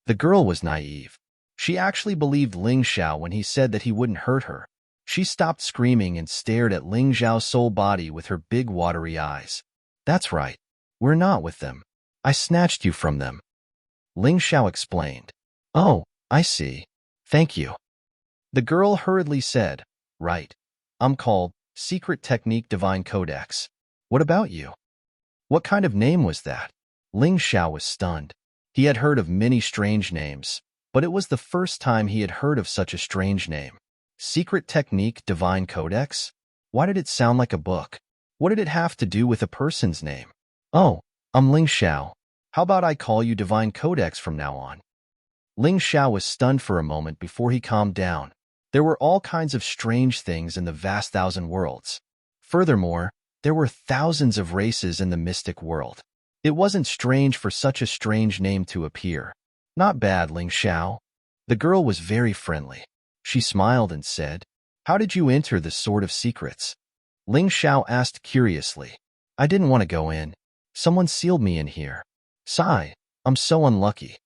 The girl was naive. She actually believed Ling Xiao when he said that he wouldn't hurt her. She stopped screaming and stared at Ling Xiao's soul body with her big watery eyes. That's right. We're not with them. I snatched you from them. Ling Xiao explained. Oh, I see. Thank you. The girl hurriedly said, Right. I'm called Secret Technique Divine Codex. What about you? What kind of name was that? Ling Xiao was stunned. He had heard of many strange names, but it was the first time he had heard of such a strange name. Secret Technique Divine Codex? Why did it sound like a book? What did it have to do with a person's name? Oh, I'm Ling Xiao. How about I call you Divine Codex from now on? Ling Xiao was stunned for a moment before he calmed down. There were all kinds of strange things in the vast thousand worlds. Furthermore, there were thousands of races in the mystic world. It wasn't strange for such a strange name to appear. Not bad, Ling Xiao. The girl was very friendly. She smiled and said, How did you enter the Sword of Secrets? Ling Xiao asked curiously. I didn't want to go in. Someone sealed me in here. Sigh, I'm so unlucky.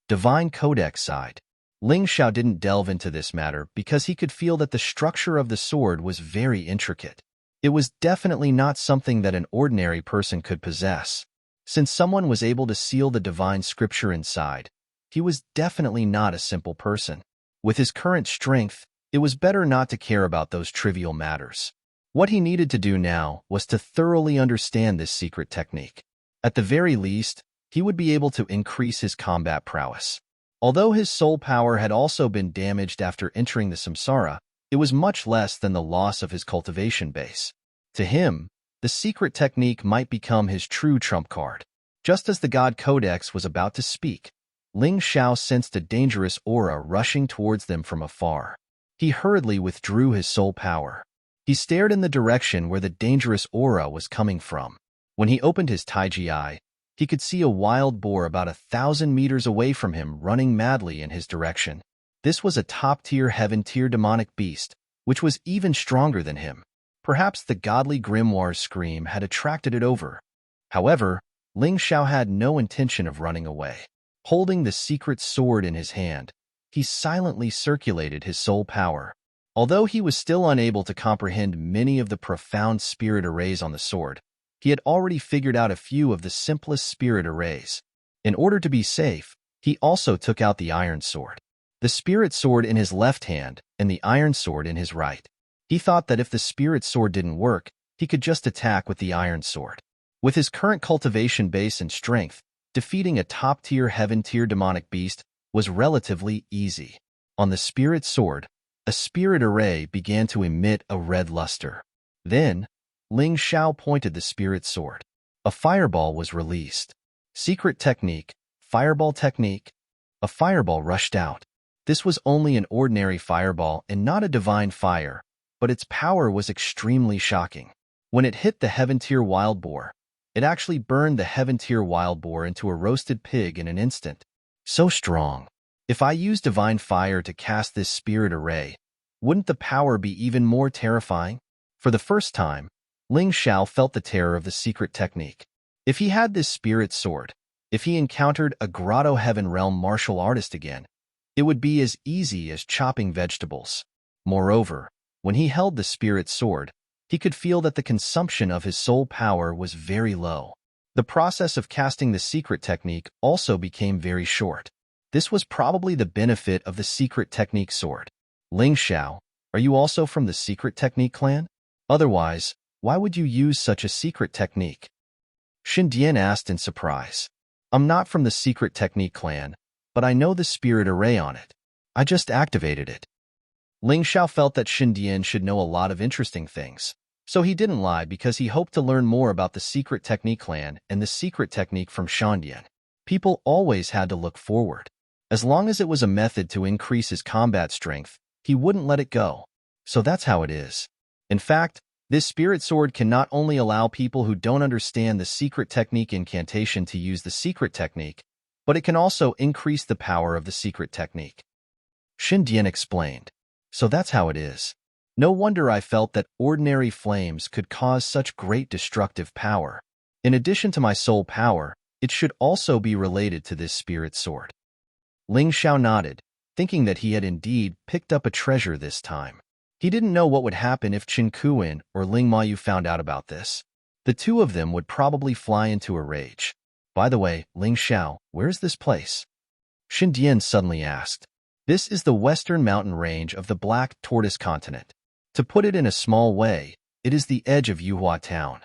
Divine Codex sighed. Ling Xiao didn't delve into this matter because he could feel that the structure of the sword was very intricate. It was definitely not something that an ordinary person could possess. Since someone was able to seal the divine scripture inside, he was definitely not a simple person. With his current strength, it was better not to care about those trivial matters. What he needed to do now was to thoroughly understand this secret technique. At the very least, he would be able to increase his combat prowess. Although his soul power had also been damaged after entering the samsara, it was much less than the loss of his cultivation base. To him, the secret technique might become his true trump card. Just as the God Codex was about to speak, Ling Xiao sensed a dangerous aura rushing towards them from afar. He hurriedly withdrew his soul power. He stared in the direction where the dangerous aura was coming from. When he opened his Taiji eye, he could see a wild boar about 1,000 meters away from him running madly in his direction. This was a top-tier heaven-tier demonic beast, which was even stronger than him. Perhaps the godly grimoire's scream had attracted it over. However, Ling Xiao had no intention of running away. Holding the secret sword in his hand, he silently circulated his soul power. Although he was still unable to comprehend many of the profound spirit arrays on the sword, he had already figured out a few of the simplest spirit arrays. In order to be safe, he also took out the iron sword. The spirit sword in his left hand and the iron sword in his right. He thought that if the spirit sword didn't work, he could just attack with the iron sword. With his current cultivation base and strength, defeating a top-tier heaven-tier demonic beast was relatively easy. On the spirit sword, a spirit array began to emit a red luster. Then, Ling Xiao pointed the spirit sword. A fireball was released. Secret technique, fireball technique. A fireball rushed out. This was only an ordinary fireball and not a divine fire, but its power was extremely shocking. When it hit the heaven-tier wild boar, it actually burned the heaven-tier wild boar into a roasted pig in an instant. So strong. If I use divine fire to cast this spirit array, wouldn't the power be even more terrifying? For the first time, Ling Xiao felt the terror of the secret technique. If he had this spirit sword, if he encountered a grotto heaven realm martial artist again, it would be as easy as chopping vegetables. Moreover, when he held the spirit sword, he could feel that the consumption of his soul power was very low. The process of casting the secret technique also became very short. This was probably the benefit of the secret technique sword. Ling Xiao, are you also from the secret technique clan? Otherwise, why would you use such a secret technique? Xin Dian asked in surprise. I'm not from the secret technique clan, but I know the spirit array on it. I just activated it. Ling Xiao felt that Xin Dian should know a lot of interesting things. So he didn't lie because he hoped to learn more about the secret technique clan and the secret technique from Shandian. People always had to look forward. As long as it was a method to increase his combat strength, he wouldn't let it go. So that's how it is. In fact, this spirit sword can not only allow people who don't understand the secret technique incantation to use the secret technique, but it can also increase the power of the secret technique. Shindian explained. So that's how it is. No wonder I felt that ordinary flames could cause such great destructive power. In addition to my soul power, it should also be related to this spirit sword. Ling Xiao nodded, thinking that he had indeed picked up a treasure this time. He didn't know what would happen if Qin Kuan or Ling Mayu found out about this. The two of them would probably fly into a rage. By the way, Ling Xiao, where's this place? Shindian suddenly asked. This is the western mountain range of the Black Tortoise continent. To put it in a small way, it is the edge of Yuhua town.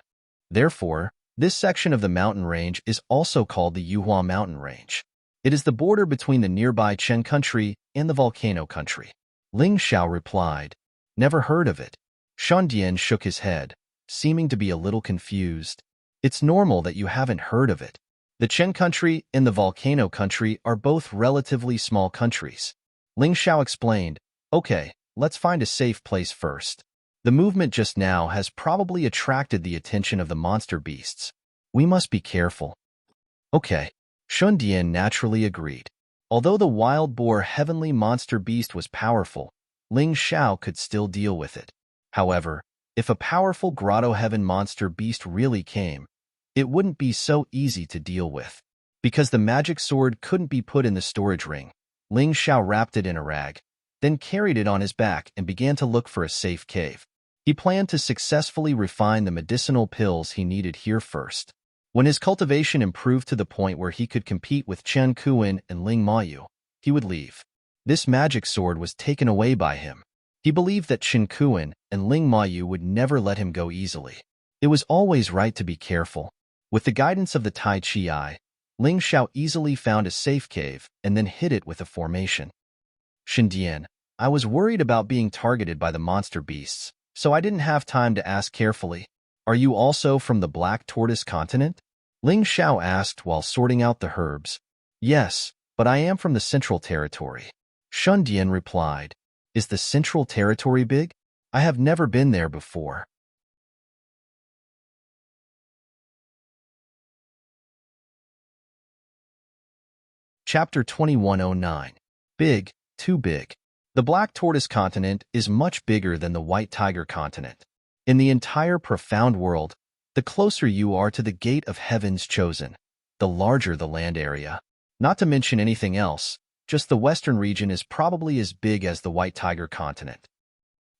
Therefore, this section of the mountain range is also called the Yuhua mountain range. It is the border between the nearby Chen country and the volcano country. Ling Xiao replied, Never heard of it. Shandian shook his head, seeming to be a little confused. It's normal that you haven't heard of it. The Chen country and the volcano country are both relatively small countries. Ling Xiao explained, Okay, let's find a safe place first. The movement just now has probably attracted the attention of the monster beasts. We must be careful. Okay. Shandian naturally agreed. Although the wild boar heavenly monster beast was powerful, Ling Xiao could still deal with it. However, if a powerful grotto heaven monster beast really came, it wouldn't be so easy to deal with. Because the magic sword couldn't be put in the storage ring, Ling Xiao wrapped it in a rag, then carried it on his back and began to look for a safe cave. He planned to successfully refine the medicinal pills he needed here first. When his cultivation improved to the point where he could compete with Chen Kuan and Ling Mayu, he would leave. This magic sword was taken away by him. He believed that Chen Kuan and Ling Mayu would never let him go easily. It was always right to be careful. With the guidance of the Tai Chi Eye, Ling Xiao easily found a safe cave and then hid it with a formation. Shindian, I was worried about being targeted by the monster beasts, so I didn't have time to ask carefully. Are you also from the Black Tortoise continent? Ling Xiao asked while sorting out the herbs. Yes, but I am from the Central Territory. Shindian replied. Is the Central Territory big? I have never been there before. Chapter 2109. Big, too big. The Black Tortoise continent is much bigger than the White Tiger continent. In the entire profound world, the closer you are to the gate of heavens chosen, the larger the land area. Not to mention anything else, just the western region is probably as big as the White Tiger continent.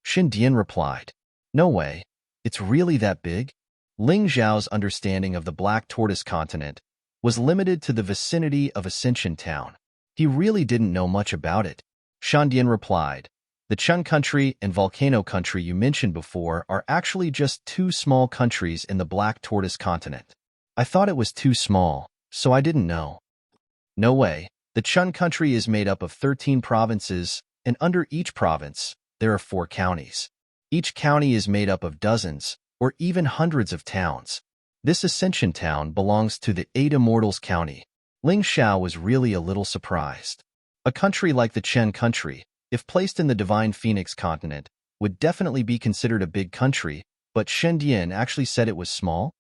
Shindian replied, No way, it's really that big? Ling Xiao's understanding of the Black Tortoise continent was limited to the vicinity of Ascension Town. He really didn't know much about it. Shandian replied, The Chen country and volcano country you mentioned before are actually just two small countries in the Black Tortoise continent. I thought it was too small, so I didn't know. No way. The Chen country is made up of 13 provinces, and under each province, there are 4 counties. Each county is made up of dozens, or even hundreds of towns. This Ascension town belongs to the 8 Immortals County. Ling Xiao was really a little surprised. A country like the Chen country, if placed in the Divine Phoenix continent, would definitely be considered a big country, but Shindian actually said it was small?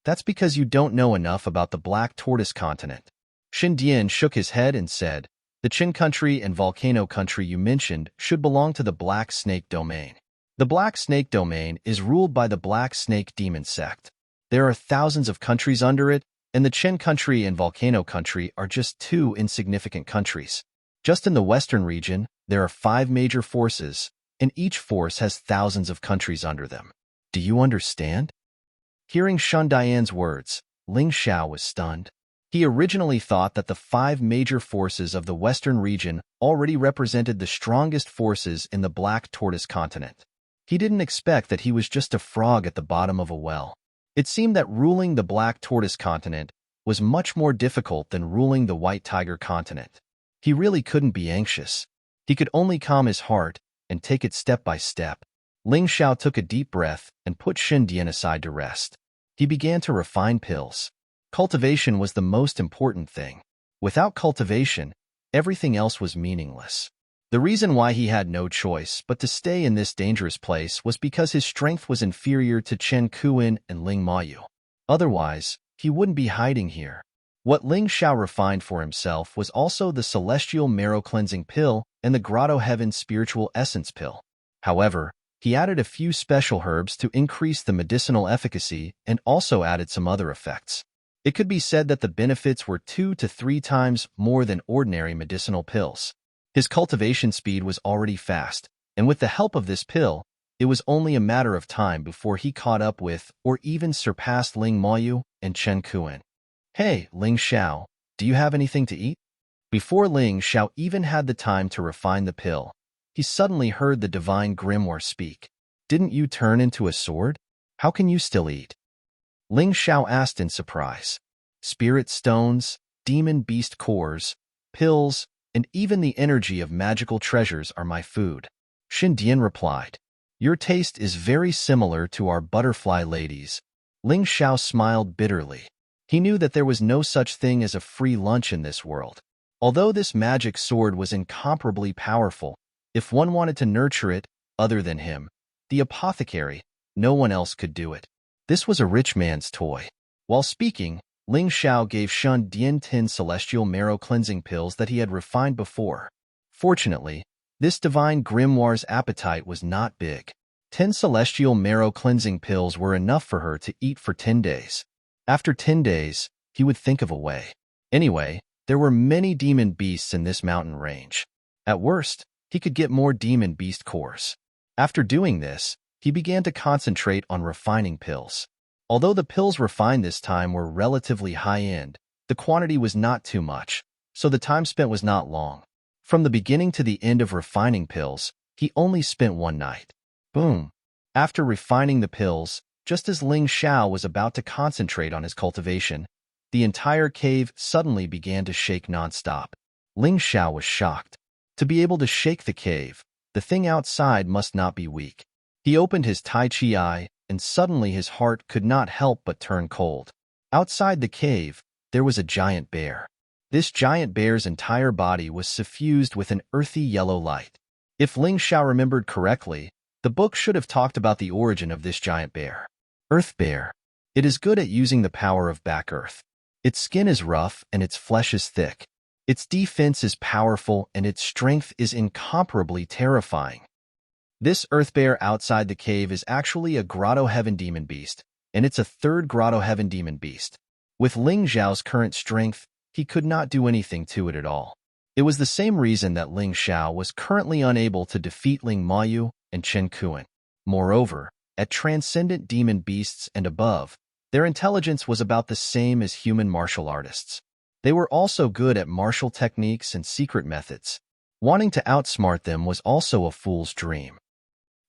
That's because you don't know enough about the Black Tortoise continent. Shindian shook his head and said, The Chen country and volcano country you mentioned should belong to the Black Snake domain. The Black Snake domain is ruled by the Black Snake demon sect. There are thousands of countries under it, and the Chen country and volcano country are just 2 insignificant countries. Just in the western region, there are 5 major forces, and each force has thousands of countries under them. Do you understand? Hearing Shindian's words, Ling Xiao was stunned. He originally thought that the 5 major forces of the western region already represented the strongest forces in the Black Tortoise continent. He didn't expect that he was just a frog at the bottom of a well. It seemed that ruling the Black Tortoise continent was much more difficult than ruling the White Tiger continent. He really couldn't be anxious. He could only calm his heart and take it step by step. Ling Xiao took a deep breath and put Shen Dian aside to rest. He began to refine pills. Cultivation was the most important thing. Without cultivation, everything else was meaningless. The reason why he had no choice but to stay in this dangerous place was because his strength was inferior to Chen Kuan and Ling Mayu. Otherwise, he wouldn't be hiding here. What Ling Xiao refined for himself was also the Celestial Marrow Cleansing Pill and the Grotto Heaven Spiritual Essence Pill. However, he added a few special herbs to increase the medicinal efficacy and also added some other effects. It could be said that the benefits were 2 to 3 times more than ordinary medicinal pills. His cultivation speed was already fast, and with the help of this pill, it was only a matter of time before he caught up with or even surpassed Ling Mayu and Chen Kuan. "Hey, Ling Xiao, do you have anything to eat?" Before Ling Xiao even had the time to refine the pill, he suddenly heard the divine grimoire speak. "Didn't you turn into a sword? How can you still eat?" Ling Xiao asked in surprise. "Spirit stones, demon beast cores, pills, and even the energy of magical treasures are my food," Shen Dian replied. "Your taste is very similar to our butterfly ladies." Ling Xiao smiled bitterly. He knew that there was no such thing as a free lunch in this world. Although this magic sword was incomparably powerful, if one wanted to nurture it, other than him, the apothecary, no one else could do it. This was a rich man's toy. While speaking, Ling Xiao gave Shen Dian 10 celestial marrow cleansing pills that he had refined before. Fortunately, this divine grimoire's appetite was not big. 10 celestial marrow cleansing pills were enough for her to eat for 10 days. After 10 days, he would think of a way. Anyway, there were many demon beasts in this mountain range. At worst, he could get more demon beast cores. After doing this, he began to concentrate on refining pills. Although the pills refined this time were relatively high-end, the quantity was not too much, so the time spent was not long. From the beginning to the end of refining pills, he only spent one night. Boom! After refining the pills, just as Ling Xiao was about to concentrate on his cultivation, the entire cave suddenly began to shake non-stop. Ling Xiao was shocked. To be able to shake the cave, the thing outside must not be weak. He opened his Tai Chi eye, and suddenly his heart could not help but turn cold. Outside the cave, there was a giant bear. This giant bear's entire body was suffused with an earthy yellow light. If Ling Xiao remembered correctly, the book should have talked about the origin of this giant bear. Earth bear. It is good at using the power of back earth. Its skin is rough and its flesh is thick. Its defense is powerful and its strength is incomparably terrifying. This earth bear outside the cave is actually a Grotto Heaven demon beast, and it's a third Grotto Heaven demon beast. With Ling Xiao's current strength, he could not do anything to it at all. It was the same reason that Ling Xiao was currently unable to defeat Ling Mayu and Chen Kuan. Moreover, at transcendent demon beasts and above, their intelligence was about the same as human martial artists. They were also good at martial techniques and secret methods. Wanting to outsmart them was also a fool's dream.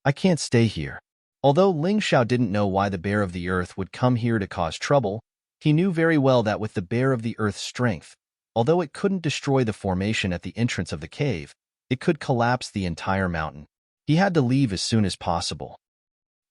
"I can't stay here." Although Ling Xiao didn't know why the bear of the earth would come here to cause trouble, he knew very well that with the bear of the earth's strength, although it couldn't destroy the formation at the entrance of the cave, it could collapse the entire mountain. He had to leave as soon as possible.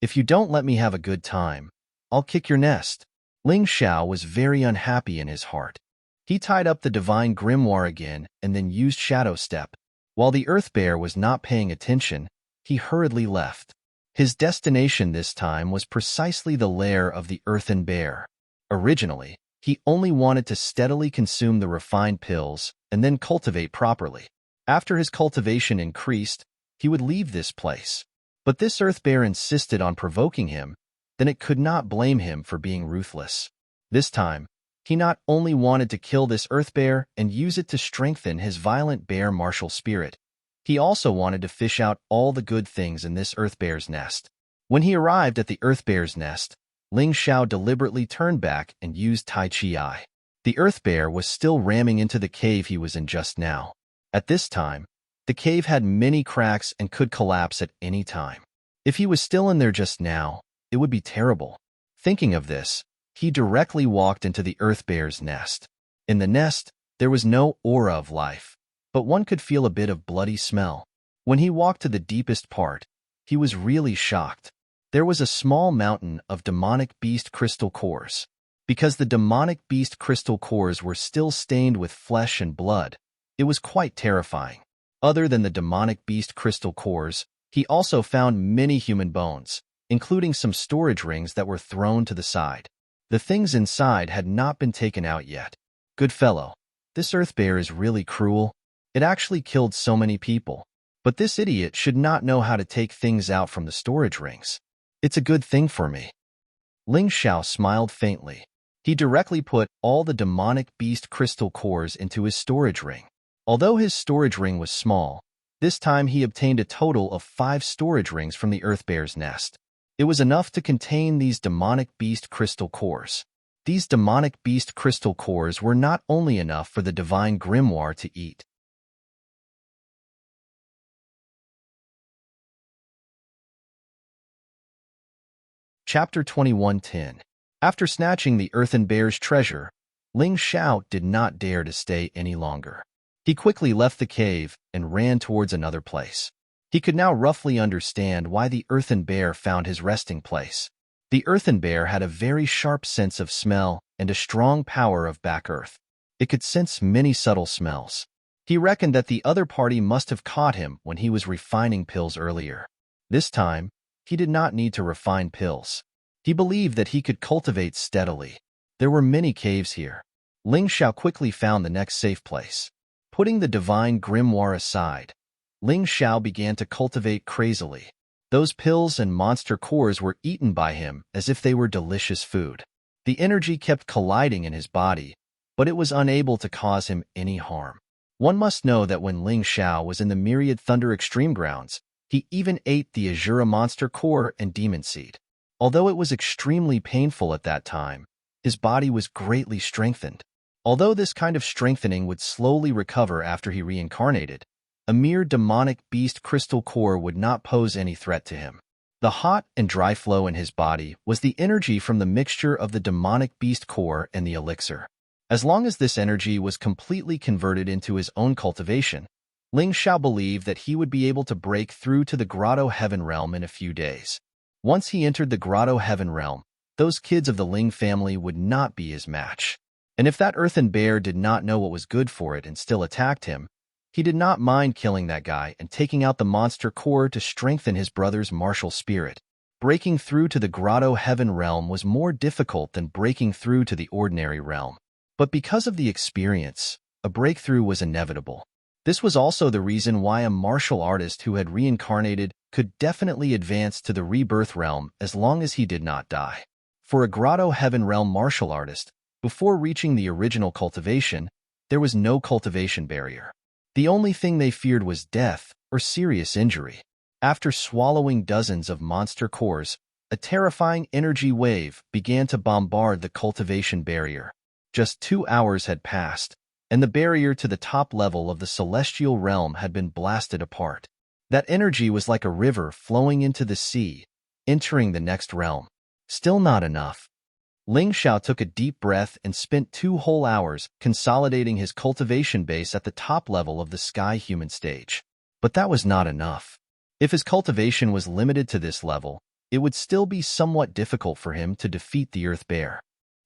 "If you don't let me have a good time, I'll kick your nest." Ling Xiao was very unhappy in his heart. He tied up the divine grimoire again and then used Shadow Step. While the earth bear was not paying attention, he hurriedly left. His destination this time was precisely the lair of the earthen bear. Originally, he only wanted to steadily consume the refined pills and then cultivate properly. After his cultivation increased, he would leave this place. But this earth bear insisted on provoking him, then it could not blame him for being ruthless. This time, he not only wanted to kill this earth bear and use it to strengthen his violent bear martial spirit, he also wanted to fish out all the good things in this earth bear's nest. When he arrived at the earth bear's nest, Ling Xiao deliberately turned back and used Tai Chi Eye. The earth bear was still ramming into the cave he was in just now. At this time, the cave had many cracks and could collapse at any time. If he was still in there just now, it would be terrible. Thinking of this, he directly walked into the earth bear's nest. In the nest, there was no aura of life, but one could feel a bit of bloody smell. When he walked to the deepest part, He was really shocked. There was a small mountain of demonic beast crystal cores. Because the demonic beast crystal cores were still stained with flesh and blood, it was quite terrifying. Other than the demonic beast crystal cores, he also found many human bones, including some storage rings that were thrown to the side. The things inside had not been taken out yet. Good fellow, this earth bear is really cruel. It actually killed so many people. But this idiot should not know how to take things out from the storage rings. It's a good thing for me. Ling Xiao smiled faintly. He directly put all the demonic beast crystal cores into his storage ring. Although his storage ring was small, this time he obtained a total of 5 storage rings from the earth bear's nest. It was enough to contain these demonic beast crystal cores. These demonic beast crystal cores were not only enough for the divine grimoire to eat. Chapter 21:10. After snatching the earthen bear's treasure, Ling Xiao did not dare to stay any longer. He quickly left the cave and ran towards another place. He could now roughly understand why the earthen bear found his resting place. The earthen bear had a very sharp sense of smell and a strong power of back earth. It could sense many subtle smells. He reckoned that the other party must have caught him when he was refining pills earlier. This time, he did not need to refine pills. He believed that he could cultivate steadily. There were many caves here. Ling Xiao quickly found the next safe place. Putting the divine grimoire aside, Ling Xiao began to cultivate crazily. Those pills and monster cores were eaten by him as if they were delicious food. The energy kept colliding in his body, but it was unable to cause him any harm. One must know that when Ling Xiao was in the Myriad Thunder Extreme Grounds, he even ate the Azura monster core and demon seed. Although it was extremely painful at that time, his body was greatly strengthened. Although this kind of strengthening would slowly recover after he reincarnated, a mere demonic beast crystal core would not pose any threat to him. The hot and dry flow in his body was the energy from the mixture of the demonic beast core and the elixir. As long as this energy was completely converted into his own cultivation, Ling Xiao believed that he would be able to break through to the Grotto Heaven Realm in a few days. Once he entered the Grotto Heaven Realm, those kids of the Ling family would not be his match. And if that earthen bear did not know what was good for it and still attacked him, he did not mind killing that guy and taking out the monster core to strengthen his brother's martial spirit. Breaking through to the Grotto Heaven Realm was more difficult than breaking through to the ordinary realm. But because of the experience, a breakthrough was inevitable. This was also the reason why a martial artist who had reincarnated could definitely advance to the rebirth realm as long as he did not die. For a Grotto Heaven Realm martial artist, before reaching the original cultivation, there was no cultivation barrier. The only thing they feared was death or serious injury. After swallowing dozens of monster cores, a terrifying energy wave began to bombard the cultivation barrier. Just 2 hours had passed, and the barrier to the top level of the celestial realm had been blasted apart. That energy was like a river flowing into the sea, entering the next realm. Still not enough. Ling Xiao took a deep breath and spent 2 whole hours consolidating his cultivation base at the top level of the sky human stage. But that was not enough. If his cultivation was limited to this level, it would still be somewhat difficult for him to defeat the earth bear.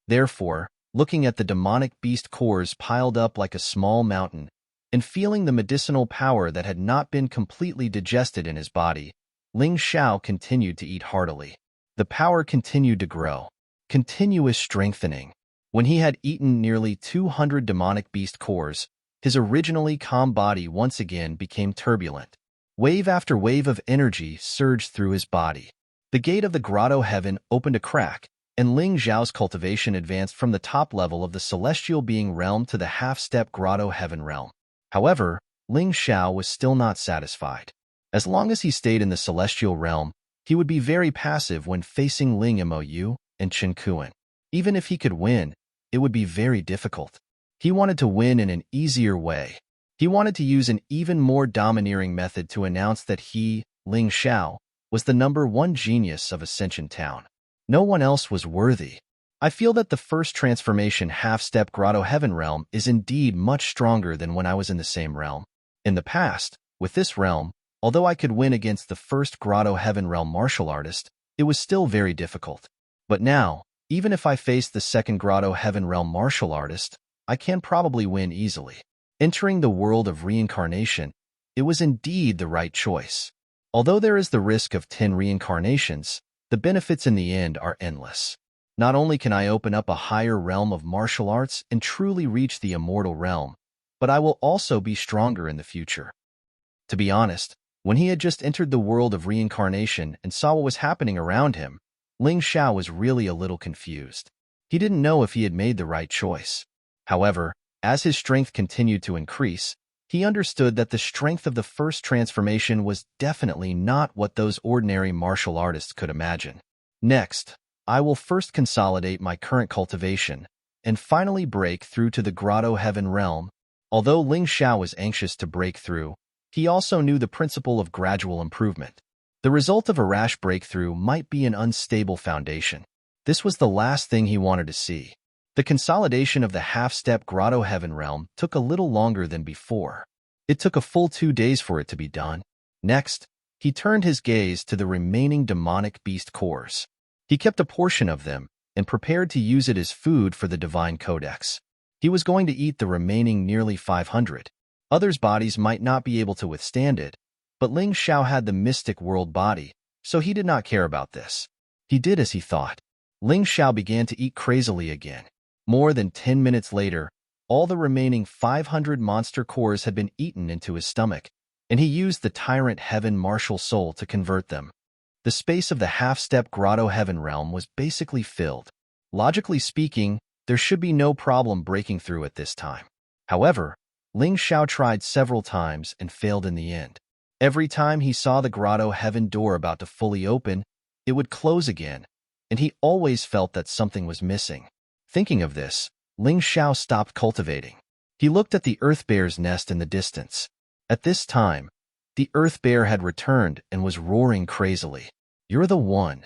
Therefore, looking at the demonic beast cores piled up like a small mountain, and feeling the medicinal power that had not been completely digested in his body, Ling Xiao continued to eat heartily. The power continued to grow. Continuous strengthening. When he had eaten nearly 200 demonic beast cores, his originally calm body once again became turbulent. Wave after wave of energy surged through his body. The gate of the Grotto Heaven opened a crack, and Ling Xiao's cultivation advanced from the top level of the Celestial Being Realm to the half-step Grotto Heaven Realm. However, Ling Xiao was still not satisfied. As long as he stayed in the Celestial Realm, he would be very passive when facing Ling Mou and Chen Kuan. Even if he could win, it would be very difficult. He wanted to win in an easier way. He wanted to use an even more domineering method to announce that he, Ling Xiao, was the #1 genius of Ascension Town. No one else was worthy. I feel that the first transformation half-step Grotto Heaven Realm is indeed much stronger than when I was in the same realm. In the past, with this realm, Although I could win against the first Grotto Heaven Realm martial artist, it was still very difficult. But now, even if I face the second Grotto Heaven Realm martial artist, I can probably win easily. Entering the world of reincarnation, it was indeed the right choice. Although there is the risk of 10 reincarnations, the benefits in the end are endless. Not only can I open up a higher realm of martial arts and truly reach the immortal realm, but I will also be stronger in the future. To be honest, when he had just entered the world of reincarnation and saw what was happening around him, Ling Xiao was really a little confused. He didn't know if he had made the right choice. However, as his strength continued to increase, he understood that the strength of the first transformation was definitely not what those ordinary martial artists could imagine. Next, I will first consolidate my current cultivation and finally break through to the Grotto Heaven realm. Although Ling Xiao was anxious to break through, he also knew the principle of gradual improvement. The result of a rash breakthrough might be an unstable foundation. This was the last thing he wanted to see. The consolidation of the half-step Grotto Heaven realm took a little longer than before. It took a full 2 days for it to be done. Next, he turned his gaze to the remaining demonic beast cores. He kept a portion of them and prepared to use it as food for the Divine Codex. He was going to eat the remaining nearly 500. Others' bodies might not be able to withstand it, but Ling Xiao had the mystic world body, so he did not care about this. He did as he thought. Ling Xiao began to eat crazily again. More than 10 minutes later, all the remaining 500 monster cores had been eaten into his stomach, and he used the Tyrant Heaven martial soul to convert them. The space of the half-step Grotto Heaven realm was basically filled. Logically speaking, there should be no problem breaking through at this time. However, Ling Xiao tried several times and failed in the end. Every time he saw the Grotto Heaven door about to fully open, it would close again, and he always felt that something was missing. Thinking of this, Ling Xiao stopped cultivating. He looked at the Earth Bear's nest in the distance. At this time, the Earth Bear had returned and was roaring crazily. "You're the one."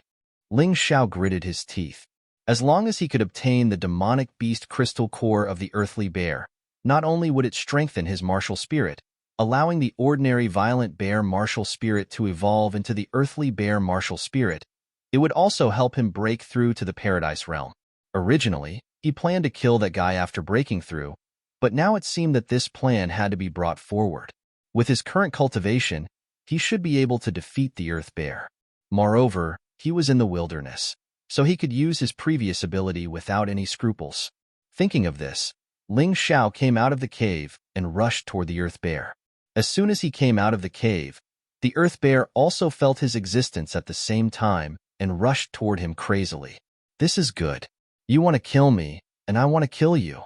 Ling Xiao gritted his teeth. As long as he could obtain the demonic beast crystal core of the earthly bear, not only would it strengthen his martial spirit, allowing the ordinary violent bear martial spirit to evolve into the earthly bear martial spirit, it would also help him break through to the paradise realm. Originally, he planned to kill that guy after breaking through, but now it seemed that this plan had to be brought forward. With his current cultivation, he should be able to defeat the Earth Bear. Moreover, he was in the wilderness, so he could use his previous ability without any scruples. Thinking of this, Ling Xiao came out of the cave and rushed toward the Earth Bear. As soon as he came out of the cave, the Earth Bear also felt his existence at the same time and rushed toward him crazily. "This is good. You want to kill me, and I want to kill you."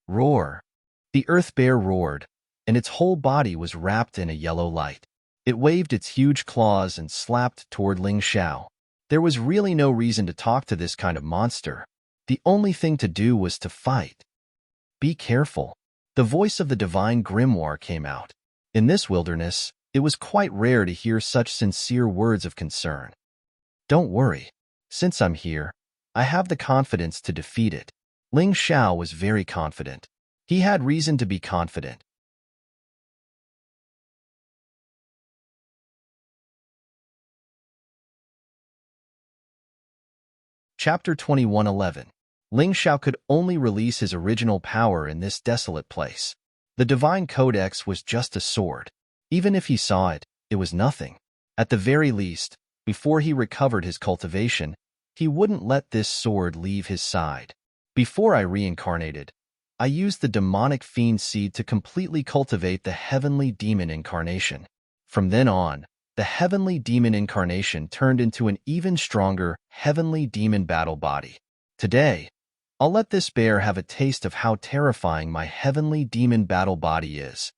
Roar. The Earth Bear roared, and its whole body was wrapped in a yellow light. It waved its huge claws and slapped toward Ling Xiao. There was really no reason to talk to this kind of monster. The only thing to do was to fight. "Be careful." The voice of the divine grimoire came out. In this wilderness, it was quite rare to hear such sincere words of concern. "Don't worry. Since I'm here, I have the confidence to defeat it." Ling Xiao was very confident. He had reason to be confident. Chapter 21:11. Ling Xiao could only release his original power in this desolate place. The Divine Codex was just a sword. Even if he saw it, it was nothing. At the very least, before he recovered his cultivation, he wouldn't let this sword leave his side. Before I reincarnated, I used the demonic fiend seed to completely cultivate the heavenly demon incarnation. From then on, the heavenly demon incarnation turned into an even stronger heavenly demon battle body. Today, I'll let this bear have a taste of how terrifying my heavenly demon battle body is.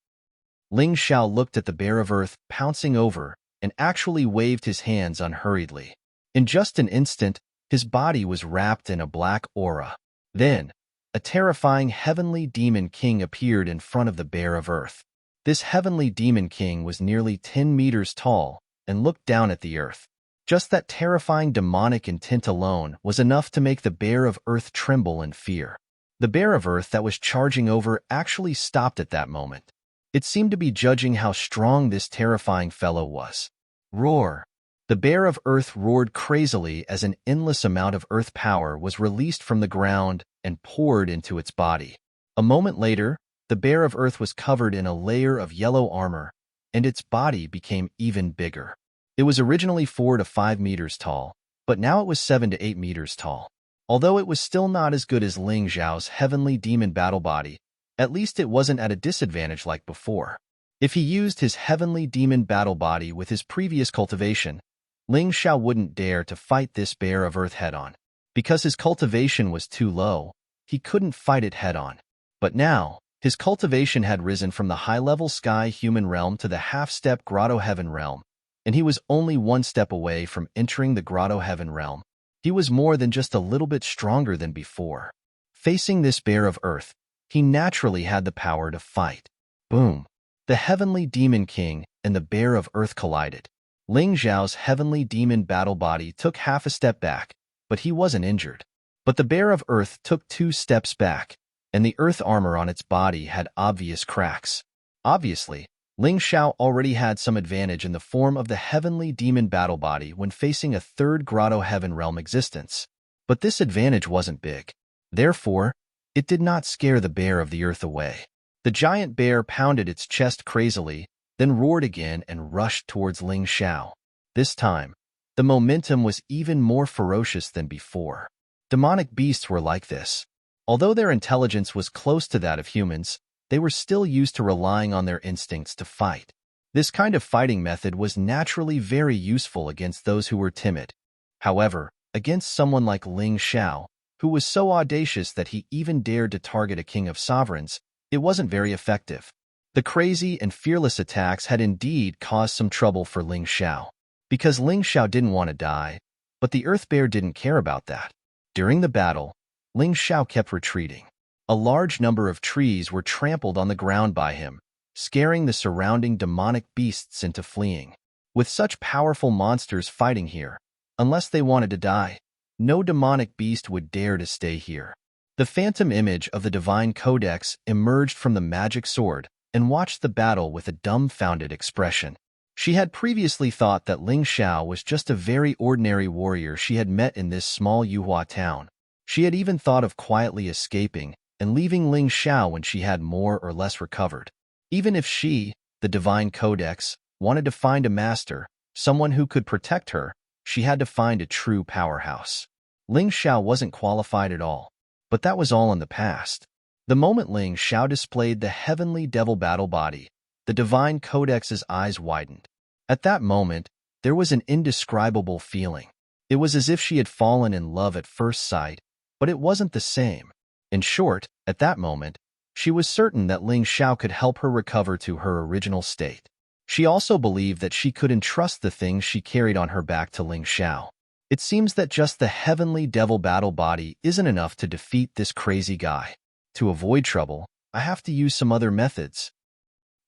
Ling Xiao looked at the bear of earth pouncing over and actually waved his hands unhurriedly. In just an instant, his body was wrapped in a black aura. Then, a terrifying heavenly demon king appeared in front of the bear of earth. This heavenly demon king was nearly 10 meters tall and looked down at the earth. Just that terrifying demonic intent alone was enough to make the bear of earth tremble in fear. The bear of earth that was charging over actually stopped at that moment. It seemed to be judging how strong this terrifying fellow was. Roar! The bear of earth roared crazily as an endless amount of earth power was released from the ground and poured into its body. A moment later, the bear of earth was covered in a layer of yellow armor, and its body became even bigger. It was originally 4 to 5 meters tall, but now it was 7 to 8 meters tall. Although it was still not as good as Ling Xiao's heavenly demon battle body, at least it wasn't at a disadvantage like before. If he used his heavenly demon battle body with his previous cultivation, Ling Xiao wouldn't dare to fight this bear of earth head-on. Because his cultivation was too low, he couldn't fight it head-on. But now, his cultivation had risen from the high-level sky human realm to the half-step grotto heaven realm, and he was only one step away from entering the grotto heaven realm. He was more than just a little bit stronger than before. Facing this bear of earth, he naturally had the power to fight. Boom! The heavenly demon king and the bear of earth collided. Ling Xiao's heavenly demon battle body took half a step back, but he wasn't injured. But the bear of earth took 2 steps back, and the earth armor on its body had obvious cracks. Obviously, Ling Xiao already had some advantage in the form of the heavenly demon battle body when facing a third grotto heaven realm existence. But this advantage wasn't big. Therefore, it did not scare the bear of the earth away. The giant bear pounded its chest crazily, then roared again and rushed towards Ling Xiao. This time, the momentum was even more ferocious than before. Demonic beasts were like this. Although their intelligence was close to that of humans, they were still used to relying on their instincts to fight. This kind of fighting method was naturally very useful against those who were timid. However, against someone like Ling Xiao, who was so audacious that he even dared to target a king of sovereigns, it wasn't very effective. The crazy and fearless attacks had indeed caused some trouble for Ling Xiao, because Ling Xiao didn't want to die, but the Earth Bear didn't care about that. During the battle, Ling Xiao kept retreating. A large number of trees were trampled on the ground by him, scaring the surrounding demonic beasts into fleeing. With such powerful monsters fighting here, unless they wanted to die, no demonic beast would dare to stay here. The phantom image of the divine codex emerged from the magic sword and watched the battle with a dumbfounded expression. She had previously thought that Ling Xiao was just a very ordinary warrior she had met in this small Yuhua town. She had even thought of quietly escaping and leaving Ling Xiao when she had more or less recovered. Even if she, the divine codex, wanted to find a master, someone who could protect her, she had to find a true powerhouse. Ling Xiao wasn't qualified at all, but that was all in the past. The moment Ling Xiao displayed the heavenly devil battle body, the divine codex's eyes widened. At that moment, there was an indescribable feeling. It was as if she had fallen in love at first sight, but it wasn't the same. In short, at that moment, she was certain that Ling Xiao could help her recover to her original state. She also believed that she could entrust the things she carried on her back to Ling Xiao. It seems that just the heavenly devil battle body isn't enough to defeat this crazy guy. To avoid trouble, I have to use some other methods.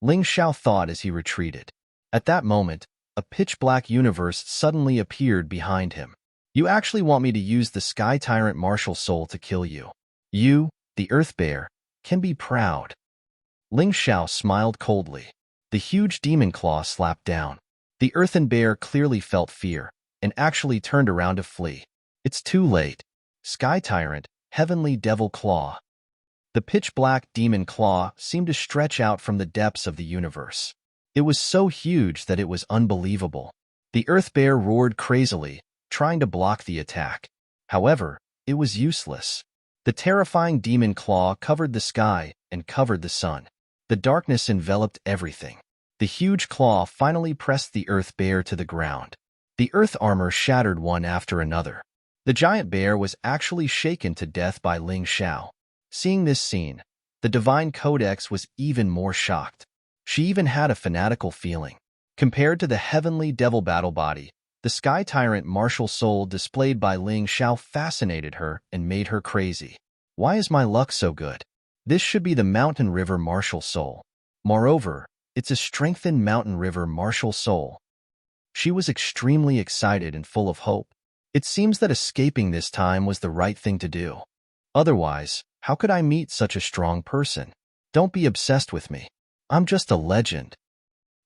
Ling Xiao thought as he retreated. At that moment, a pitch-black universe suddenly appeared behind him. You actually want me to use the Sky Tyrant martial soul to kill you? You, the Earth Bear, can be proud. Ling Xiao smiled coldly. The huge demon claw slapped down. The Earthen Bear clearly felt fear, and actually turned around to flee. It's too late. Sky Tyrant, Heavenly Devil Claw. The pitch-black demon claw seemed to stretch out from the depths of the universe. It was so huge that it was unbelievable. The Earth Bear roared crazily, trying to block the attack. However, it was useless. The terrifying demon claw covered the sky and covered the sun. The darkness enveloped everything. The huge claw finally pressed the Earth Bear to the ground. The Earth armor shattered one after another. The giant bear was actually shaken to death by Ling Xiao. Seeing this scene, the divine codex was even more shocked. She even had a fanatical feeling. Compared to the heavenly devil battle body, the Sky Tyrant martial soul displayed by Ling Xiao fascinated her and made her crazy. Why is my luck so good? This should be the Mountain River martial soul. Moreover, it's a strengthened Mountain River martial soul. She was extremely excited and full of hope. It seems that escaping this time was the right thing to do. Otherwise, how could I meet such a strong person? Don't be obsessed with me. I'm just a legend.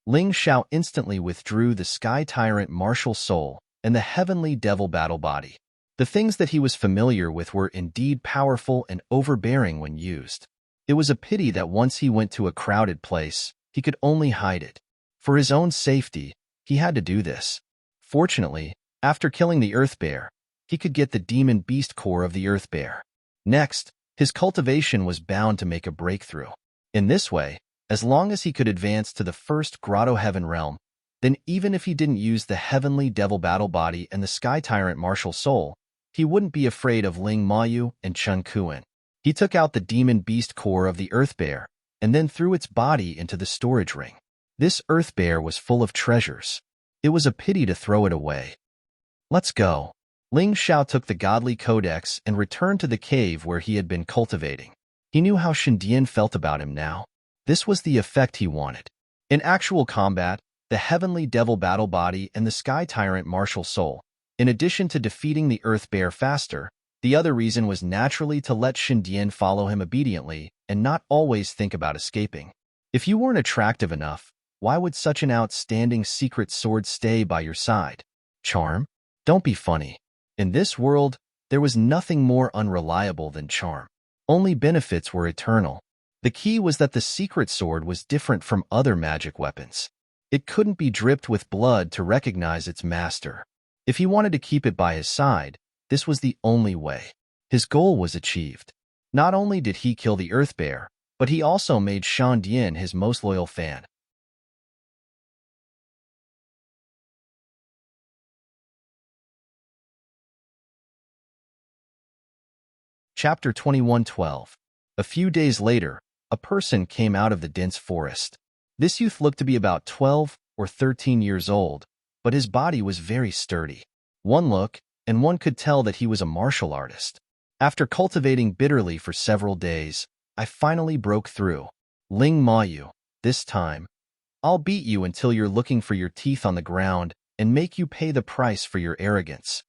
Ling Xiao instantly withdrew the Sky Tyrant martial soul and the heavenly devil battle body. The things that he was familiar with were indeed powerful and overbearing when used. It was a pity that once he went to a crowded place, he could only hide it. For his own safety, he had to do this. Fortunately, after killing the Earth Bear, he could get the demon beast core of the Earth Bear. Next, his cultivation was bound to make a breakthrough. In this way, as long as he could advance to the first Grotto Heaven realm, then even if he didn't use the heavenly devil battle body and the Sky Tyrant martial soul, he wouldn't be afraid of Ling Mayu and Chun Kuan. He took out the demon beast core of the Earth Bear and then threw its body into the storage ring. This Earth Bear was full of treasures. It was a pity to throw it away. Let's go. Ling Xiao took the godly codex and returned to the cave where he had been cultivating. He knew how Shindian felt about him now. This was the effect he wanted. In actual combat, the heavenly devil battle body and the Sky Tyrant martial soul, in addition to defeating the Earth Bear faster, the other reason was naturally to let Shindian follow him obediently and not always think about escaping. If you weren't attractive enough, why would such an outstanding secret sword stay by your side? Charm? Don't be funny. In this world, there was nothing more unreliable than charm. Only benefits were eternal. The key was that the secret sword was different from other magic weapons. It couldn't be dripped with blood to recognize its master. If he wanted to keep it by his side, this was the only way. His goal was achieved. Not only did he kill the Earth Bear, but he also made Shandian his most loyal fan. Chapter 21:12. A few days later, a person came out of the dense forest. This youth looked to be about 12 or 13 years old, but his body was very sturdy. One look, and one could tell that he was a martial artist. After cultivating bitterly for several days, I finally broke through. Ling Mayu, this time, I'll beat you until you're looking for your teeth on the ground and make you pay the price for your arrogance.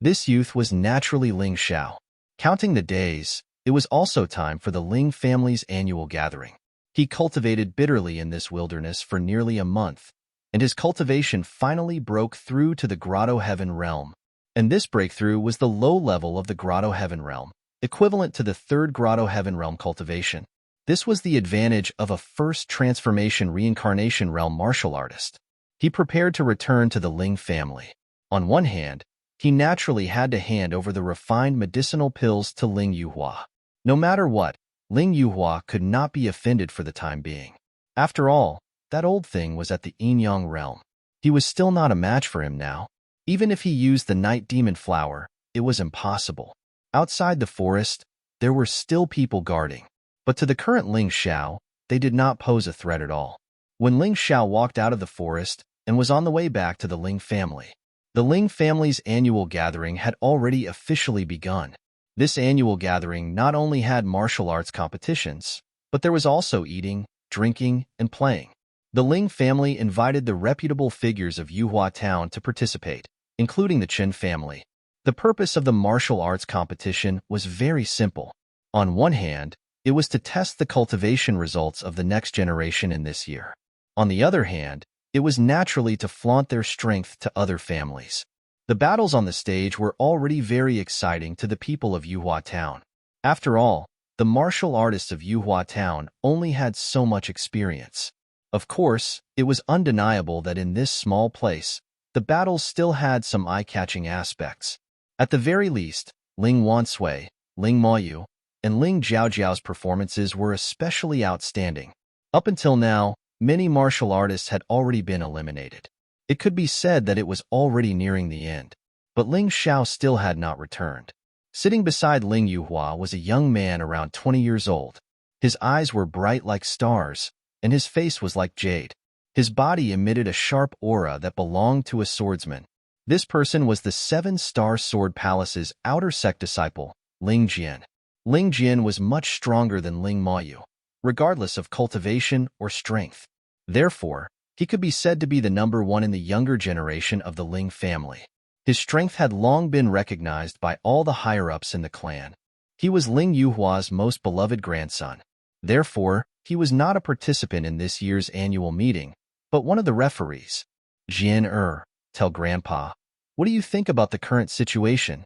This youth was naturally Ling Xiao. Counting the days, it was also time for the Ling family's annual gathering. He cultivated bitterly in this wilderness for nearly a month, and his cultivation finally broke through to the Grotto Heaven realm. And this breakthrough was the low level of the Grotto Heaven realm, equivalent to the third Grotto Heaven realm cultivation. This was the advantage of a first transformation reincarnation realm martial artist. He prepared to return to the Ling family. On one hand, he naturally had to hand over the refined medicinal pills to Ling Yuhua. No matter what, Ling Yuhua could not be offended for the time being. After all, that old thing was at the Yin-Yang realm. He was still not a match for him now. Even if he used the night demon flower, it was impossible. Outside the forest, there were still people guarding. But to the current Ling Xiao, they did not pose a threat at all. When Ling Xiao walked out of the forest and was on the way back to the Ling family, the Ling family's annual gathering had already officially begun. This annual gathering not only had martial arts competitions, but there was also eating, drinking, and playing. The Ling family invited the reputable figures of Yuhua Town to participate, including the Chen family. The purpose of the martial arts competition was very simple. On one hand, it was to test the cultivation results of the next generation in this year. On the other hand, it was naturally to flaunt their strength to other families. The battles on the stage were already very exciting to the people of Yuhua Town. After all, the martial artists of Yuhua Town only had so much experience. Of course, it was undeniable that in this small place, the battles still had some eye-catching aspects. At the very least, Ling Wansui, Ling Maoyu, and Ling Jiaojiao's performances were especially outstanding. Up until now, many martial artists had already been eliminated. It could be said that it was already nearing the end. But Ling Xiao still had not returned. Sitting beside Ling Yuhua was a young man around 20 years old. His eyes were bright like stars, and his face was like jade. His body emitted a sharp aura that belonged to a swordsman. This person was the Seven-Star Sword Palace's outer sect disciple, Ling Jian. Ling Jian was much stronger than Ling Maoyu, regardless of cultivation or strength. Therefore, he could be said to be the number one in the younger generation of the Ling family. His strength had long been recognized by all the higher-ups in the clan. He was Ling Yuhua's most beloved grandson. Therefore, He was not a participant in this year's annual meeting, but one of the referees. Jian tell Grandpa. What do you think about the current situation?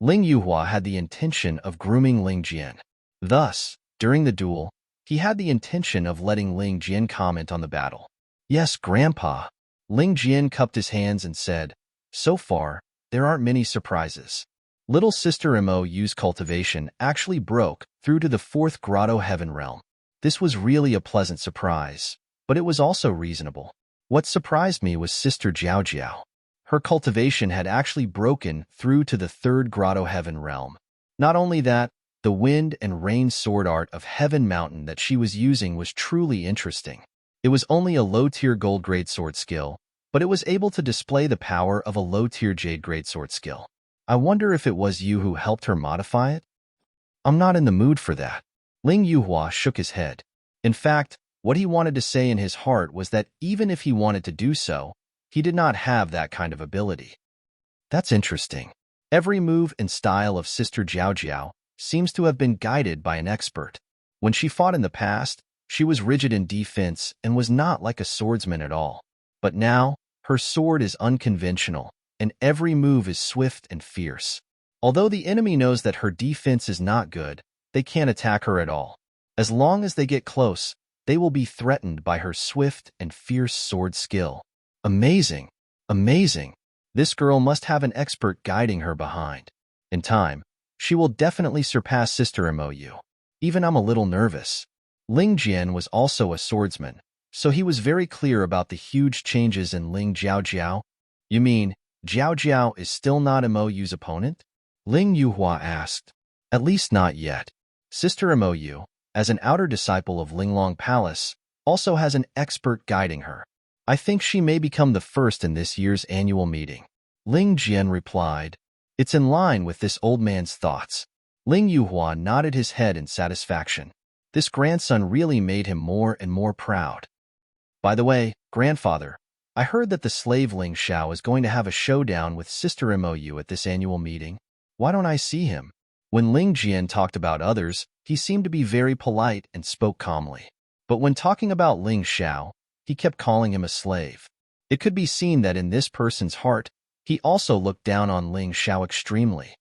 Ling Yuhua had the intention of grooming Ling Jian. Thus, during the duel, he had the intention of letting Ling Jian comment on the battle. Yes, Grandpa. Ling Jian cupped his hands and said, so far, there aren't many surprises. Little Sister Mo's cultivation actually broke through to the 4th Grotto Heaven realm. This was really a pleasant surprise, but it was also reasonable. What surprised me was Sister Jiao Jiao. Her cultivation had actually broken through to the 3rd Grotto Heaven realm. Not only that, the wind and rain sword art of Heaven Mountain that she was using was truly interesting. It was only a low-tier gold-grade sword skill, but it was able to display the power of a low-tier jade-grade sword skill. I wonder if it was you who helped her modify it? I'm not in the mood for that. Ling Yuhua shook his head. In fact, what he wanted to say in his heart was that even if he wanted to do so, he did not have that kind of ability. That's interesting. Every move and style of Sister Jiao Jiao seems to have been guided by an expert. When she fought in the past, she was rigid in defense and was not like a swordsman at all. But now, her sword is unconventional, and every move is swift and fierce. Although the enemy knows that her defense is not good, they can't attack her at all. As long as they get close, they will be threatened by her swift and fierce sword skill. Amazing! Amazing! This girl must have an expert guiding her behind. In time, she will definitely surpass Sister Mou. Even I'm a little nervous. Ling Jian was also a swordsman, so he was very clear about the huge changes in Ling Jiao Jiao. You mean, Jiao Jiao is still not Mou's opponent? Ling Yuhua asked. At least not yet. Sister Mou, as an outer disciple of Linglong Palace, also has an expert guiding her. I think she may become the first in this year's annual meeting. Ling Jian replied. It's in line with this old man's thoughts. Ling Yuhua nodded his head in satisfaction. This grandson really made him more and more proud. By the way, grandfather, I heard that the slave Ling Xiao is going to have a showdown with Sister Mou at this annual meeting. Why don't I see him? When Ling Jian talked about others, he seemed to be very polite and spoke calmly. But when talking about Ling Xiao, he kept calling him a slave. It could be seen that in this person's heart, he also looked down on Ling Xiao extremely.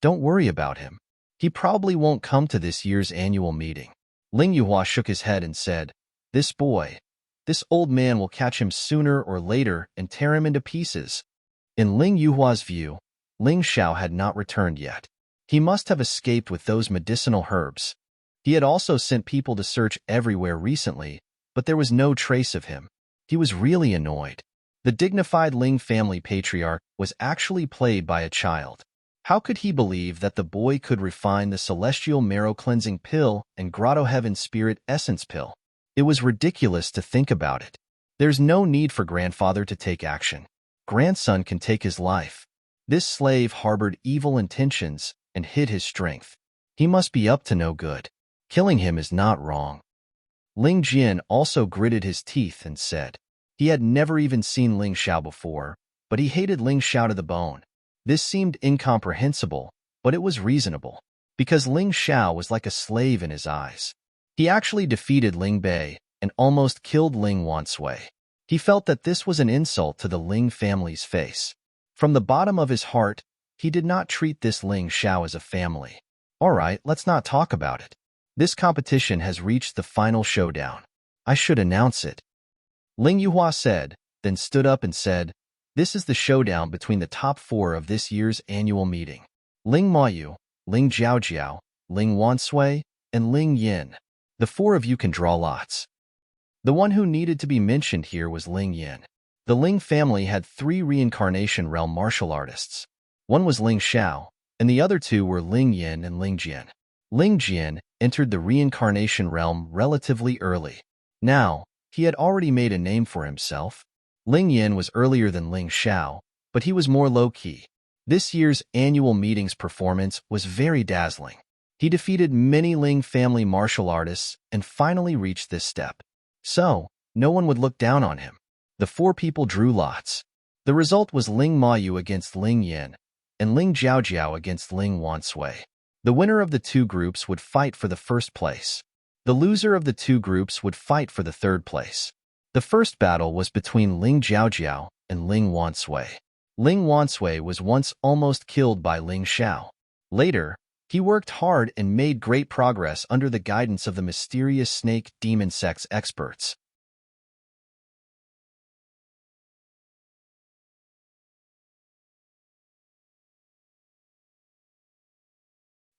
Don't worry about him. He probably won't come to this year's annual meeting. Ling Yuhua shook his head and said, this boy, this old man will catch him sooner or later and tear him into pieces. In Ling Yuhua's view, Ling Xiao had not returned yet. He must have escaped with those medicinal herbs. He had also sent people to search everywhere recently, but there was no trace of him. He was really annoyed. The dignified Ling family patriarch was actually played by a child. How could he believe that the boy could refine the celestial marrow cleansing pill and grotto heaven spirit essence pill? It was ridiculous to think about it. There's no need for grandfather to take action. Grandson can take his life. This slave harbored evil intentions and hid his strength. He must be up to no good. Killing him is not wrong. Ling Jian also gritted his teeth and said, he had never even seen Ling Xiao before, but he hated Ling Xiao to the bone. This seemed incomprehensible, but it was reasonable, because Ling Xiao was like a slave in his eyes. He actually defeated Ling Bei and almost killed Ling Wansui. He felt that this was an insult to the Ling family's face. From the bottom of his heart, he did not treat this Ling Xiao as a family. All right, let's not talk about it. This competition has reached the final showdown. I should announce it. Ling Yuhua said, then stood up and said, this is the showdown between the top 4 of this year's annual meeting. Ling Mayu, Ling Jiao, Ling Wansui, and Ling Yin. The 4 of you can draw lots. The one who needed to be mentioned here was Ling Yin. The Ling family had 3 reincarnation realm martial artists. One was Ling Xiao, and the other 2 were Ling Yin and Ling Jian. Ling Jian entered the reincarnation realm relatively early. Now, he had already made a name for himself. Ling Yin was earlier than Ling Xiao, but he was more low-key. This year's annual meeting's performance was very dazzling. He defeated many Ling family martial artists and finally reached this step. So, no one would look down on him. The 4 people drew lots. The result was Ling Mayu against Ling Yin, and Ling Jiao against Ling Wansui. The winner of the 2 groups would fight for the first place. The loser of the two groups would fight for the third place. The first battle was between Ling Jiaojiao and Ling Wansui. Ling Wansui was once almost killed by Ling Xiao. Later, he worked hard and made great progress under the guidance of the mysterious snake demon sex experts.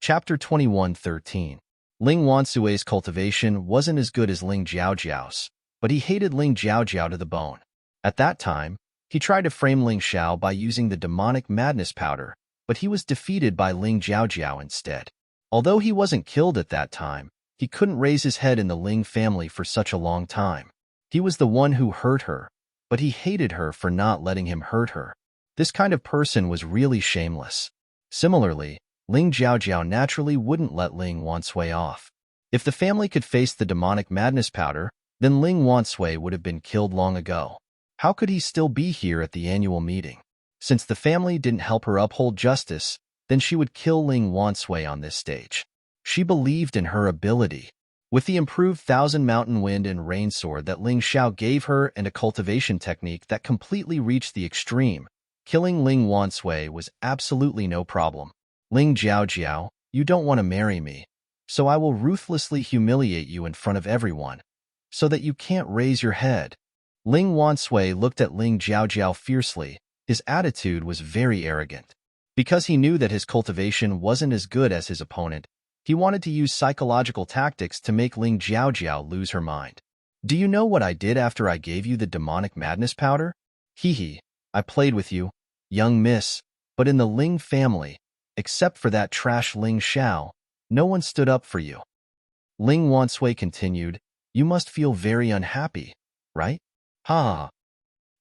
Chapter 21:13. Ling Wansui's cultivation wasn't as good as Ling Jiaojiao's, but he hated Ling Jiaojiao to the bone. At that time, he tried to frame Ling Xiao by using the demonic madness powder, but he was defeated by Ling Jiaojiao instead. Although he wasn't killed at that time, he couldn't raise his head in the Ling family for such a long time. He was the one who hurt her, but he hated her for not letting him hurt her. This kind of person was really shameless. Similarly, Ling Jiaojiao naturally wouldn't let Ling Wansui off. If the family could face the demonic madness powder, then Ling Wansui would have been killed long ago. How could he still be here at the annual meeting? Since the family didn't help her uphold justice, then she would kill Ling Wansui on this stage. She believed in her ability. With the improved Thousand Mountain Wind and Rain Sword that Ling Xiao gave her and a cultivation technique that completely reached the extreme, killing Ling Wansui was absolutely no problem. Ling Jiaojiao, you don't want to marry me, so I will ruthlessly humiliate you in front of everyone, so that you can't raise your head. Ling Wansui looked at Ling Jiaojiao fiercely. His attitude was very arrogant. Because he knew that his cultivation wasn't as good as his opponent, he wanted to use psychological tactics to make Ling Jiaojiao lose her mind. Do you know what I did after I gave you the demonic madness powder? Hee, I played with you, young miss, but in the Ling family, except for that trash Ling Xiao, no one stood up for you. Ling Wansui continued, you must feel very unhappy, right? Ha!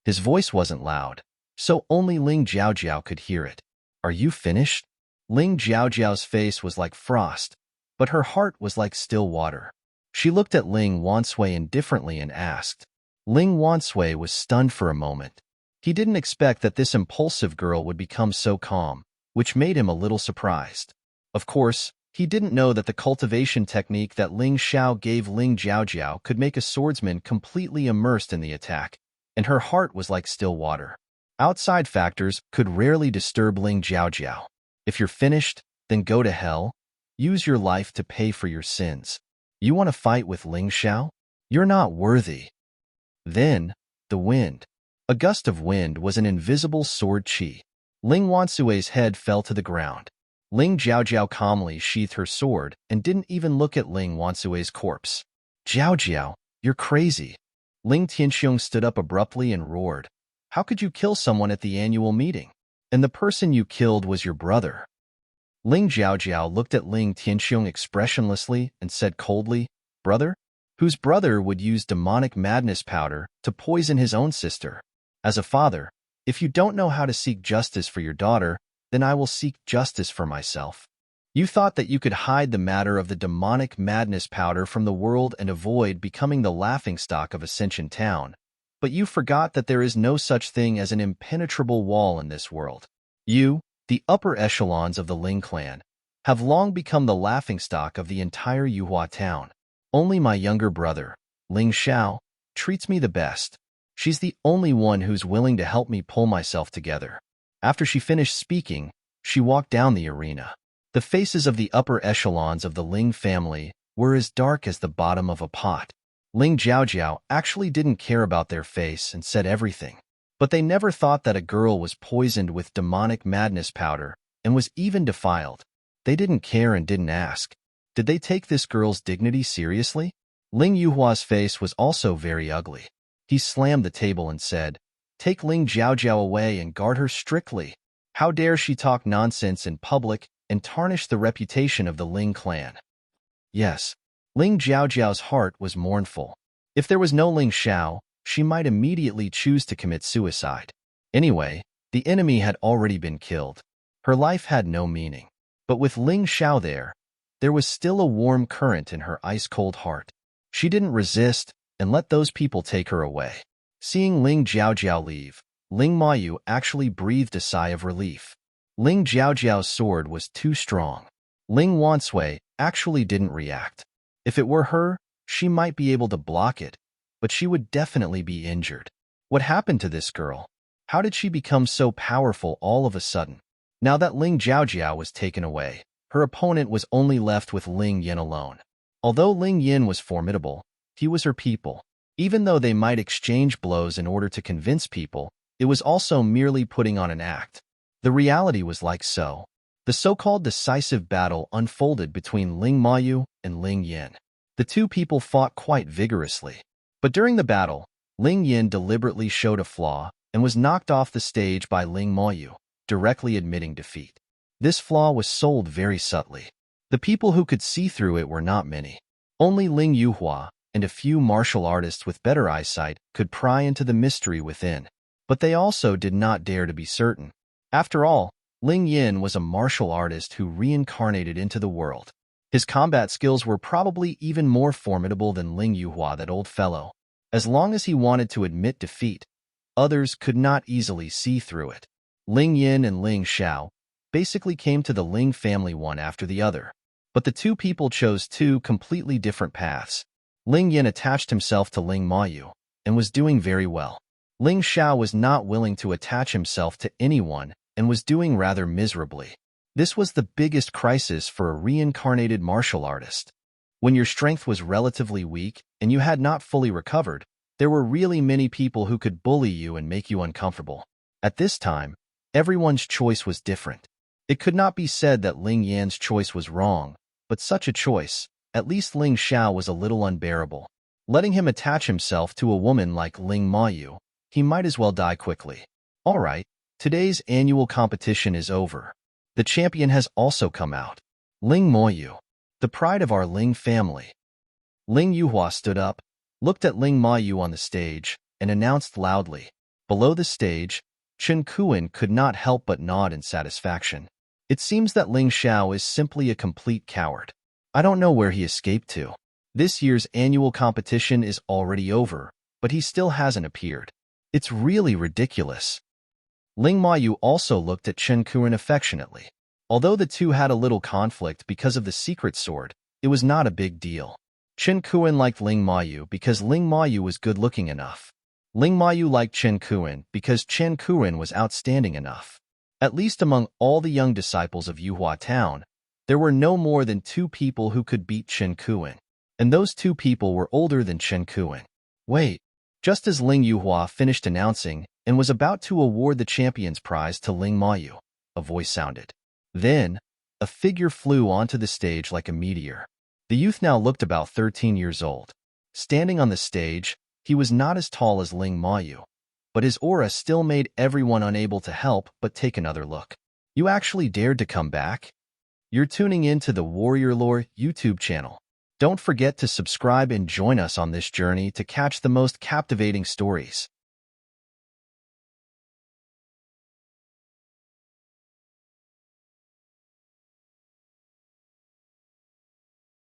His voice wasn't loud, so only Ling Jiaojiao could hear it. Are you finished? Ling Jiaojiao's face was like frost, but her heart was like still water. She looked at Ling Wansui indifferently and asked. Ling Wansui was stunned for a moment. He didn't expect that this impulsive girl would become so calm, which made him a little surprised. Of course, he didn't know that the cultivation technique that Ling Xiao gave Ling Jiaojiao could make a swordsman completely immersed in the attack, and her heart was like still water. Outside factors could rarely disturb Ling Jiaojiao. If you're finished, then go to hell. Use your life to pay for your sins. You want to fight with Ling Xiao? You're not worthy. Then, the wind. A gust of wind was an invisible sword qi. Ling Wansui's head fell to the ground. Ling Jiaojiao calmly sheathed her sword and didn't even look at Ling Wansui's corpse. Jiaojiao, you're crazy. Ling Tianxiong stood up abruptly and roared. How could you kill someone at the annual meeting? And the person you killed was your brother. Ling Jiaojiao looked at Ling Tianxiong expressionlessly and said coldly, Brother? Whose brother would use demonic madness powder to poison his own sister? As a father, if you don't know how to seek justice for your daughter, then I will seek justice for myself. You thought that you could hide the matter of the demonic madness powder from the world and avoid becoming the laughingstock of Ascension Town, but you forgot that there is no such thing as an impenetrable wall in this world. You, the upper echelons of the Ling clan, have long become the laughingstock of the entire Yuhua town. Only my younger brother, Ling Xiao, treats me the best. She's the only one who's willing to help me pull myself together. After she finished speaking, she walked down the arena. The faces of the upper echelons of the Ling family were as dark as the bottom of a pot. Ling Jiaojiao actually didn't care about their face and said everything. But they never thought that a girl was poisoned with demonic madness powder and was even defiled. They didn't care and didn't ask. Did they take this girl's dignity seriously? Ling Yuhua's face was also very ugly. He slammed the table and said, Take Ling Jiaojiao away and guard her strictly. How dare she talk nonsense in public and tarnish the reputation of the Ling clan? Yes, Ling Jiaojiao's heart was mournful. If there was no Ling Xiao, she might immediately choose to commit suicide. Anyway, the enemy had already been killed. Her life had no meaning. But with Ling Xiao there was still a warm current in her ice-cold heart. She didn't resist and let those people take her away. Seeing Ling Jiaojiao leave, Ling Mayu actually breathed a sigh of relief. Ling Jiaojiao's sword was too strong. Ling Wansui actually didn't react. If it were her, she might be able to block it, but she would definitely be injured. What happened to this girl? How did she become so powerful all of a sudden? Now that Ling Jiaojiao was taken away, her opponent was only left with Ling Yin alone. Although Ling Yin was formidable, he was her people. Even though they might exchange blows in order to convince people, it was also merely putting on an act. The reality was like so. The so-called decisive battle unfolded between Ling Mayu and Ling Yin. The two people fought quite vigorously. But during the battle, Ling Yin deliberately showed a flaw and was knocked off the stage by Ling Mayu, directly admitting defeat. This flaw was sold very subtly. The people who could see through it were not many. Only Ling Yuhua and a few martial artists with better eyesight could pry into the mystery within. But they also did not dare to be certain. After all, Ling Yin was a martial artist who reincarnated into the world. His combat skills were probably even more formidable than Ling Yuhua, that old fellow. As long as he wanted to admit defeat, others could not easily see through it. Ling Yin and Ling Xiao basically came to the Ling family one after the other. But the two people chose two completely different paths. Ling Yin attached himself to Ling Mayu and was doing very well. Ling Xiao was not willing to attach himself to anyone and was doing rather miserably. This was the biggest crisis for a reincarnated martial artist. When your strength was relatively weak and you had not fully recovered, there were really many people who could bully you and make you uncomfortable. At this time, everyone's choice was different. It could not be said that Ling Yan's choice was wrong, but such a choice, at least Ling Xiao, was a little unbearable. Letting him attach himself to a woman like Ling Mayu, he might as well die quickly. All right, today's annual competition is over. The champion has also come out. Ling Mayu, the pride of our Ling family. Ling Yuhua stood up, looked at Ling Mayu on the stage, and announced loudly. Below the stage, Chen Kuan could not help but nod in satisfaction. It seems that Ling Xiao is simply a complete coward. I don't know where he escaped to. This year's annual competition is already over, but he still hasn't appeared. It's really ridiculous. Ling Mayu also looked at Chen Kuan affectionately. Although the two had a little conflict because of the secret sword, it was not a big deal. Chen Kuan liked Ling Mayu because Ling Mayu was good-looking enough. Ling Mayu liked Chen Kuan because Chen Kuan was outstanding enough. At least among all the young disciples of Yuhua Town, there were no more than two people who could beat Chen Kuan, and those two people were older than Chen Kuan. Wait, just as Ling Yuhua finished announcing and was about to award the champion's prize to Ling Mayu, a voice sounded. Then, a figure flew onto the stage like a meteor. The youth now looked about 13 years old. Standing on the stage, he was not as tall as Ling Mayu, but his aura still made everyone unable to help but take another look. You actually dared to come back? You're tuning in to the Warrior Lore YouTube channel. Don't forget to subscribe and join us on this journey to catch the most captivating stories.